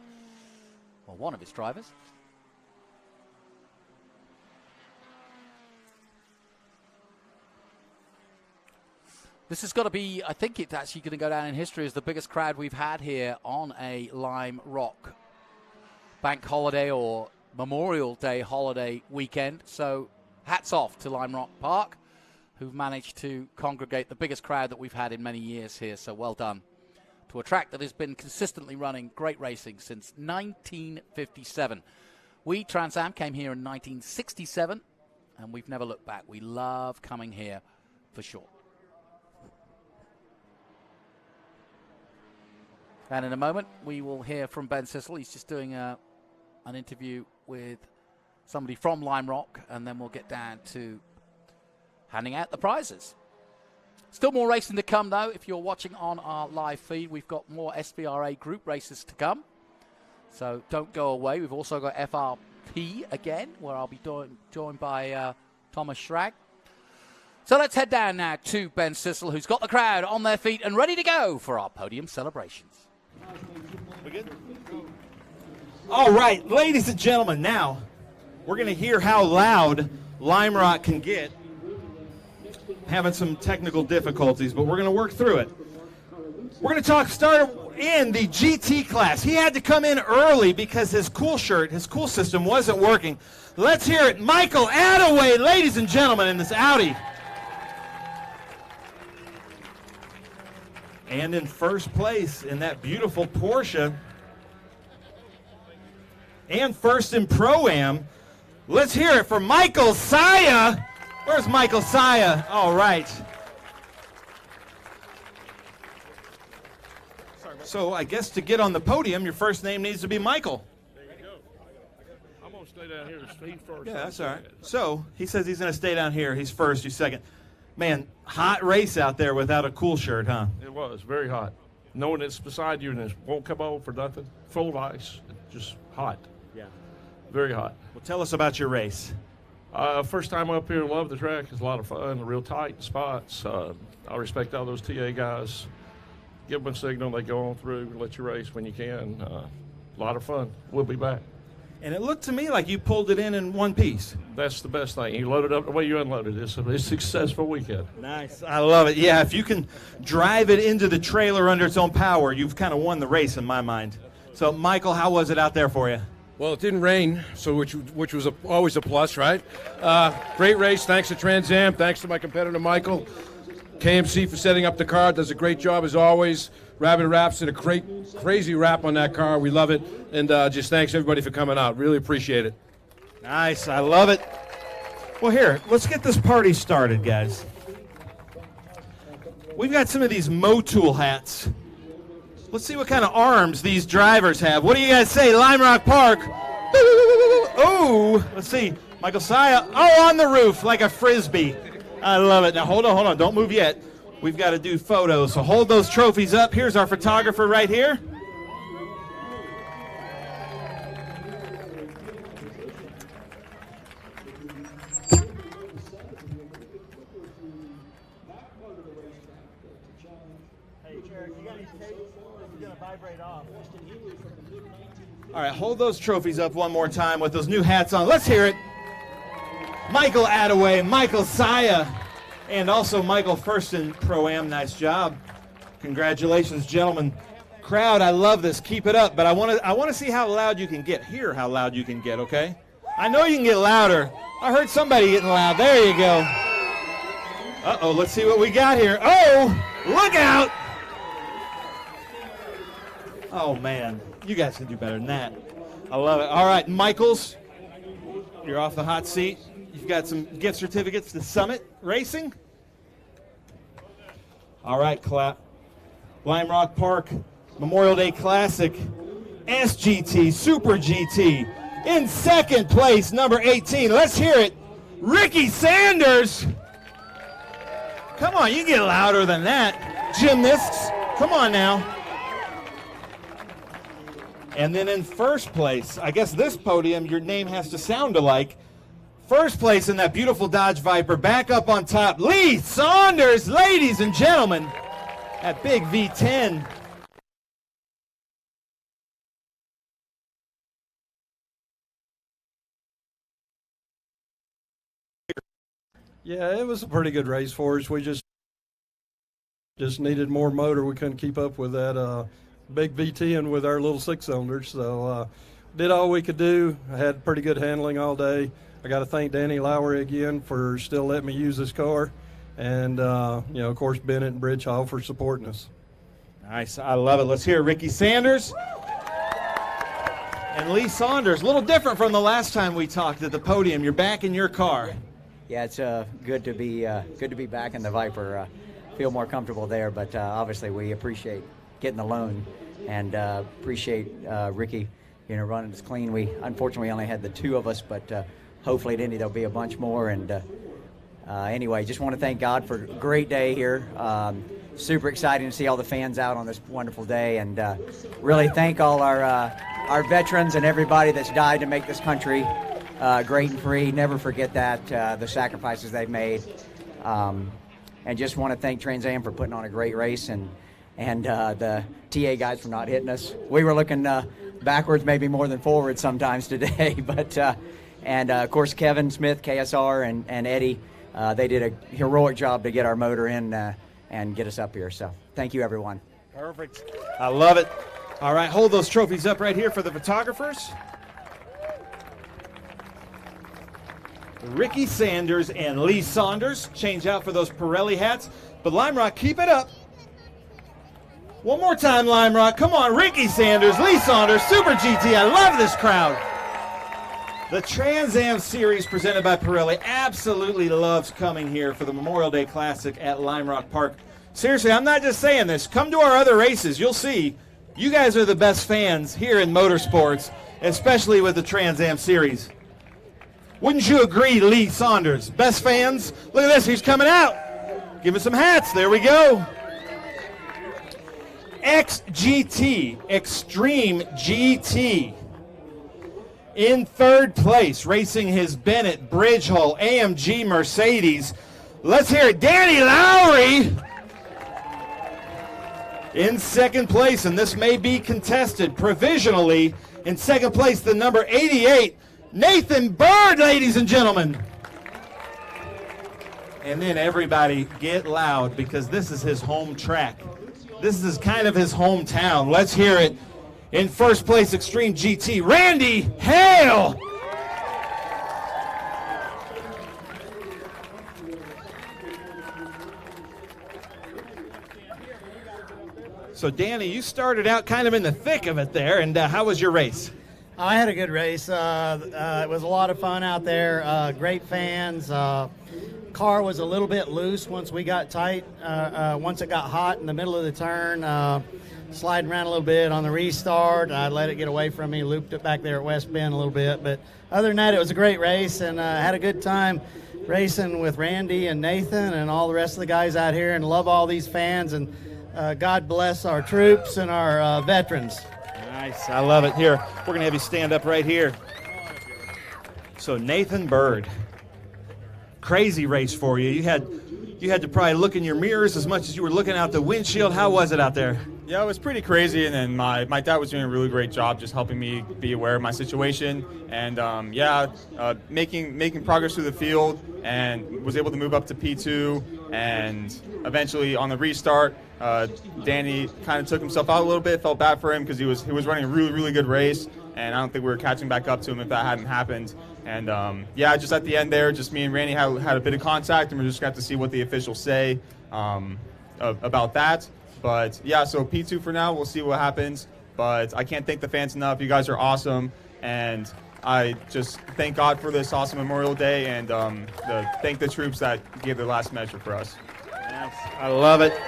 or one of his drivers. This has got to be, I think it's actually going to go down in history as the biggest crowd we've had here on a Lime Rock bank holiday or Memorial Day holiday weekend. So hats off to Lime Rock Park, who've managed to congregate the biggest crowd that we've had in many years here. So well done to a track that has been consistently running great racing since 1957. We, Trans Am, came here in 1967, and we've never looked back. We love coming here for sure. And in a moment, we will hear from Ben Sissel. He's just doing an interview with somebody from Lime Rock, and then we'll get down to handing out the prizes. Still more racing to come, though. If you're watching on our live feed, we've got more SVRA group races to come. So don't go away. We've also got FRP again, where I'll be joined by Thomas Schrag. So let's head down now to Ben Sissel, who's got the crowd on their feet and ready to go for our podium celebrations. We good? All right, ladies and gentlemen, now we're going to hear how loud Lime Rock can get. Having some technical difficulties, but we're going to work through it. We're going to start in the GT class. He had to come in early because his cool system wasn't working. Let's hear it. Michael Attaway, ladies and gentlemen, in this Audi. And in first place in that beautiful Porsche. And first in Pro-Am. Let's hear it for Michael Saya. Where's Michael Saya? All right. So I guess to get on the podium, your first name needs to be Michael. There you go. I'm going to stay down here to Steve first. Yeah, that's all right. So he says he's going to stay down here. He's first, you second. Man, hot race out there without a cool shirt, huh? It was very hot. Knowing it's beside you and it won't come over for nothing. Full of ice. Just hot. Yeah. Very hot. Well, tell us about your race. First time up here, love the track. It's a lot of fun, real tight spots. I respect all those TA guys. Give them a signal, they go on through, let you race when you can. A lot of fun. We'll be back. And it looked to me like you pulled it in one piece. That's the best thing. You load it up the way you unloaded it. It's a successful weekend. Nice. I love it. Yeah, if you can drive it into the trailer under its own power, you've kind of won the race in my mind. So, Michael, how was it out there for you? Well, it didn't rain, so which was always a plus, right? Great race. Thanks to Trans Am. Thanks to my competitor, Michael. KMC for setting up the car. Does a great job as always. Rabbit Raps did a crazy wrap on that car. We love it. And just thanks everybody for coming out. Really appreciate it. Nice. I love it. Well, here, let's get this party started, guys. We've got some of these Motul hats. Let's see what kind of arms these drivers have. What do you guys say, Lime Rock Park? Oh, let's see. Michael Saya. Oh, on the roof like a Frisbee. I love it. Now, hold on. Don't move yet. We've got to do photos, so hold those trophies up. Here's our photographer right here. All right, hold those trophies up one more time with those new hats on. Let's hear it. Michael Attaway, Michael Saya, and also Michael first in Pro-Am. Nice job. Congratulations, gentlemen. Crowd, I love this. Keep it up. But I want to see how loud you can get. Hear how loud you can get, okay? I know you can get louder. I heard somebody getting loud. There you go. Uh-oh, let's see what we got here. Oh, look out. Oh, man. You guys can do better than that. I love it. All right, Michaels, you're off the hot seat. You've got some gift certificates to Summit Racing. All right, clap. Lime Rock Park Memorial Day Classic, SGT, Super GT. In second place, number 18. Let's hear it. Ricky Sanders. Come on, you get louder than that. Gymnasts, come on now. And then in first place, I guess this podium, your name has to sound alike. First place in that beautiful Dodge Viper, back up on top, Lee Saunders, ladies and gentlemen, that big V10. Yeah, it was a pretty good race for us. We just needed more motor. We couldn't keep up with that big V10 with our little 6-cylinders. So did all we could do. I had pretty good handling all day. I got to thank Danny Lowry again for still letting me use this car. And, you know, of course, Bennett and Bridge Hall for supporting us. Nice. I love it. Let's hear Ricky Sanders and Lee Saunders. A little different from the last time we talked at the podium. You're back in your car. Yeah, it's good to be back in the Viper. Feel more comfortable there, but obviously we appreciate getting the loan and appreciate Ricky, you know, running us clean. We unfortunately only had the two of us, but hopefully at Indy there'll be a bunch more. And anyway, just want to thank God for a great day here. Super exciting to see all the fans out on this wonderful day, and really thank all our veterans and everybody that's died to make this country great and free. Never forget that, the sacrifices they've made. And just want to thank Trans Am for putting on a great race, and the TA guys for not hitting us. We were looking backwards, maybe more than forward sometimes today. But and of course Kevin Smith, KSR, and Eddie, they did a heroic job to get our motor in and get us up here. So thank you, everyone. Perfect. I love it. All right, hold those trophies up right here for the photographers. Ricky Sanders and Lee Saunders change out for those Pirelli hats. But Lime Rock, keep it up. One more time, Lime Rock. Come on, Ricky Sanders, Lee Saunders, Super GT. I love this crowd. The Trans Am Series presented by Pirelli absolutely loves coming here for the Memorial Day Classic at Lime Rock Park. Seriously, I'm not just saying this. Come to our other races. You'll see you guys are the best fans here in motorsports, especially with the Trans Am Series. Wouldn't you agree, Lee Saunders? Best fans? Look at this, he's coming out. Give us some hats, there we go. XGT, Extreme GT. In third place, racing his Bennett, Bridge Hall, AMG Mercedes. Let's hear it, Danny Lowry. In second place, and this may be contested provisionally. In second place, the number 88, Nathan Bird, ladies and gentlemen. And then everybody get loud, because this is his home track. This is kind of his hometown. Let's hear it. In first place, Extreme GT, Randy Hale. So Danny, you started out kind of in the thick of it there, and how was your race? I had a good race. It was a lot of fun out there. Great fans. Car was a little bit loose once we got tight. Once it got hot in the middle of the turn, sliding around a little bit on the restart. I let it get away from me, looped it back there at West Bend a little bit. But other than that, it was a great race, and had a good time racing with Randy and Nathan and all the rest of the guys out here, and love all these fans. And God bless our troops and our veterans. Nice, I love it. Here, we're going to have you stand up right here. So Nathan Bird, crazy race for you. You had to probably look in your mirrors as much as you were looking out the windshield. How was it out there? Yeah, it was pretty crazy, and then my dad was doing a really great job just helping me be aware of my situation, and making progress through the field, and was able to move up to P2, and eventually on the restart, Danny kind of took himself out a little bit. Felt bad for him because he was running a really good race, and I don't think we were catching back up to him if that hadn't happened. And just at the end there, just me and Randy had a bit of contact, and we just got to see what the officials say about that. But yeah, so P2 for now. We'll see what happens. But I can't thank the fans enough. You guys are awesome, and I just thank God for this awesome Memorial Day, and thank the troops that gave their last measure for us. Yes, I love it.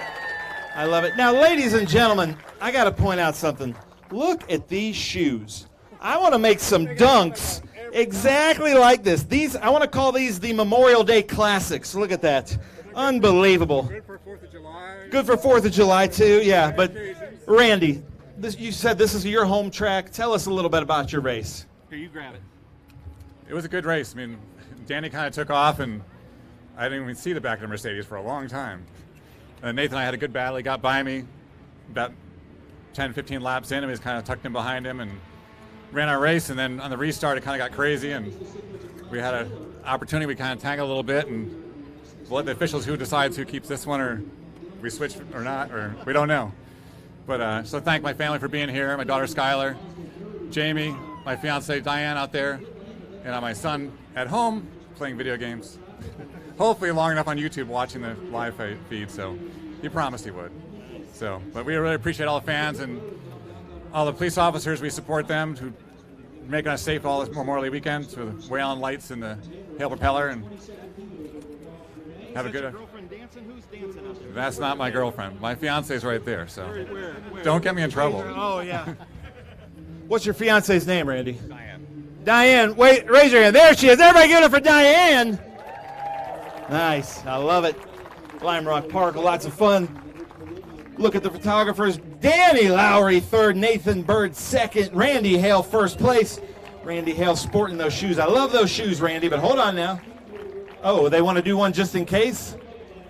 I love it. Now, ladies and gentlemen, I got to point out something. Look at these shoes. I want to make some dunks exactly like this. I want to call these the Memorial Day Classics. Look at that. Unbelievable. Good for 4th of July. Good for 4th of July, too, yeah. But, Randy, you said this is your home track. Tell us a little bit about your race. Here, you grab it. It was a good race. I mean, Danny kind of took off, and I didn't even see the back of the Mercedes for a long time. And Nathan and I had a good battle. He got by me about 10, 15 laps in, and we just kind of tucked him behind him and ran our race. And then on the restart, it kind of got crazy, and we had an opportunity. We kind of tangled a little bit, and we'll let the officials who decides who keeps this one, or we switch or not, or we don't know. But so thank my family for being here, my daughter Skylar, Jamie, my fiance Diane out there, and my son at home playing video games. Hopefully long enough on YouTube watching the live feed, so he promised he would. So, but we really appreciate all the fans and all the police officers. We support them who making us safe all this Memorial Day weekend with the Whalen lights and the hail propeller, and have a good. Who's dancing up there? That's not my girlfriend. My fiance's right there, so Where? don't get me in trouble. Oh yeah. What's your fiance's name, Randy? Diane, wait, raise your hand. There she is. Everybody give it up for Diane. Nice. I love it. Lime Rock Park, lots of fun. Look at the photographers. Danny Lowry, third. Nathan Bird, second. Randy Hale, first place. Randy Hale sporting those shoes. I love those shoes, Randy, but hold on now. Oh, they want to do one just in case?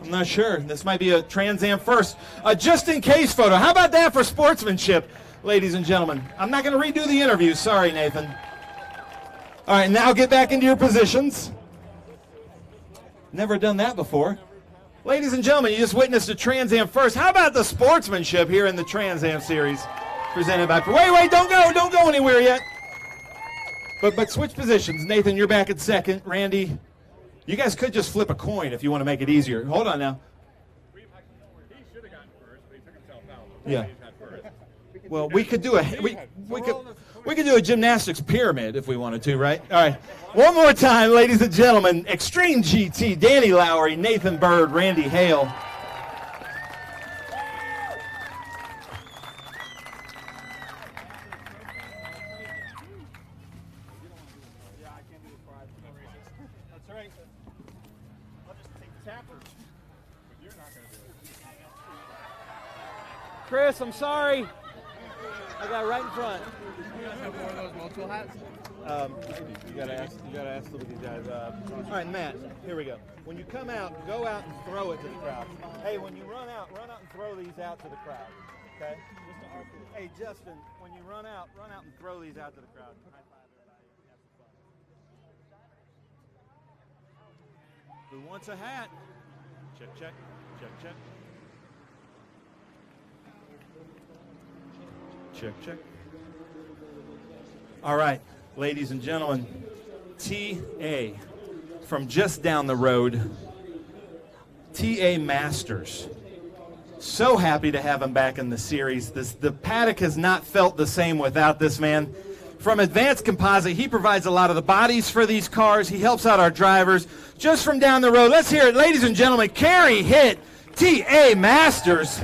I'm not sure. This might be a Trans Am first. A just in case photo. How about that for sportsmanship, ladies and gentlemen? I'm not going to redo the interview. Sorry, Nathan. All right, now get back into your positions. Never done that before. Ladies and gentlemen, you just witnessed a Trans Am first. How about the sportsmanship here in the Trans Am series presented by... Wait, don't go anywhere yet. But switch positions. Nathan, you're back at second. Randy, you guys could just flip a coin if you want to make it easier. Hold on now. He should have gotten first, but he took himself out. Yeah. Well, we could do we could do a gymnastics pyramid if we wanted to, right? All right. One more time, ladies and gentlemen. Extreme GT, Danny Lowry, Nathan Bird, Randy Hale. That's right. I'll just take the tapper. But you're not going to do it. Chris, I'm sorry. I got right in front. You guys have more of those multiple hats? You gotta ask some of these guys. All right, Matt, here we go. When you come out, go out and throw it to the crowd. Hey, when you run out and throw these out to the crowd. Okay? Hey, Justin, when you run out and throw these out to the crowd. High five everybody. Have some fun. Who wants a hat? Check, check, check, check. Check, check. All right, ladies and gentlemen, T.A. from just down the road, T.A. Masters. So happy to have him back in the series. The paddock has not felt the same without this man. From Advanced Composite, he provides a lot of the bodies for these cars. He helps out our drivers. Just from down the road, let's hear it, ladies and gentlemen. Carry hit, T.A. Masters.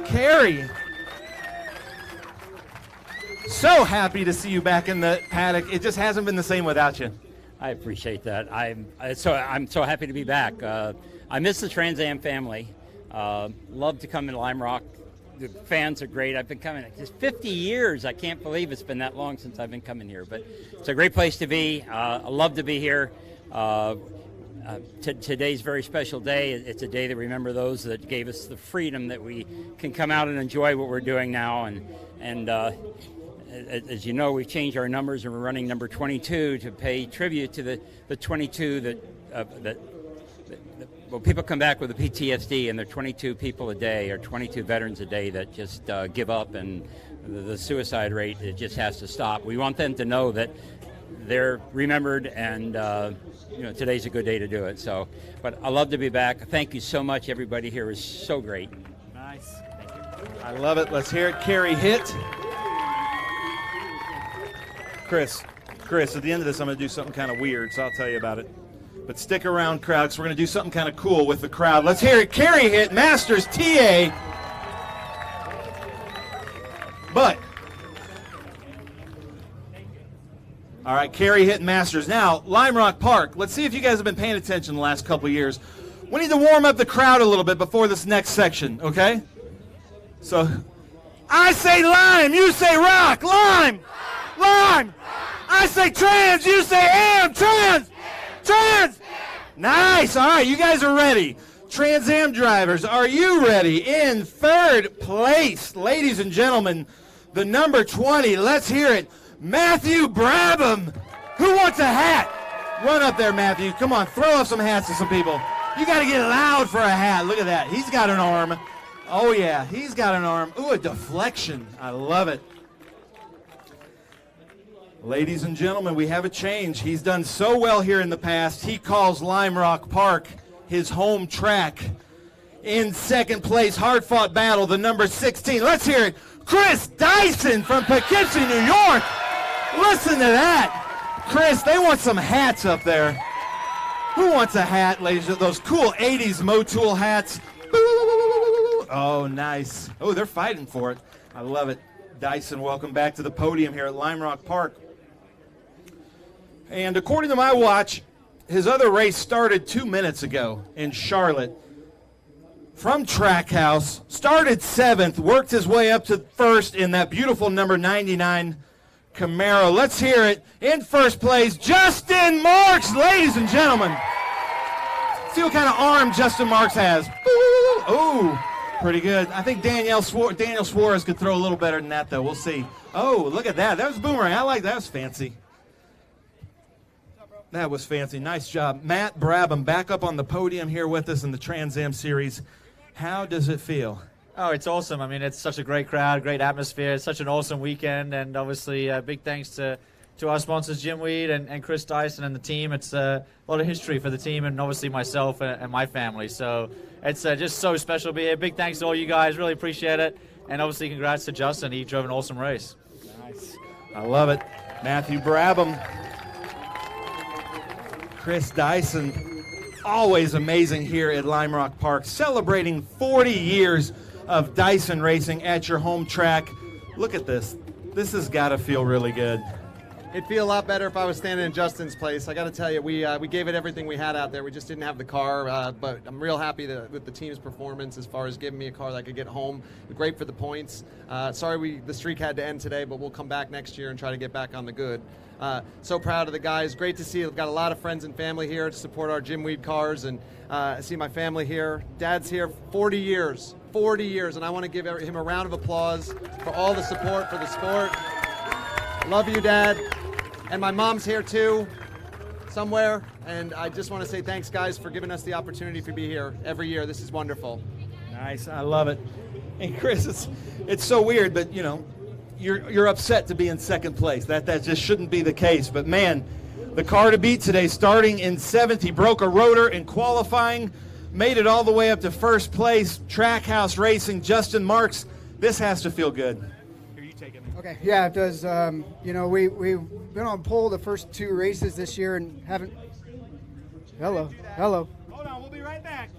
Carrie, so happy to see you back in the paddock. It just hasn't been the same without you. I appreciate that. I'm so happy to be back. I miss the Trans Am family. Love to come in Lime Rock. The fans are great. I've been coming just 50 years. I can't believe it's been that long since I've been coming here. But it's a great place to be. I love to be here. Today's a very special day. It's a day to remember those that gave us the freedom that we can come out and enjoy what we're doing now. And as you know, we've changed our numbers, and we're running number 22 to pay tribute to the 22 that people come back with a PTSD, and there are 22 people a day, or 22 veterans a day that just give up, and the suicide rate, it just has to stop. We want them to know that they're remembered, and today's a good day to do it. So, but I love to be back. Thank you so much. Everybody here is so great. Nice. I love it. Let's hear it. Carry hit. Chris, at the end of this, I'm going to do something kind of weird, so I'll tell you about it. But stick around, crowd, because we're going to do something kind of cool with the crowd. Let's hear it. Carry hit, Masters TA. But, all right, carry hit Masters. Now, Lime Rock Park. Let's see if you guys have been paying attention the last couple of years. We need to warm up the crowd a little bit before this next section, okay? So, I say lime, you say rock. Lime! Lime! I say trans, you say am. Trans! Trans! Nice. All right, you guys are ready. Trans Am drivers, are you ready? In third place, ladies and gentlemen, the number 20. Let's hear it. Matthew Brabham. Who wants a hat? Run up there, Matthew. Come on, throw up some hats to some people. You got to get loud for a hat. Look at that. He's got an arm. Oh, yeah, he's got an arm. Ooh, a deflection. I love it. Ladies and gentlemen, we have a change. He's done so well here in the past, he calls Lime Rock Park his home track. In second place, hard-fought battle, the number 16. Let's hear it. Chris Dyson from Poughkeepsie, New York. Listen to that. Chris, they want some hats up there. Who wants a hat, ladies? Those cool 80s Motul hats. Oh, nice. Oh, they're fighting for it. I love it. Dyson, welcome back to the podium here at Lime Rock Park. And according to my watch, his other race started 2 minutes ago in Charlotte. From Trackhouse, started 7th, worked his way up to first in that beautiful number 99 Camaro. Let's hear it. In first place, Justin Marks, ladies and gentlemen. See what kind of arm Justin Marks has. Ooh, pretty good. I think Daniel Suarez could throw a little better than that, though. We'll see. Oh, look at that. That was boomerang. I like that. That was fancy. That was fancy. Nice job. Matt Brabham back up on the podium here with us in the Trans Am Series. How does it feel? Oh, it's awesome. I mean, it's such a great crowd, great atmosphere. It's such an awesome weekend, and obviously big thanks to our sponsors, Jim Weed and Chris Dyson and the team. It's a lot of history for the team and obviously myself and my family. So it's just so special to be here. Big thanks to all you guys. Really appreciate it. And obviously congrats to Justin. He drove an awesome race. Nice. I love it. Matthew Brabham. Chris Dyson, always amazing here at Lime Rock Park, celebrating 40 years of Dyson racing at your home track. Look at this. This has got to feel really good. It'd feel a lot better if I was standing in Justin's place. I got to tell you, we gave it everything we had out there. We just didn't have the car, but I'm real happy with the team's performance as far as giving me a car that I could get home. Great for the points. Sorry the streak had to end today, but we'll come back next year and try to get back on the good. So proud of the guys. Great to see. I've got a lot of friends and family here to support our Jim Weed cars, and I see my family here. Dad's here 40 years, and I want to give him a round of applause for all the support for the sport. Love you, Dad. And my mom's here too, somewhere. And I just want to say thanks, guys, for giving us the opportunity to be here every year. This is wonderful. Nice, I love it. And Chris, it's so weird, but you know, you're upset to be in second place. That just shouldn't be the case. But man, the car to beat today, starting in 7th, he broke a rotor in qualifying, made it all the way up to first place. Trackhouse Racing, Justin Marks. This has to feel good. Okay, yeah, it does. You know, we've been on pole the first 2 races this year and haven't. Hello. Hold on, we'll be right back.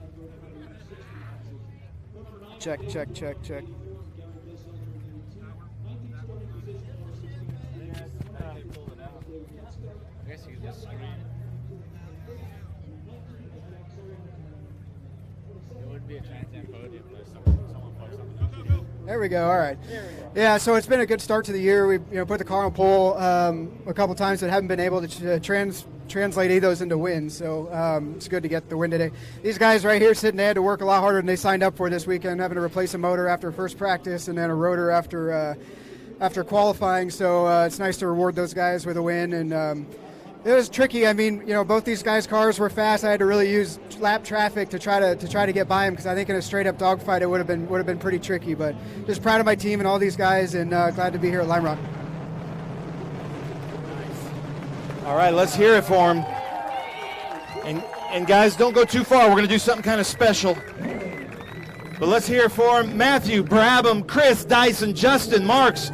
Check. There we go. All right. Yeah, so it's been a good start to the year. We put the car on pole a couple times, but haven't been able to translate either of those into wins. So it's good to get the win today. These guys right here sitting, they had to work a lot harder than they signed up for this weekend, having to replace a motor after first practice and then a rotor after qualifying. So it's nice to reward those guys with a win. And it was tricky. I mean, both these guys' cars were fast. I had to really use lap traffic to try to get by them, because I think in a straight up dogfight it would have been pretty tricky. But just proud of my team and all these guys, and glad to be here at Lime Rock. All right, let's hear it for him. And guys, don't go too far. We're going to do something kind of special. But let's hear it for him. Matthew, Brabham, Chris, Dyson, Justin, Marks.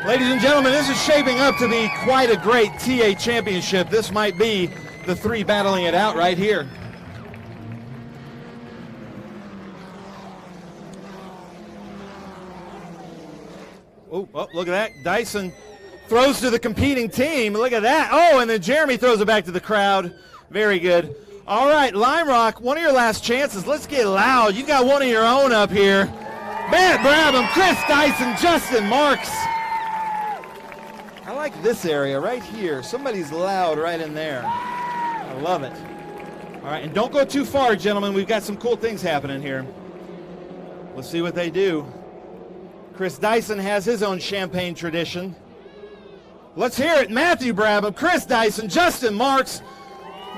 Ladies and gentlemen, this is shaping up to be quite a great TA championship. This might be the three battling it out right here. Oh, look at that. Dyson throws to the competing team. Look at that. Oh, and then Jeremy throws it back to the crowd. Very good. All right, Lime Rock, one of your last chances. Let's get loud. You got one of your own up here. Matt Brabham, Chris Dyson, Justin Marks. I like this area right here. Somebody's loud right in there. I love it. All right, and don't go too far, gentlemen. We've got some cool things happening here. Let's see what they do. Chris Dyson has his own champagne tradition. Let's hear it. Matthew Brabham, Chris Dyson, Justin Marks.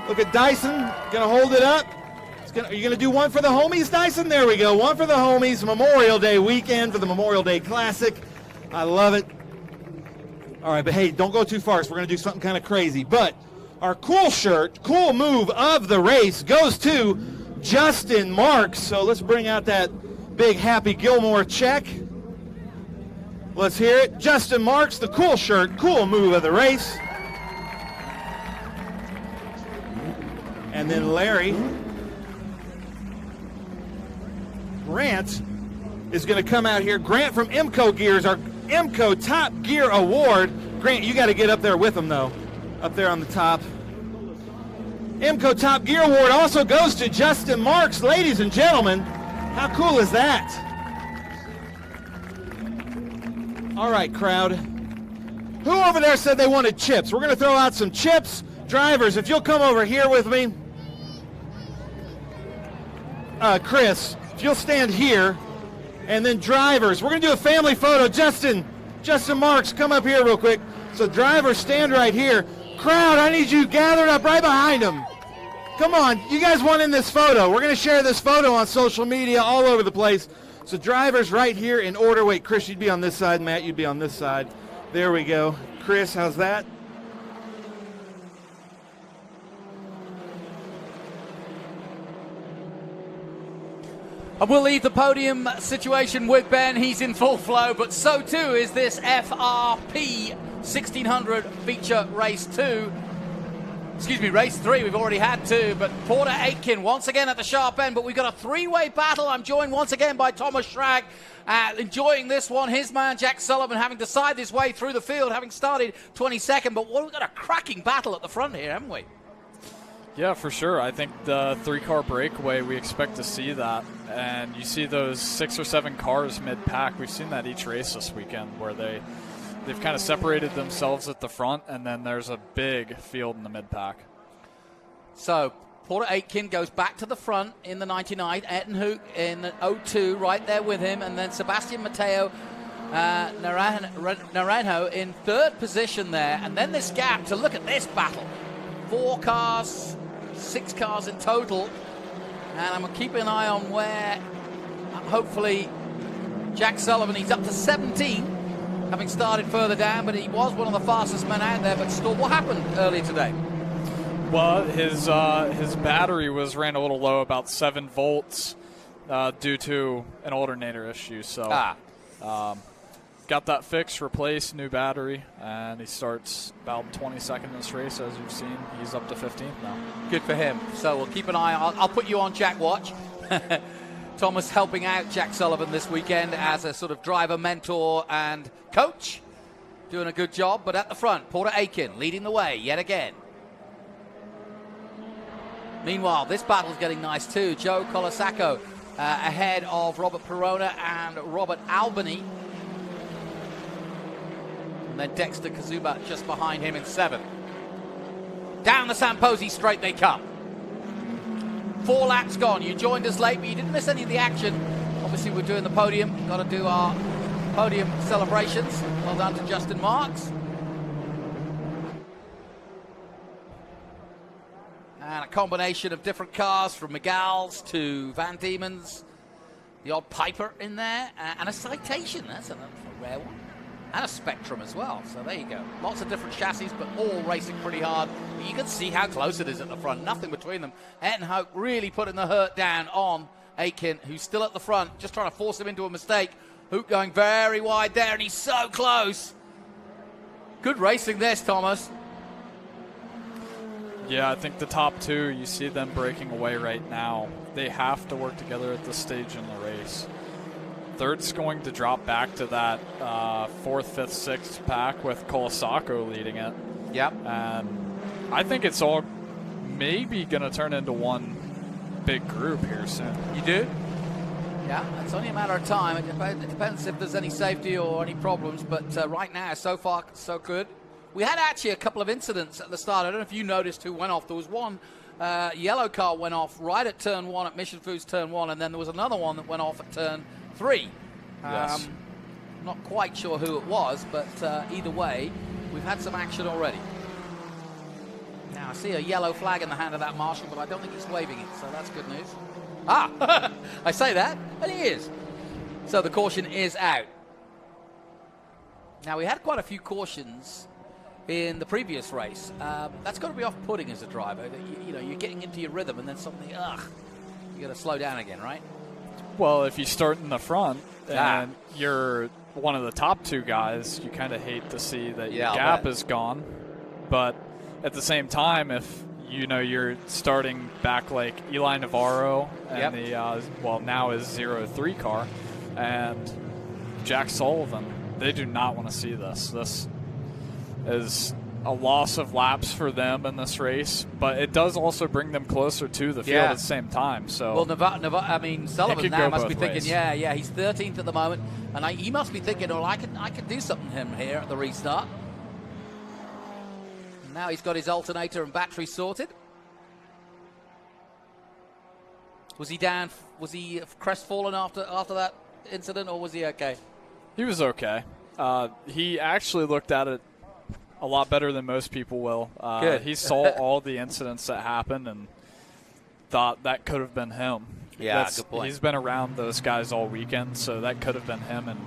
Look at Dyson, going to hold it up. Are you going to do one for the homies, Dyson? There we go, one for the homies. Memorial Day weekend for the Memorial Day Classic. I love it. All right, but hey, don't go too far, so we're going to do something kind of crazy. But our cool shirt, cool move of the race goes to Justin Marks. So let's bring out that big Happy Gilmore check. Let's hear it. Justin Marks, the cool shirt, cool move of the race. And then Larry Grant is going to come out here. Grant from IMCO Gears, our IMCO Top Gear Award. Grant, you got to get up there with him, though, up there on the top. IMCO Top Gear Award also goes to Justin Marks. Ladies and gentlemen, how cool is that? All right, crowd. Who over there said they wanted chips? We're going to throw out some chips. Drivers, if you'll come over here with me. Chris, if you'll stand here. And then drivers, we're going to do a family photo. Justin Marks, come up here real quick. So drivers, stand right here. Crowd, I need you gathered up right behind them. Come on, you guys want in this photo. We're going to share this photo on social media all over the place. So drivers right here in order. Wait, Chris, you'd be on this side. Matt, you'd be on this side. There we go. Chris, how's that? And we'll leave the podium situation with Ben. He's in full flow, but so too is this FRP 1600 feature race 2. Excuse me, race 3. We've already had 2, but Porter Aitken once again at the sharp end, but we've got a three-way battle. I'm joined once again by Thomas Schrag, enjoying this one. His man, Jack Sullivan, having decided his way through the field, having started 22nd, but we've got a cracking battle at the front here, haven't we? Yeah, for sure. I think the three-car breakaway, we expect to see that. And you see those 6 or 7 cars mid-pack. We've seen that each race this weekend where they've kind of separated themselves at the front, and then there's a big field in the mid-pack. So Porter Aitken goes back to the front in the 99. Ettenhoek in the 02 right there with him. And then Sebastian Mateo Naranjo in third position there. And then this gap to look at this battle. 4 cars, 6 cars in total. And I'm going to keep an eye on where, hopefully, Jack Sullivan, he's up to 17, having started further down, but he was one of the fastest men out there. But still, what happened earlier today? Well, his battery ran a little low, about 7 volts, due to an alternator issue. So got that fixed, replaced, new battery, and he starts about 22nd in this race. As you've seen, he's up to 15th now. Good for him. So we'll keep an eye. I'll put you on Jack Watch. Thomas helping out Jack Sullivan this weekend as a sort of driver, mentor, and coach. Doing a good job, but at the front, Porter Aitken leading the way yet again. Meanwhile, this battle's getting nice too. Joe Colasacco ahead of Robert Perona and Robert Albany. And then Dexter Kazuba just behind him in 7th. Down the Samposi straight they come. 4 laps gone. You joined us late, but you didn't miss any of the action. Obviously, we're doing the podium. Got to do our podium celebrations. Well done to Justin Marks. And a combination of different cars, from Miguel's to Van Diemen's. The odd Piper in there, and a Citation. That's a rare one. And a Spectrum as well. So there you go. Lots of different chassis, but all racing pretty hard. But you can see how close it is at the front. Nothing between them. Ayrton Hoke really putting the hurt down on Aitken, who's still at the front, just trying to force him into a mistake. Hook going very wide there, and he's so close. Good racing this, Thomas. Yeah, I think the top 2, you see them breaking away right now. They have to work together at this stage in the race. Third's going to drop back to that 4th, 5th, 6th pack with Colasacco leading it. Yep. And I think it's all maybe going to turn into one big group here soon. You do? Yeah, it's only a matter of time. It depends if there's any safety or any problems, but right now, so far, so good. We had actually a couple of incidents at the start. I don't know if you noticed who went off. There was one yellow car went off right at turn 1 at Mission Foods turn 1, and then there was another one that went off at turn 3. Yes. Not quite sure who it was, but either way, we've had some action already. Now, I see a yellow flag in the hand of that marshal, but I don't think he's waving it, so that's good news. Ah, I say that, and he is. So the caution is out. Now, we had quite a few cautions in the previous race. That's got to be off-putting as a driver. You know, you're getting into your rhythm, and then suddenly, you got to slow down again, right? Well, if you start in the front and you're one of the top 2 guys, you kind of hate to see that your gap is gone. But at the same time, if you know you're starting back like Eli Navarro and the now is 0-3 car and Jack Sullivan, they do not want to see this. This is a loss of laps for them in this race, but it does also bring them closer to the field at the same time. So, well, Sullivan now must be thinking, ways. He's 13th at the moment, and he must be thinking, I could do something to him here at the restart. And now he's got his alternator and battery sorted. Was he down? Was he crestfallen after that incident, or was he okay? He was okay. He actually looked at it a lot better than most people will. Good. He saw all the incidents that happened and thought that could have been him. Yeah, good point. He's been around those guys all weekend, so that could have been him and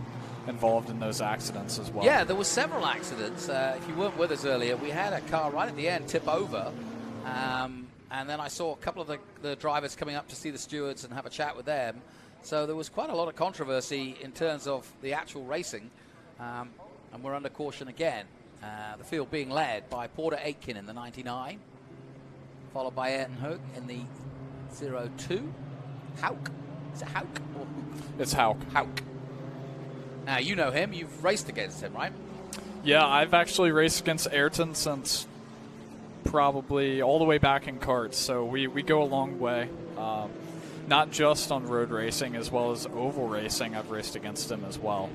involved in those accidents as well. Yeah, there were several accidents. If you weren't with us earlier, we had a car right at the end tip over, and then I saw a couple of the drivers coming up to see the stewards and have a chat with them. So there was quite a lot of controversy in terms of the actual racing, and we're under caution again. The field being led by Porter Aitken in the 99, followed by Ayrton Hoke in the 02. Hauk? Is it Hauk or Hook? It's Hauk. Hauk. Now, you know him. You've raced against him, right? Yeah, I've actually raced against Ayrton since probably all the way back in karts, so we go a long way. Not just on road racing, as well as oval racing. I've raced against him as well.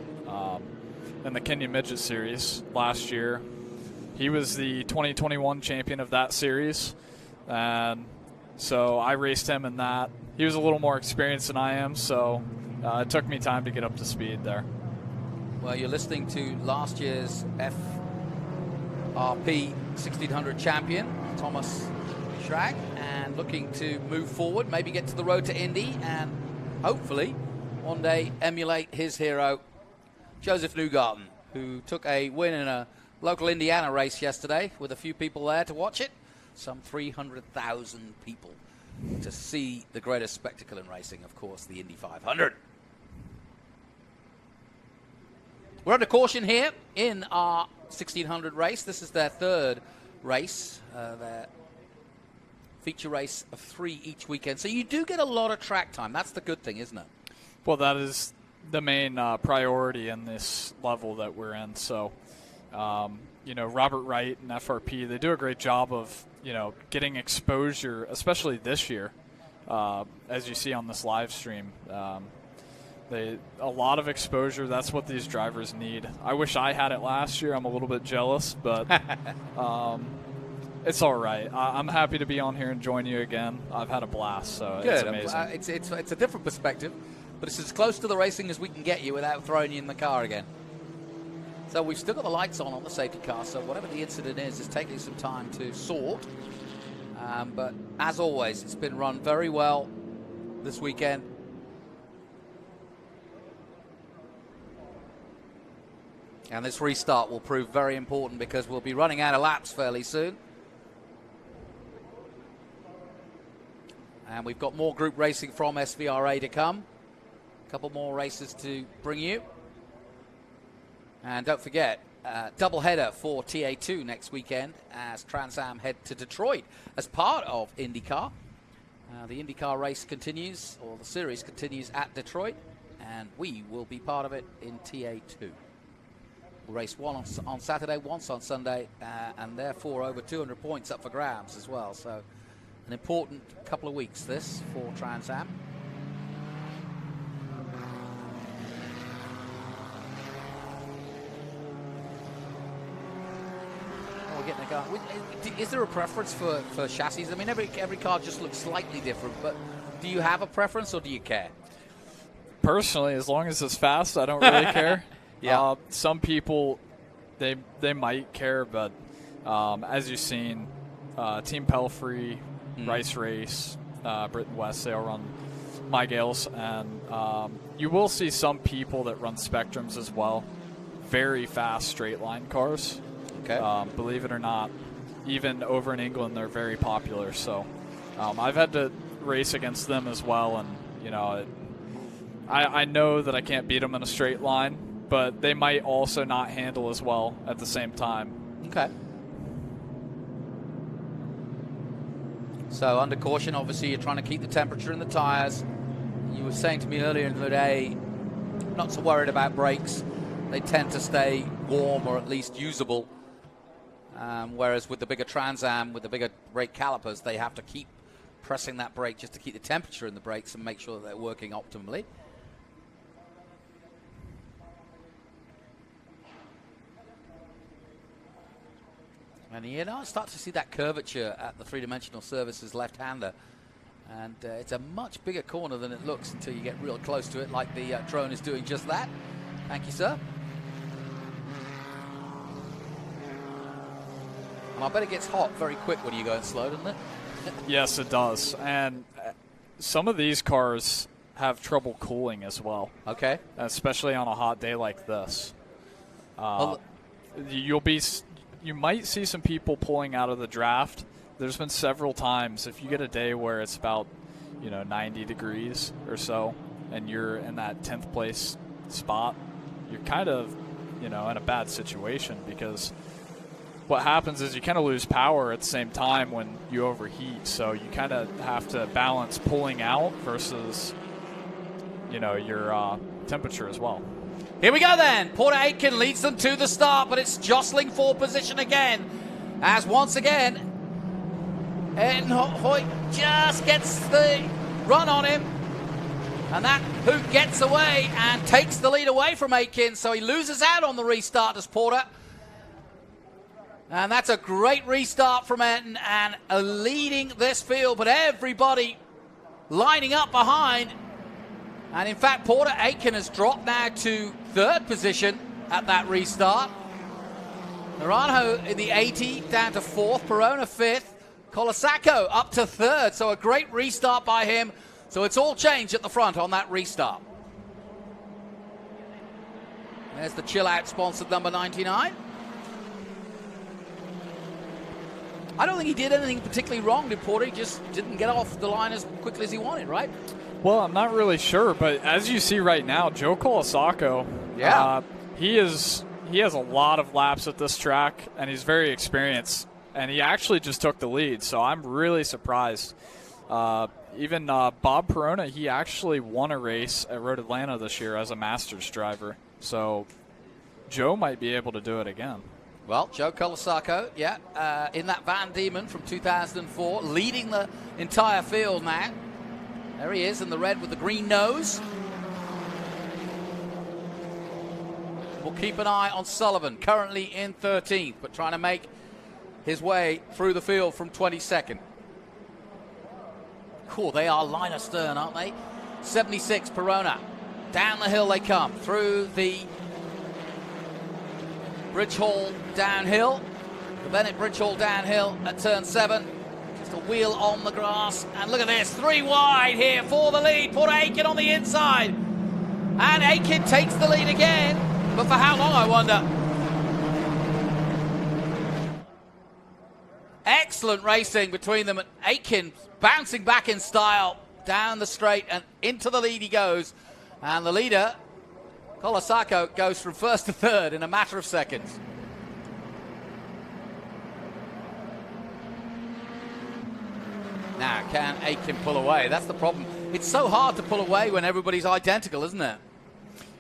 In the Kenya Midget Series last year, he was the 2021 champion of that series, and so I raced him in that. He was a little more experienced than I am, so it took me time to get up to speed there. Well, you're listening to last year's FRP 1600 champion, Thomas Schrag, and looking to move forward, maybe get to the road to Indy, and hopefully one day emulate his hero, Joseph Newgarden, who took a win in a local Indiana race yesterday with a few people there to watch it. Some 300,000 people to see the greatest spectacle in racing, of course, the Indy 500. We're under caution here in our 1600 race. This is their third race, their feature race of 3 each weekend. So you do get a lot of track time. That's the good thing, isn't it? Well, that is the main priority in this level that we're in. So, Robert Wright and FRP, they do a great job of, getting exposure, especially this year, as you see on this live stream. A lot of exposure. That's what these drivers need. I wish I had it last year. I'm a little bit jealous, but It's all right. I'm happy to be on here and join you again. I've had a blast, so it's amazing. It's a different perspective, but it's as close to the racing as we can get you without throwing you in the car again. So we've still got the lights on the safety car, so whatever the incident is, it's taking some time to sort. But as always, it's been run very well this weekend. And this restart will prove very important because we'll be running out of laps fairly soon. And we've got more group racing from SVRA to come. A couple more races to bring you. And don't forget, double header for TA2 next weekend as Trans Am head to Detroit as part of IndyCar. The IndyCar race continues, or the series continues at Detroit, and we will be part of it in TA2. We'll race one on Saturday, once on Sunday, and therefore over 200 points up for grabs as well. So an important couple of weeks this for Trans Am. Getting a car. Is there a preference for chassis? I mean, every car just looks slightly different, but do you have a preference or do you care? Personally, as long as it's fast, I don't really care. Yeah. Some people, they might care, but as you've seen, Team Pelfrey, Rice Race, Britain West, they all run My Gales, and you will see some people that run Spectrums as well. Very fast straight line cars. Okay. Believe it or not, even over in England, they're very popular. So I've had to race against them as well, and you know, I know that I can't beat them in a straight line, but they might also not handle as well at the same time. Okay. So under caution, obviously, you're trying to keep the temperature in the tires. You were saying to me earlier in the day, not so worried about brakes. They tend to stay warm or at least usable. Whereas with the bigger Trans Am, with the bigger brake calipers, they have to keep pressing that brake just to keep the temperature in the brakes and make sure that they're working optimally. And you know, I start to see that curvature at the three-dimensional services left-hander. And it's a much bigger corner than it looks until you get real close to it, like the drone is doing just that. Thank you, sir. And I bet it gets hot very quick when you go slow, doesn't it? Yes, it does. And some of these cars have trouble cooling as well. Okay. Especially on a hot day like this. You might see some people pulling out of the draft. There's been several times, if you get a day where it's about 90 degrees or so, and you're in that 10th place spot, you're kind of in a bad situation, because what happens is you kind of lose power at the same time when you overheat. So you kind of have to balance pulling out versus, your temperature as well. Here we go then. Porter Aitken leads them to the start, but it's jostling for position again. As once again, Hoyt just gets the run on him. And that Hoot gets away and takes the lead away from Aitken. So he loses out on the restart as Porter. And that's a great restart from Ayrton and leading this field, but everybody lining up behind. And in fact, Porter Aitken has dropped now to third position at that restart. Naranjo in the 80 down to fourth, Perona fifth, Colasacco up to third. So a great restart by him. So it's all changed at the front on that restart. There's the Chill Out sponsored number 99. I don't think he did anything particularly wrong, did Porter? He just didn't get off the line as quickly as he wanted, right? Well, I'm not really sure, but as you see right now, Joe Colasacco, he has a lot of laps at this track, and he's very experienced, and he actually just took the lead, so I'm really surprised. Even Bob Perona, he actually won a race at Road Atlanta this year as a Masters driver, so Joe might be able to do it again. Well, Joe Colasacco, in that Van Diemen from 2004, leading the entire field now. There he is in the red with the green nose. We'll keep an eye on Sullivan, currently in 13th, but trying to make his way through the field from 22nd. Cool, they are line astern, aren't they? 76, Perona. Down the hill they come, through the Bridge Hall downhill. The Bennett Bridge Hall downhill at turn 7. Just a wheel on the grass. And look at this, 3 wide here for the lead. Porter Aitken on the inside. And Aitken takes the lead again. But for how long, I wonder? Excellent racing between them. Aitken bouncing back in style down the straight and into the lead he goes. And the leader, Colasacco, goes from first to third in a matter of seconds. Now, can Aitken pull away? That's the problem. It's so hard to pull away when everybody's identical, isn't it?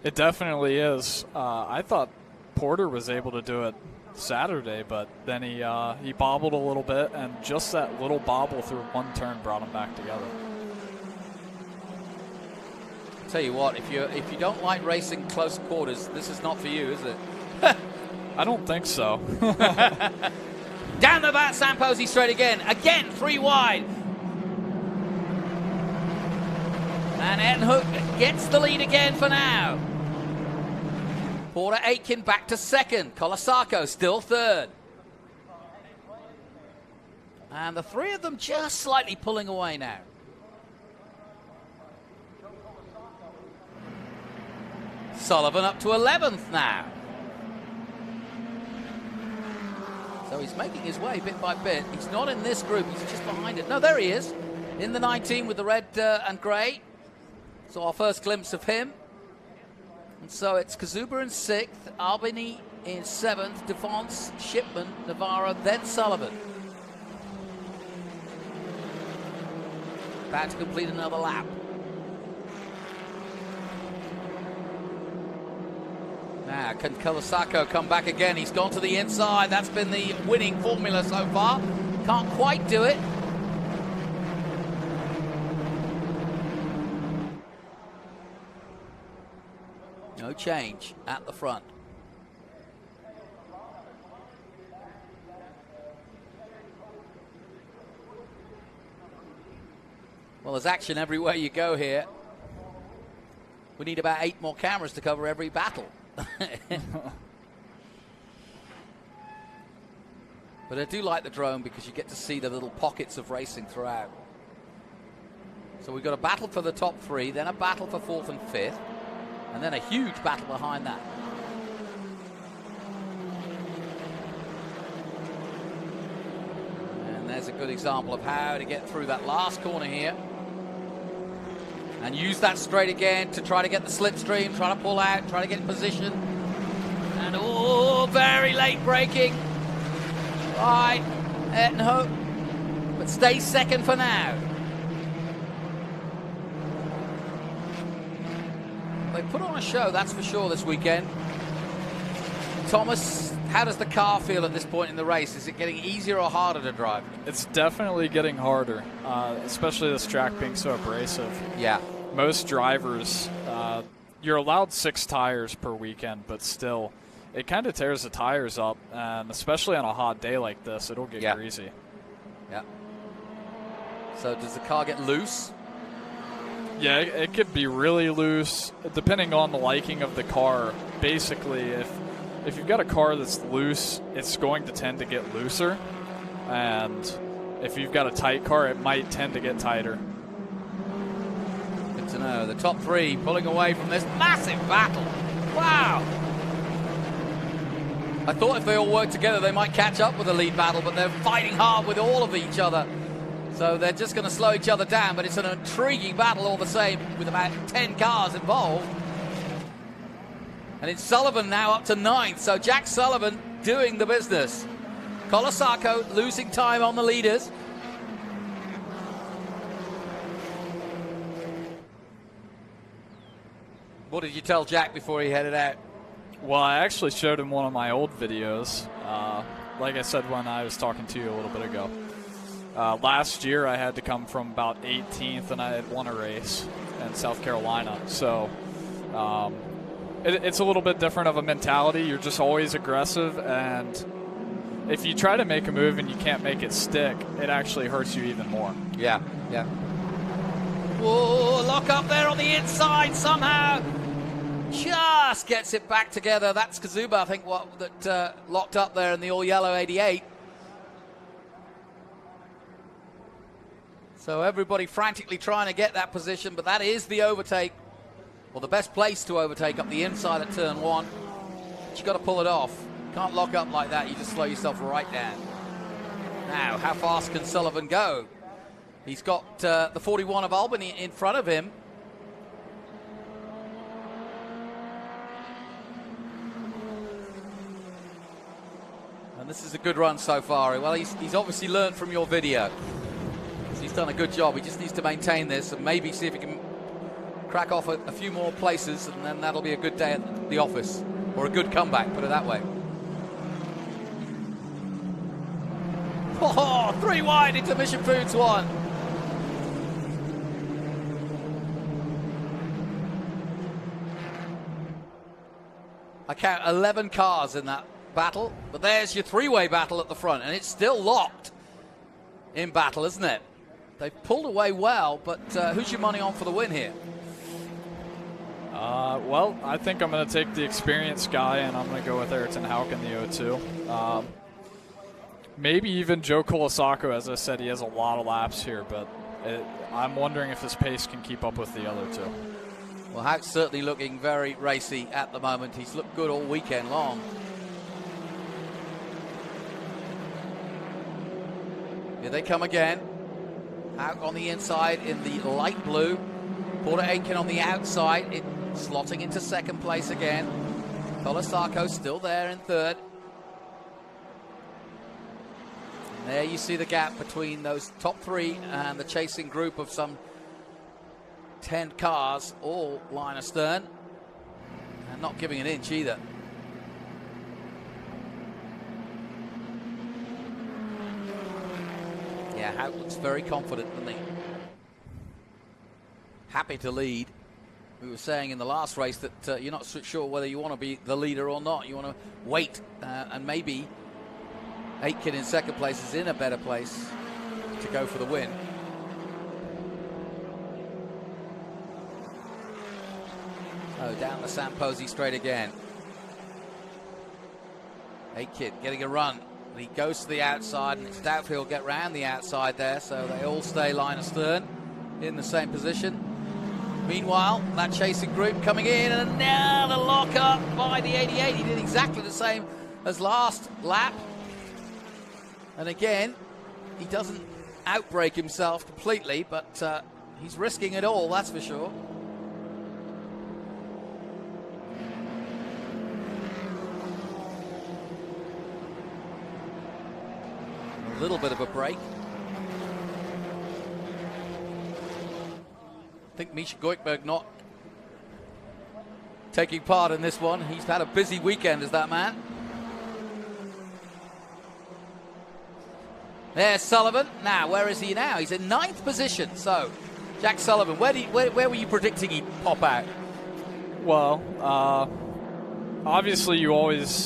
It definitely is. I thought Porter was able to do it Saturday, but then he bobbled a little bit, and just that little bobble through one turn brought him back together. Tell you what, if you don't like racing close quarters, this is not for you, is it? I don't think so. Down the back, Samposi straight again. Again, 3 wide. And Ettenhook gets the lead again for now. Porter Aitken back to second. Colasacco still third. And the 3 of them just slightly pulling away now. Sullivan up to 11th now. So he's making his way bit by bit. He's not in this group, he's just behind it. No, there he is, in the 19 with the red and grey. So our first glimpse of him. And so it's Kazuba in 6th, Albany in 7th, Devons, Shipman, Navarro, then Sullivan. About to complete another lap. Now, can Colasacco come back again? He's gone to the inside. That's been the winning formula so far. Can't quite do it. No change at the front. Well, there's action everywhere you go here. We need about 8 more cameras to cover every battle. But I do like the drone because you get to see the little pockets of racing throughout. So we've got a battle for the top 3, then a battle for 4th and 5th, and then a huge battle behind that. And there's a good example of how to get through that last corner here. And use that straight again to try to get the slipstream, try to pull out, try to get in position. And oh, very late braking. Right, Ettenhook, but stay second for now. They put on a show, that's for sure, this weekend. Thomas, how does the car feel at this point in the race? Is it getting easier or harder to drive? It's definitely getting harder, especially this track being so abrasive. Yeah. Most drivers, you're allowed 6 tires per weekend, but still, it kind of tears the tires up, and especially on a hot day like this, it'll get greasy. Yeah. So does the car get loose? Yeah, it could be really loose, depending on the liking of the car. Basically, if you've got a car that's loose, it's going to tend to get looser, and if you've got a tight car, it might tend to get tighter. Good to know. The top 3 pulling away from this massive battle. Wow. I thought if they all worked together, they might catch up with the lead battle, but they're fighting hard with all of each other. So they're just going to slow each other down, but it's an intriguing battle all the same with about 10 cars involved. And it's Sullivan now up to 9th, so Jack Sullivan doing the business. Colasacco losing time on the leaders. What did you tell Jack before he headed out? Well, I actually showed him one of my old videos, like I said when I was talking to you a little bit ago. Last year I had to come from about 18th, and I had won a race in South Carolina. So it's a little bit different of a mentality. You're just always aggressive, and if you try to make a move and you can't make it stick, it actually hurts you even more. Yeah, yeah. Whoa, lock up there on the inside somehow. Just gets it back together. That's Kazuba, I think, that locked up there in the all-yellow 88. So everybody frantically trying to get that position, but that is the overtake, or the best place to overtake up the inside at turn 1. But you got to pull it off. Can't lock up like that. You just slow yourself right down. Now, how fast can Sullivan go? He's got the 41 of Albany in front of him. And this is a good run so far. Well, he's obviously learned from your video. He's done a good job. He just needs to maintain this and maybe see if he can crack off a few more places, and then that'll be a good day at the office, or a good comeback, put it that way. Oh, 3 wide into Mission Foods 1. I count 11 cars in that battle, but there's your 3-way battle at the front, and it's still locked in battle, isn't it? They've pulled away well, but who's your money on for the win here? Well, I think I'm going to take the experienced guy, and I'm going to go with Ayrton Hauk in the O2. Maybe even Joe Colasacco. As I said, he has a lot of laps here, but I'm wondering if his pace can keep up with the other two. Well, Hauk's certainly looking very racy at the moment. He's looked good all weekend long. Here they come again. Hauk on the inside in the light blue. Porter Aitken on the outside, slotting into second place again. Colasacco still there in third. And there you see the gap between those top 3 and the chasing group of some 10 cars, all line astern, and not giving an inch either. Yeah, Hauk looks very confident, doesn't he? Happy to lead. We were saying in the last race that you're not so sure whether you want to be the leader or not. You want to wait, and maybe Aitken in second place is in a better place to go for the win. Oh, down the Sam Posey straight again. Aitken getting a run. He goes to the outside, and it's doubtful he'll get round the outside there, so they all stay line astern in the same position. Meanwhile, that chasing group coming in, and now the lock up by the 88. He did exactly the same as last lap. And again, he doesn't outbrake himself completely, but he's risking it all, that's for sure. A little bit of a break. I think Misha Goikberg not taking part in this one. He's had a busy weekend as that man. There's Sullivan. Now, where is he now? He's in 9th position. So, Jack Sullivan, where were you predicting he'd pop out? Well, obviously you want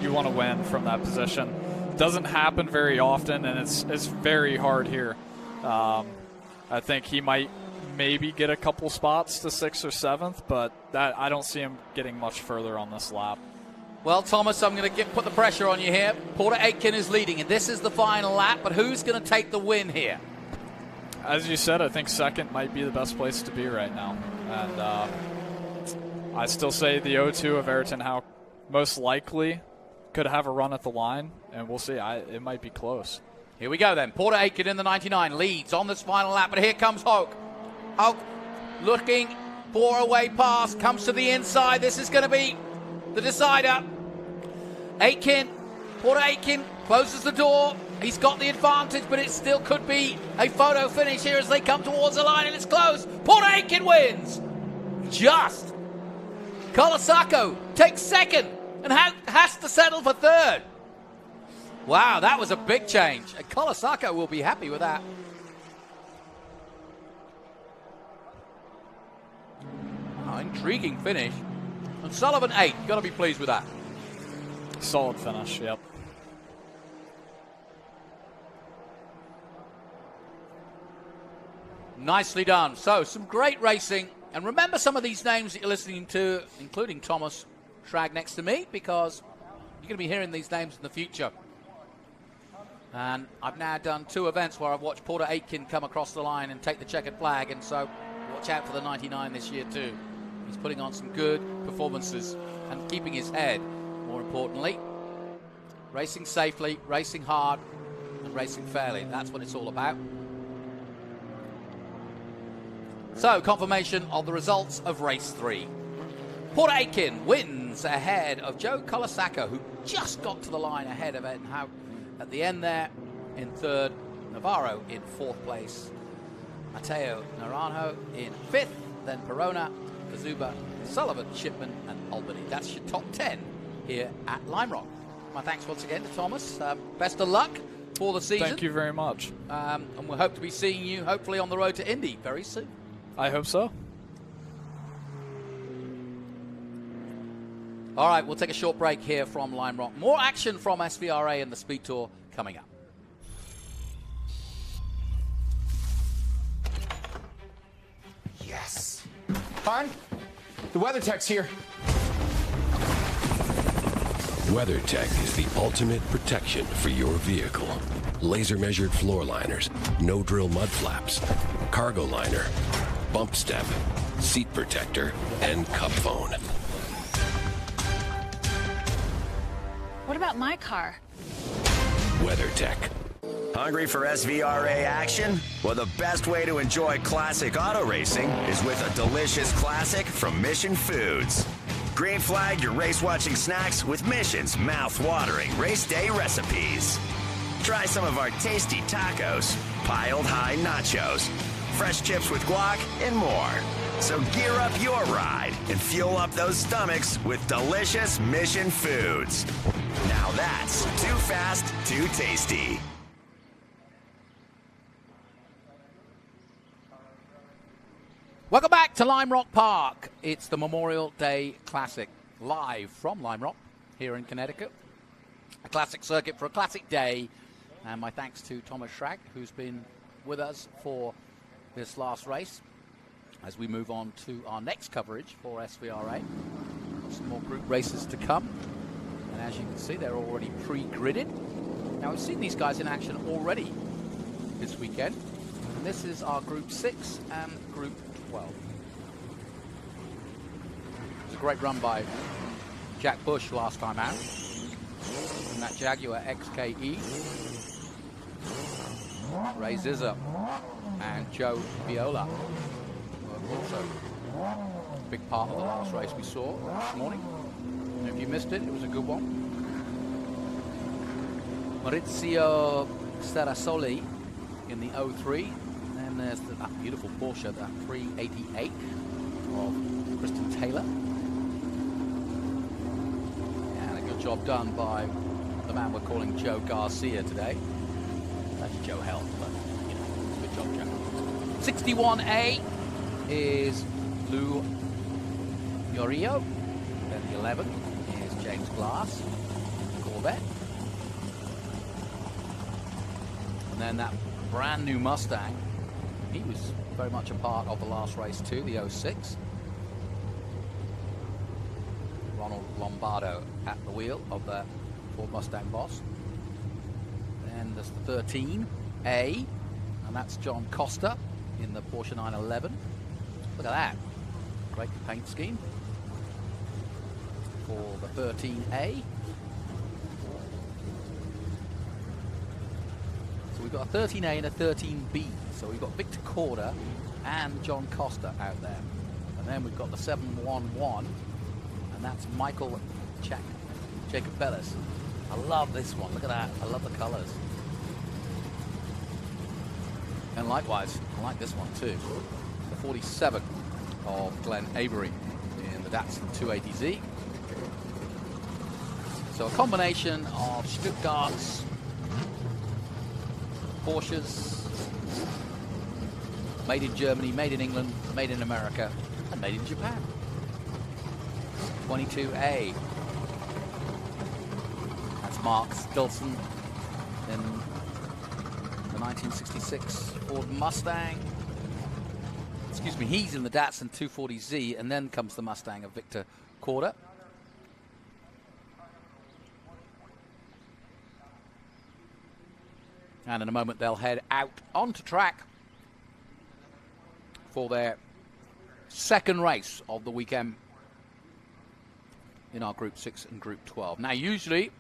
to win from that position. Doesn't happen very often, and it's very hard here. I think he might maybe get a couple spots to 6th or 7th, but that I don't see him getting much further on this lap. Well, Thomas, I'm going to put the pressure on you here. Porter Aitken is leading, and this is the final lap, but who's going to take the win here? As you said, I think second might be the best place to be right now. And I still say the O2 of Ayrton Hauk most likely could have a run at the line, and we'll see. It might be close. Here we go then. Porter Aitken in the 99 leads on this final lap, but here comes Hauk. Hauk looking for a way past, comes to the inside. This is going to be the decider. Aitken, Porter Aitken closes the door. He's got the advantage, but it still could be a photo finish here as they come towards the line, and it's close. Porter Aitken wins. Just. Colasacco takes second and has to settle for third. Wow, that was a big change. And Colasacco will be happy with that. Oh, intriguing finish. And Sullivan 8, got to be pleased with that. Solid finish, yep. Nicely done. So, some great racing. And remember some of these names that you're listening to, including Thomas Schrag next to me, because you're going to be hearing these names in the future. And I've now done 2 events where I've watched Porter Aitken come across the line and take the checkered flag, and so watch out for the 99 this year too. He's putting on some good performances and keeping his head, more importantly. Racing safely, racing hard, and racing fairly. That's what it's all about. So, confirmation of the results of race 3. Porter Aitken wins ahead of Joe Colasacco, who just got to the line ahead of Ed Howe at the end there in 3rd. Navarro in 4th place. Mateo Naranjo in 5th. Then Perona, Kazuba, Sullivan, Shipman, and Albany. That's your top 10 here at Lime Rock. My thanks once again to Thomas. Best of luck for the season. Thank you very much. And we'll hope to be seeing you, hopefully, on the road to Indy very soon. I hope so. All right, we'll take a short break here from Lime Rock. More action from SVRA and the Speed Tour coming up. Yes. Hon, the WeatherTech's here. WeatherTech is the ultimate protection for your vehicle. Laser measured floor liners, no drill mud flaps, cargo liner, bump step, seat protector, and cup phone. What about my car? WeatherTech. Hungry for SVRA action? Well, the best way to enjoy classic auto racing is with a delicious classic from Mission Foods. Green flag your race-watching snacks with Mission's mouth-watering race day recipes. Try some of our tasty tacos, piled high nachos, fresh chips with guac, and more. So gear up your ride and fuel up those stomachs with delicious Mission Foods. Now that's too fast, too tasty. Welcome back to Lime Rock Park. It's the Memorial Day Classic, live from Lime Rock here in Connecticut. A classic circuit for a classic day. And my thanks to Thomas Schrag, who's been with us for this last race. As we move on to our next coverage for SVRA. Some more group races to come. And as you can see, they're already pre-gridded. Now, we've seen these guys in action already this weekend. And this is our Group 6 and Group 12. It's a great run by Jack Bush last time out. And that Jaguar XKE. Ray Zizza and Joe Viola were also a big part of the last race we saw this morning. And if you missed it, it was a good one. Maurizio Sarasoli in the 03. And there's that beautiful Porsche, that 388 of Kristen Taylor. And a good job done by the man we're calling Joe Garcia today. That's Joe Held, but you know, good job, Joe. 61A is Lou Yorio. Then the 11 is James Glass, Corvette. And then that brand new Mustang. He was very much a part of the last race too, the 06. Ronald Lombardo at the wheel of the Ford Mustang boss. Then there's the 13A, and that's John Costa in the Porsche 911. Look at that. Great paint scheme for the 13A. So we've got a 13A and a 13B. So we've got Victor Corda and John Costa out there. And then we've got the 711, and that's Michael Jacob Bellis. I love this one. Look at that. I love the colors. And likewise, I like this one too. The 47 of Glenn Avery in the Datsun 280Z. So a combination of Stuttgart's, Porsches, made in Germany, made in England, made in America, and made in Japan. 22A. That's Mark Stilson in the 1966 Ford Mustang. excuse me, he's in the Datsun 240Z, and then comes the Mustang of Victor Corder. And in a moment, they'll head out onto track for their second race of the weekend in our Group 6 and Group 12. Now, usually,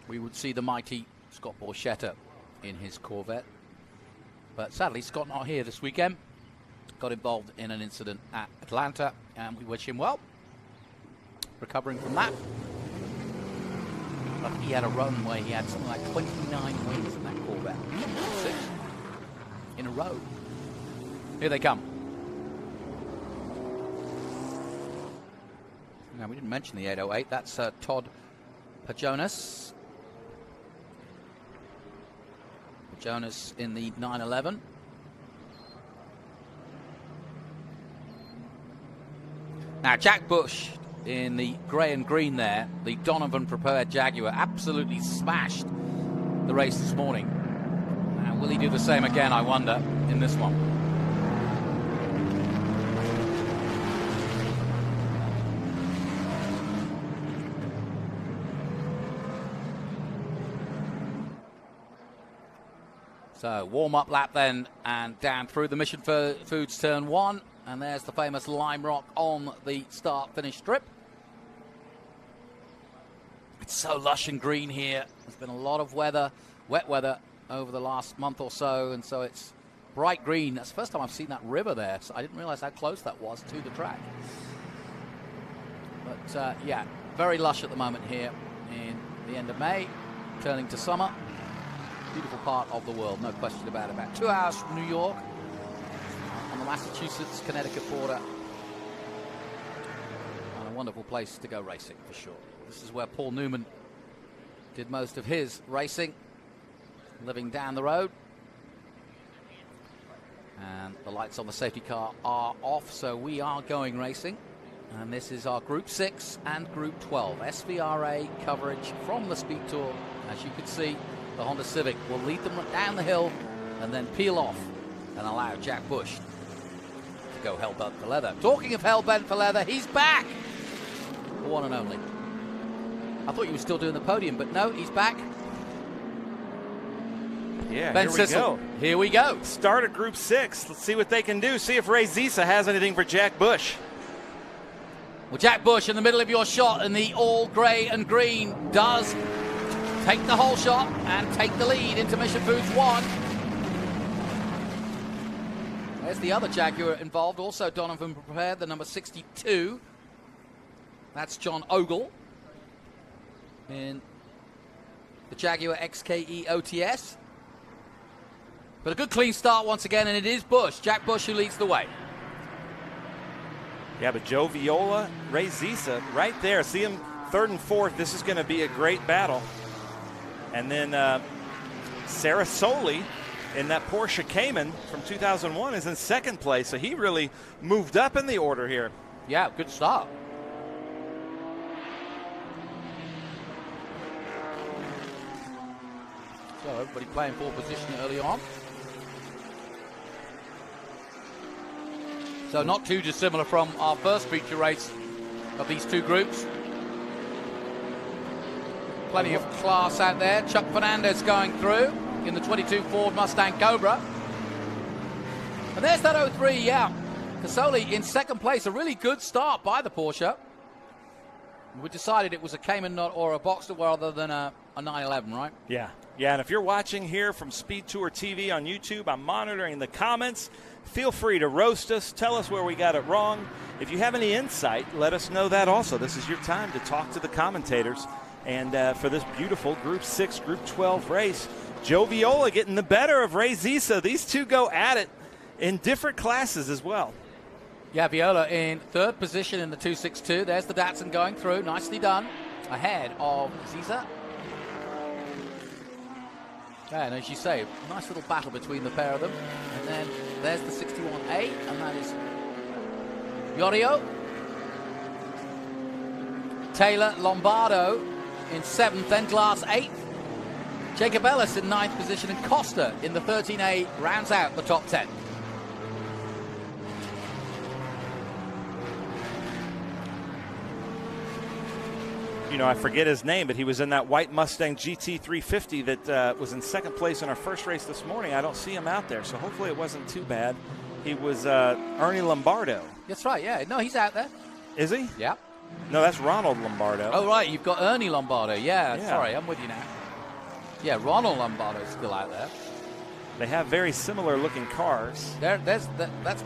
we would see the mighty Scott Borchetta in his Corvette. But sadly, Scott not here this weekend. Got involved in an incident at Atlanta, and we wish him well. Recovering from that. I think he had a run where he had something like 29 wins in that Corvette. 6 in a row. Here they come. Now, we didn't mention the 808. That's Todd Pajonas. Pajonas in the 911. Now, Jack Bush in the grey and green there, the Donovan prepared Jaguar, absolutely smashed the race this morning. Now, will he do the same again, I wonder, in this one? So, warm-up lap then, and down through the Mission Foods turn 1. And there's the famous Lime Rock on the start-finish strip. It's so lush and green here. There's been a lot of weather, wet weather, over the last month or so, and so it's bright green. That's the first time I've seen that river there, so I didn't realize how close that was to the track. But, yeah, very lush at the moment here in the end of May, turning to summer. Beautiful part of the world, no question about it. About 2 hours from New York, on the Massachusetts-Connecticut border. And a wonderful place to go racing, for sure. This is where Paul Newman did most of his racing, living down the road. And the lights on the safety car are off, so we are going racing. And this is our Group 6 and Group 12. SVRA coverage from the Speed Tour. As you can see, the Honda Civic will lead them down the hill and then peel off and allow Jack Bush to go hell-bent for leather. Talking of hell-bent for leather, he's back! The one and only. I thought you were still doing the podium, but no, he's back. Yeah, Ben here we Sissel. go. Here we go. Start of Group 6. Let's see what they can do. See if Ray Zisa has anything for Jack Bush. Well, Jack Bush in the middle of your shot in the all grey and green does take the whole shot and take the lead into Mission Foods 1. There's the other Jaguar involved, also Donovan prepared, the number 62. That's John Ogle in the Jaguar XKE OTS. But a good clean start once again, and it is Bush, Jack Bush, who leads the way. Yeah, but Joe Viola, Ray Zisa, right there. See him third and fourth. This is going to be a great battle. And then Sarah Soli in that Porsche Cayman from 2001 is in second place. So he really moved up in the order here. Yeah, good start. So everybody playing pole position early on. So not too dissimilar from our first feature race of these two groups. Plenty of class out there. Chuck Fernandez going through in the 22 Ford Mustang Cobra. And there's that 03, yeah. Casoli in second place. A really good start by the Porsche. We decided it was a Cayman or a Boxster rather than a 911, right? Yeah. Yeah, and if you're watching here from Speed Tour TV on YouTube, I'm monitoring the comments. Feel free to roast us. Tell us where we got it wrong. If you have any insight, let us know that also. This is your time to talk to the commentators. And for this beautiful Group 6, Group 12 race, Joe Viola getting the better of Ray Zisa. These two go at it in different classes as well. Yeah, Viola in third position in the 262. There's the Datsun going through. Nicely done. Ahead of Zisa. Yeah, and as you say, nice little battle between the pair of them. And then there's the 61A, and that is Yorio. Taylor Lombardo in 7th, then Glass 8th. Jacob Ellis in 9th position, and Costa in the 13A rounds out the top 10. I forget his name, but he was in that white Mustang GT 350 that was in second place in our first race this morning. I don't see him out there, so hopefully it wasn't too bad. He was Ernie Lombardo. That's right, yeah. No, he's out there. Is he? Yeah. No, that's Ronald Lombardo. Oh, right, you've got Ernie Lombardo. Yeah, sorry, I'm with you now. Yeah, Ronald Lombardo's still out there. They have very similar looking cars. That's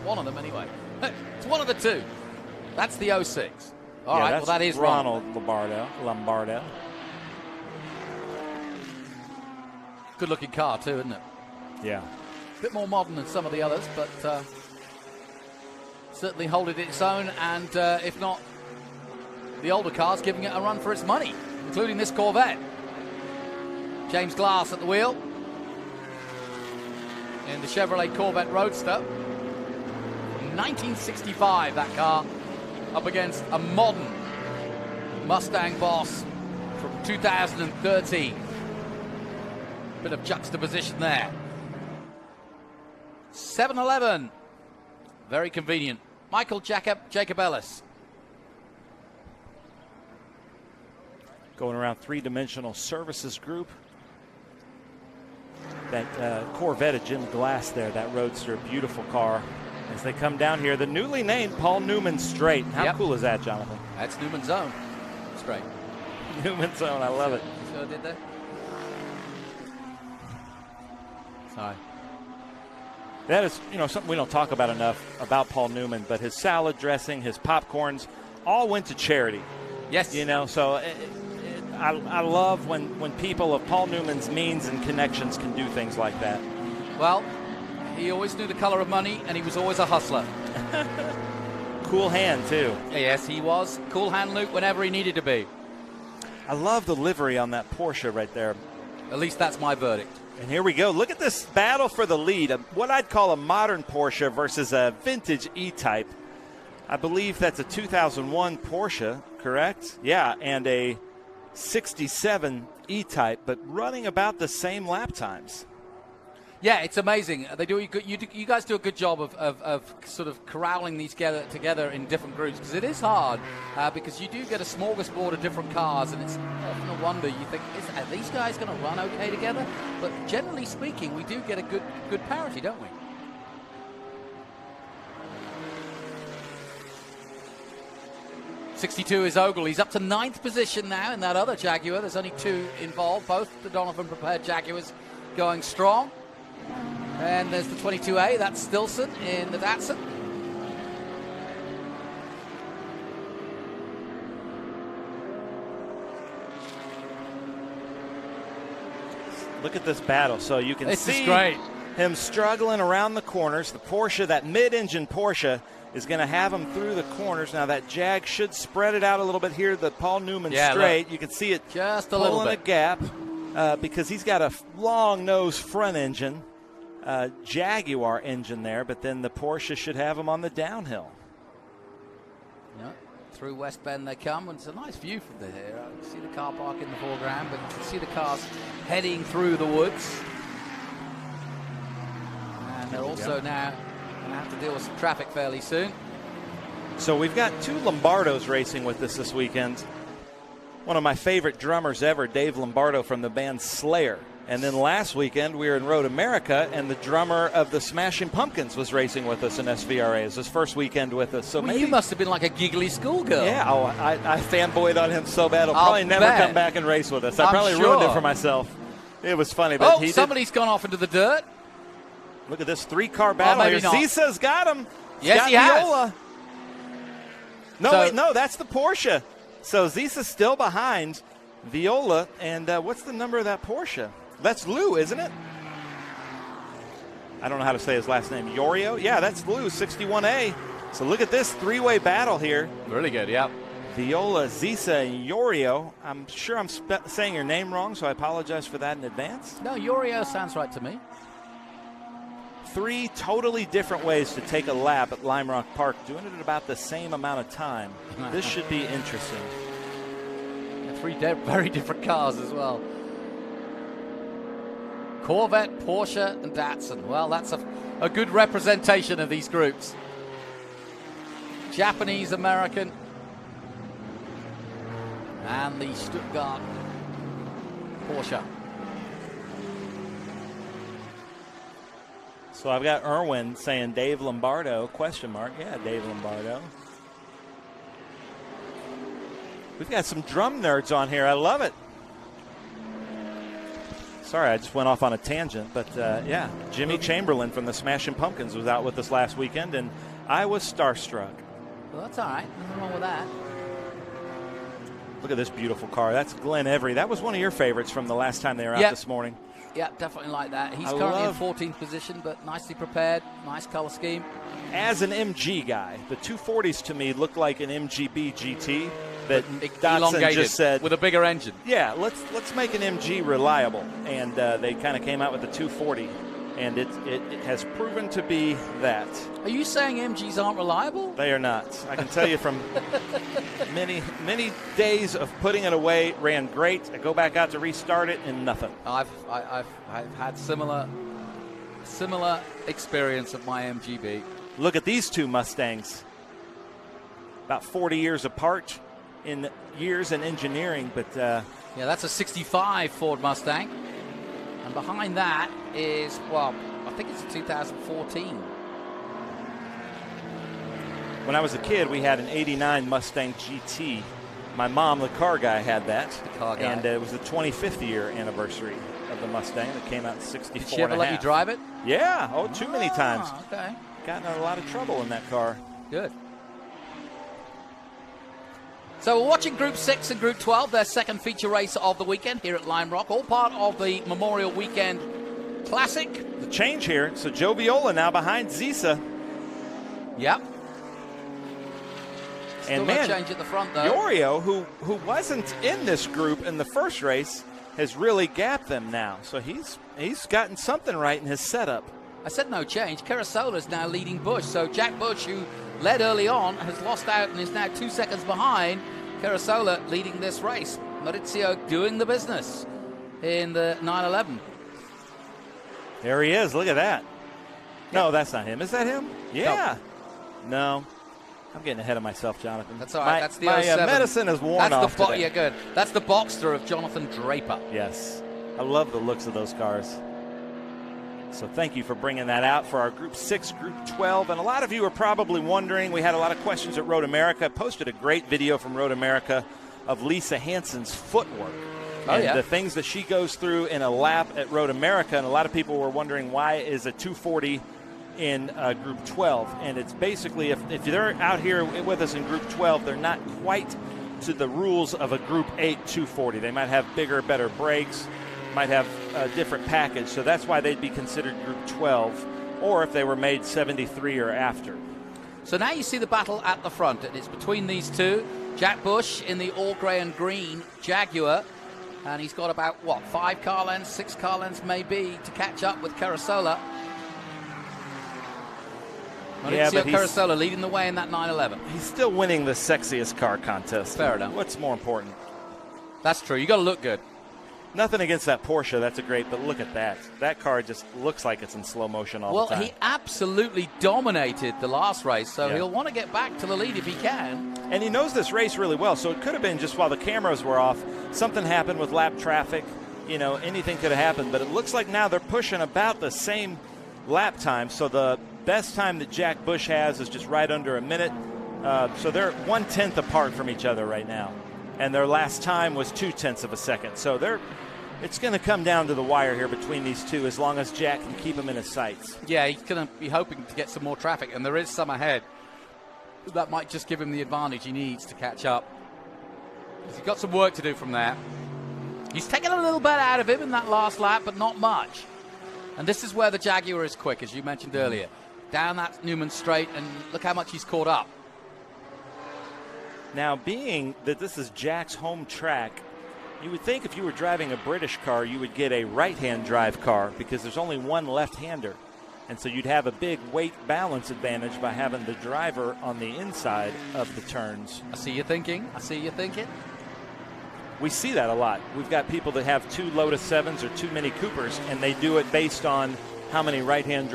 one of them anyway. It's one of the two. That's the 06. All right, that's well, that is Ronald Lombardo. Good looking car, too, isn't it? Yeah. A bit more modern than some of the others, but certainly holding its own, and if not, the older cars giving it a run for its money, including this Corvette. James Glass at the wheel in the Chevrolet Corvette Roadster. 1965, that car, up against a modern Mustang Boss from 2013. Bit of juxtaposition there. 7-Eleven, very convenient. Michael Jacob Ellis. Going around three-dimensional services group. That Corvette of Jim Glass there, that Roadster, beautiful car. As they come down here, the newly named Paul Newman Straight. How cool is that, Jonathan? That's Newman's Own Straight. Newman's Own, I love it. So did that? Sorry. That is, something we don't talk about enough about Paul Newman, but his salad dressing, his popcorns, all went to charity. Yes. So I love when people of Paul Newman's means and connections can do things like that. Well, he always knew the color of money, and he was always a hustler. Cool hand, too. Yes, he was. Cool hand, Luke, whenever he needed to be. I love the livery on that Porsche right there. At least that's my verdict. And here we go. Look at this battle for the lead. What I'd call a modern Porsche versus a vintage E-Type. I believe that's a 2001 Porsche, correct? Yeah, and a 67 E-Type, but running about the same lap times. Yeah, it's amazing. They do. You guys do a good job of sort of corralling these together in different groups, because it is hard, because you do get a smorgasbord of different cars, and it's often a wonder. You think, are these guys going to run okay together? But generally speaking, we do get a good parity, don't we? '62 is Ogle. He's up to 9th position now in that other Jaguar. There's only two involved, both the Donovan prepared Jaguars going strong. And there's the 22A, that's Stilson in the Datsun. Look at this battle. So you can see great. Him struggling around the corners. The Porsche, that mid-engine Porsche, is going to have him through the corners. Now that Jag should spread it out a little bit here. The Paul Newman Straight, you can see it just a little bit. A gap because he's got a long nose front engine. Jaguar engine there, but then the Porsche should have them on the downhill. Yeah, through West Bend they come, and it's a nice view from there. You can see the car park in the foreground, but you can see the cars heading through the woods. And they're also now going to have to deal with some traffic fairly soon. So we've got two Lombardos racing with us this weekend. One of my favorite drummers ever, Dave Lombardo from the band Slayer. And then last weekend, we were in Road America, and the drummer of the Smashing Pumpkins was racing with us in SVRA. It's his first weekend with us. So maybe you must have been like a giggly schoolgirl. Yeah, I fanboyed on him so bad. He'll probably never come back and race with us. I probably ruined it for myself. It was funny. But somebody's gone off into the dirt. Look at this three-car battle here. Zisa's got him. Yes, he has. Viola. No, that's the Porsche. So Zisa's still behind Viola. And what's the number of that Porsche? That's Lou, isn't it? I don't know how to say his last name. Yorio? Yeah, that's Lou, 61A. So look at this three-way battle here. Really good, yeah. Viola, Zisa, and Yorio. I'm sure I'm saying your name wrong, so I apologize for that in advance. No, Yorio sounds right to me. Three totally different ways to take a lap at Lime Rock Park, doing it at about the same amount of time. This should be interesting. Yeah, three very different cars as well. Corvette, Porsche, and Datsun. Well, that's a good representation of these groups. Japanese, American, and the Stuttgart Porsche. So I've got Erwin saying Dave Lombardo, question mark. Yeah, Dave Lombardo. We've got some drum nerds on here. I love it. Sorry, I just went off on a tangent, but yeah, Jimmy Chamberlain from the Smashing Pumpkins was out with us last weekend, and I was starstruck. Well, that's all right. Nothing wrong with that. Look at this beautiful car. That's Glenn Every. That was one of your favorites from the last time they were out this morning. Yeah, definitely like that. He's currently in 14th position, but nicely prepared. Nice color scheme. As an MG guy, the 240s to me look like an MGB GT that Datsun just said with a bigger engine. Yeah, let's make an MG reliable, and they kind of came out with the 240, and it has proven to be that. Are you saying MGs aren't reliable? They are not. I can tell you from many days of putting it away, ran great. I go back out to restart it and nothing. I've had similar experience of my MGB. Look at these two Mustangs. About 40 years apart in years in engineering, but yeah, that's a 65 Ford Mustang, and behind that is, well, I think it's a 2014. When I was a kid, we had an 89 Mustang GT. My mom, the car guy, had that. The car guy. And it was the 25th year anniversary of the Mustang that came out in 64. Did she ever let you drive it? Yeah. Oh, too many times. Okay. Gotten in a lot of trouble in that car. Good. So we're watching Group 6 and Group 12, their second feature race of the weekend here at Lime Rock, all part of the Memorial Weekend Classic. The change here. So Joe Viola now behind Zisa. Yep. And Still man, no change at the front, though. Yorio, who wasn't in this group in the first race, has really gapped them now. So he's gotten something right in his setup. I said no change. Carasola's now leading Busch. So Jack Busch, who led early on, has lost out and is now 2 seconds behind. Carasola leading this race. Maurizio doing the business in the 911. There he is. Look at that. No, that's not him. Is that him? Yeah. No. I'm getting ahead of myself, Jonathan. That's all right. That's the my 07. Medicine is worn off today. Yeah, good. That's the Boxster of Jonathan Draper. Yes. I love the looks of those cars. So thank you for bringing that out for our Group 6, Group 12. And a lot of you are probably wondering, we had a lot of questions at Road America. I posted a great video from Road America of Lisa Hansen's footwork. And the things that she goes through in a lap at Road America. And a lot of people were wondering, why is a 240 in Group 12? And it's basically, if they're out here with us in Group 12, they're not quite to the rules of a Group 8 240. They might have bigger, better brakes, might have a different package, so that's why they'd be considered Group 12, or if they were made 73 or after. So now you see the battle at the front, and it's between these two. Jack Busch in the all grey and green Jaguar, and he's got about, 5 car lengths, 6 car lengths maybe to catch up with Carasola. Maurizio Carasola leading the way in that 911. He's still winning the sexiest car contest. Fair enough. What's more important? That's true. You got to look good. Nothing against that Porsche. That's a great, but look at that. That car just looks like it's in slow motion all the time. Well, he absolutely dominated the last race, so he'll want to get back to the lead if he can. And he knows this race really well, so it could have been just while the cameras were off, something happened with lap traffic. You know, anything could have happened, but it looks like now they're pushing about the same lap time, so the best time that Jack Busch has is just right under a minute. So they're 1/10 apart from each other right now. And their last time was 0.2 of a second. So it's going to come down to the wire here between these two as long as Jack can keep them in his sights. Yeah, he's going to be hoping to get some more traffic, and there is some ahead. That might just give him the advantage he needs to catch up. He's got some work to do from there. He's taken a little bit out of him in that last lap, but not much. And this is where the Jaguar is quick, as you mentioned earlier. Down that Newman straight, and look how much he's caught up. Now, being that this is Jack's home track, you would think if you were driving a British car, you would get a right-hand drive car because there's only one left-hander. And so you'd have a big weight balance advantage by having the driver on the inside of the turns. I see you thinking. We see that a lot. We've got people that have 2 Lotus 7s or too many Coopers, and they do it based on how many right-hand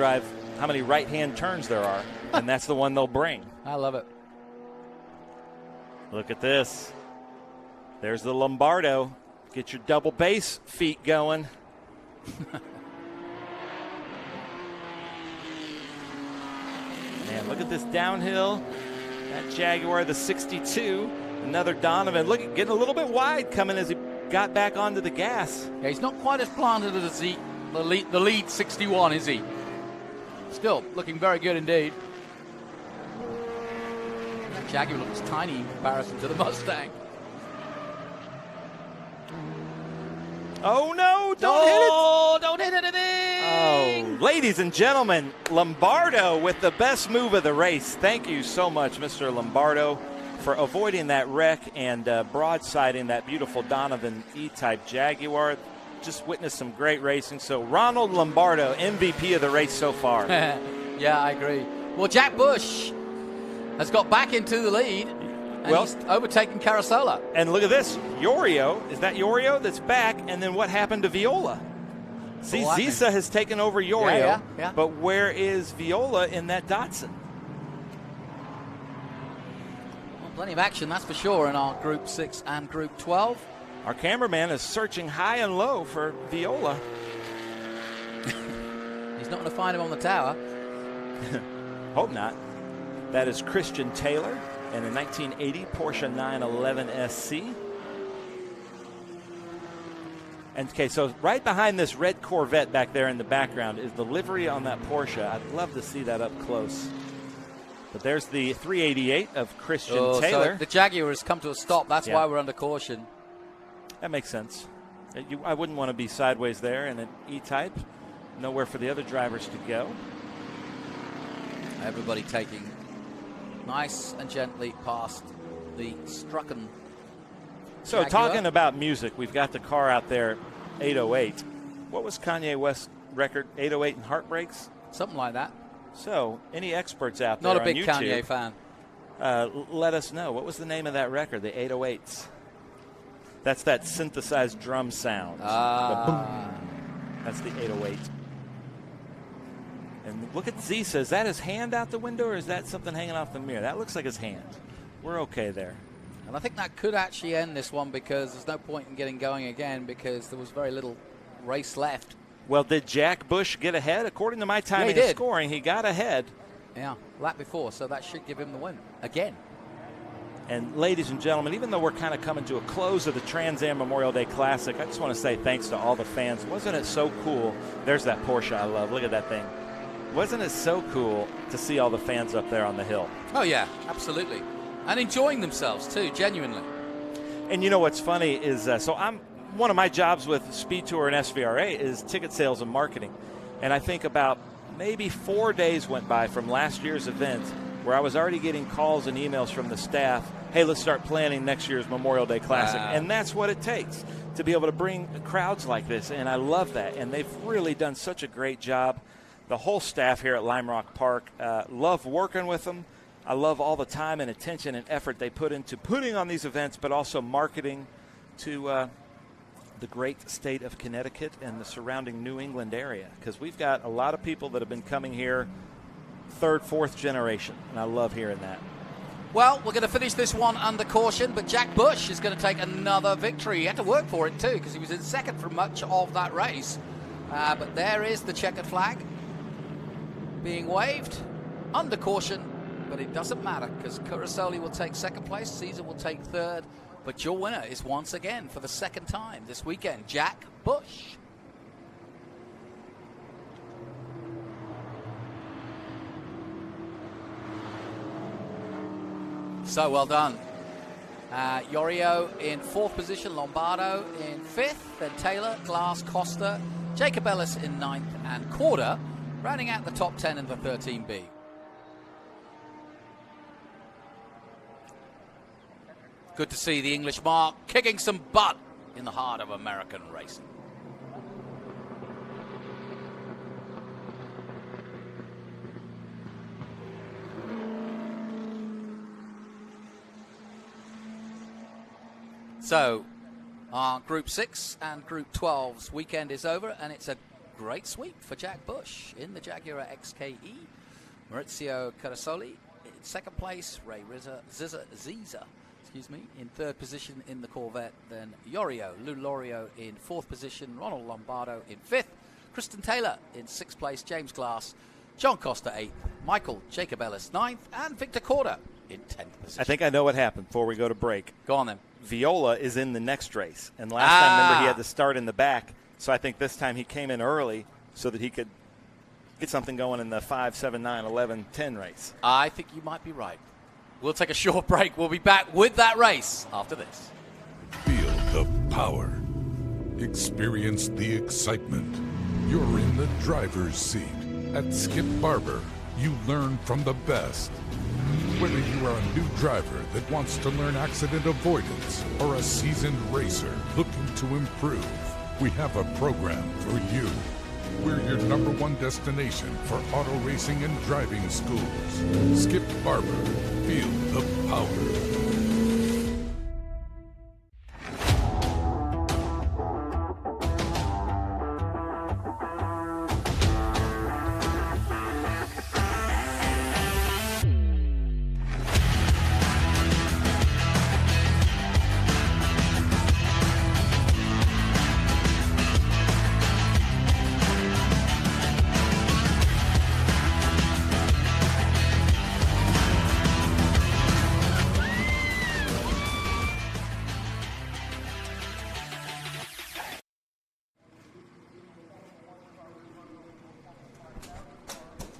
turns there are, and that's the one they'll bring. I love it. Look at this. There's the Lombardo. Get your double bass feet going. Man, look at this downhill. That Jaguar, the 62. Another Donovan. Look, getting a little bit wide coming as he got back onto the gas. Yeah, he's not quite as planted as the lead 61, is he? Still looking very good indeed. That Jaguar looks tiny in comparison to the Mustang. Oh no, don't hit it. Oh, don't hit anything. Oh, ladies and gentlemen, Lombardo with the best move of the race. Thank you so much, Mr. Lombardo, for avoiding that wreck and broadsiding that beautiful Donovan E-Type Jaguar. Just witnessed some great racing. So Ronald Lombardo, MVP of the race so far. Yeah, I agree. Well, Jack Bush has got back into the lead. And he's overtaken Carasola. And look at this. Yorio, is that Yorio that's back? And then what happened to Viola? See, Zisa has taken over Yorio. Yeah. But where is Viola in that Datsun? Well, plenty of action, that's for sure, in our Group 6 and Group 12. Our cameraman is searching high and low for Viola. He's not going to find him on the tower. Hope not. That is Christian Taylor and a 1980 Porsche 911 SC. And okay, so right behind this red Corvette back there in the background is the livery on that Porsche. I'd love to see that up close. But there's the 388 of Christian Taylor. So the Jaguar has come to a stop. That's why we're under caution. That makes sense. I wouldn't want to be sideways there in an E-Type. Nowhere for the other drivers to go. Everybody taking nice and gently past the Strucken. So talking about music, we've got the car out there, 808. What was Kanye West's record, 808 and Heartbreaks? Something like that. So any experts out there Not a big on YouTube, Kanye fan. Let us know. What was the name of that record, the 808s? That's that synthesized drum sound. The boom. That's the 808. And look at Zisa. Is that his hand out the window, or is that something hanging off the mirror? That looks like his hand. We're okay there. And I think that could actually end this one, because there's no point in getting going again, because there was very little race left. Well, did Jack Bush get ahead? According to my timing and scoring, he got ahead. Yeah, lap before, so that should give him the win again. And ladies and gentlemen, even though we're kind of coming to a close of the Trans Am Memorial Day Classic, I just want to say thanks to all the fans. Wasn't it so cool? There's that Porsche I love. Look at that thing. Wasn't it so cool to see all the fans up there on the hill? Oh, yeah, absolutely. And enjoying themselves, too, genuinely. And you know what's funny is, so one of my jobs with Speed Tour and SVRA is ticket sales and marketing. And I think about maybe 4 days went by from last year's event where I was already getting calls and emails from the staff, hey, let's start planning next year's Memorial Day Classic. Wow. And that's what it takes to be able to bring crowds like this. And I love that. And they've really done such a great job. The whole staff here at Lime Rock Park, love working with them. I love all the time and attention and effort they put into putting on these events, but also marketing to the great state of Connecticut and the surrounding New England area. Because we've got a lot of people that have been coming here third, fourth generation, and I love hearing that. Well, we're going to finish this one under caution, but Jack Bush is going to take another victory. He had to work for it, too, because he was in second for much of that race. But there is the checkered flag being waved under caution, but it doesn't matter, because Curasoli will take second place, Caesar will take third, but your winner is once again, for the second time this weekend, Jack Bush. So well done. Yorio in fourth position, Lombardo in fifth, then Taylor, Glass, Costa, Jacob Ellis in ninth, and Corda rounding out the top 10 in the 13B. Good to see the English mark kicking some butt in the heart of American racing. So, our Group 6 and Group 12's weekend is over, and it's a great sweep for Jack Bush in the Jaguar XKE. Maurizio Curasoli in second place, Ray Ziza in third position in the Corvette. Then Lou Lorio in fourth position. Ronald Lombardo in fifth. Kristen Taylor in sixth place. James Glass, John Costa eighth. Michael Jacob Ellis ninth. And Victor Corder in 10th position. I think I know what happened before we go to break. Go on then. Viola is in the next race. And last time, remember, he had to start in the back. So I think this time he came in early so that he could get something going in the 5, 7, 9, 11, 10 race. I think you might be right. We'll take a short break. We'll be back with that race after this. Feel the power. Experience the excitement. You're in the driver's seat. At Skip Barber, you learn from the best. Whether you are a new driver that wants to learn accident avoidance or a seasoned racer looking to improve, we have a program for you. We're your #1 destination for auto racing and driving schools. Skip Barber. Feel the power.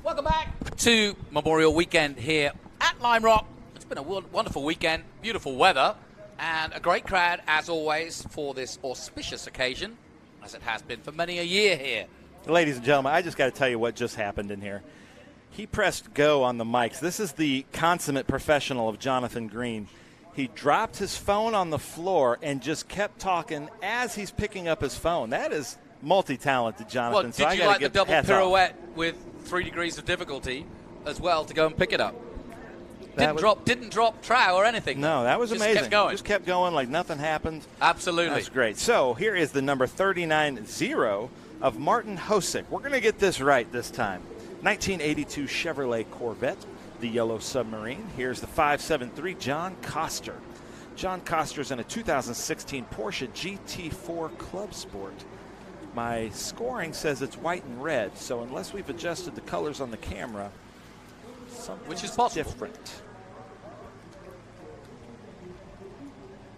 Welcome back to Memorial Weekend here at Lime Rock. It's been a wonderful weekend, beautiful weather, and a great crowd, as always, for this auspicious occasion, as it has been for many a year here. Ladies and gentlemen, I just got to tell you what just happened in here. He pressed go on the mics. This is the consummate professional of Jonathan Green. He dropped his phone on the floor and just kept talking as he's picking up his phone. That is multi-talented, Jonathan. Well, did you like the double pirouette with 3 degrees of difficulty as well to go and pick it up? Didn't drop trow or anything. No, that was amazing. Kept going. Just kept going like nothing happened. Absolutely. That's great. So here is the number 39-0 of Martin Hosick. We're going to get this right this time. 1982 Chevrolet Corvette, the yellow submarine. Here's the 573 John Koster. John Koster's in a 2016 Porsche GT4 Club Sport. My scoring says it's white and red, so unless we've adjusted the colors on the camera, which is possible. Different.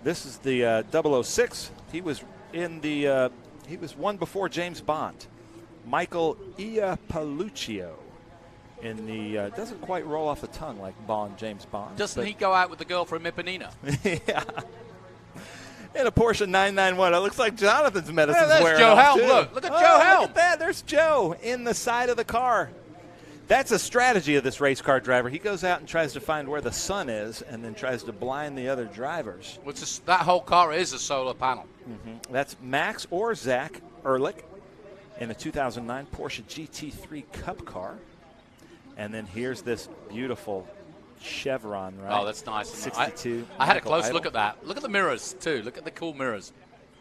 This is the 006. He was in the he was one before James Bond. Michael Iapoluccio in the doesn't quite roll off the tongue like James Bond. Doesn't he go out with the girl from Ipanema? Yeah. In a Porsche 991. It looks like Jonathan's medicine's there's wearing Joe off, Helm. too. Look at Joe Helm. Look at that. There's Joe in the side of the car. That's a strategy of this race car driver. He goes out and tries to find where the sun is and then tries to blind the other drivers. That whole car is a solar panel. Mm-hmm. That's Max or Zach Ehrlich in a 2009 Porsche GT3 Cup car. And then here's this beautiful Chevron, right? Oh, that's nice. 62. I had a close Idol. look at that. Look at the mirrors, too. Look at the cool mirrors.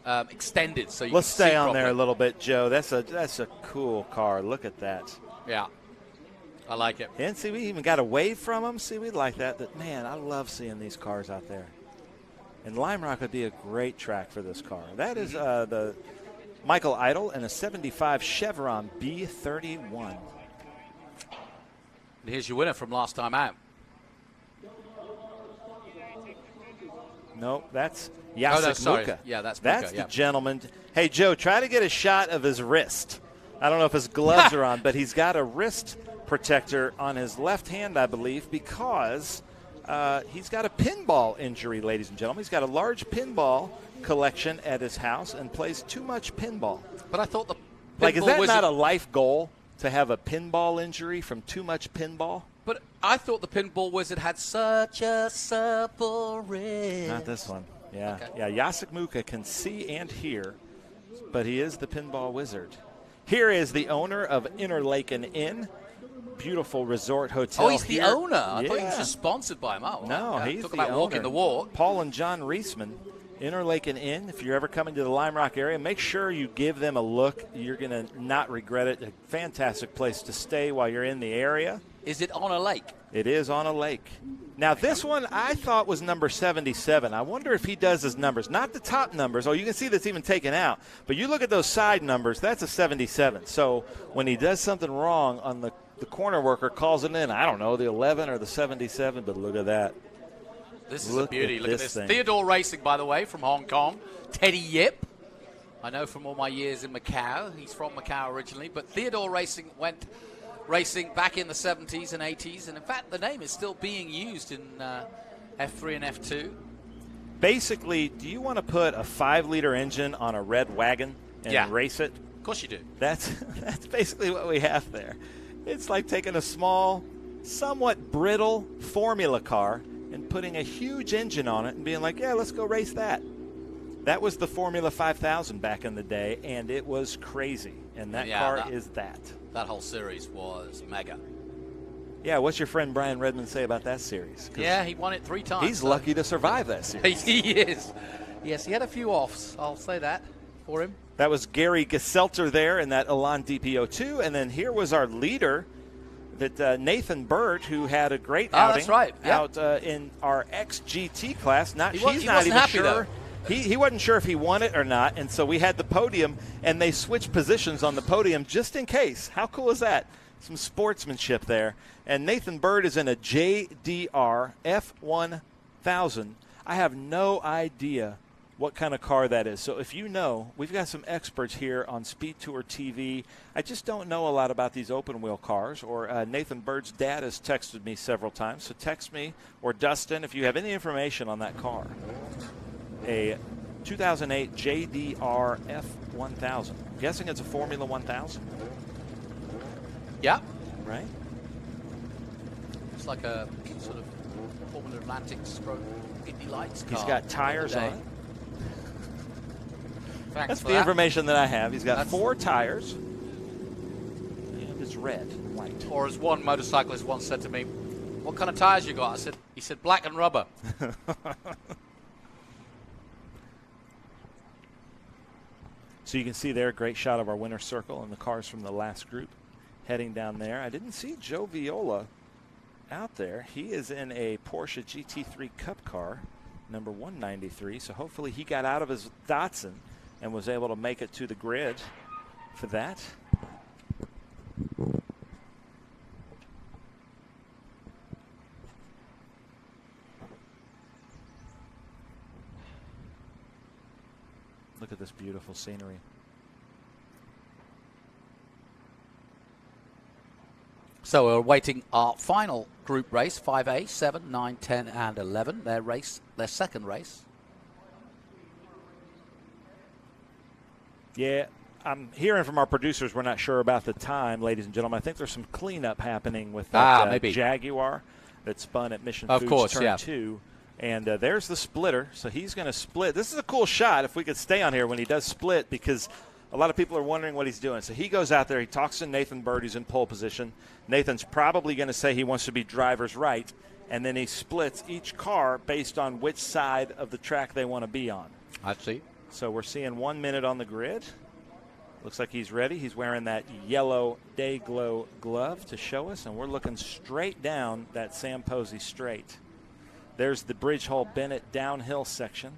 Extended so you Let's can see stay on properly. there a little bit, Joe. That's a cool car. Look at that. Yeah. I like it. And see, we even got a wave from them. See, we like that. Man, I love seeing these cars out there. And Lime Rock would be a great track for this car. That is the Michael Idol and a 75 Chevron B31. And here's your winner from last time out. No, that's Jacek Muka. Yeah, that's That's Muka, the gentleman. Hey, Joe, try to get a shot of his wrist. I don't know if his gloves are on, but he's got a wrist protector on his left hand, I believe, because he's got a pinball injury, ladies and gentlemen. He's got a large pinball collection at his house and plays too much pinball. But I thought the is that not a life goal to have a pinball injury from too much pinball? But I thought the pinball wizard had such a supple wrist. Not this one. Yeah, Okay. yeah. Jacek Muka can see and hear, but he is the pinball wizard. Here is the owner of Interlaken Inn, beautiful resort hotel. Oh, he's the here. owner. I thought he was Yeah. just sponsored by him. Oh, No, okay. he's Talk the about owner. walking the walk. Paul and John Reisman, Interlaken Inn. If you're ever coming to the Lime Rock area, make sure you give them a look. You're going to not regret it. A fantastic place to stay while you're in the area. Is it on a lake? It is on a lake. Now, this one I thought was number 77. I wonder if he does his numbers. Not the top numbers. Oh, you can see that's even taken out. But you look at those side numbers, that's a 77. So when he does something wrong on the corner worker calls it in, I don't know, the 11 or the 77, but look at that. This is a beauty. Look at this. Thing. Theodore Racing, by the way, from Hong Kong. Teddy Yip. I know from all my years in Macau. He's from Macau originally. But Theodore Racing went racing back in the 70s and 80s. And, in fact, the name is still being used in F3 and F2. Basically, do you want to put a 5-liter engine on a red wagon and race it? Of course you do. That's basically what we have there. It's like taking a small, somewhat brittle formula car and putting a huge engine on it and being like, yeah, let's go race that. That was the Formula 5000 back in the day, and it was crazy. And that car is that. That whole series was mega. Yeah, what's your friend Brian Redmond say about that series? Yeah, he won it 3 times. He's lucky to survive that series. He is. Yes, he had a few offs. I'll say that for him. That was Gary Geselter there in that Elan DPO2. And then here was our leader, that Nathan Bird, who had a great outing. That's right. Out in our XGT class. He's not even happy, sure. Though. He wasn't sure if he won it or not, and so we had the podium, and they switched positions on the podium just in case. How cool is that? Some sportsmanship there. And Nathan Bird is in a JDR F1000. I have no idea what kind of car that is. So if you know, we've got some experts here on Speed Tour TV. I just don't know a lot about these open-wheel cars, or Nathan Bird's dad has texted me several times. So text me, or Dustin, if you have any information on that car. A 2008 JDR F1000. I'm guessing it's a Formula 1000. Yeah. Right? It's like a sort of Formula Atlantic stroke Indy Lights car. He's got tires on it. That's the information that I have. He's got 4 tires. And it's red and white. Or as one motorcyclist once said to me, what kind of tires you got? He said, black and rubber. So you can see there a great shot of our winner's circle and the cars from the last group heading down there. I didn't see Joe Viola out there. He is in a Porsche GT3 Cup car, number 193. So hopefully he got out of his Datsun and was able to make it to the grid for that. Look at this beautiful scenery. So we're awaiting our final group race, 5A, 7, 9, 10, and 11. Their second race. Yeah, I'm hearing from our producers we're not sure about the time, ladies and gentlemen. I think there's some cleanup happening with that maybe. Jaguar that spun at Mission of Foods course, Turn 2. And there's the splitter, so he's going to split. This is a cool shot if we could stay on here when he does split, because a lot of people are wondering what he's doing. So he goes out there, he talks to Nathan Bird, who's in pole position. Nathan's probably going to say he wants to be driver's right, and then he splits each car based on which side of the track they want to be on. I see. So we're seeing 1 minute on the grid. Looks like he's ready. He's wearing that yellow Day Glow glove to show us, and we're looking straight down that Sam Posey straight. There's the Bridge Hole Bennett downhill section.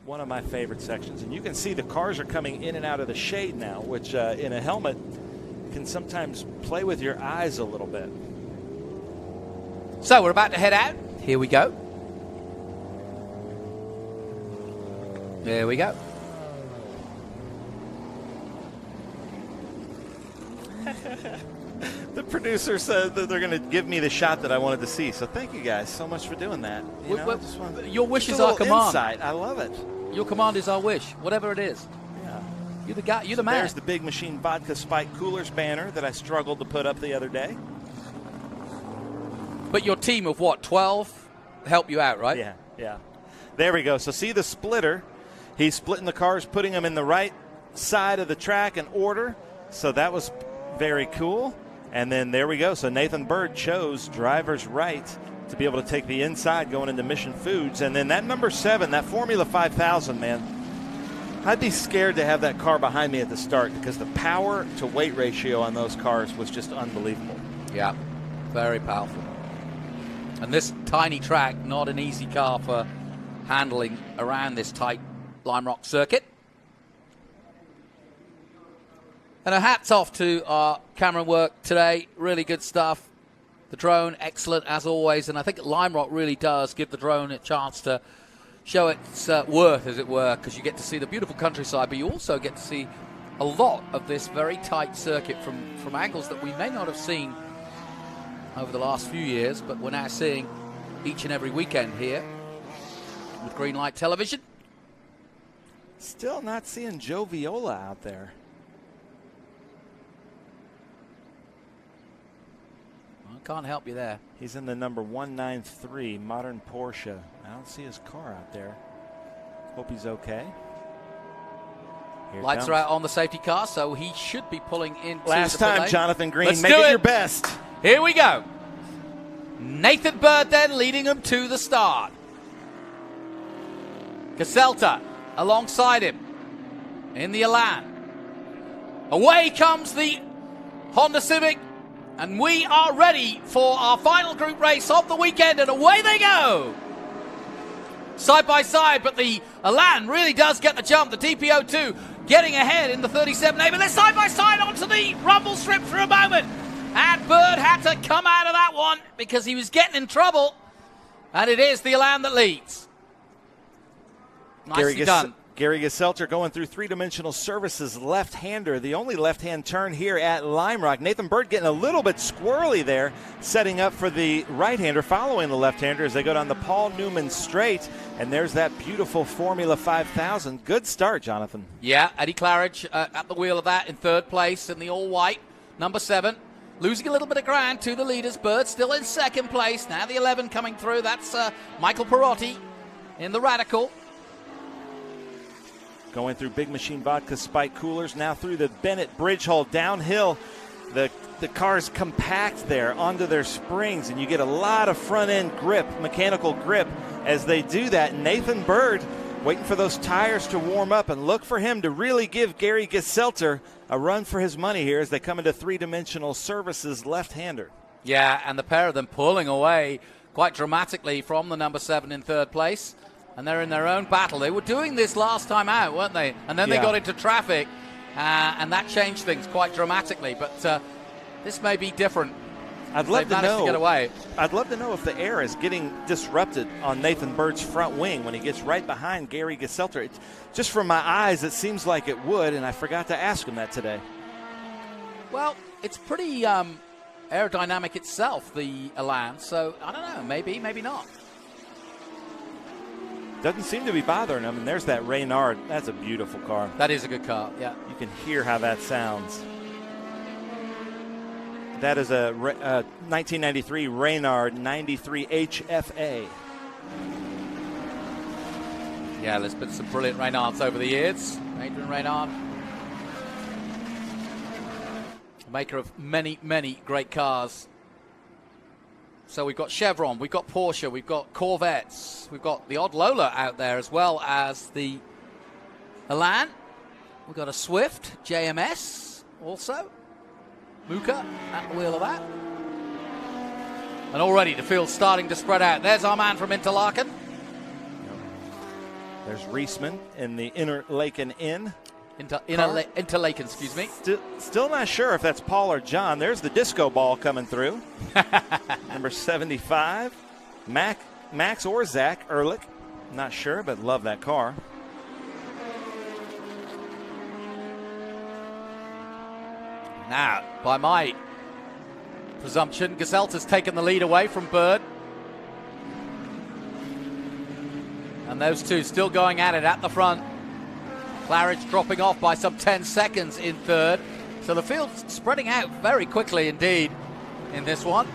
One of my favorite sections. And you can see the cars are coming in and out of the shade now, which in a helmet can sometimes play with your eyes a little bit. So we're about to head out. Here we go. There we go. The producer said that they're going to give me the shot that I wanted to see. So thank you guys so much for doing that. Your wish Just is a our little command. insight. I love it. Your command is our wish, whatever it is. Yeah. You're the guy. You're the man. There's the Big Machine Vodka Spike Coolers banner that I struggled to put up the other day. But your team of what, 12 help you out, right? Yeah. There we go. So see the splitter. He's splitting the cars, putting them in the right side of the track in order. So that was very cool. And then there we go. So Nathan Bird chose driver's right to be able to take the inside going into Mission Foods. And then that number 7, that Formula 5000, man, I'd be scared to have that car behind me at the start because the power to weight ratio on those cars was just unbelievable. Yeah, very powerful. And this tiny track, not an easy car for handling around this tight Lime Rock circuit. And a hats off to our camera work today. Really good stuff. The drone, excellent as always. And I think Lime Rock really does give the drone a chance to show its worth, as it were, because you get to see the beautiful countryside, but you also get to see a lot of this very tight circuit from angles that we may not have seen over the last few years, but we're now seeing each and every weekend here with Green Light Television. Still not seeing Joe Viola out there. Can't help you there. He's in the number 193 modern Porsche. I don't see his car out there. Hope he's okay. Lights are out on the safety car, so he should be pulling into last the pit time, lane. Jonathan Green. Let's make do it your best. Here we go. Nathan Bird then leading them to the start. Caselta alongside him in the Elan. Away comes the Honda Civic. And we are ready for our final group race of the weekend, and away they go. Side by side, but the Elan really does get the jump. The DPO2 getting ahead in the 37A, but they're side by side onto the rumble strip for a moment. And Bird had to come out of that one because he was getting in trouble. And it is the Elan that leads. Nicely done. Gary Geselter going through three-dimensional services, left-hander, the only left-hand turn here at Lime Rock. Nathan Bird getting a little bit squirrely there, setting up for the right-hander, following the left-hander as they go down the Paul Newman straight. And there's that beautiful Formula 5000. Good start, Jonathan. Yeah, Eddie Claridge at the wheel of that in third place in the all-white, number 7. Losing a little bit of ground to the leaders. Bird still in second place. Now the 11 coming through. That's Michael Perotti in the Radical. Going through Big Machine Vodka Spike Coolers, now through the Bennett Bridge Hole downhill. The cars compact there onto their springs, and you get a lot of front-end grip, mechanical grip, as they do that. Nathan Bird waiting for those tires to warm up, and look for him to really give Gary Geselter a run for his money here as they come into three-dimensional services left-hander. Yeah, and the pair of them pulling away quite dramatically from the number 7 in third place. And they're in their own battle. They were doing this last time out, weren't they? And then they got into traffic, and that changed things quite dramatically. But this may be different. I'd love to know. To get away. I'd love to know if the air is getting disrupted on Nathan Bird's front wing when he gets right behind Gary Geselter. Just from my eyes, it seems like it would, and I forgot to ask him that today. Well, it's pretty aerodynamic itself, the Elan. So I don't know. Maybe, maybe not. Doesn't seem to be bothering him, and there's that Reynard. That's a beautiful car. That is a good car, yeah. You can hear how that sounds. That is a 1993 Reynard 93 HFA. Yeah, there's been some brilliant Reynards over the years. Adrian Reynard, maker of many, many great cars. So we've got Chevron, we've got Porsche, we've got Corvettes, we've got the odd Lola out there as well as the Elan. We've got a Swift, JMS also. Muka at the wheel of that. And already the field's starting to spread out. There's our man from Interlaken. There's Reisman in the Interlaken Inn. Interlaken, excuse me. Still not sure if that's Paul or John. There's the disco ball coming through. Number 75. Max or Zach Ehrlich. Not sure, but love that car. Now, by my presumption, Geselter's taken the lead away from Bird. And those two still going at it at the front. Claridge dropping off by some 10 seconds in third. So the field's spreading out very quickly indeed in this one.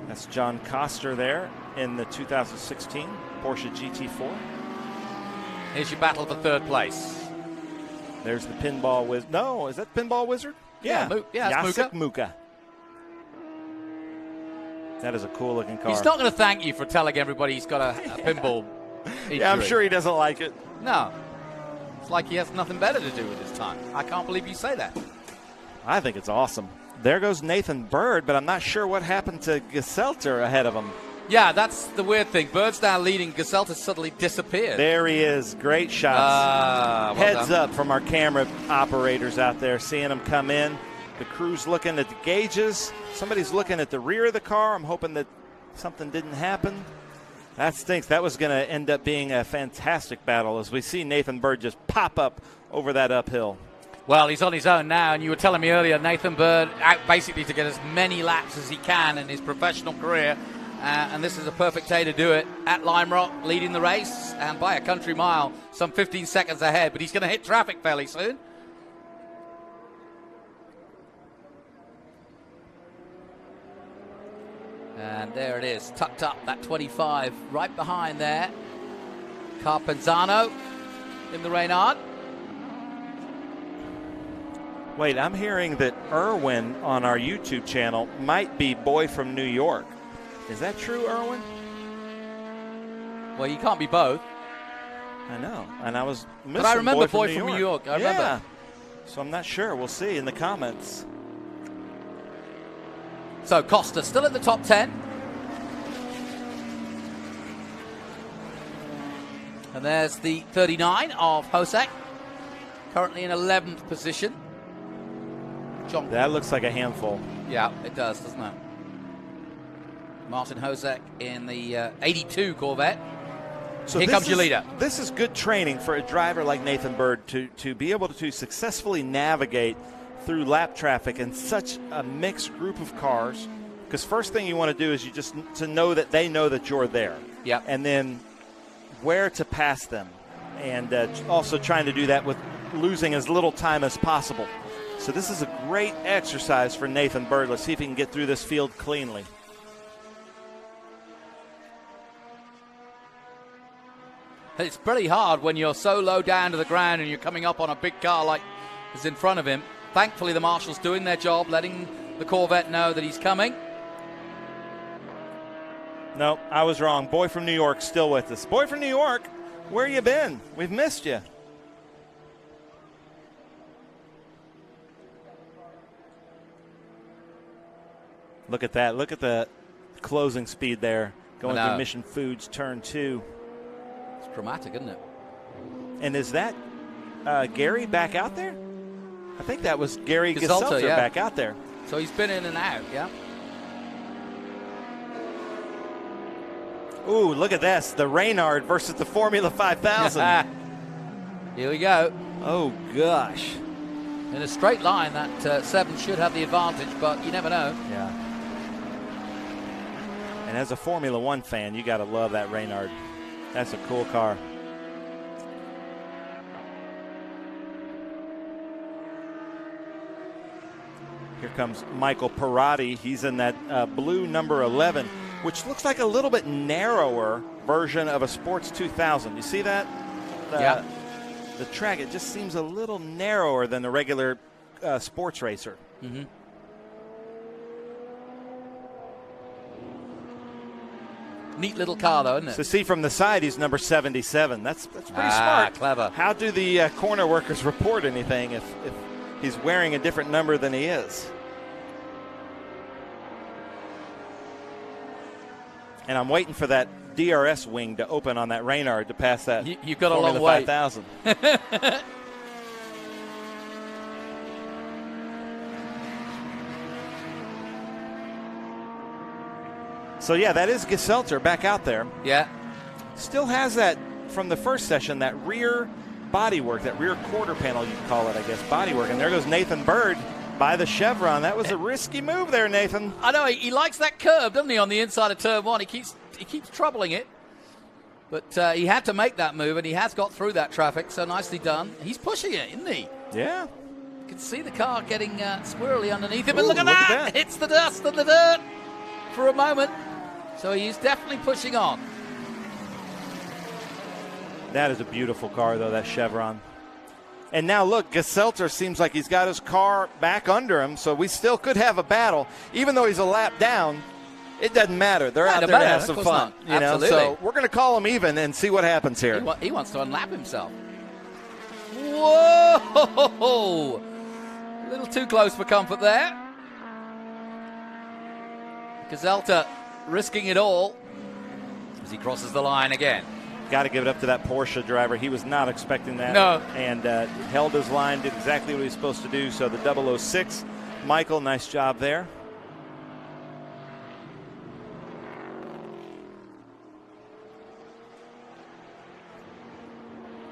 That's John Koster there in the 2016 Porsche GT4. Here's your battle for third place. There's the pinball wizard. No, is that Pinball Wizard? Yeah, it's Jacek Muka. That is a cool looking car. He's not going to thank you for telling everybody he's got a pinball injury. Yeah, I'm sure he doesn't like it. No. It's like he has nothing better to do with his time. I can't believe you say that. I think it's awesome. There goes Nathan Bird, but I'm not sure what happened to Geselter ahead of him. Yeah, that's the weird thing. Bird's now leading. Geselter suddenly disappeared. There he is. Great shots. Well Heads done. up from our camera operators out there, seeing him come in. The crew's looking at the gauges. Somebody's looking at the rear of the car. I'm hoping that something didn't happen. That stinks. That was going to end up being a fantastic battle as we see Nathan Bird just pop up over that uphill. Well, he's on his own now, and you were telling me earlier, Nathan Bird out basically to get as many laps as he can in his professional career, and this is a perfect day to do it at Lime Rock, leading the race, and by a country mile, some 15 seconds ahead, but he's going to hit traffic fairly soon. And there it is, tucked up, that 25, right behind there. Carpenzano in the Reynard. Wait, I'm hearing that Irwin on our YouTube channel might be Boy from New York. Is that true, Irwin? Well, you can't be both. I know, and I was missing But I remember Boy from New York. I remember. Yeah. So I'm not sure. We'll see in the comments. So Costa still in the top 10. And there's the 39 of Hosek, currently in 11th position. John. That looks like a handful. Yeah, it does, doesn't it? Martin Hosek in the 82 Corvette. So Here comes your leader. This is good training for a driver like Nathan Bird to be able to successfully navigate through lap traffic in such a mixed group of cars. Because first thing you want to do is you just to know that they know that you're there. Yeah. And then where to pass them. And also trying to do that with losing as little time as possible. So this is a great exercise for Nathan Bird. Let's see if he can get through this field cleanly. It's pretty hard when you're so low down to the ground and you're coming up on a big car like is in front of him. Thankfully, the marshal's doing their job, letting the Corvette know that he's coming. No, I was wrong. Boy from New York still with us. Boy from New York, where you been? We've missed you. Look at that. Look at the closing speed there. Going through Mission Foods turn 2. It's dramatic, isn't it? And is that Gary back out there? I think that was Gary Geselter yeah. back out there. So he's been in and out, yeah. Ooh, look at this. The Reynard versus the Formula 5000. Here we go. Oh, gosh. In a straight line, that 7 should have the advantage, but you never know. Yeah. And as a Formula 1 fan, you got to love that Reynard. That's a cool car. Here comes Michael Perotti. He's in that blue number 11, which looks like a little bit narrower version of a Sports 2000. You see that? Yeah. The track, it just seems a little narrower than the regular sports racer. Mm-hmm. Neat little car, though, isn't it? So see from the side, he's number 77. That's pretty smart. Clever. How do the corner workers report anything if he's wearing a different number than he is? And I'm waiting for that DRS wing to open on that Reynard to pass that. You've got a Formula long way. 5000. So, yeah, that is Geselter back out there. Yeah. Still has that from the first session, that rear bodywork, that rear quarter panel, you'd call it, I guess, bodywork. And there goes Nathan Bird by the chevron. That was a risky move there, Nathan. I know, he likes that curve, doesn't he, on the inside of turn 1. He keeps troubling it. But he had to make that move, and he has got through that traffic, so nicely done. He's pushing it, isn't he? Yeah. You can see the car getting squirrely underneath him. But Ooh, look at that! Hits the dust and the dirt for a moment. So he's definitely pushing on. That is a beautiful car, though, that chevron. And now, look, Geselter seems like he's got his car back under him, so we still could have a battle. Even though he's a lap down, it doesn't matter. They're out there to have some fun. You know? So we're going to call him even and see what happens here. He wants to unlap himself. Whoa! A little too close for comfort there. Gazelta risking it all as he crosses the line again. Got to give it up to that Porsche driver. He was not expecting that. No. And held his line, did exactly what he was supposed to do. So the 006, Michael, nice job there.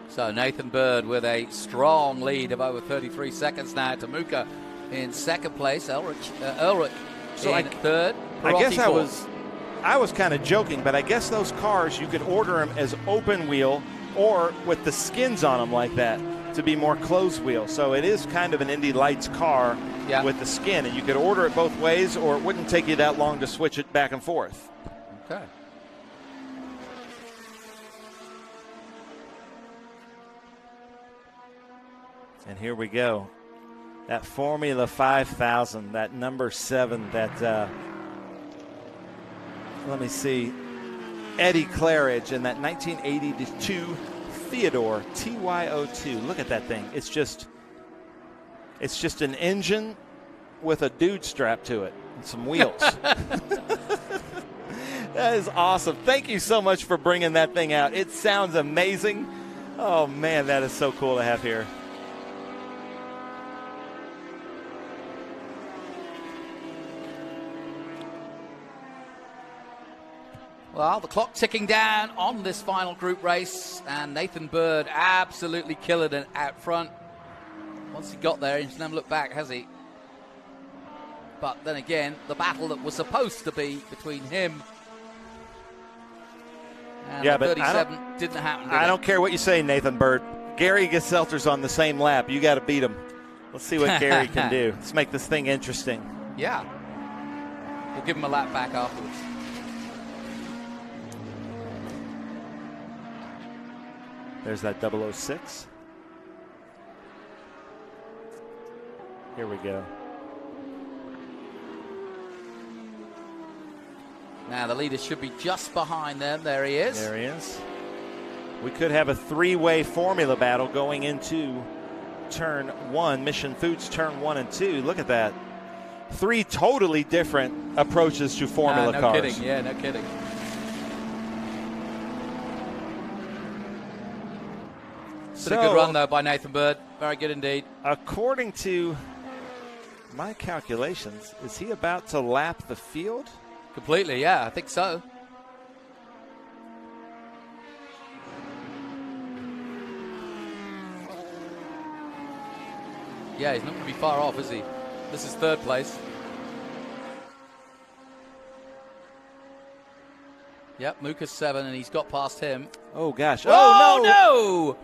So Nathan Bird with a strong lead of over 33 seconds now. Tamuka in second place. Ulrich in third. I guess Perotti I was kind of joking, but I guess those cars, you could order them as open wheel or with the skins on them like that to be more closed wheel. So it is kind of an Indy Lights car with the skin, and you could order it both ways, or it wouldn't take you that long to switch it back and forth. Okay. And here we go. That Formula 5000, that number 7, that, let me see, Eddie Claridge in that 1982 Theodore TY02. Look at that thing. It's just an engine with a dude strapped to it and some wheels. That is awesome. Thank you so much for bringing that thing out. It sounds amazing. Oh, man, that is so cool to have here. Well, the clock ticking down on this final group race, and Nathan Bird absolutely killing it out front. Once he got there, he's never looked back, has he? But then again, the battle that was supposed to be between him and the 37 didn't happen. I don't care what you say, Nathan Bird. Gary Gazelter's on the same lap. You got to beat him. Let's see what Gary can do. Let's make this thing interesting. Yeah. We'll give him a lap back afterwards. There's that 006. Here we go. Now the leader should be just behind them. There he is. There he is. We could have a three-way formula battle going into turn 1, Mission Foods turn 1 and 2. Look at that. 3 totally different approaches to formula cars. No kidding. Yeah, no kidding. It's been a good run, though, by Nathan Bird. Very good indeed. According to my calculations, is he about to lap the field? Completely, yeah, I think so. Yeah, he's not going to be far off, is he? This is third place. Yep, Muka's 7, and he's got past him. Oh, gosh. Oh, no!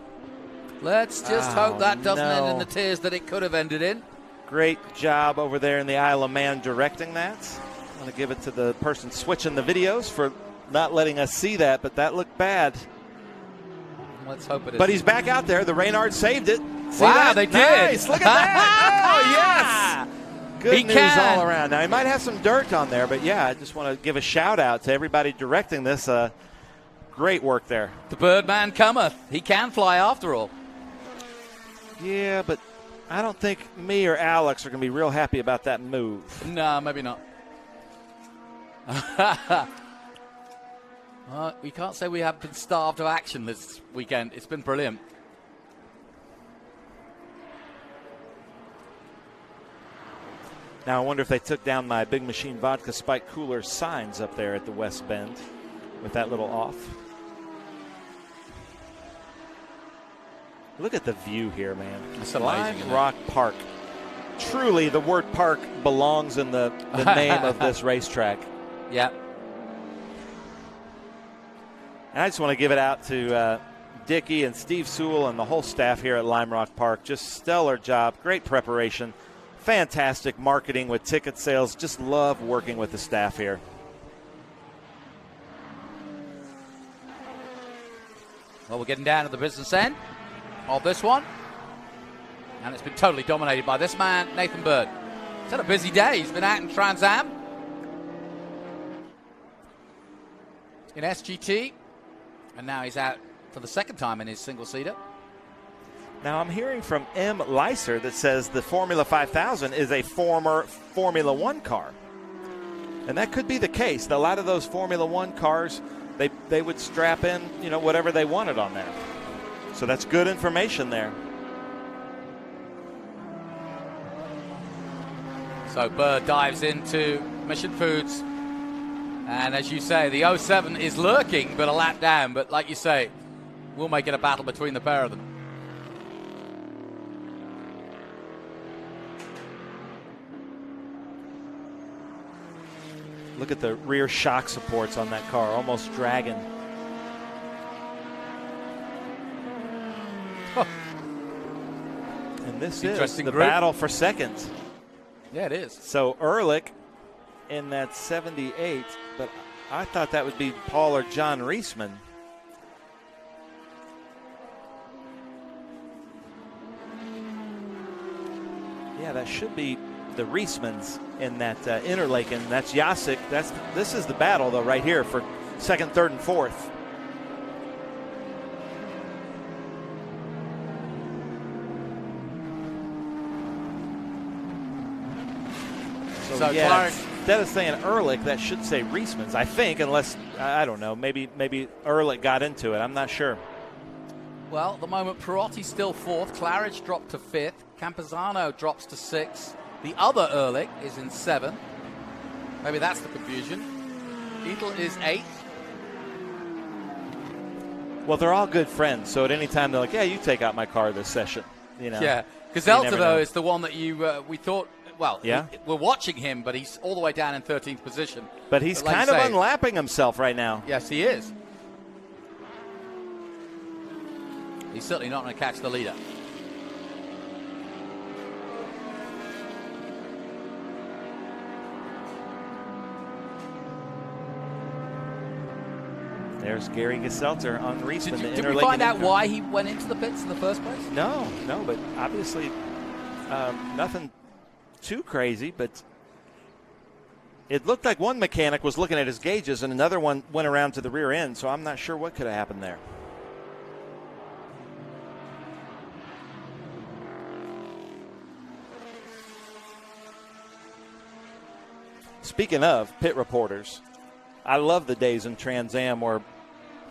Let's just hope that doesn't end in the tears that it could have ended in. Great job over there in the Isle of Man directing that. I want to give it to the person switching the videos for not letting us see that, but that looked bad. Let's hope it is. But he's back out there. The Reynard saved it. See wow, that? they did. Nice. Look at that. Oh, yes. Good news all around. Now, he might have some dirt on there, but, yeah, I just want to give a shout-out to everybody directing this. Great work there. The Birdman cometh. He can fly after all. Yeah, but I don't think me or Alex are going to be real happy about that move. No, maybe not. We can't say we have been starved of action this weekend. It's been brilliant. Now I wonder if they took down my Big Machine Vodka Spike Cooler signs up there at the West Bend with that little off. Look at the view here, man. It's amazing. Lime Rock Park. Truly, the word park belongs in the name of this racetrack. Yeah. And I just want to give it out to Dickie and Steve Sewell and the whole staff here at Lime Rock Park. Just stellar job, great preparation, fantastic marketing with ticket sales. Just love working with the staff here. Well, we're getting down to the business end of this one. And it's been totally dominated by this man, Nathan Bird. He's had a busy day. He's been out in Trans Am, in SGT, and now he's out for the second time in his single-seater. Now I'm hearing from M. Leiser that says the Formula 5000 is a former Formula One car. And that could be the case. A lot of those Formula One cars, they would strap in, whatever they wanted on there. So that's good information there. So Bird dives into Mission Foods. And as you say, the 07 is lurking, but a lap down. But like you say, we'll make it a battle between the pair of them. Look at the rear shock supports on that car, almost dragging. Huh. And this is the group. battle for seconds. Yeah, it is. So Ehrlich in that 78, but I thought that would be Paul or John Reisman. Yeah, that should be the Reismans in that Interlaken. That's Jacek. This is the battle, though, right here for second, third, and fourth. So yeah, Clark, instead of saying Ehrlich, that should say Reismans, I think, unless, I don't know, maybe Ehrlich got into it. I'm not sure. well, at the moment, Pirotti's still fourth. Claridge dropped to fifth. Campazano drops to sixth. The other Ehrlich is in seventh. Maybe that's the confusion. Edel is eighth. Well, they're all good friends, so at any time they're like, yeah, you take out my car this session. Yeah. Gazelta, though, is the one that we thought, well, yeah, we're watching him, but he's all the way down in 13th position. But he's like kind of unlapping himself right now. Yes, he is. He's certainly not going to catch the leader. There's Gary Gazelter on Reisman. Did we find out why he went into the pits in the first place? No, but obviously nothing too crazy, but it looked like one mechanic was looking at his gauges and another one went around to the rear end, so I'm not sure what could have happened there. Speaking of pit reporters, I love the days in Trans Am where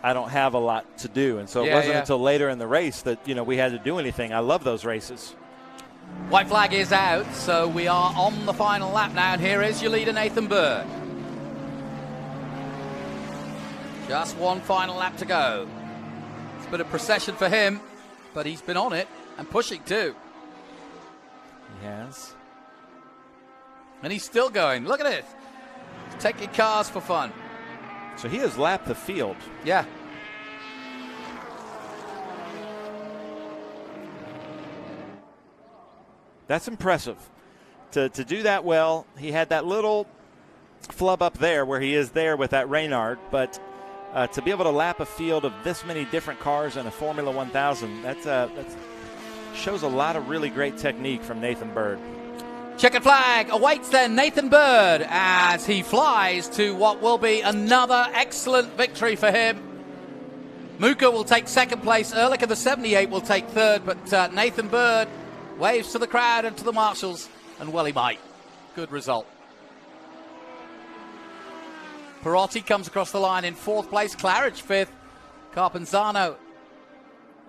I don't have a lot to do, and so it wasn't until later in the race that we had to do anything. I love those races. White flag is out, so we are on the final lap now, and here is your leader, Nathan Bird. Just one final lap to go. It's been a procession for him, but he's been on it and pushing too. He has. And he's still going. Look at it. He's taking cars for fun. So he has lapped the field. Yeah. That's impressive. To do that well, he had that little flub up there where he is there with that Reynard, but to be able to lap a field of this many different cars in a Formula 1000, that shows a lot of really great technique from Nathan Bird. Checkered flag awaits then Nathan Bird as he flies to what will be another excellent victory for him. Muka will take second place. Ehrlich of the 78 will take third, but Nathan Bird waves to the crowd and to the marshals, and well he might. Good result. Pirotti comes across the line in fourth place. Claridge fifth. Carpenzano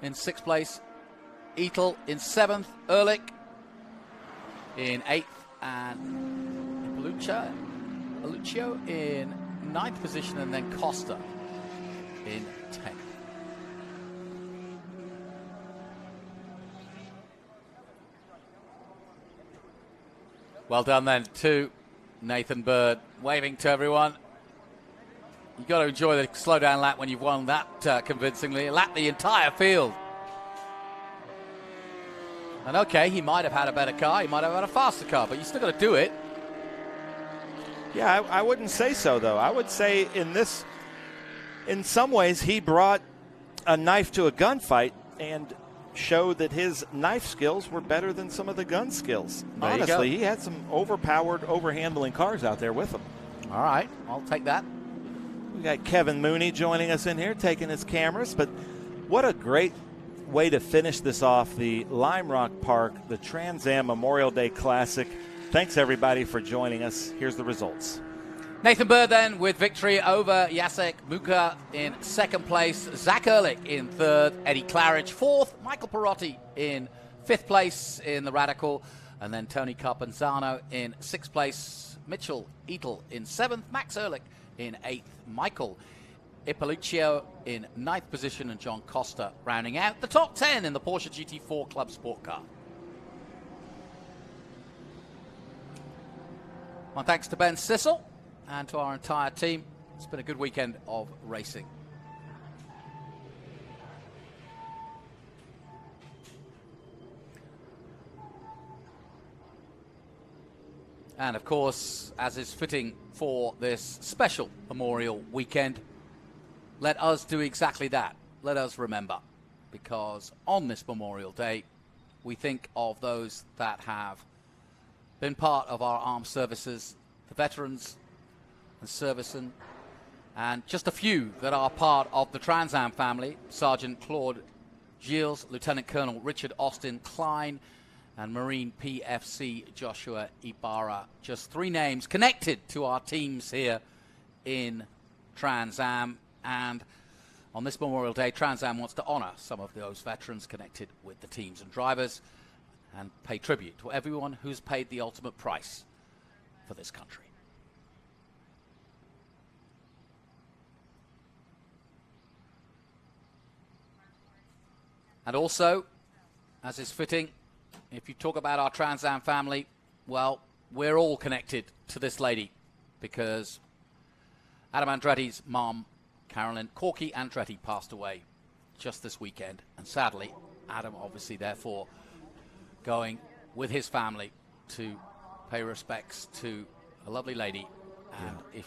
in sixth place. Edel in seventh. Ehrlich in eighth, and Paluccio in ninth position, and then Costa in 10th. Well done then to Nathan Bird, waving to everyone. You've got to enjoy the slow down lap when you've won that convincingly. Lap the entire field. And okay, he might have had a better car, he might have had a faster car, but you still got to do it. Yeah, I wouldn't say so, though. I would say in some ways, he brought a knife to a gunfight and showed that his knife skills were better than some of the gun skills. There Honestly, he had some overpowered, overhandling cars out there with him. All right, I'll take that. We got Kevin Mooney joining us in here, taking his cameras, but what a great way to finish this off, the Lime Rock Park, the Trans Am Memorial Day Classic. Thanks, everybody, for joining us. Here's the results. Nathan Bird then with victory over Jacek Muka in second place. Zach Ehrlich in third. Eddie Claridge fourth. Michael Perotti in fifth place in the Radical. And then Tony Carpenzano in sixth place. Mitchell Edel in seventh. Max Ehrlich in eighth. Michael Ippolicio in ninth position. And John Costa rounding out the top 10 in the Porsche GT4 Club Sport Car. My thanks to Ben Sissel and to our entire team. It's been a good weekend of racing. And of course, as is fitting for this special Memorial weekend, let us do exactly that. Let us remember. Because on this Memorial Day, we think of those that have been part of our armed services, the veterans and servicemen, and just a few that are part of the Trans Am family: Sergeant Claude Gilles, Lieutenant Colonel Richard Austin Klein, and Marine PFC Joshua Ibarra. Just three names connected to our teams here in Trans Am. And on this Memorial Day, Trans Am wants to honor some of those veterans connected with the teams and drivers and pay tribute to everyone who's paid the ultimate price for this country. And also, as is fitting, if you talk about our Trans Am family, well, we're all connected to this lady, because Adam Andretti's mom, Carolyn Corky Andretti, passed away just this weekend. And sadly, Adam obviously therefore going with his family to pay respects to a lovely lady. And if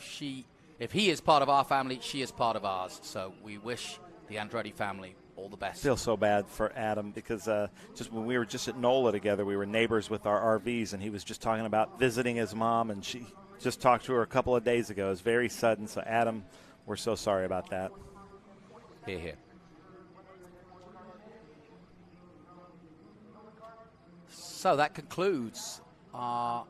he is part of our family, she is part of ours. So we wish the Andretti family all the best. I feel so bad for Adam, because just when we were just at NOLA together, we were neighbors with our RVs, and he was just talking about visiting his mom, and she just talked to her a couple of days ago. It was very sudden. So Adam, we're so sorry about that. Hear, hear. So that concludes our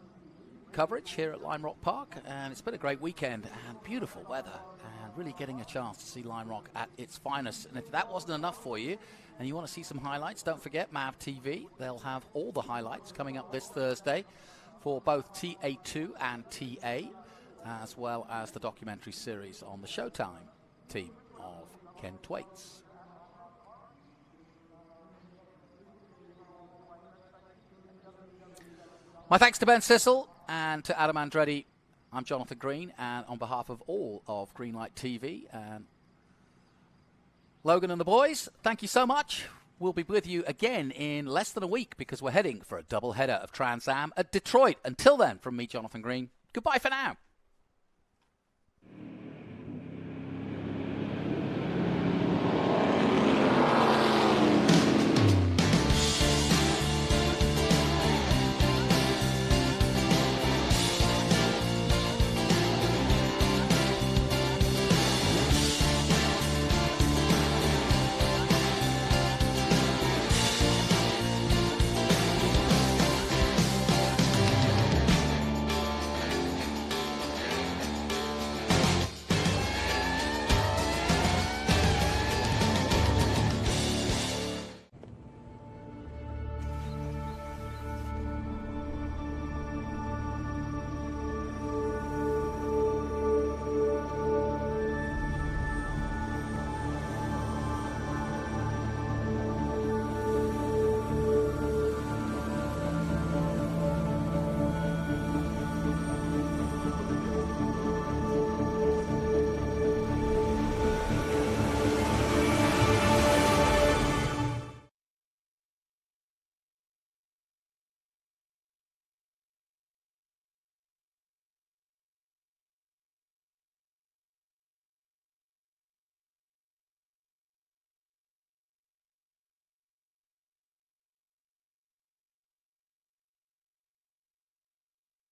coverage here at Lime Rock Park, and it's been a great weekend and beautiful weather, and really getting a chance to see Lime Rock at its finest. And if that wasn't enough for you and you want to see some highlights, don't forget MAV TV. They'll have all the highlights coming up this Thursday for both TA2 and TA, as well as the documentary series on the Showtime team of Ken Thwaites. My thanks to Ben Sissel and to Adam Andretti. I'm Jonathan Green, and on behalf of all of Greenlight TV and Logan and the boys, thank you so much. We'll be with you again in less than a week, because we're heading for a double header of Trans Am at Detroit. Until then, from me, Jonathan Green, goodbye for now.